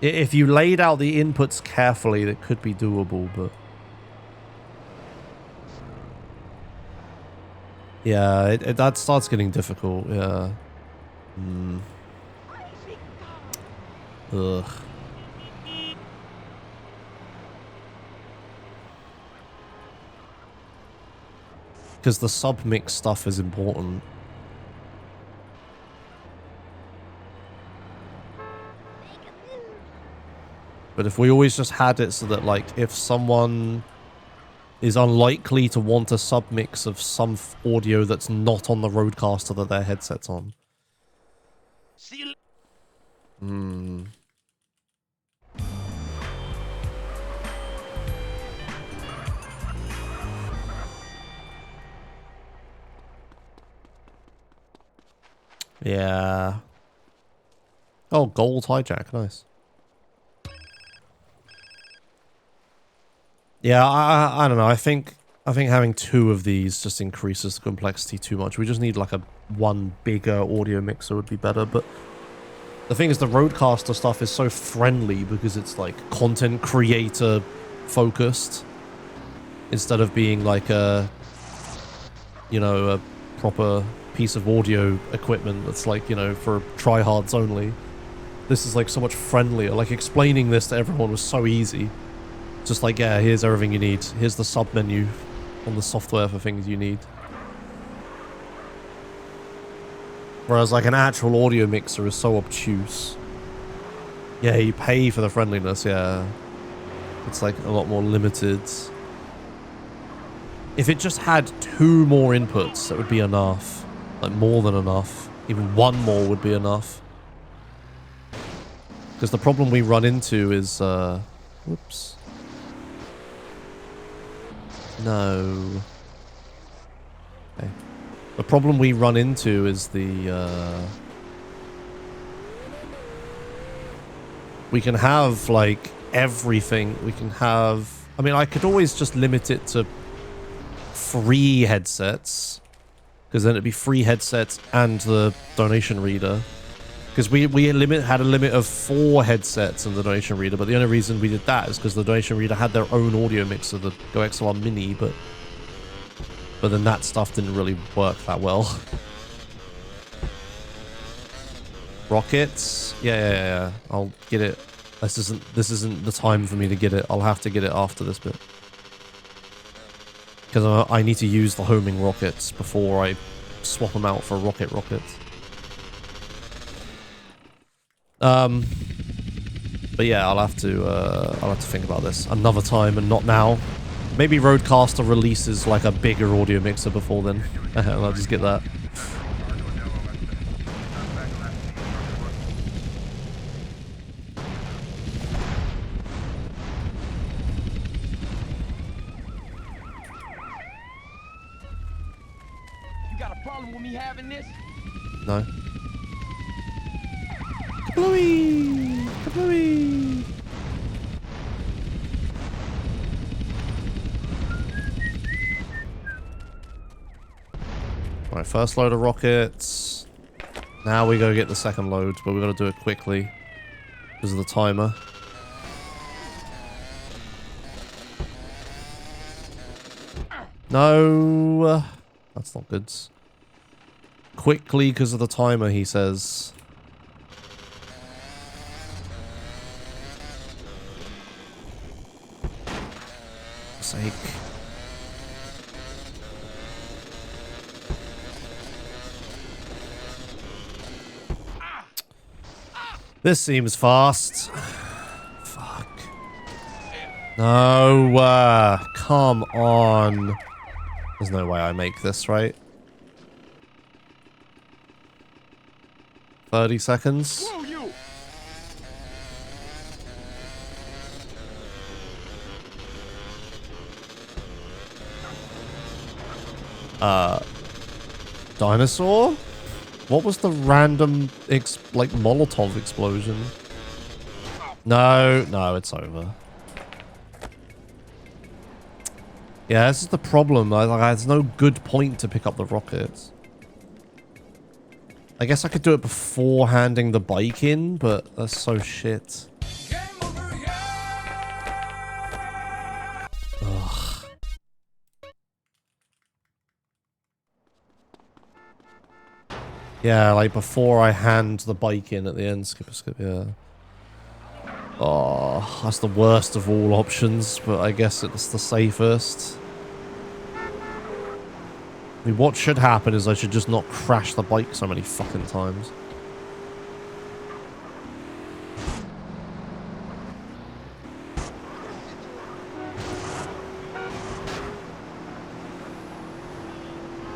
If you laid out the inputs carefully, that could be doable, but... Yeah, that starts getting difficult, yeah. Ugh. Because the submix stuff is important. But if we always just had it so that, like, if someone is unlikely to want a submix of some audio that's not on the Roadcaster that their headset's on. Yeah. Oh, gold hijack, nice. Yeah, I don't know. I think having 2 of these just increases the complexity too much. We just need like one bigger audio mixer would be better. But the thing is, the Roadcaster stuff is so friendly because it's like content creator focused instead of being like a, you know, a proper piece of audio equipment that's like, you know, for tryhards only. This is like so much friendlier. Like explaining this to everyone was so easy. Just like, yeah, here's everything you need. Here's the sub menu on the software for things you need. Whereas like an actual audio mixer is so obtuse. Yeah, you pay for the friendliness, yeah. It's like a lot more limited. If it just had 2 more inputs, that would be enough. Like more than enough. Even 1 more would be enough. Because the problem we run into is, whoops. No. Okay. The problem we run into is the, we can have, like, everything. We can have... I mean, I could always just limit it to free headsets. Because then it'd be free headsets and the donation reader. Because we had a limit of 4 headsets in the donation reader, but the only reason we did that is because the donation reader had their own audio mixer, the Go XLR Mini, but then that stuff didn't really work that well. Rockets? Yeah. I'll get it. This isn't the time for me to get it. I'll have to get it after this bit. Because I need to use the homing rockets before I swap them out for rockets. But yeah, I'll have to think about this another time and not now. Maybe Rodecaster releases like a bigger audio mixer before then. I'll just get that. You got a problem with me having this? No. Kablooey! Kablooey! Alright, first load of rockets. Now we go get the second load, but we got to do it quickly because of the timer. No! That's not good. Quickly because of the timer, he says. Sake. This seems fast. Fuck. No, come on. There's no way I make this, right? 30 seconds. Dinosaur? What was the random, like, Molotov explosion? No, it's over. Yeah, this is the problem. There's no good point to pick up the rockets. I guess I could do it before handing the bike in, but that's so shit. Ugh. Yeah, like before I hand the bike in at the end. Skip, yeah. Oh, that's the worst of all options, but I guess it's the safest. I mean, what should happen is I should just not crash the bike so many fucking times.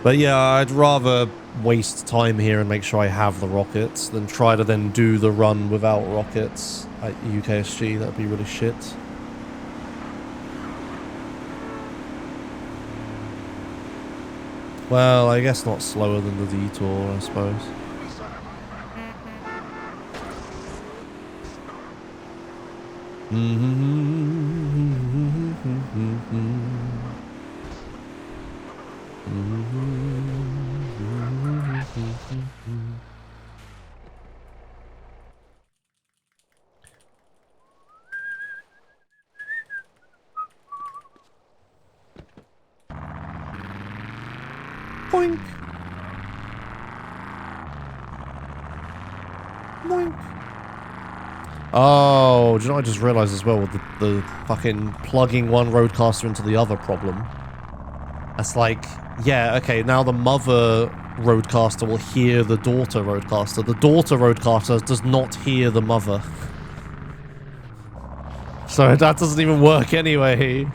But yeah, I'd rather waste time here and make sure I have the rockets than try to then do the run without rockets at UKSG. That'd be really shit. Well, I guess not slower than the detour, I suppose. Boink. Boink. Oh, do you know what I just realized as well with the fucking plugging one Rodecaster into the other problem? That's like, yeah, okay, now the mother roadcaster will hear the daughter roadcaster. The daughter roadcaster does not hear the mother. So that doesn't even work anyway.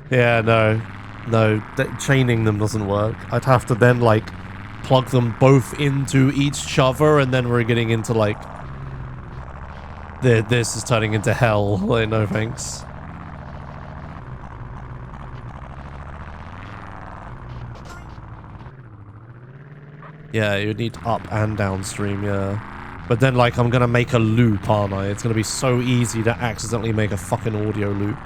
Yeah, no. No, chaining them doesn't work. I'd have to then, like, plug them both into each other, and then we're getting into, like... This is turning into hell. Like, no thanks. Yeah, you'd need up and downstream, yeah. But then, like, I'm gonna make a loop, aren't I? It's gonna be so easy to accidentally make a fucking audio loop.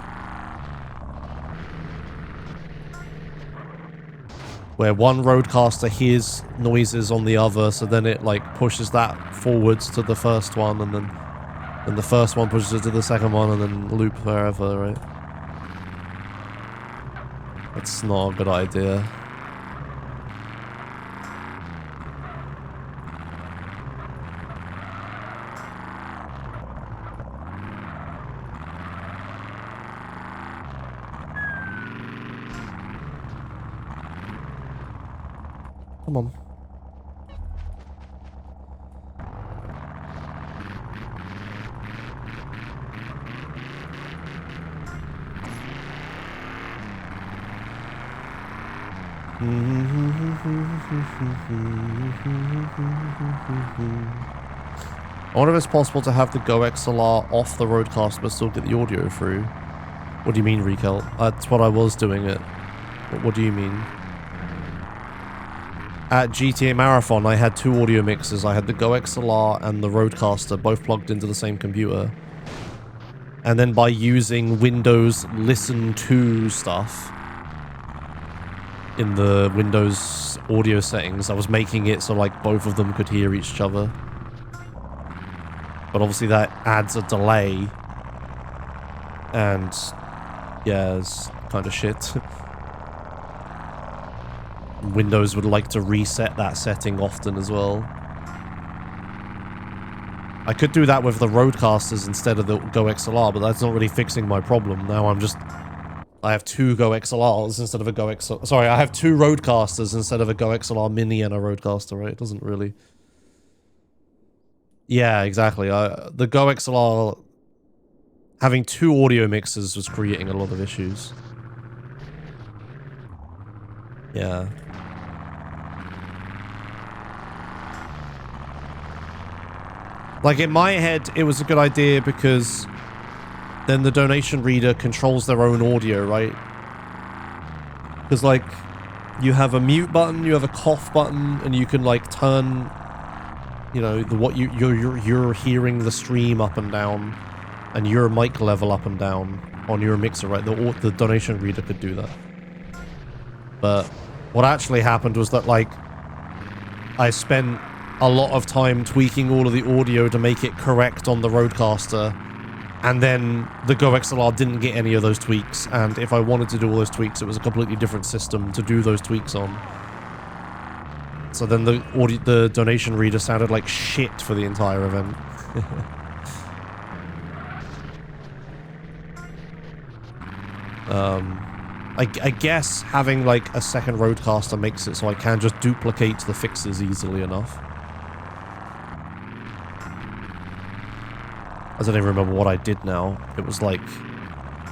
Where one roadcaster hears noises on the other, so then it, like, pushes that forwards to the first one, and then the first one pushes it to the second one, and then loop wherever, right? That's not a good idea. Come on. I wonder if it's possible to have the Go XLR off the roadcast but still get the audio through. What do you mean, Rekel? That's what I was doing it. What do you mean? At GTA Marathon, I had two audio mixers. I had the Go XLR and the Roadcaster both plugged into the same computer. And then by using Windows Listen To stuff in the Windows audio settings, I was making it so like both of them could hear each other. But obviously that adds a delay. And yeah, it's kind of shit. Windows would like to reset that setting often as well. I could do that with the Roadcasters instead of the Go XLR, but that's not really fixing my problem. Now I have two Go XLRs instead of a Go XLR. Sorry, I have two Roadcasters instead of a Go XLR Mini and a Roadcaster, right? It doesn't really... Yeah, exactly. The Go XLR... Having two audio mixers was creating a lot of issues. Yeah. Like, in my head, it was a good idea because then the donation reader controls their own audio, right? Because, like, you have a mute button, you have a cough button, and you can, like, turn, you know, you're hearing the stream up and down, and your mic level up and down on your mixer, right? The donation reader could do that. But what actually happened was that, like, I spent a lot of time tweaking all of the audio to make it correct on the Roadcaster, and then the Go XLR didn't get any of those tweaks, and if I wanted to do all those tweaks, it was a completely different system to do those tweaks on. So then the donation reader sounded like shit for the entire event. I guess having like a second Roadcaster makes it so I can just duplicate the fixes easily enough. I don't even remember what I did now. It was like...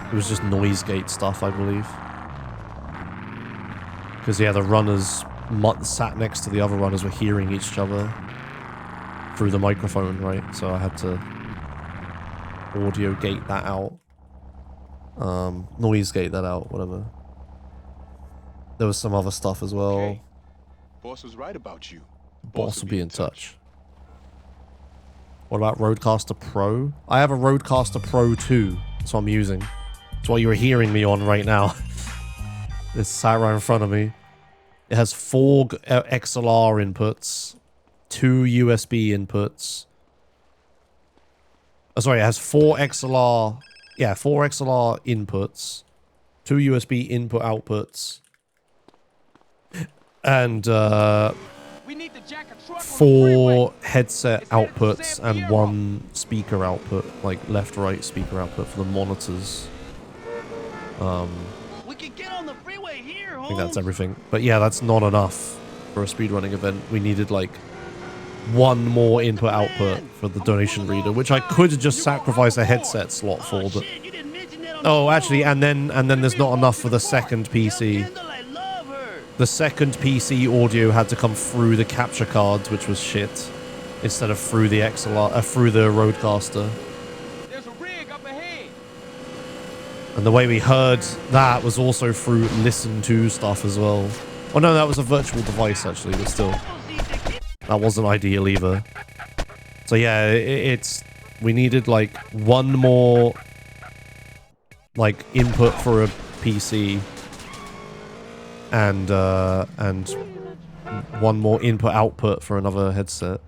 It was just noise gate stuff, I believe. Because, yeah, the runners sat next to the other runners were hearing each other through the microphone, right? So I had to audio gate that out. Noise gate that out, whatever. There was some other stuff as well. Okay. Boss was right about you. Boss will be in touch. What about Roadcaster Pro? I have a Roadcaster Pro 2. That's what I'm using. That's what you're hearing me on right now. It's sat right in front of me. It has 4 XLR inputs, 2 USB inputs. Oh, sorry, it has 4 XLR... Yeah, 4 XLR inputs, 2 USB input outputs, and 4 headset outputs and 1 speaker output, like left-right speaker output for the monitors. We can get on the freeway here, I think that's everything. But yeah, that's not enough for a speedrunning event, we needed like one more input-output for the donation reader, which I could just sacrifice a headset slot for, but... Oh, actually, and then there's not enough for the second PC. The second PC audio had to come through the capture cards, which was shit, instead of through the through the Rodecaster. And the way we heard that was also through listen to stuff as well. Oh no, that was a virtual device actually, but still, that wasn't ideal either. So yeah, we needed like one more like input for a PC and one more input-output for another headset.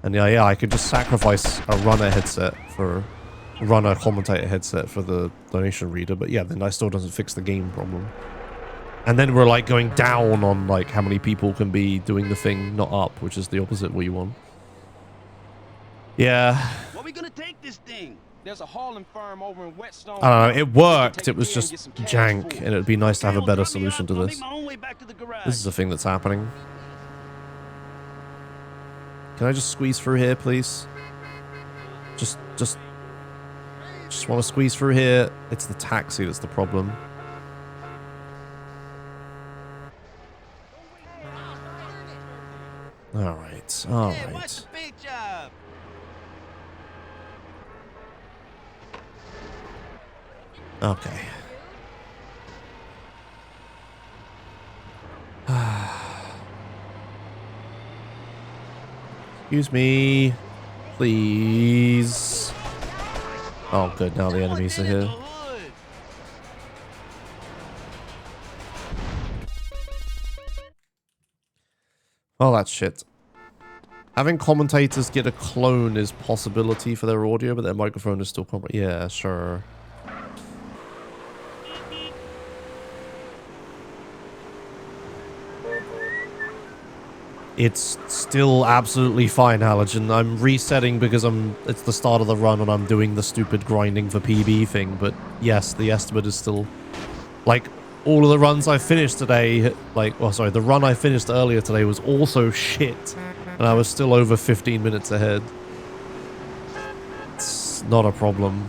And yeah, I could just sacrifice a runner commentator headset for the donation reader, but yeah, then that still doesn't fix the game problem. And then we're like going down on like how many people can be doing the thing, not up, which is the opposite we want. Yeah. Where we gonna take this thing? There's a hauling firm over in Whetstone. I don't know, it worked, it was just jank, and it'd be nice to have a better solution to this. This is the thing that's happening. Can I just squeeze through here, please? Just want to squeeze through here. It's the taxi that's the problem. Alright, alright. Okay. Excuse me. Please. Oh, good. Now the enemies are here. Oh, that's shit. Having commentators get a clone is possibility for their audio, but their microphone is still... Yeah, sure. It's still absolutely fine, Halogen. I'm resetting because it's the start of the run and I'm doing the stupid grinding for PB thing, but yes, the estimate is still... Like, all of the runs I finished today, like, well, sorry, the run I finished earlier today was also shit, and I was still over 15 minutes ahead. It's not a problem.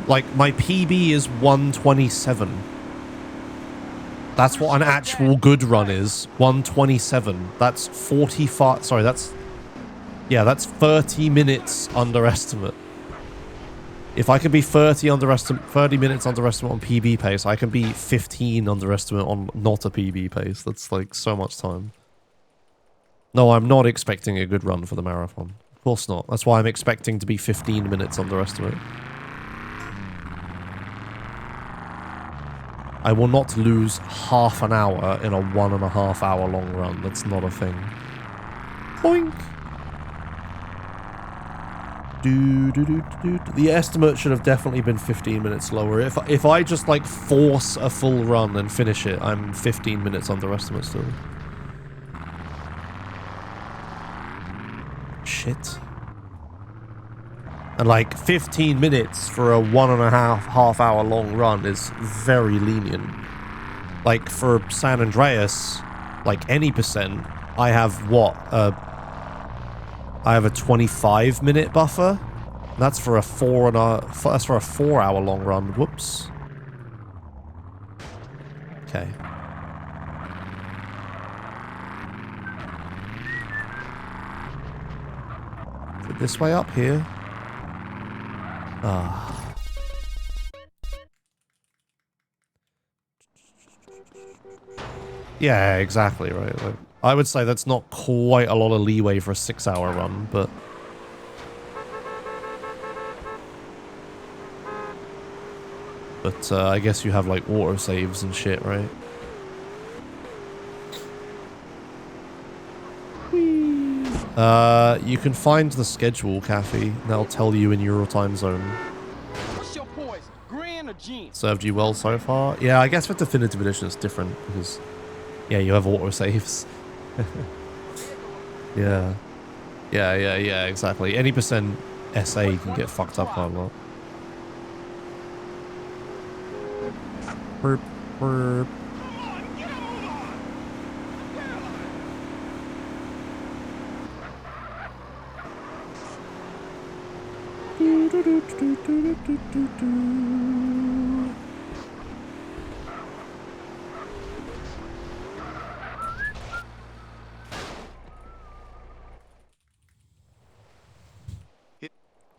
Like, my PB is 127. That's what an actual good run is. 127. That's 45... Sorry, that's... Yeah, that's 30 minutes underestimate. If I can be 30 minutes underestimate on PB pace, I can be 15 underestimate on not a PB pace. That's like so much time. No, I'm not expecting a good run for the marathon. Of course not. That's why I'm expecting to be 15 minutes underestimate. I will not lose half an hour in a 1.5 hour long run. That's not a thing. Boink! The estimate should have definitely been 15 minutes lower. If I just like force a full run and finish it, I'm 15 minutes underestimate still. Shit. And like 15 minutes for a 1.5 hour long run is very lenient. Like for San Andreas, like any percent, I have what? I have a 25-minute buffer. That's for a 4 hour long run. Whoops. Okay. Is it this way up here? Ah. Yeah, exactly right. Like, I would say that's not quite a lot of leeway for a 6 hour run, but... But I guess you have like autosaves and shit, right? You can find the schedule, Kathy. That'll tell you in your time zone. What's your poise? Grand or jeans? Served you well so far? Yeah, I guess for Definitive Edition it's different because... Yeah, you have autosaves. Yeah. Yeah, exactly. Any percent SA can get fucked up quite a lot. Burp, burp.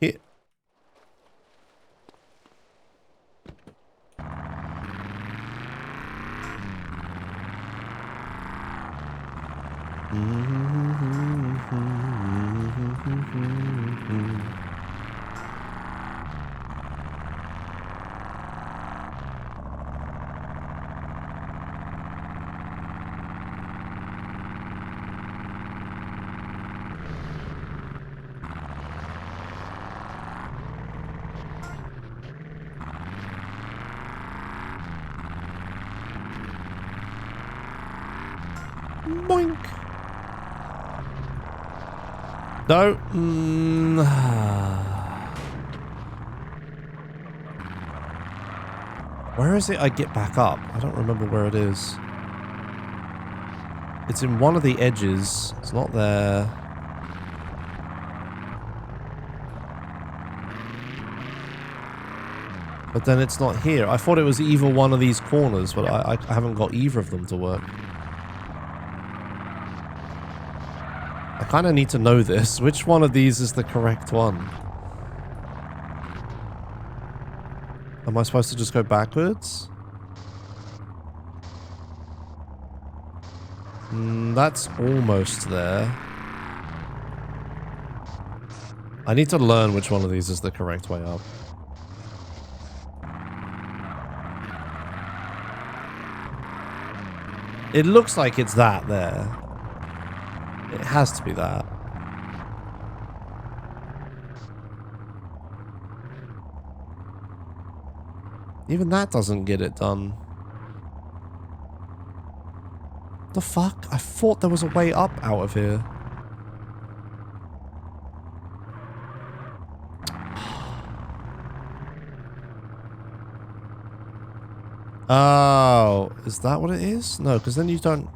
Hit. Boink. No. Where is it I get back up? I don't remember where it is. It's in one of the edges. It's not there. But then it's not here. I thought it was either one of these corners, but I haven't got either of them to work. I kind of need to know this. Which one of these is the correct one? Am I supposed to just go backwards? That's almost there. I need to learn which one of these is the correct way up. It looks like it's that there. It has to be that. Even that doesn't get it done. The fuck? I thought there was a way up out of here. Oh, is that what it is? No, because then you don't...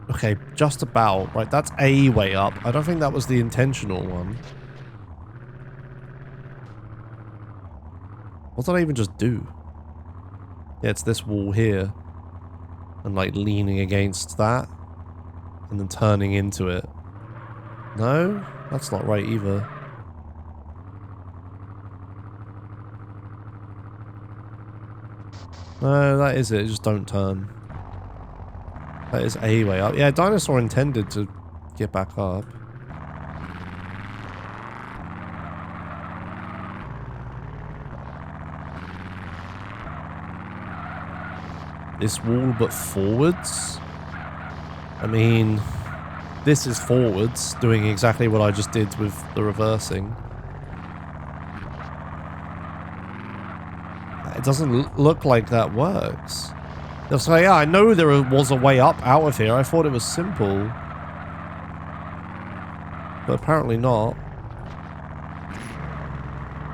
Okay, just about. Right, that's a way up. I don't think that was the intentional one. What did I even just do? Yeah, it's this wall here. And like leaning against that. And then turning into it. No? That's not right either. No, that is it. Just don't turn. That is a way up. Yeah, dinosaur intended to get back up. This wall, but forwards? I mean, this is forwards, doing exactly what I just did with the reversing. It doesn't look like that works. They'll say, yeah, I know there was a way up out of here. I thought it was simple. But apparently not.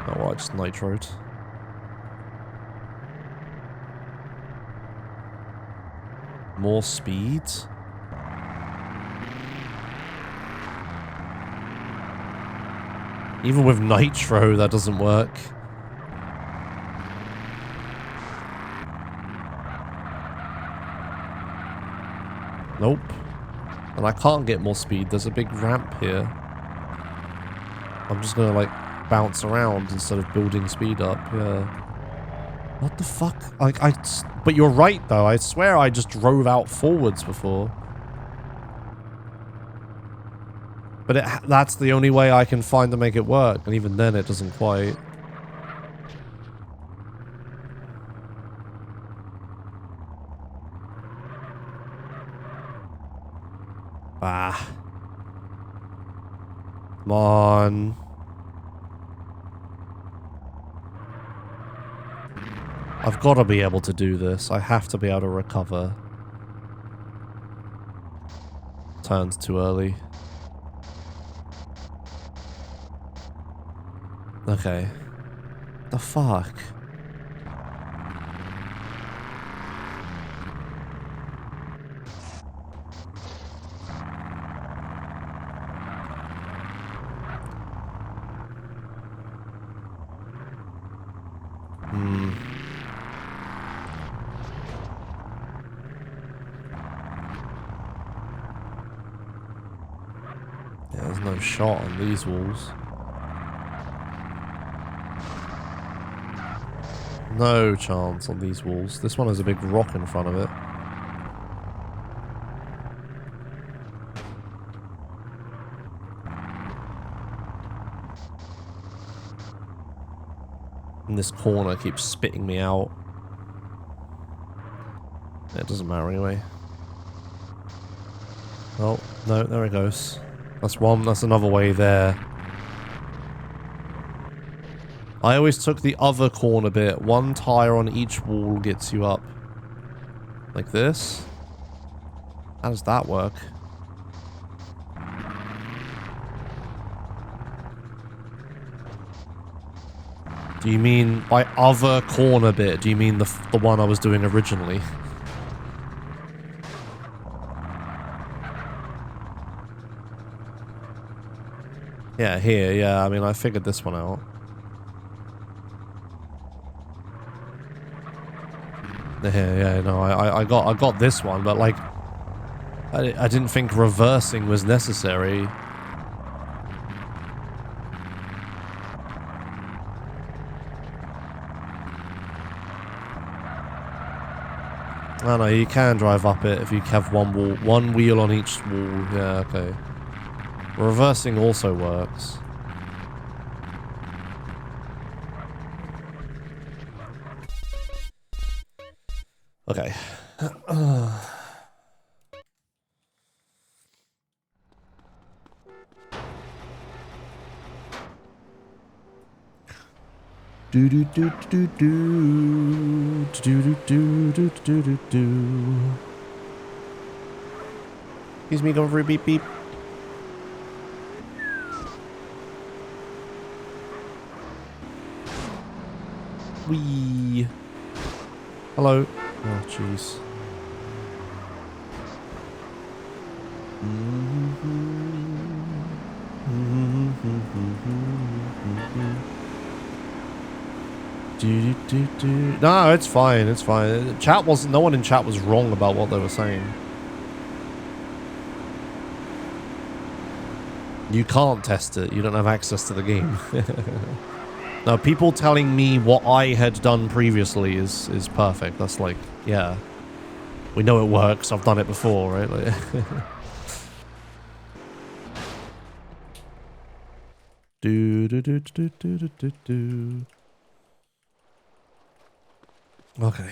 Oh, well, I just nitroed. More speed? Even with nitro, that doesn't work. Nope. And I can't get more speed. There's a big ramp here. I'm just gonna, like, bounce around instead of building speed up. Yeah. What the fuck? But you're right, though. I swear I just drove out forwards before. But that's the only way I can find to make it work. And even then, it doesn't quite. Ah. Come on. I've got to be able to do this. I have to be able to recover. Turns too early. Okay. The fuck? There's no shot on these walls. No chance on these walls. This one has a big rock in front of it. And this corner keeps spitting me out. It doesn't matter anyway. Oh, no, there it goes. That's one, that's another way there. I always took the other corner bit. One tire on each wall gets you up. Like this? How does that work? Do you mean by other corner bit? Do you mean the one I was doing originally? Yeah, here, yeah, I mean, I figured this one out. Yeah, no, I got this one, but like, I didn't think reversing was necessary. Oh no, you can drive up it if you have one wheel on each wall. Yeah, okay. Reversing also works. Okay. Do do do do do do do do do do do. Excuse me, going for a beep beep. Wee. Hello. Oh, jeez. No, it's fine. It's fine. Chat wasn't. No one in chat was wrong about what they were saying. You can't test it. You don't have access to the game. No, people telling me what I had done previously is perfect. That's like, yeah, we know it works. I've done it before, right? Like do do do do do do do do. Okay.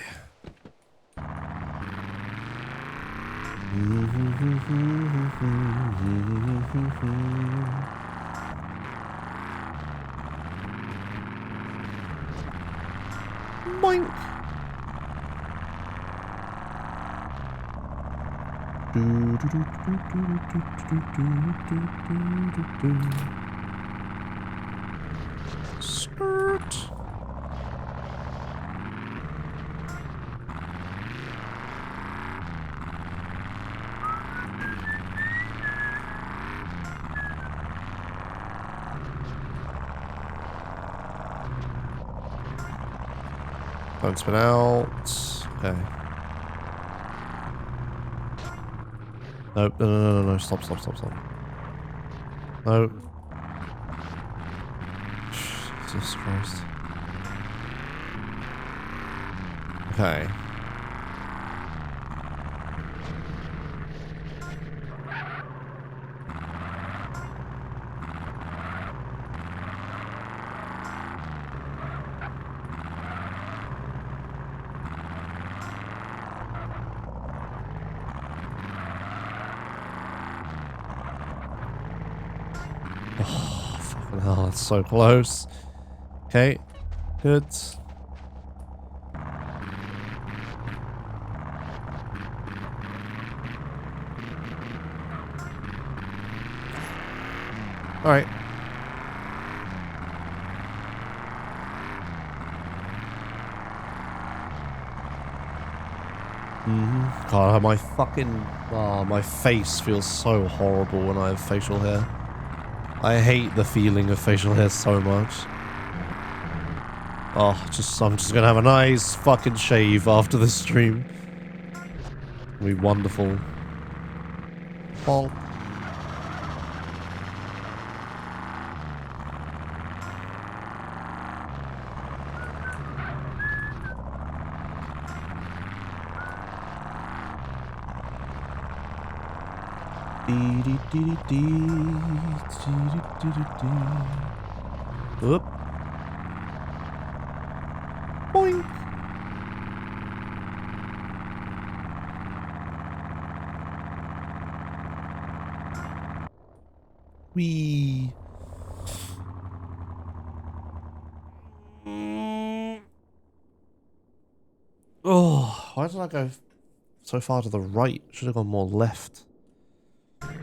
Boink. Skirt. Don't spin out. Okay. Nope. No. Stop. No. Jesus Christ. Okay. Oh, it's so close. Okay, good. All right. God, my fucking my face feels so horrible when I have facial hair. I hate the feeling of facial hair so much. Oh, I'm just gonna have a nice fucking shave after the stream. It'll be wonderful. Bonk. Whoop. Boing. Wee. Oh, why did I go so far to the right? Should have gone more left.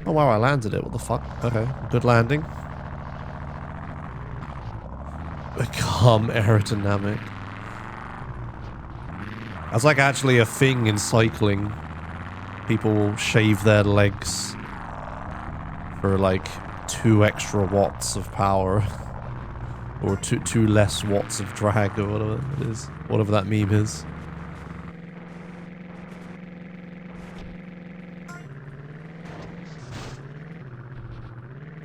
Oh wow, I landed it. What the fuck? Okay, good landing. Become aerodynamic. That's like actually a thing in cycling. People will shave their legs for like 2 extra watts of power. Or two less watts of drag or whatever it is. Whatever that meme is.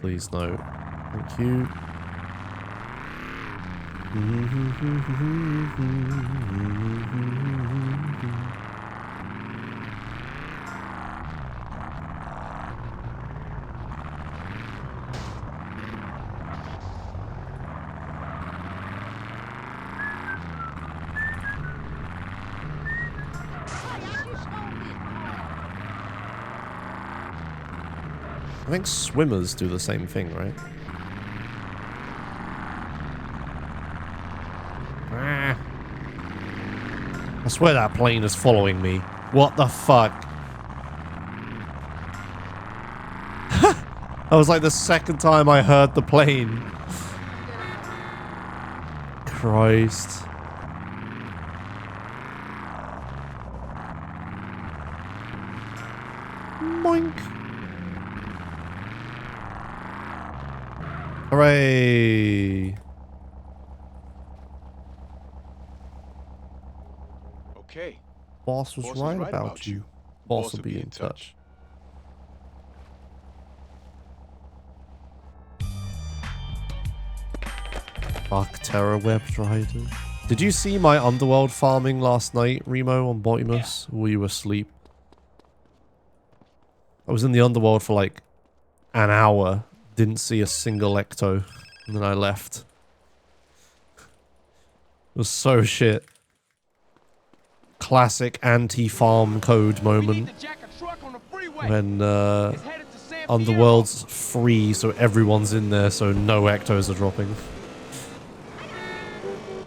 Please no. Thank you. I think swimmers do the same thing, right? Ah. I swear that plane is following me. What the fuck? That was like the second time I heard the plane. Christ. Boink. Hooray! Okay. Boss was right about you. Boss will be in touch. Fuck Terror Web Rider. Did you see my underworld farming last night, Remo, on Joshimuz? Or were you asleep? I was in the underworld for like an hour. Didn't see a single ecto. And then I left. It was so shit. Classic anti-farm code moment. When Underworld's free, so everyone's in there, so no ectos are dropping.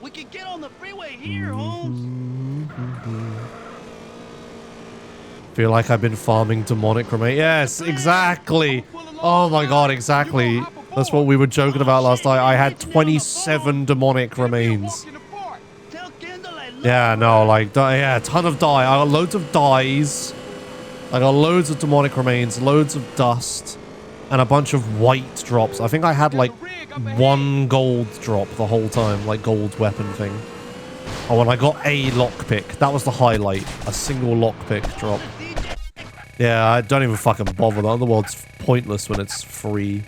We can get on the freeway here, Holmes. Feel like I've been farming demonic remains. Yes, exactly. Oh my god, exactly. That's what we were joking about last night. I had 27 demonic remains. Yeah, no, like, yeah, a ton of dye. I got loads of dyes. I got loads of demonic remains, loads of dust, and a bunch of white drops. I think I had like 1 gold drop the whole time, like gold weapon thing. Oh, and I got a lockpick. That was the highlight. A single lockpick drop. Yeah, I don't even fucking bother. The Underworld's pointless when it's free.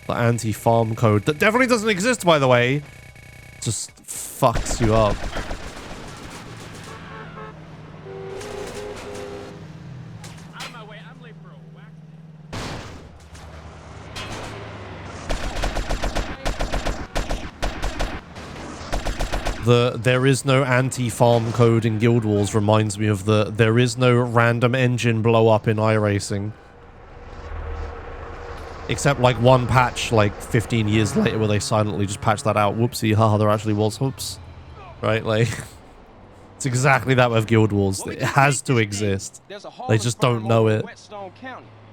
The anti-farm code that definitely doesn't exist, by the way, just fucks you up. The there is no anti-farm code in Guild Wars reminds me of the there is no random engine blow up in iRacing. Except like one patch like 15 years later where they silently just patched that out. Whoopsie, haha, there actually was hoops. Right, like it's exactly that with Guild Wars. It has to exist. They just don't know it.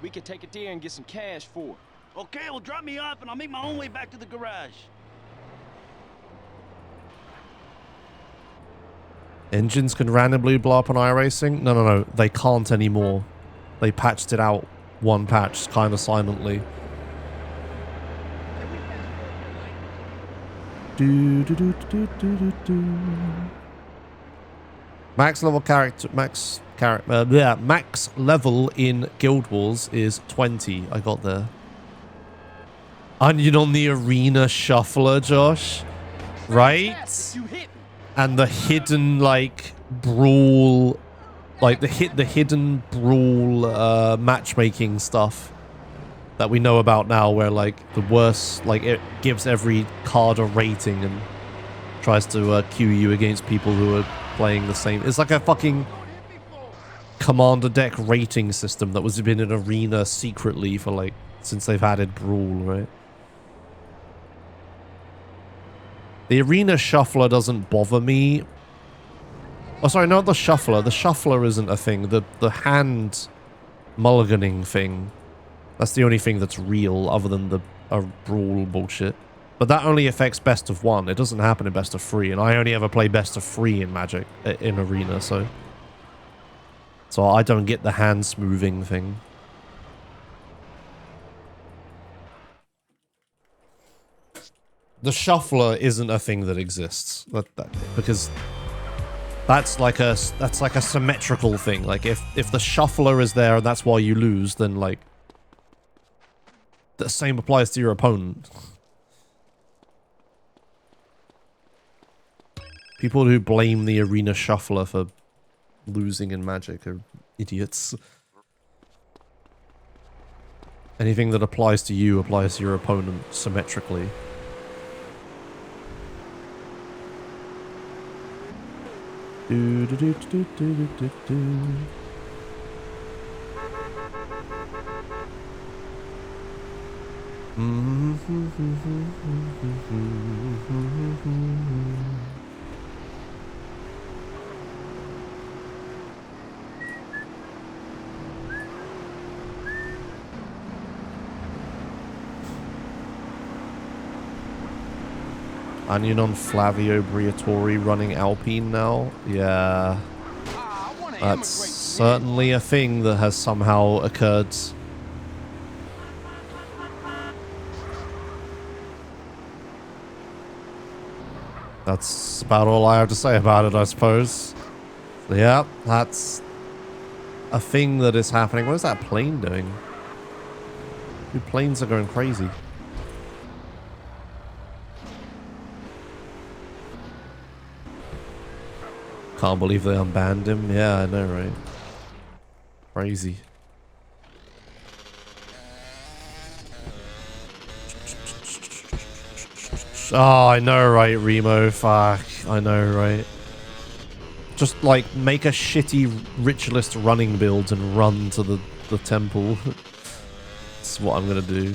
We can take it there and get some cash for it. Okay, well drop me off and I'll make my own way back to the garage. Engines can randomly blow up on iRacing? No, no, no. They can't anymore. They patched it out one patch, kind of silently. Max level character, max level in Guild Wars is 20. I got there. Onion on the arena shuffler, Josh. Right? And the hidden, like, brawl like the hidden brawl matchmaking stuff that we know about now, where like the worst, like it gives every card a rating and tries to queue you against people who are playing the same. It's like a fucking Commander deck rating system that was been in Arena secretly for like since they've added Brawl, right? The Arena Shuffler doesn't bother me. Oh, sorry, not the Shuffler. The Shuffler isn't a thing. The hand mulliganing thing. That's the only thing that's real other than the Brawl bullshit. But that only affects best of 1. It doesn't happen in best of 3. And I only ever play best of 3 in Magic, in Arena, so I don't get the hand smoothing thing. The Shuffler isn't a thing that exists. Because that's like a symmetrical thing. Like if the Shuffler is there and that's why you lose, then like the same applies to your opponent. People who blame the Arena Shuffler for losing in Magic are idiots. Anything that applies to you applies to your opponent symmetrically. Do do do do do do do. Onion on Flavio Briatore running Alpine now? Yeah. That's certainly a thing that has somehow occurred. That's about all I have to say about it, I suppose. Yeah, that's a thing that is happening. What is that plane doing? Dude, planes are going crazy. Can't believe they unbanned him. Yeah, I know, right? Crazy. Oh, I know, right, Remo? Fuck. I know, right? Just, like, make a shitty ritualist running build and run to the temple. That's what I'm gonna do.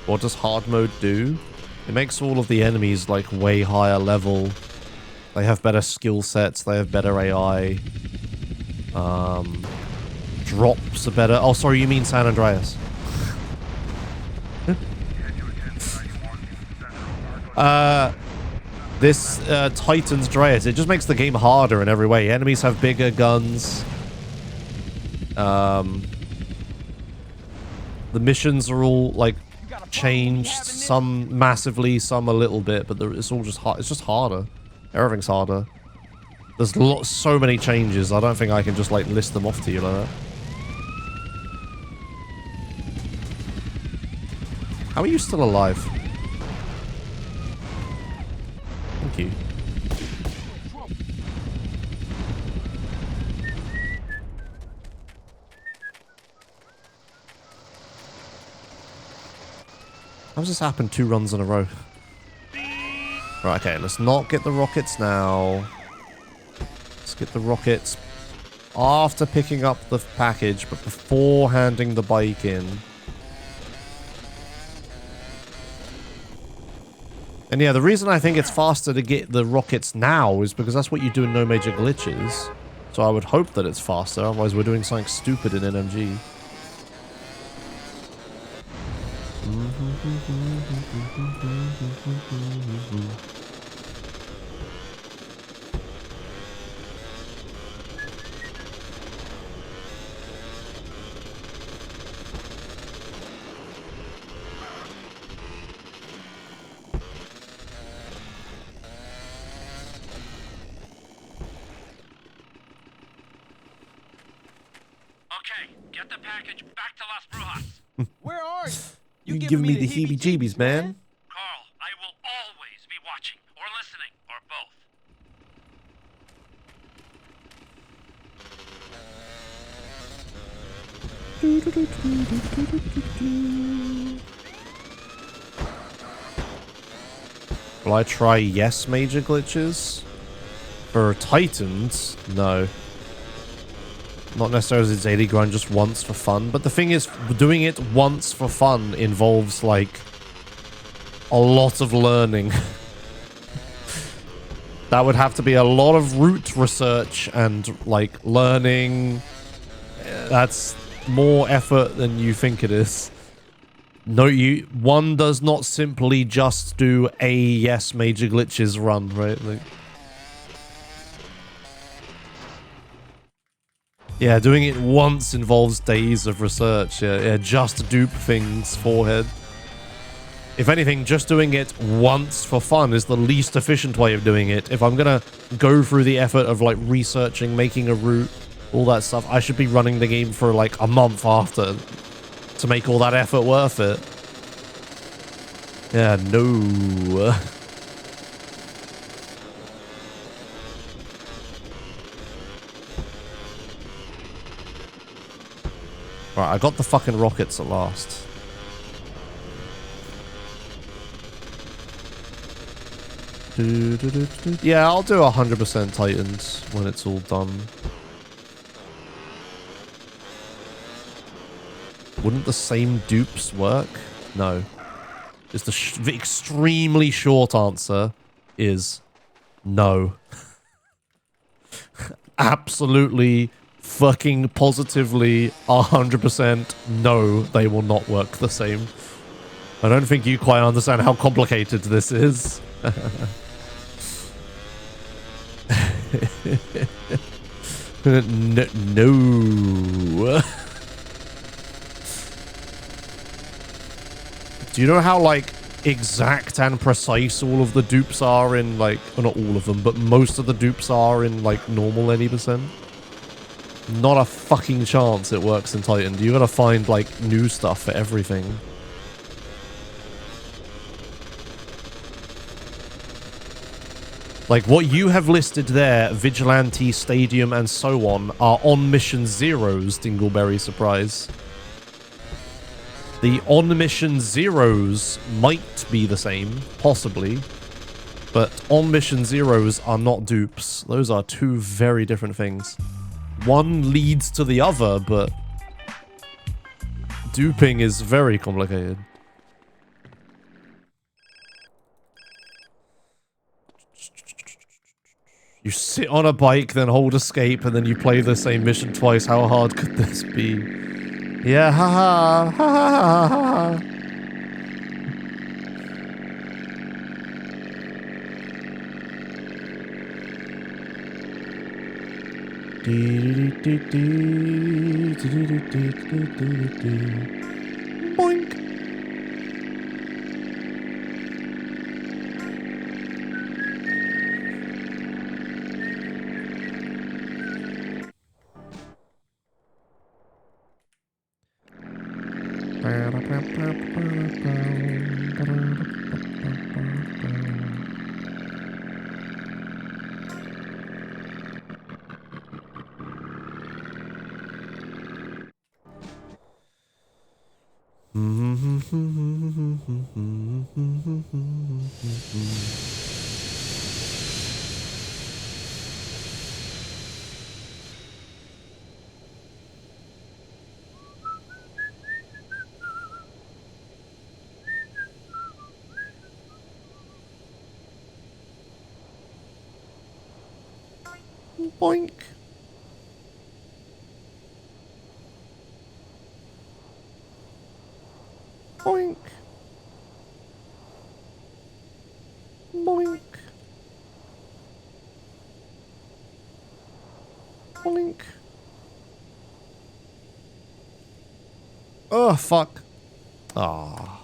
What does hard mode do? It makes all of the enemies, like, way higher level. They have better skill sets. They have better AI. Drops are better. Oh, sorry, you mean San Andreas. This Tightened'Reas, it just makes the game harder in every way. Enemies have bigger guns. The missions are all, like, changed, some massively, some a little bit, but it's all just hard. It's just harder. Everything's harder. There's so many changes. I don't think I can just like list them off to you like that. How are you still alive? Thank you. How's this happened 2 runs in a row? Right, okay, let's not get the rockets now. Let's get the rockets after picking up the package, but before handing the bike in. And yeah, the reason I think it's faster to get the rockets now is because that's what you do in No Major Glitches. So I would hope that it's faster, otherwise we're doing something stupid in NMG. Okay, get the package back to Las Brujas. Where are you? You giving me the heebie-jeebies, man. Carl, I will always be watching, or listening, or both. Will I try yes major glitches? For Titans? No. Not necessarily its daily grind just once for fun. But the thing is, doing it once for fun involves, like, a lot of learning. That would have to be a lot of route research and, like, learning. That's more effort than you think it is. No, one does not simply just do a yes major glitches run, right? Like, yeah, doing it once involves days of research. Yeah, just dupe things, forehead. If anything, just doing it once for fun is the least efficient way of doing it. If I'm gonna go through the effort of, like, researching, making a route, all that stuff, I should be running the game for, like, a month after to make all that effort worth it. Yeah, no. Alright, I got the fucking rockets at last. Yeah, I'll do 100% Titans when it's all done. Wouldn't the same dupes work? No. Just the extremely short answer is no. Absolutely, fucking positively, 100% no, they will not work the same. I don't think you quite understand how complicated this is. No. Do you know how, like, exact and precise all of the dupes are in, like, well, not all of them, but most of the dupes are in, like, normal 80%? Not a fucking chance it works in Titan. You gotta find, like, new stuff for everything. Like, what you have listed there, Vigilante, Stadium, and so on Mission Zeros, Dingleberry Surprise. The on-mission zeros might be the same, possibly, but on-mission zeros are not dupes. Those are two very different things. One leads to the other, but duping is very complicated. You sit on a bike, then hold escape, and then you play the same mission twice. How hard could this be? Yeah, haha, ha ha ha ha. Boink. Boink. Boink. Boink. Boink. Oh, fuck. Ah.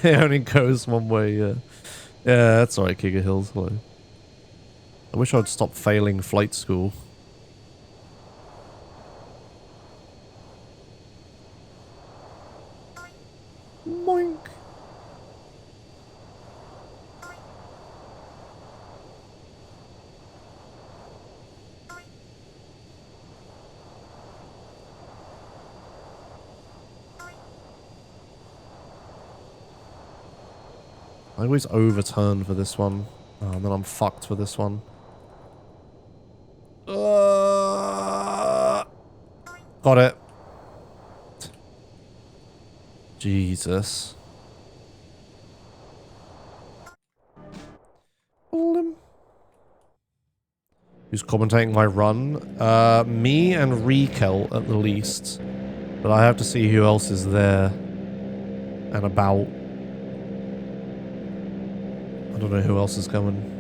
It only goes one way, yeah. Yeah, that's alright, Giga Hills. Hello. I wish I'd stop failing flight school. I always overturn for this one. Oh, and then I'm fucked for this one. Got it. Jesus. Who's commentating my run? Me and Rekel at the least. But I have to see who else is there and about. I don't know who else is coming.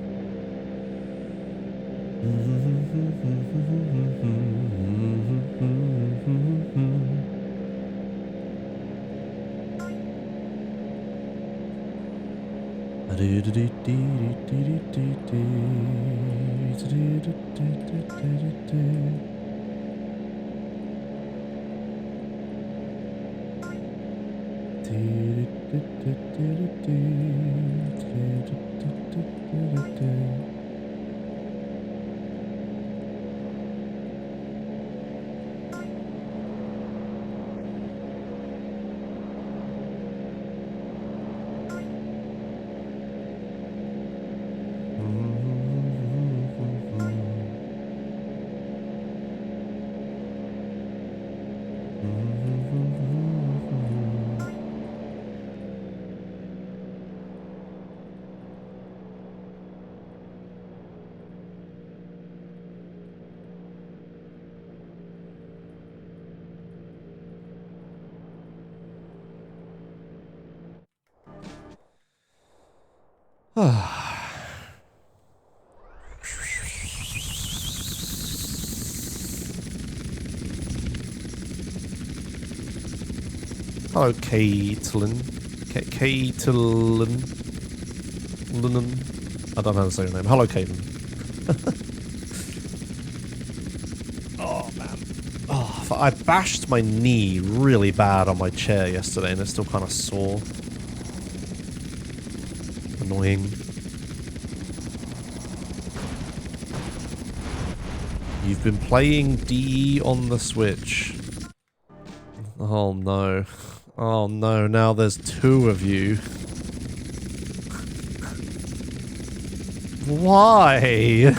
Hello, Caitlin. Caitlin. I don't know how to say your name. Hello, Caitlin. Oh, man. Oh, I bashed my knee really bad on my chair yesterday and it's still kind of sore. Annoying. You've been playing DE on the Switch. Oh no. Oh no, now there's two of you. Why?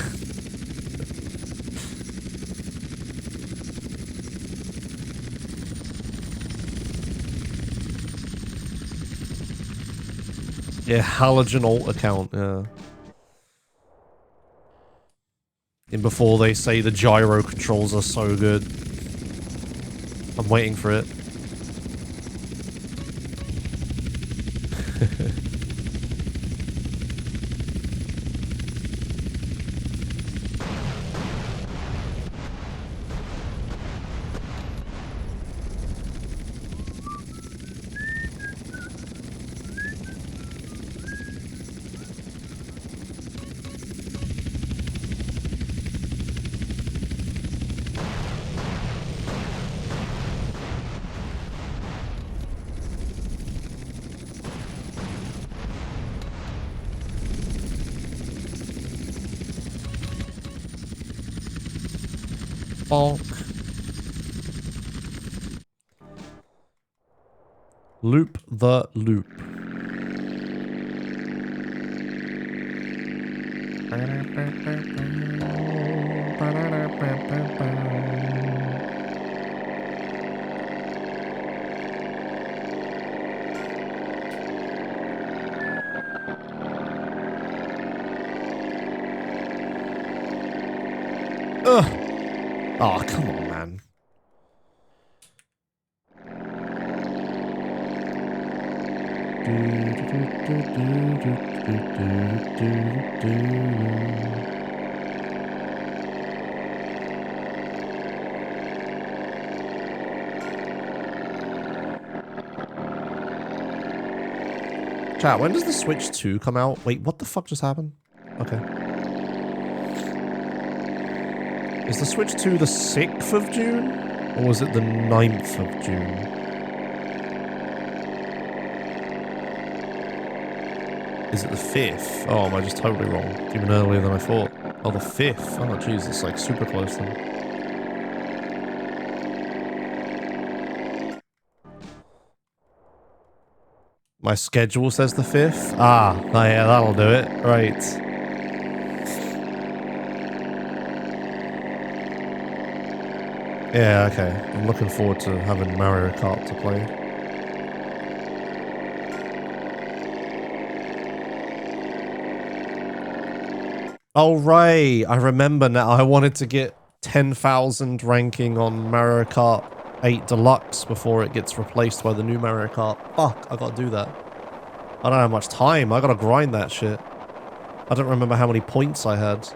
Yeah, Halogen alt account, yeah. And before they say the gyro controls are so good. I'm waiting for it. Bonk. Loop the loop. Ugh. Oh, come on, man. Chat, when does the Switch 2 come out? Wait, what the fuck just happened? Okay. Is the Switch 2 the 6th of June? Or was it the 9th of June? Is it the 5th? Oh, am I just totally wrong? Even earlier than I thought. Oh, the 5th. Oh, jeez, it's like super close then. My schedule says the 5th. Ah, oh yeah, that'll do it. Right. Yeah, okay. I'm looking forward to having Mario Kart to play. Oh, right. I remember now. I wanted to get 10,000 ranking on Mario Kart 8 Deluxe before it gets replaced by the new Mario Kart. Fuck, I gotta do that. I don't have much time. I gotta grind that shit. I don't remember how many points I had.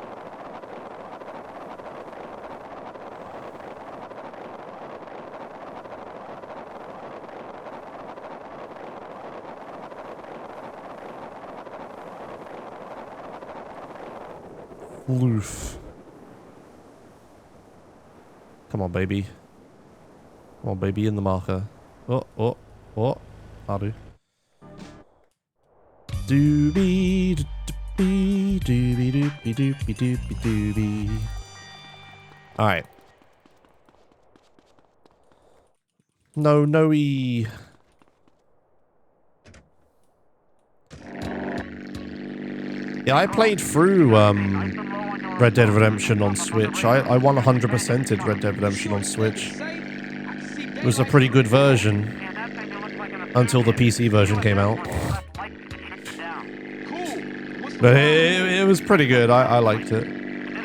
Loof. Come on, baby. Come on, baby, in the marker. Oh. I'll do. Doobie doobie doobie doobie doobie doobie doobie. Alright. No-e. Yeah, I played through Red Dead Redemption on Switch. I 100%ed Red Dead Redemption on Switch. It was a pretty good version until the PC version came out. But it was pretty good. I liked it.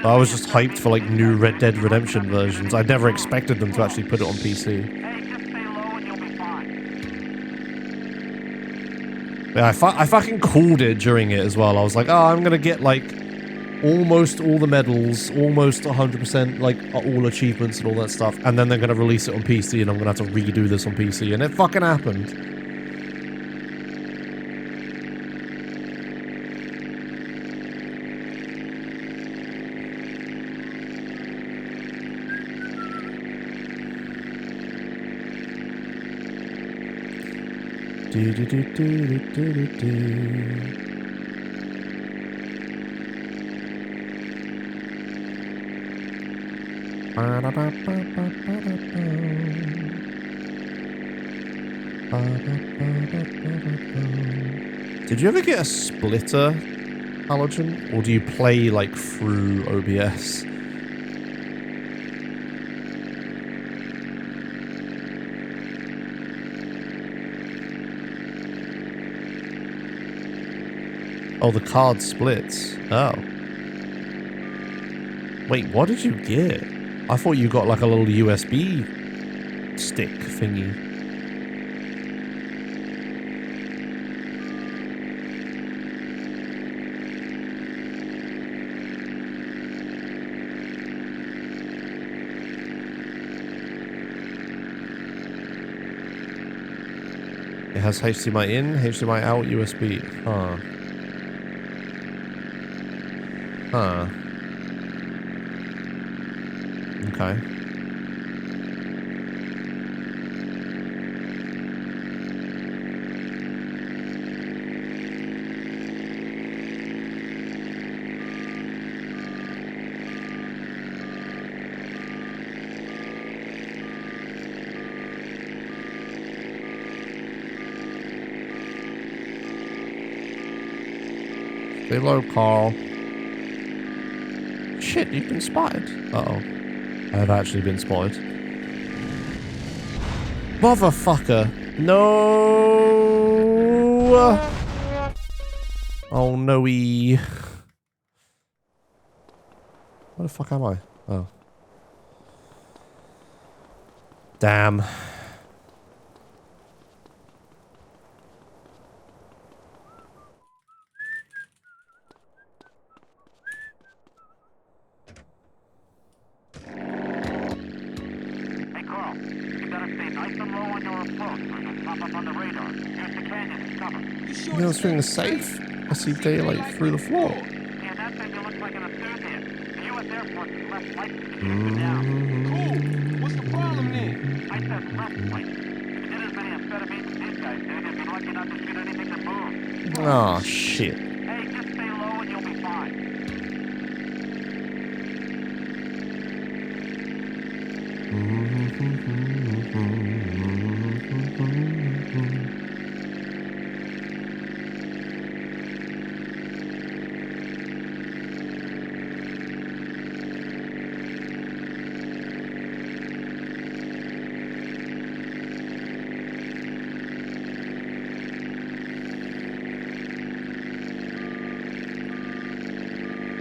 I was just hyped for like new Red Dead Redemption versions. I never expected them to actually put it on PC. Yeah, I fucking called it during it as well. I was like, oh, I'm gonna get like almost all the medals, almost 100% like all achievements and all that stuff, and then they're gonna release it on PC and I'm gonna have to redo this on PC, and it fucking happened. Do do do do do do do. Did you ever get a splitter, Halogen? Or do you play like through OBS? Oh, the card splits. Oh. Wait, what did you get? I thought you got like a little USB stick thingy. It has HDMI in, HDMI out, USB. Huh. Huh. Okay. Stay low, Carl. Shit, you've been spotted. Uh-oh. I have actually been spotted. Motherfucker. No. Oh, no-y. Where the fuck am I? Oh. Damn. You know, this thing is safe. I see daylight through the floor. What's the problem then? Oh, shit. Hey, just stay low and you'll be fine.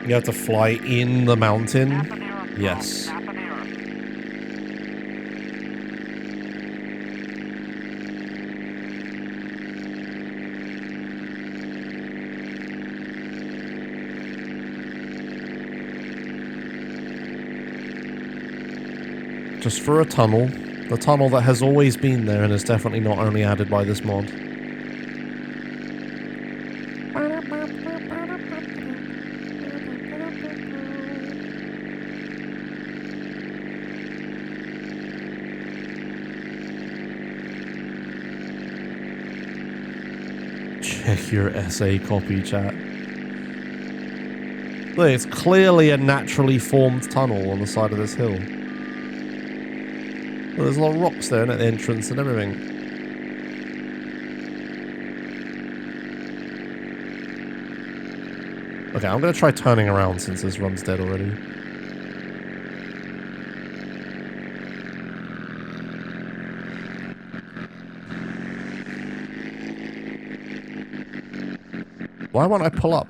You have to fly in the mountain? Yes. Just for a tunnel. The tunnel that has always been there and is definitely not only added by this mod. Check your essay copy, chat. Look, it's clearly a naturally formed tunnel on the side of this hill. Well, there's a lot of rocks there at the entrance and everything. Okay, I'm going to try turning around since this run's dead already. Why won't I pull up?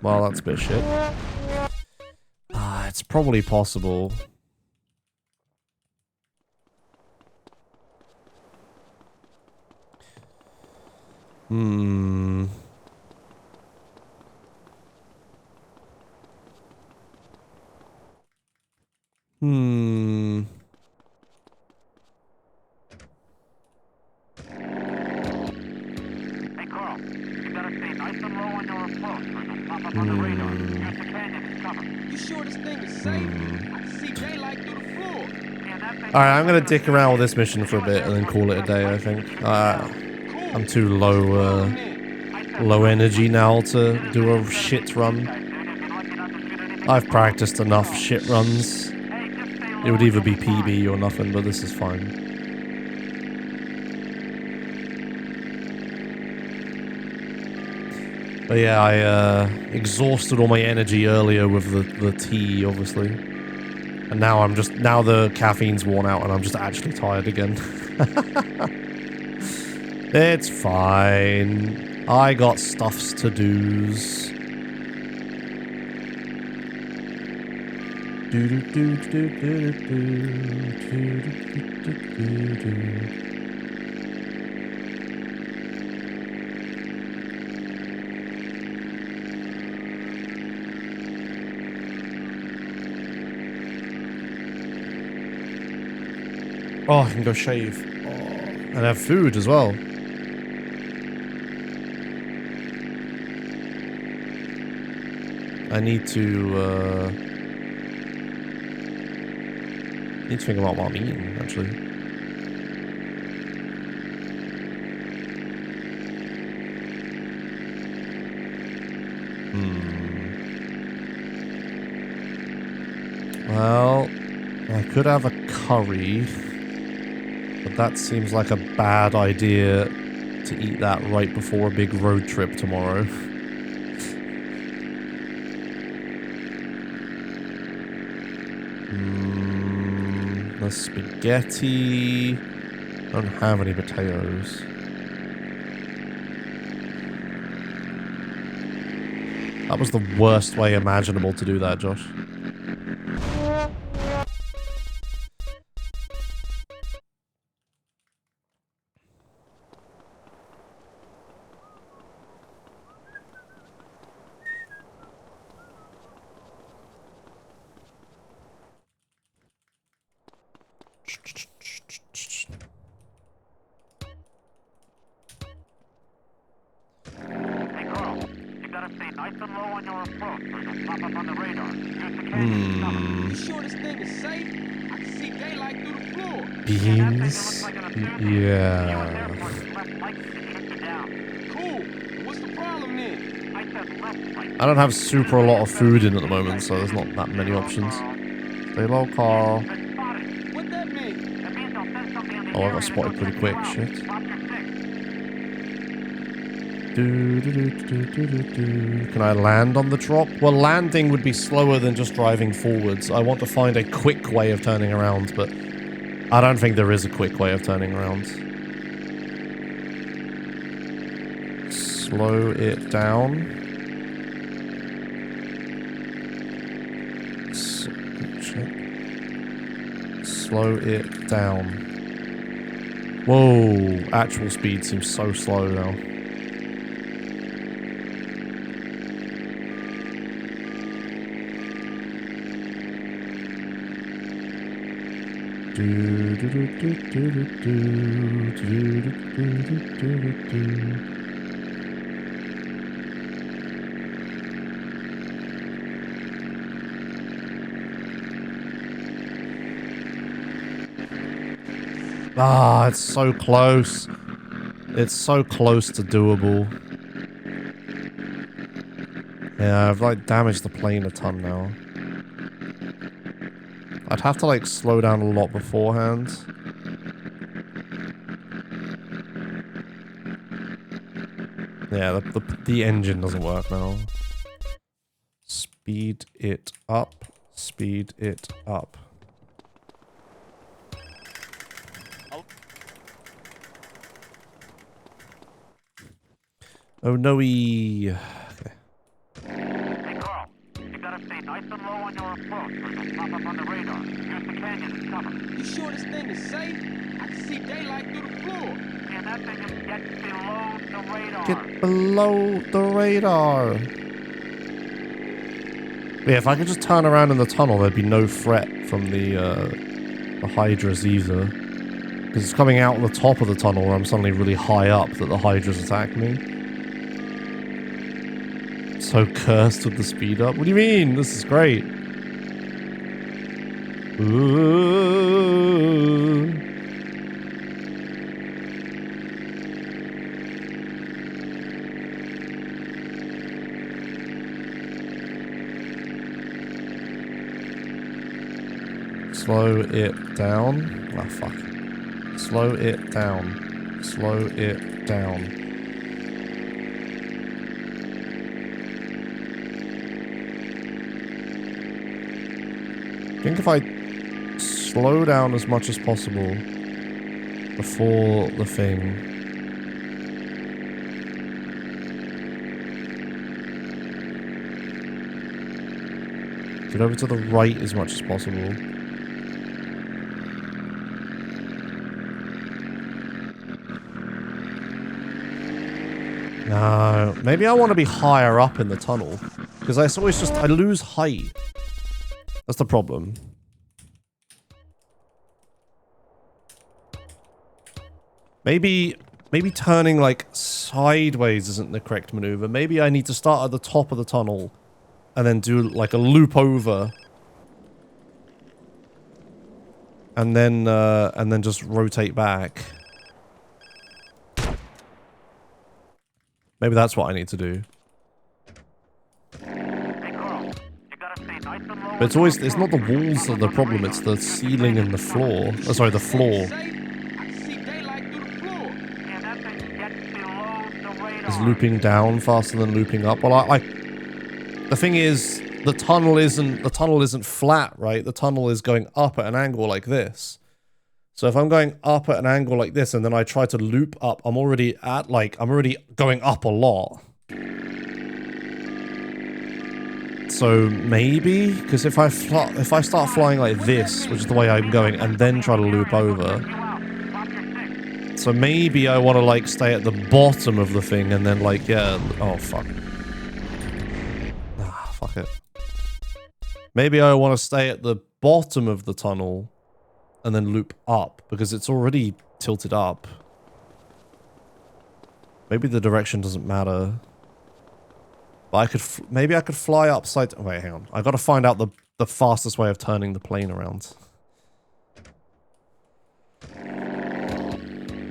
Well, that's a bit shit. It's probably possible. Hey, Carl, you gotta stay nice and low on your approach, or you'll pop up on the radar. Use the canyon as cover. You sure this thing is safe? I can see daylight through the floor. Alright, I'm going to dick around with this mission for a bit and then call it a day, I think. I'm too low energy now to do a shit run. I've practiced enough shit runs. It would either be PB or nothing, but this is fine. But yeah, I exhausted all my energy earlier with the tea, obviously. And now now the caffeine's worn out and I'm just actually tired again. It's fine. I got stuffs to do's. Oh, I can go shave. Oh, and have food as well. I need to think about what I'm eating, actually. Well, I could have a curry, but that seems like a bad idea to eat that right before a big road trip tomorrow. The spaghetti. I don't have any potatoes. That was the worst way imaginable to do that, Josh. Hey, Carl, you gotta stay nice and low on your approach, or you'll pop up on the radar. Use the canyon as cover. You sure this thing is safe? I can see daylight through the floor. Beans? Yeah. Cool. What's the problem then? I said left light. I don't have super a lot of food in at the moment, so there's not that many options. Stay low, Carl. What that mean? That means they'll send something in the Oh, I got spotted pretty quick. Shit. Can I land on the drop? Well, landing would be slower than just driving forwards. I want to find a quick way of turning around, but I don't think there is a quick way of turning around. Slow it down. Slow it down. Whoa, actual speed seems so slow now. Ah, it's so close. It's so close to doable. Yeah, I've like damaged the plane a ton now. I'd have to like slow down a lot beforehand. Yeah, the engine doesn't work now. Speed it up. Speed it up. Oh no-y. Okay. Hey, Carl. You gotta stay nice and low on your approach, or you'll pop up on the radar. Use the canyon as cover. You sure this thing is safe? I can see daylight through the floor. Yeah, that thing is get below the radar. Get below the radar. Yeah, if I could just turn around in the tunnel, there'd be no threat from the Hydras either. Because it's coming out on the top of the tunnel where I'm suddenly really high up that the Hydras attack me. So cursed with the speed up. What do you mean? This is great. Ooh. Slow it down. Oh, fuck. Slow it down. Slow it down. I think if I slow down as much as possible before the thing. Get over to the right as much as possible. No, maybe I want to be higher up in the tunnel because I always just I lose height. That's the problem. Maybe turning like sideways isn't the correct maneuver. Maybe I need to start at the top of the tunnel and then do like a loop over. And then just rotate back. Maybe that's what I need to do. But it's always, it's not the walls that are the problem, it's the ceiling and the floor. Oh, sorry, the floor. Is looping down faster than looping up. Well, the thing is, the tunnel isn't flat, right? The tunnel is going up at an angle like this. So if I'm going up at an angle like this and then I try to loop up, I'm already going up a lot. So maybe, because if I start flying like this, which is the way I'm going, and then try to loop over. So maybe I want to like stay at the bottom of the thing and then like, yeah, oh fuck. Ah, fuck it. Maybe I want to stay at the bottom of the tunnel and then loop up because it's already tilted up. Maybe the direction doesn't matter. But maybe I could fly upside. Wait, hang on. I got to find out the fastest way of turning the plane around.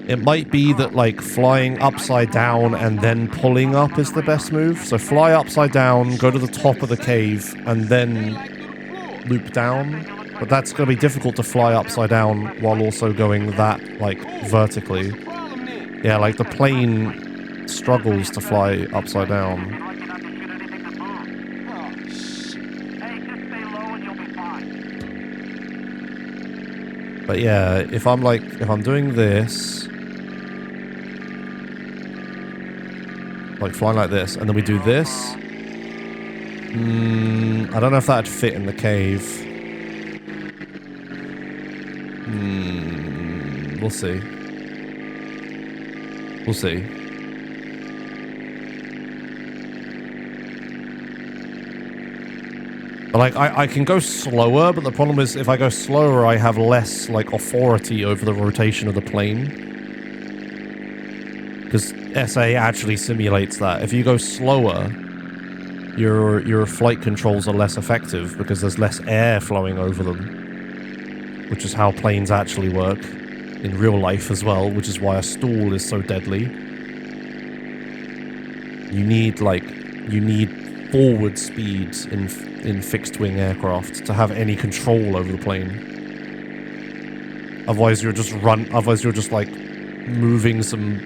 It might be that like flying upside down and then pulling up is the best move. So fly upside down, go to the top of the cave, and then loop down. But that's going to be difficult to fly upside down while also going that like vertically. Yeah, like the plane struggles to fly upside down. But yeah, if I'm doing this, like flying like this, and then we do this, I don't know if that'd fit in the cave. We'll see. We'll see. Like, I can go slower, but the problem is if I go slower, I have less, like, authority over the rotation of the plane. Because SA actually simulates that. If you go slower, your flight controls are less effective because there's less air flowing over them. Which is how planes actually work in real life as well, which is why a stall is so deadly. You need forward speeds in fixed-wing aircraft to have any control over the plane. Otherwise, you're just like moving some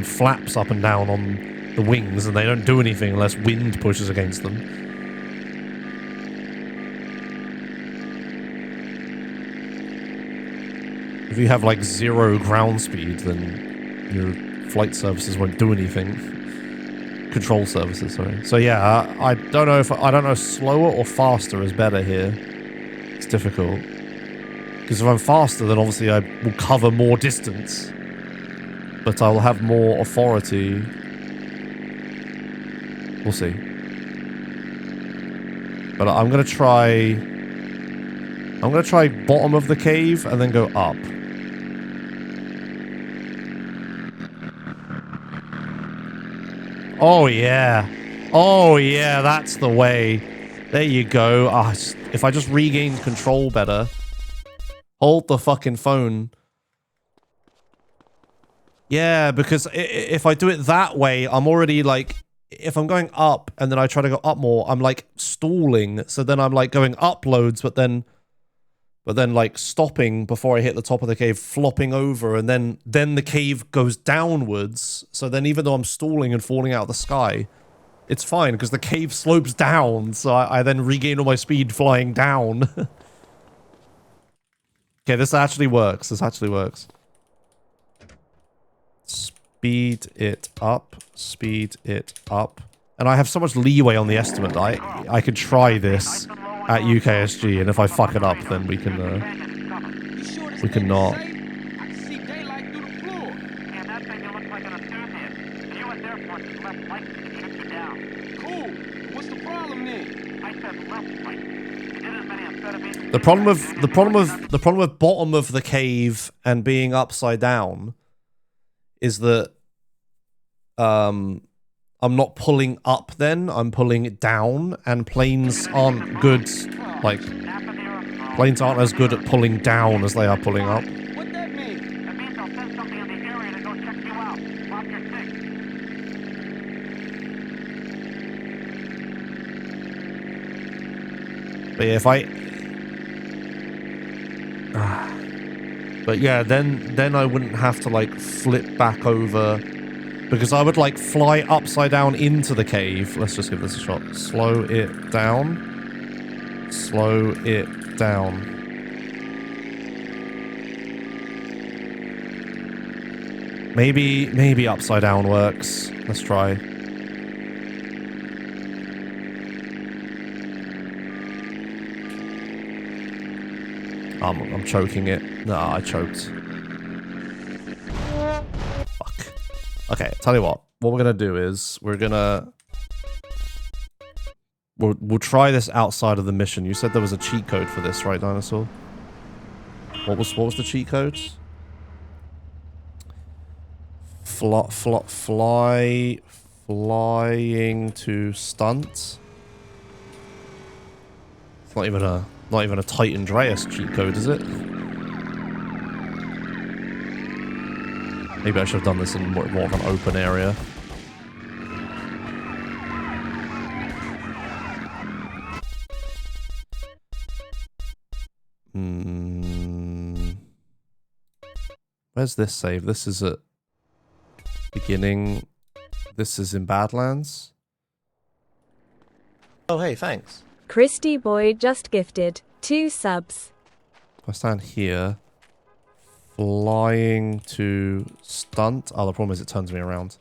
flaps up and down on the wings, and they don't do anything unless wind pushes against them. If you have like 0 ground speed, then your flight services won't do anything. Control services, sorry. So yeah, I don't know if slower or faster is better here. It's difficult. Because if I'm faster, then obviously I will cover more distance. But I will have more authority. We'll see. But I'm gonna try bottom of the cave and then go up. Oh yeah. Oh yeah, that's the way. There you go. If I just regained control better. Hold the fucking phone. Yeah, because if I do it that way, I'm already like, if I'm going up and then I try to go up more, I'm like stalling. So then I'm like going up loads, but then like stopping before I hit the top of the cave, flopping over, and then the cave goes downwards. So then even though I'm stalling and falling out of the sky, it's fine because the cave slopes down. So I then regain all my speed flying down. Okay, this actually works. This actually works. Speed it up. Speed it up. And I have so much leeway on the estimate that I can try this at UKSG, and if I fuck it up, then we can not. The problem with bottom of the cave and being upside down is that I'm not pulling up then, I'm pulling it down, and planes aren't good, like, planes aren't as good at pulling down as they are pulling up. What that mean? That means I'll send something in the area to go check you out. Drop your stick. But yeah, if I... But yeah, then I wouldn't have to, like, flip back over... Because I would, like, fly upside down into the cave. Let's just give this a shot. Slow it down. Slow it down. Maybe upside down works. Let's try. I'm choking it. No, I choked. Okay, tell you what we're gonna do is we'll try this outside of the mission. You said there was a cheat code for this, right, Dinosaur? What was the cheat code? Flying to stunt. It's not even a Tightened'Reas cheat code, is it? Maybe I should have done this in more of an open area. Where's this save? This is at beginning. This is in Badlands. Oh, hey, thanks. Christy Boy just gifted 2 subs. If I stand here, flying to stunt. Oh, the problem is it turns me around.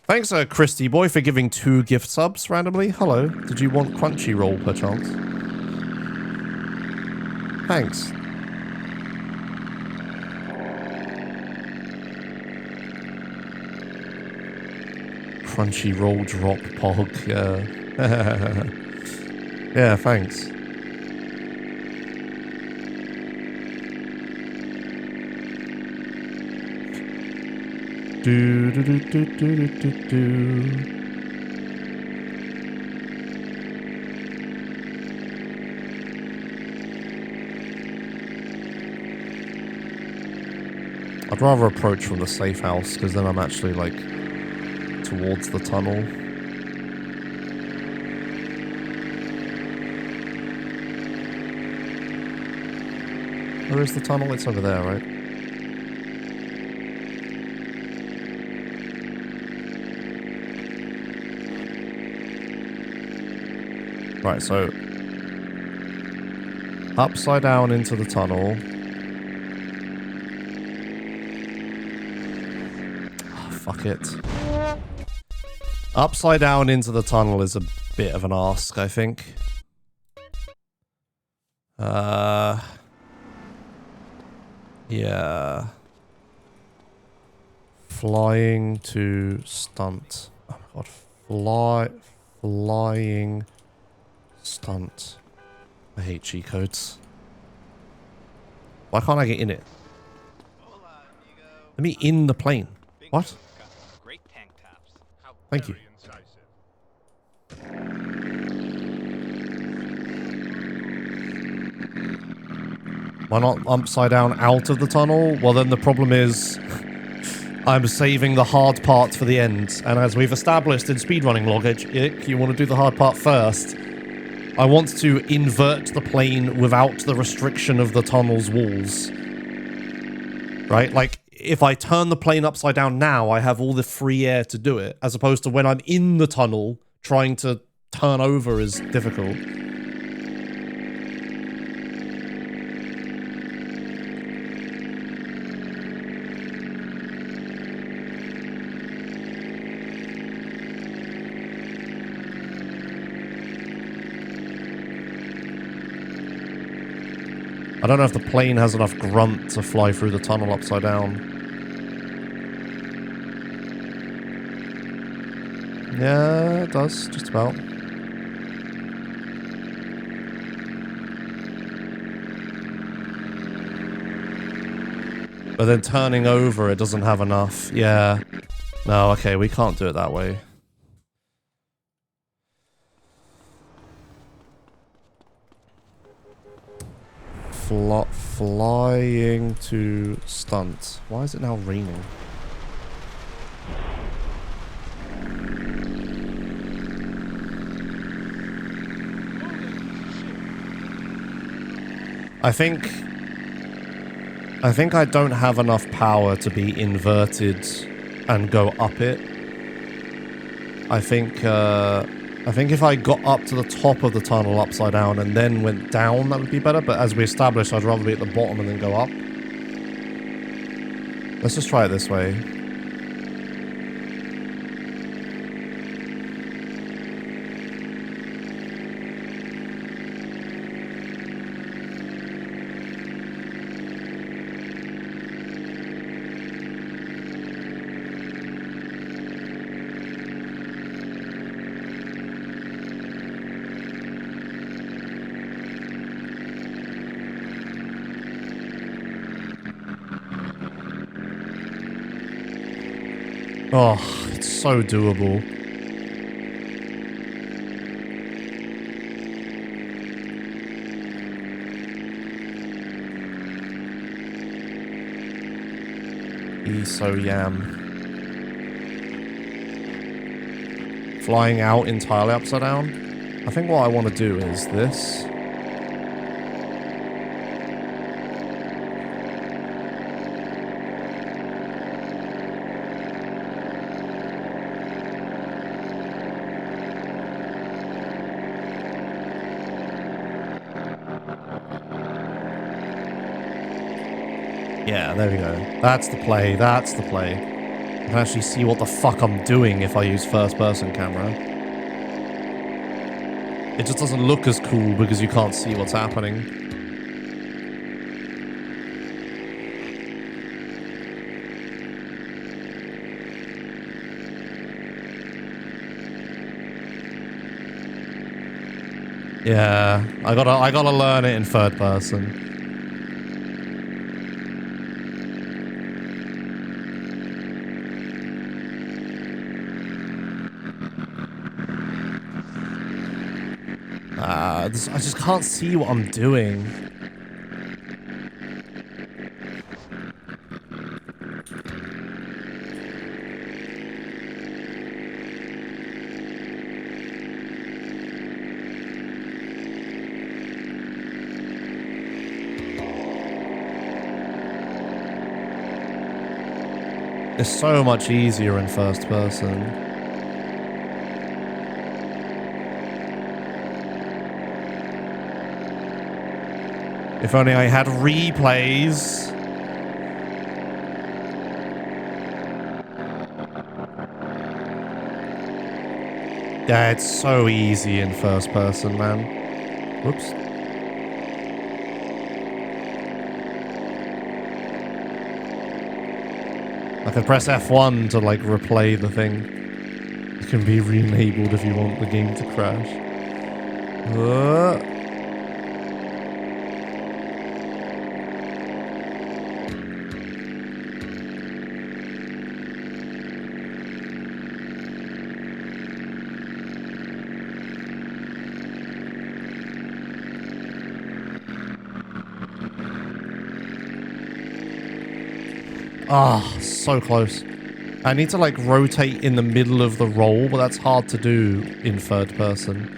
Thanks, Christy Boy, for giving 2 gift subs randomly. Hello. Did you want Crunchyroll, perchance? Thanks. Crunchy roll drop pog, yeah. Yeah, thanks. Do do do do do do do. I'd rather approach from the safe house, because then I'm actually, like, towards the tunnel. Where is the tunnel? It's over there, right? Right, so... upside down into the tunnel. Fuck it. Upside down into the tunnel is a bit of an ask, I think. Yeah. Flying to stunt. Oh my god. Flying stunt. I hate cheat codes. Why can't I get in it? Let me in the plane. What? Thank you. Why not upside down out of the tunnel? Well, then the problem is I'm saving the hard part for the end. And as we've established in speedrunning logic, you want to do the hard part first. I want to invert the plane without the restriction of the tunnel's walls. Right? Like, if I turn the plane upside down now, I have all the free air to do it, as opposed to when I'm in the tunnel, trying to turn over is difficult. I don't know if the plane has enough grunt to fly through the tunnel upside down. Yeah, it does, just about. But then turning over, it doesn't have enough. Yeah. No, okay, we can't do it that way. Flying to stunt. Why is it now raining? I think I don't have enough power to be inverted and go up it. I think if I got up to the top of the tunnel upside down and then went down, that would be better. But as we established, I'd rather be at the bottom and then go up. Let's just try it this way. Oh, it's so doable. So yam. Flying out entirely upside down. I think what I want to do is this. Yeah, there we go. That's the play. That's the play. I can actually see what the fuck I'm doing if I use first-person camera. It just doesn't look as cool because you can't see what's happening. Yeah, I gotta learn it in third person. I just can't see what I'm doing. It's so much easier in first person. If only I had replays. Yeah, it's so easy in first person, man. Whoops. I could press F1 to like replay the thing. It can be re-enabled if you want the game to crash. Ah, so close. I need to like rotate in the middle of the roll, but that's hard to do in third person.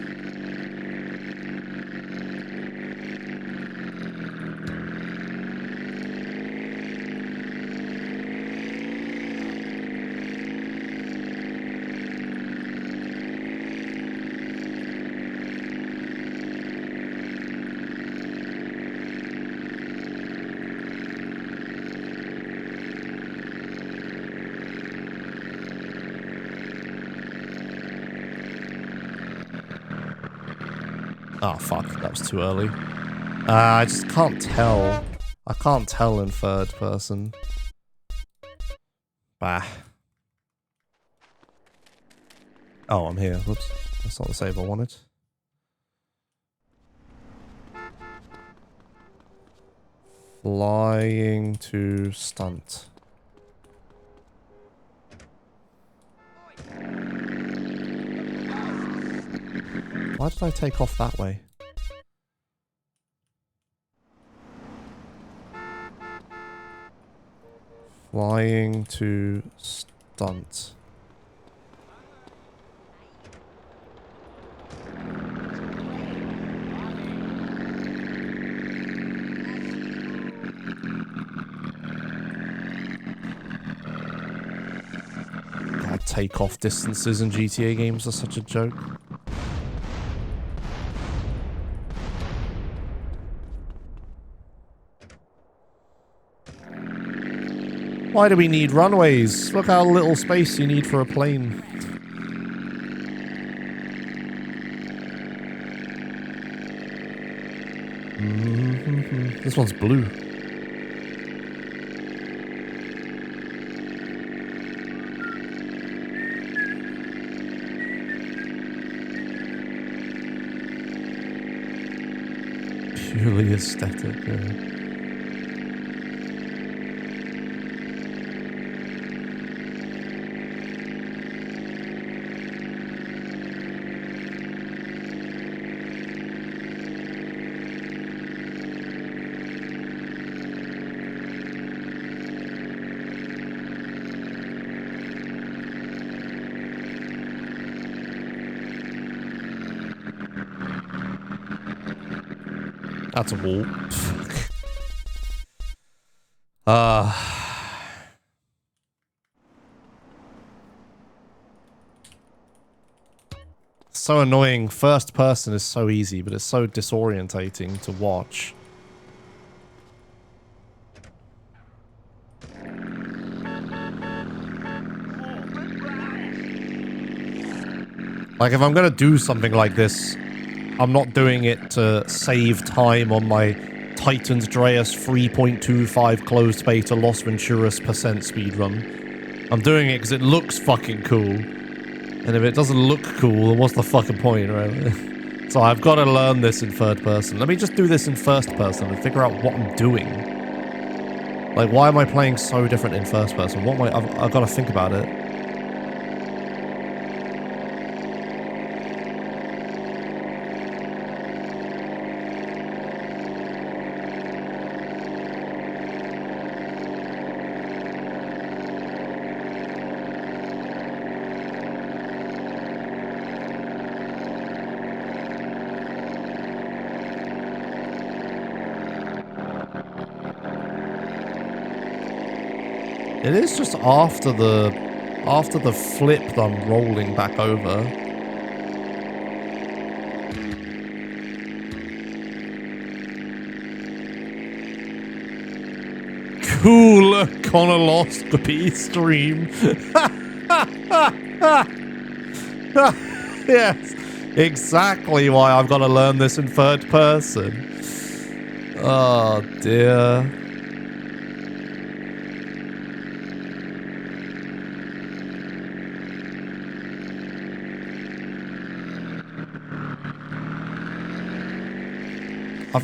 Oh, fuck. That was too early. I just can't tell. I can't tell in third person. Bah. Oh, I'm here. Whoops. That's not the save I wanted. Flying to stunt. Why did I take off that way? Flying to stunt. God, take-off distances in GTA games are such a joke. Why do we need runways? Look how little space you need for a plane. This one's blue. Purely aesthetic. That's a wall. So annoying. First person is so easy, but it's so disorientating to watch. Like, if I'm gonna do something like this, I'm not doing it to save time on my Tightened'Reas 3.25 closed beta Los Venturas % speedrun. I'm doing it because it looks fucking cool. And if it doesn't look cool, then what's the fucking point, right? So I've got to learn this in third person. Let me just do this in first person and figure out what I'm doing. Like, why am I playing so different in first person? What am I... I've got to think about it. It is just after the flip that I'm rolling back over. Cool colonoscopy stream. Yes, exactly why I've got to learn this in third person. Oh dear.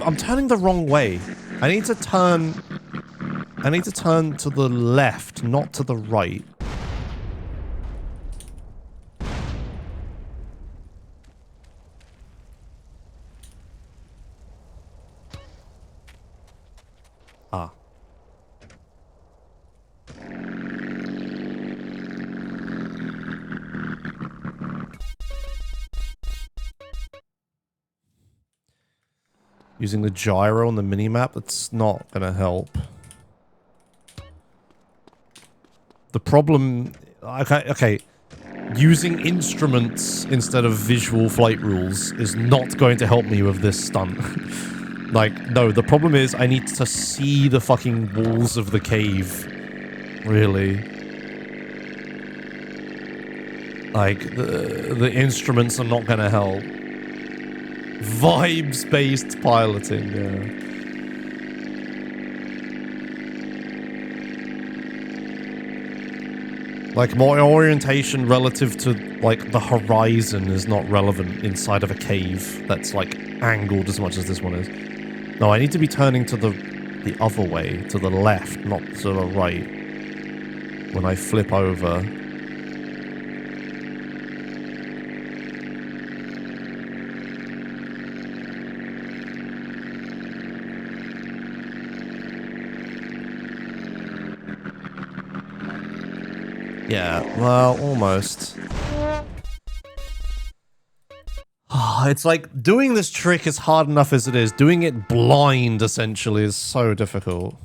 I'm turning the wrong way. I need to turn to the left, not to the right. Ah. Using the gyro on the minimap, that's not gonna help. The problem... Okay. Using instruments instead of visual flight rules is not going to help me with this stunt. Like, no, the problem is I need to see the fucking walls of the cave. Really. Like, the instruments are not gonna help. Vibes-based piloting, yeah. Like, my orientation relative to, like, the horizon is not relevant inside of a cave that's, like, angled as much as this one is. No, I need to be turning to the other way, to the left, not to the right. When I flip over. Yeah, well, almost. It's like, doing this trick is hard enough as it is. Doing it blind, essentially, is so difficult.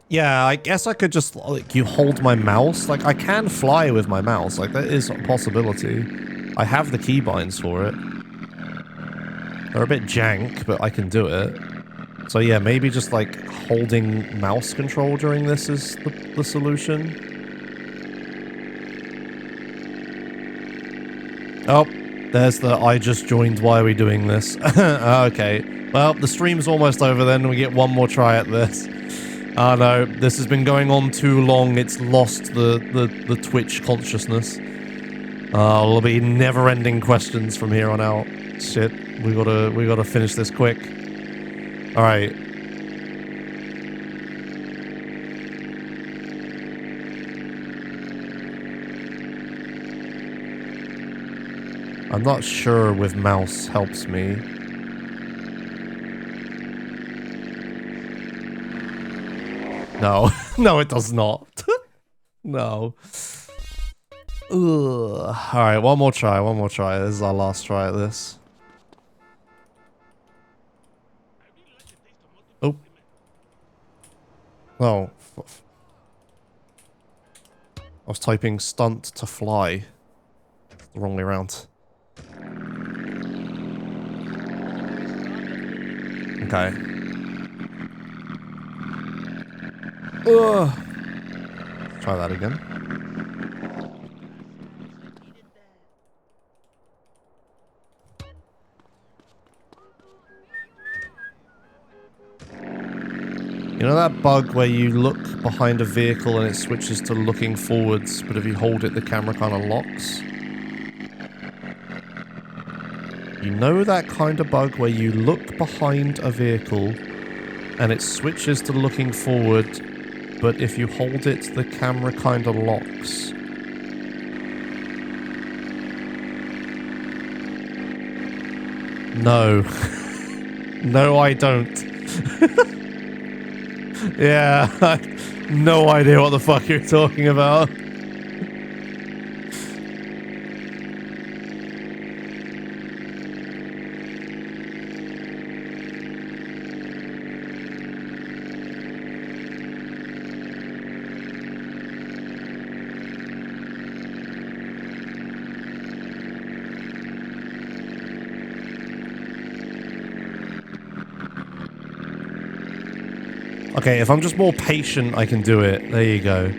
Yeah, I guess I could just, like, you hold my mouse. Like, I can fly with my mouse. Like, that is a possibility. I have the keybinds for it. They're a bit jank, but I can do it. So yeah, maybe just like holding mouse control during this is the solution. Oh, there's the I just joined, why are we doing this? Okay, well, the stream's almost over then, we get one more try at this. Oh no, this has been going on too long, it's lost the Twitch consciousness. There'll be never-ending questions from here on out. Shit, we gotta finish this quick. Alright. I'm not sure with mouse helps me. No. No, it does not. No. Alright, one more try. This is our last try at this. Oh. Oh. I was typing stunt to fly. The wrong way around. Okay. Try that again. You know that bug where you look behind a vehicle and it switches to looking forwards, but if you hold it, the camera kind of locks? You know that kind of bug where you look behind a vehicle and it switches to looking forward, but if you hold it, the camera kind of locks. No. No, I don't. Yeah, I have no idea what the fuck you're talking about. Okay, if I'm just more patient, I can do it. There you go.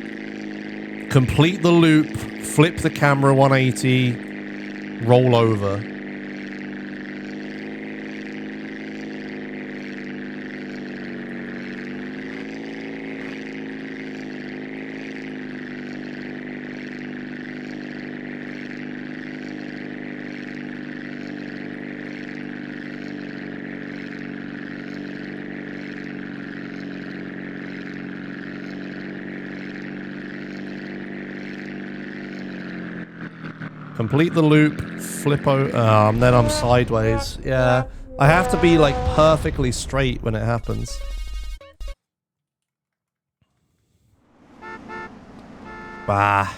Complete the loop, flip the camera 180, roll over. Complete the loop, flip over, then I'm sideways. Yeah, I have to be like perfectly straight when it happens. Bah.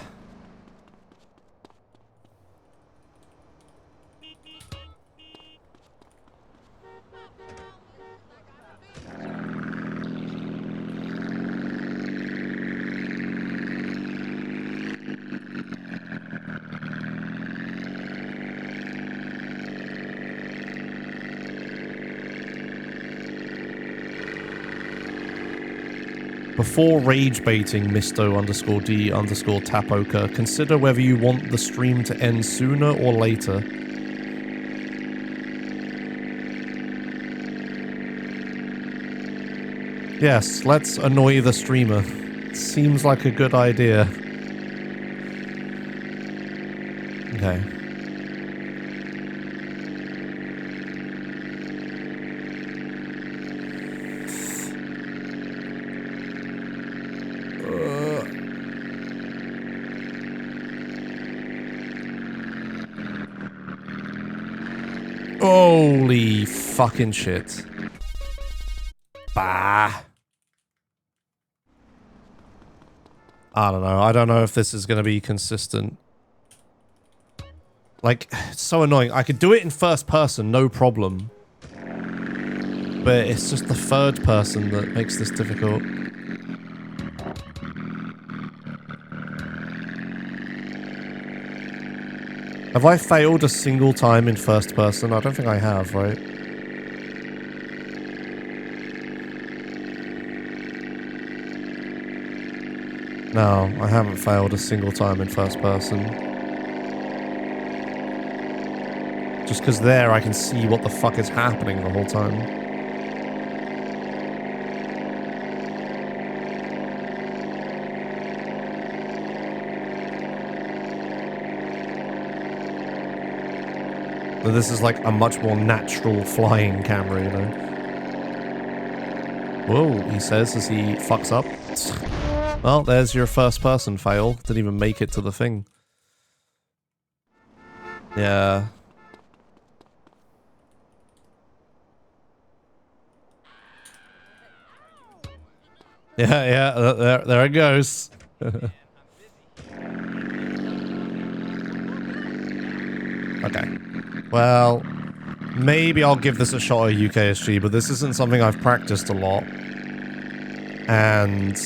Before rage baiting Misto_D_Tapoka, consider whether you want the stream to end sooner or later. Yes, let's annoy the streamer. Seems like a good idea. Okay. Holy fucking shit. Bah. I don't know. I don't know if this is going to be consistent. Like, it's so annoying. I could do it in first person, no problem. But it's just the third person that makes this difficult. Have I failed a single time in first person? I don't think I have, right? No, I haven't failed a single time in first person. Just because there I can see what the fuck is happening the whole time. But this is like a much more natural flying camera, you know? Whoa, he says as he fucks up. Well, there's your first person fail. Didn't even make it to the thing. Yeah. Yeah, there it goes. Okay. Well, maybe I'll give this a shot at UKSG, but this isn't something I've practiced a lot. And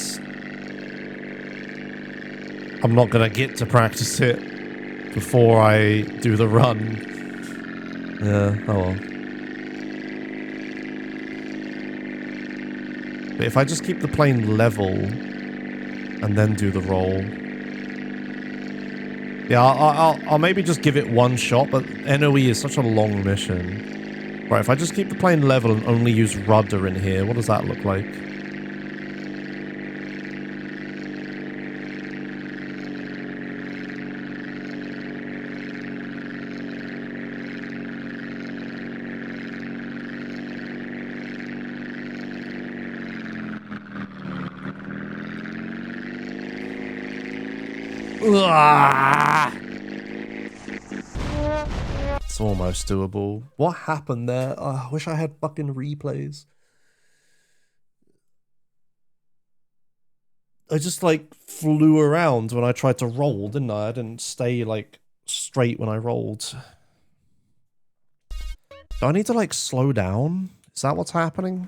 I'm not gonna get to practice it before I do the run. Yeah, oh well. But if I just keep the plane level and then do the roll. Yeah, I'll maybe just give it one shot, but NOE is such a long mission. Right, if I just keep the plane level and only use rudder in here, what does that look like? It's almost doable. What happened there? I wish I had fucking replays. I just like flew around when I tried to roll, didn't I? I didn't stay like straight when I rolled. Do I need to like slow down? Is that what's happening?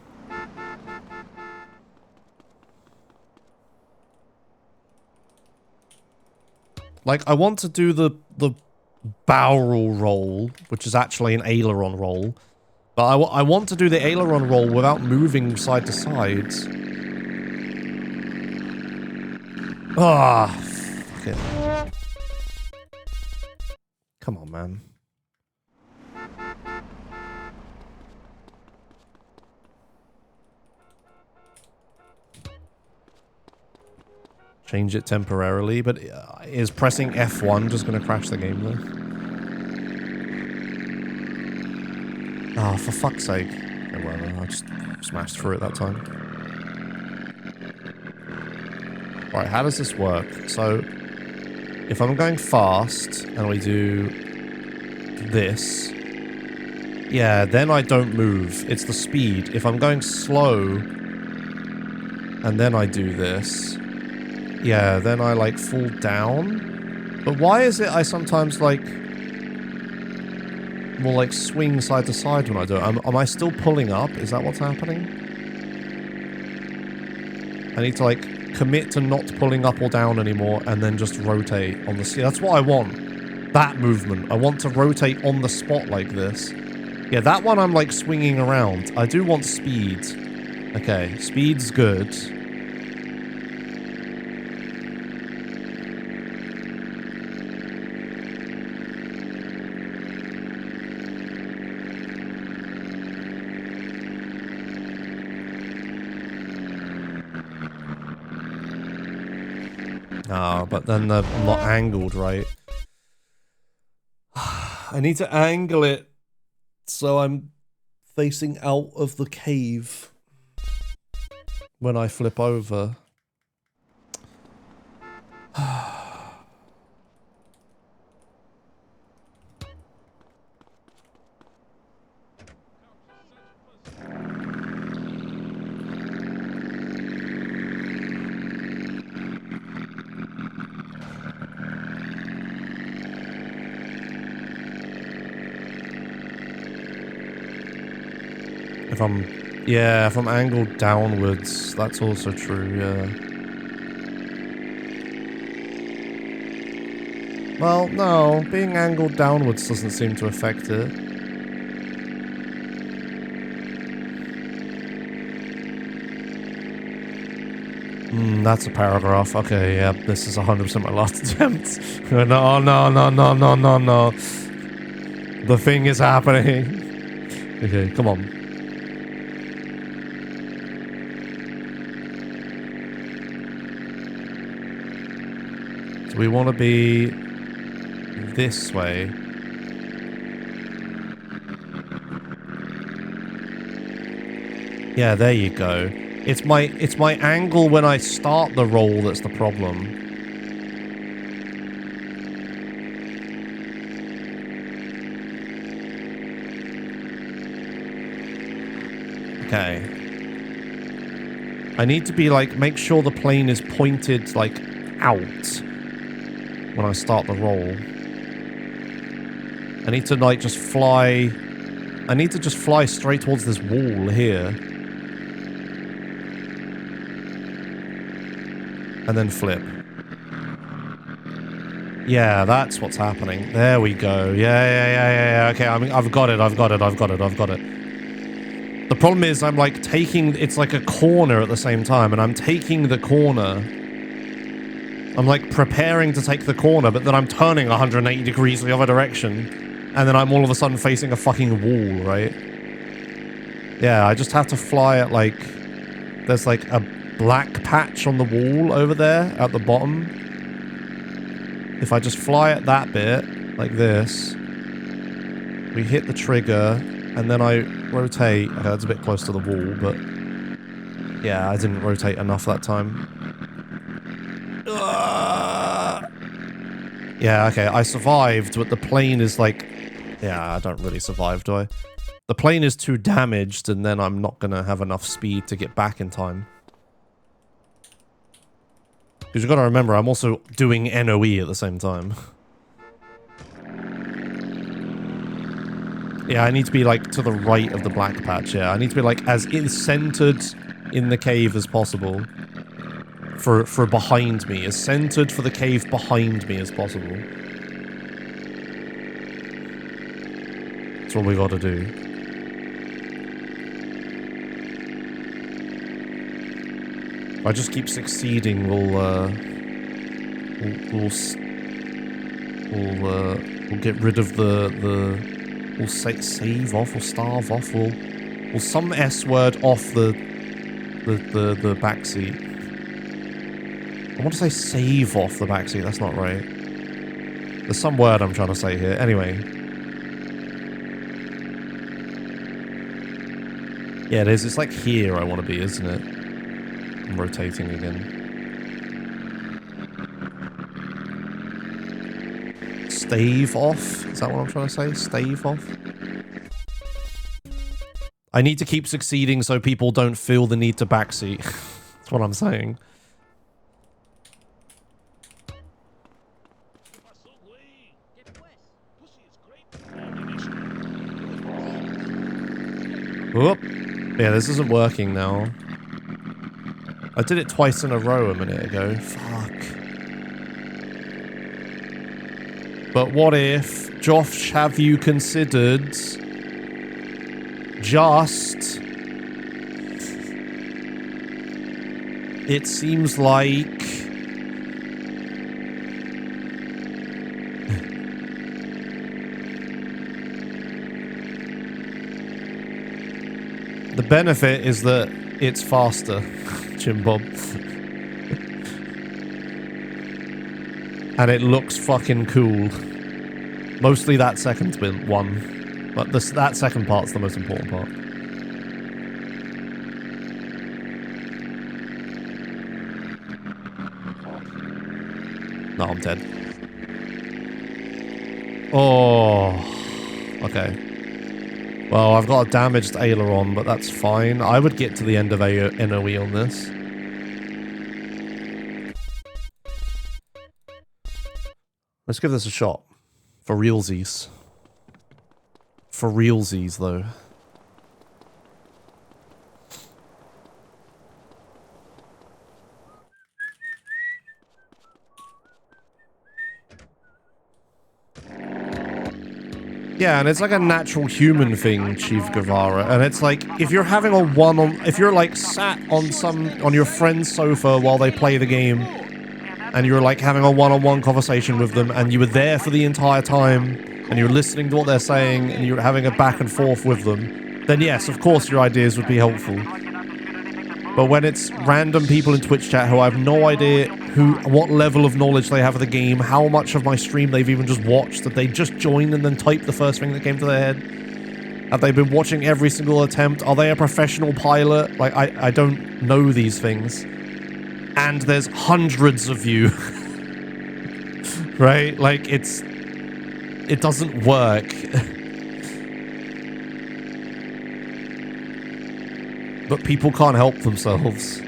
Like, I want to do the barrel roll, which is actually an aileron roll. But I want to do the aileron roll without moving side to side. Ah, fuck it. Come on, man. Change it temporarily, but is pressing F1 just going to crash the game though? Ah, for fuck's sake. Oh, whatever, I just smashed through it that time. Right, how does this work? So, if I'm going fast and we do this, yeah, then I don't move. It's the speed. If I'm going slow and then I do this, yeah, then I like fall down. But why is it I sometimes like will like swing side to side when I do it? Am I still pulling up? Is that what's happening? I need to like commit to not pulling up or down anymore and then just rotate on the spot. That's what I want. That movement. I want to rotate on the spot like this. Yeah, that one I'm like swinging around. I do want speed. Okay, speed's good. Ah, but then I'm not angled right. I need to angle it so I'm facing out of the cave when I flip over. If I'm angled downwards, that's also true, yeah. Well, no, being angled downwards doesn't seem to affect it. That's a paragraph. Okay, yeah, this is 100% my last attempt. No. The thing is happening. Okay, come on. So we want to be this way. Yeah, there you go. It's my angle when I start the roll that's the problem. Okay. I need to be like, make sure the plane is pointed like out when I start the roll. I need to like just fly. I need to just fly straight towards this wall here. And then flip. Yeah, that's what's happening. There we go. Yeah. Okay, I mean, I've got it. The problem is I'm like taking, it's like a corner at the same time, and I'm taking the corner. I'm like preparing to take the corner, but then I'm turning 180 degrees the other direction, and then I'm all of a sudden facing a fucking wall, right? Yeah, I just have to fly at like, there's like a black patch on the wall over there at the bottom. If I just fly at that bit, like this, we hit the trigger, and then I rotate. Okay, that's a bit close to the wall, but yeah, I didn't rotate enough that time. Yeah, okay, I survived, but the plane is like... Yeah, I don't really survive, do I? The plane is too damaged, and then I'm not gonna have enough speed to get back in time. Because you've got to remember, I'm also doing NOE at the same time. Yeah, I need to be, like, to the right of the black patch, yeah. I need to be, like, as centered in the cave as possible. For behind me. As centered for the cave behind me as possible. That's what we got to do. If I just keep succeeding, we'll get rid of we'll save off or starve off. We'll some S word off the backseat. I want to say save off the backseat. That's not right. There's some word I'm trying to say here. Anyway. Yeah, it is. It's like here I want to be, isn't it? I'm rotating again. Stave off? Is that what I'm trying to say? Stave off? I need to keep succeeding so people don't feel the need to backseat. That's what I'm saying. Whoop. Yeah, this isn't working now. I did it twice in a row a minute ago. Fuck. But what if, Josh, have you considered just... It seems like... The benefit is that it's faster, Jim Bob. And it looks fucking cool. Mostly that second one. But that second part's the most important part. No, I'm dead. Oh. Okay. Well, I've got a damaged aileron, but that's fine. I would get to the end of NOE on this. Let's give this a shot. For realsies. For realsies, though. Yeah, and it's like a natural human thing, Chief Guevara. And it's like, if you're having a if you're like sat on your friend's sofa while they play the game, and you're like having a one-on-one conversation with them, and you were there for the entire time, and you're listening to what they're saying, and you're having a back and forth with them, then yes, of course your ideas would be helpful. But when it's random people in Twitch chat who I have no idea what level of knowledge they have of the game, how much of my stream they've even just watched, that they just joined and then typed the first thing that came to their head. Have they been watching every single attempt? Are they a professional pilot? Like, I don't know these things. And there's hundreds of you. Right? Like, it doesn't work. But people can't help themselves.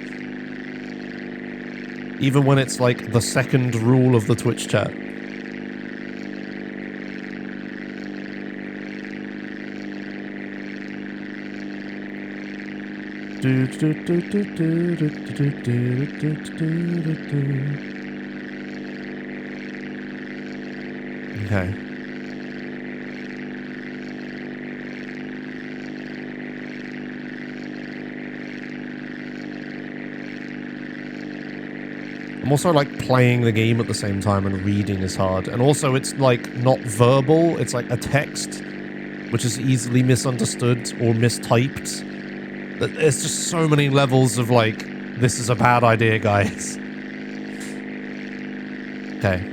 Even when it's like the second rule of the Twitch chat. Okay. I'm also like playing the game at the same time, and reading is hard. And also it's like not verbal, it's like a text, which is easily misunderstood or mistyped. There's just so many levels of like, this is a bad idea, guys. Okay.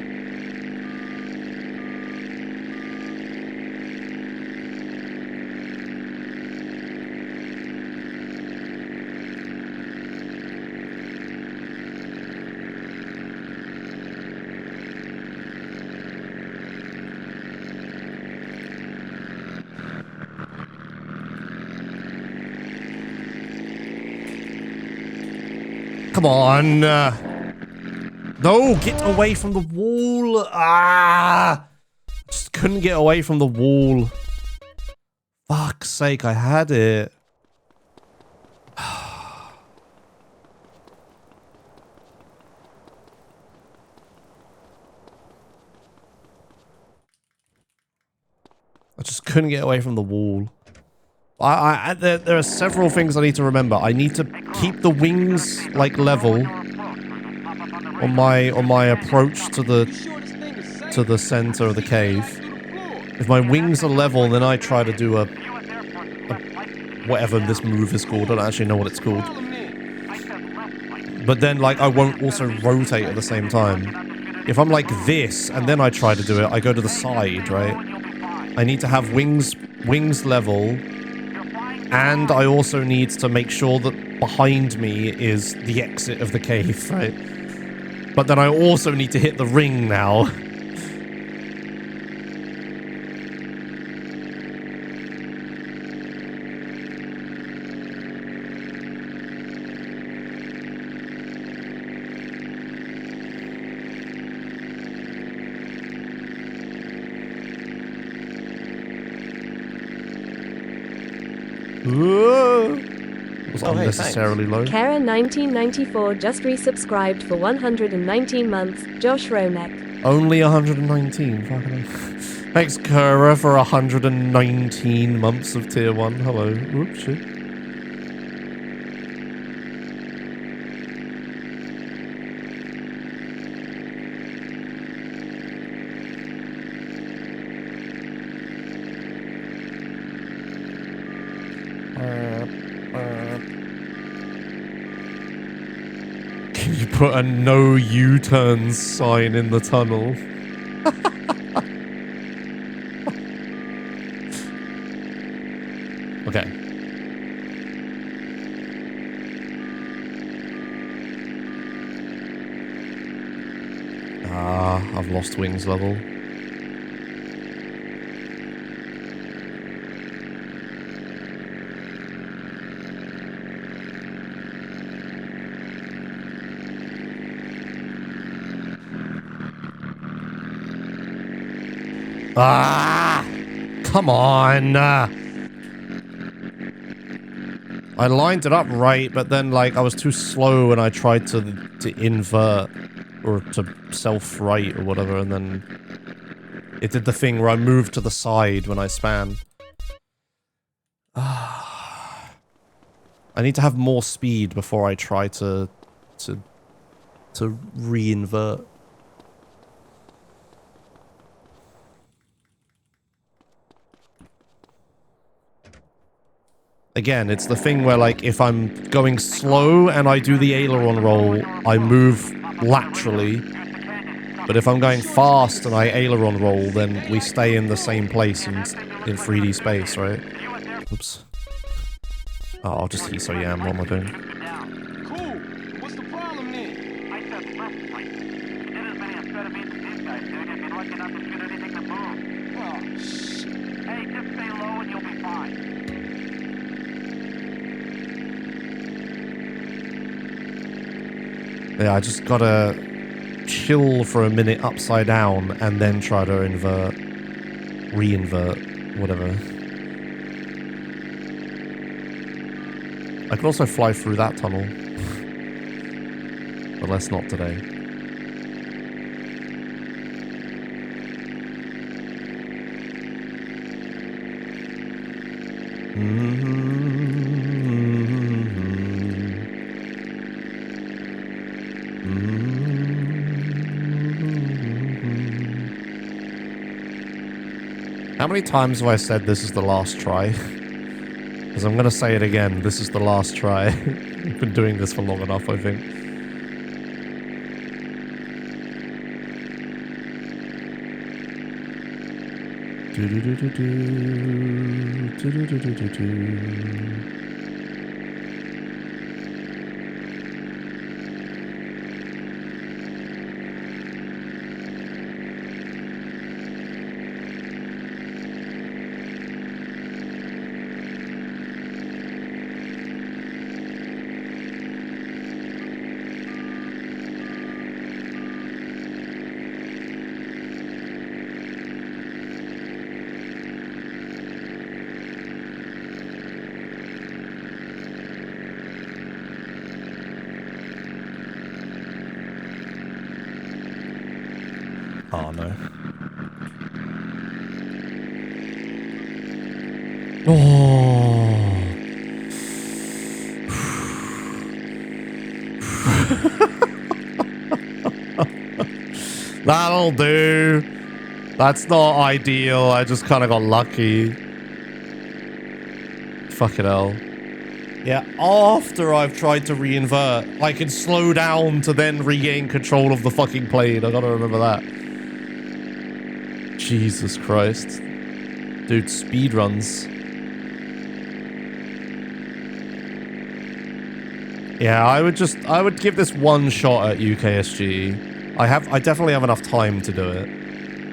Come on. No, get away from the wall. Ah! Just couldn't get away from the wall. Fuck's sake, I had it. I just couldn't get away from the wall. There are several things I need to remember. I need to keep the wings like level on my approach to the center of the cave. If my wings are level, then I try to do a whatever this move is called. I don't actually know what it's called. But then like I won't also rotate at the same time. If I'm like this and then I try to do it, I go to the side, right? I need to have wings level. And I also need to make sure that behind me is the exit of the cave, right? But then I also need to hit the ring now. Was unnecessarily low. Kara 1994 just resubscribed for 119 months. Josh Romek. Only 119. Fucking hell. Thanks, Kara, for 119 months of tier 1. Hello. Oops, shit. Can you put a no U-turns sign in the tunnel? Okay. I've lost wings level. Come on. I lined it up right, but then like I was too slow and I tried to invert or to self-right or whatever, and then it did the thing where I moved to the side when I span. I need to have more speed before I try to re-invert. Again, it's the thing where, like, if I'm going slow and I do the aileron roll, I move laterally. But if I'm going fast and I aileron roll, then we stay in the same place in 3D space, right? Oops. Oh, I'll just Hiso Yam. What am I doing? Cool. What's the problem then? I said left, Mike. You did as many amphetamines as these guys did. You'd be lucky enough to shoot anything to move. Oh, shit. Hey, just stay low and you'll be fine. Yeah, I just gotta chill for a minute upside down and then try to invert, re-invert, whatever. I could also fly through that tunnel. But let's not today. How many times have I said this is the last try? Because I'm going to say it again. This is the last try. I've been doing this for long enough, I think. Oh. That'll do. That's not ideal. I just kind of got lucky. Fucking hell. Yeah, after I've tried to reinvert, I can slow down to then regain control of the fucking plane. I gotta remember that. Jesus Christ. Dude, speedruns. Yeah, I would give this one shot at UKSG. I definitely have enough time to do it.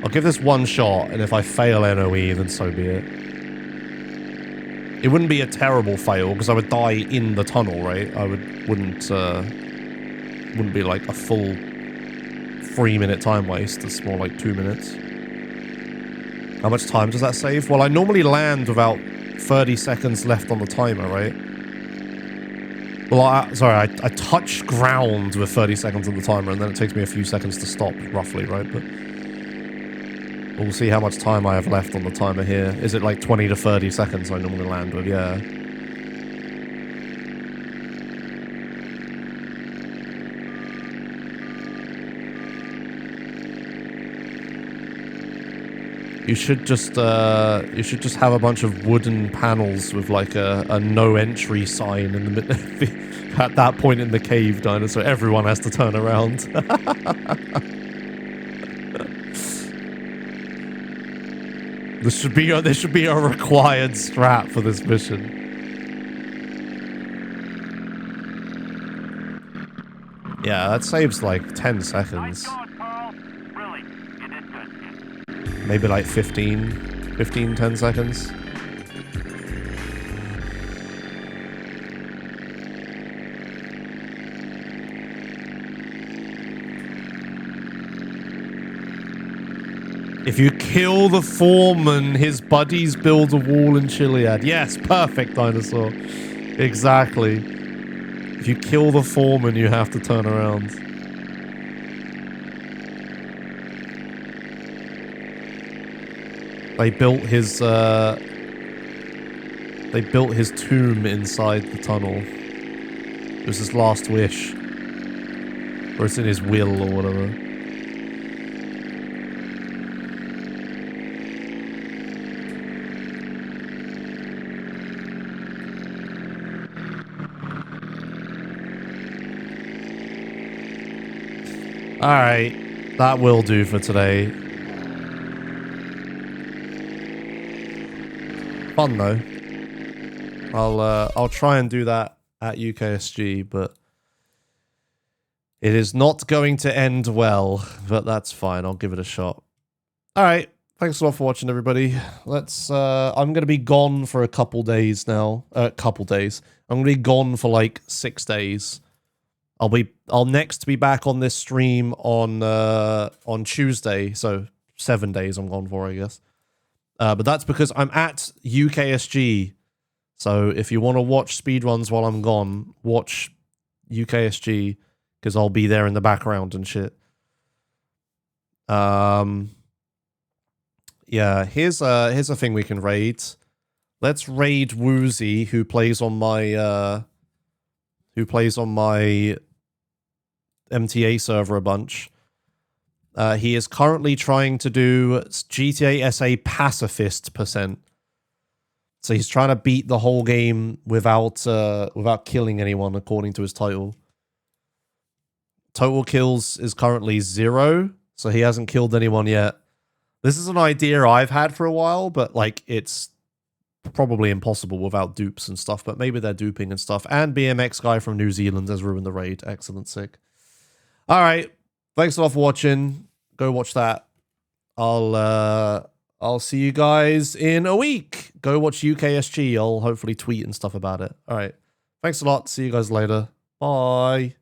I'll give this one shot, and if I fail NOE, then so be it. It wouldn't be a terrible fail, because I would die in the tunnel, right? I wouldn't be like a full 3-minute time waste. It's more like 2 minutes. How much time does that save? Well, I normally land without 30 seconds left on the timer, right? Well, I touch ground with 30 seconds on the timer, and then it takes me a few seconds to stop, roughly, right? But we'll see how much time I have left on the timer here. Is it like 20 to 30 seconds I normally land with? Yeah. You should just have a bunch of wooden panels with like a no entry sign in the middle at that point in the cave, Dinosaur. Everyone has to turn around. There should be a required strap for this mission. Yeah, that saves like 10 seconds. Maybe like 10 seconds. If you kill the foreman, his buddies build a wall in Chiliad. Yes, perfect, Dinosaur. Exactly. If you kill the foreman, you have to turn around. They built his tomb inside the tunnel. It was his last wish. Or it's in his will or whatever. Alright, that will do for today. Fun though. I'll try and do that at UKSG, but it is not going to end well, but that's fine. I'll give it a shot. Alright, thanks a lot for watching, everybody. I'm gonna be gone for a couple days now. I'm gonna be gone for like 6 days. I'll next be back on this stream on Tuesday, so 7 days I'm gone for, I guess. But that's because I'm at UKSG. So if you want to watch speedruns while I'm gone, watch UKSG, because I'll be there in the background and shit. Yeah, here's a thing we can raid. Let's raid Woozy, who plays on my MTA server a bunch. He is currently trying to do GTA SA pacifist %. So he's trying to beat the whole game without killing anyone, according to his title. Total kills is currently 0, so he hasn't killed anyone yet. This is an idea I've had for a while, but like it's probably impossible without dupes and stuff, but maybe they're duping and stuff. And BMX guy from New Zealand has ruined the raid. Excellent, sick. All right. Thanks a lot for watching. Go watch that. I'll see you guys in a week. Go watch UKSG. I'll hopefully tweet and stuff about it. All right. Thanks a lot. See you guys later. Bye.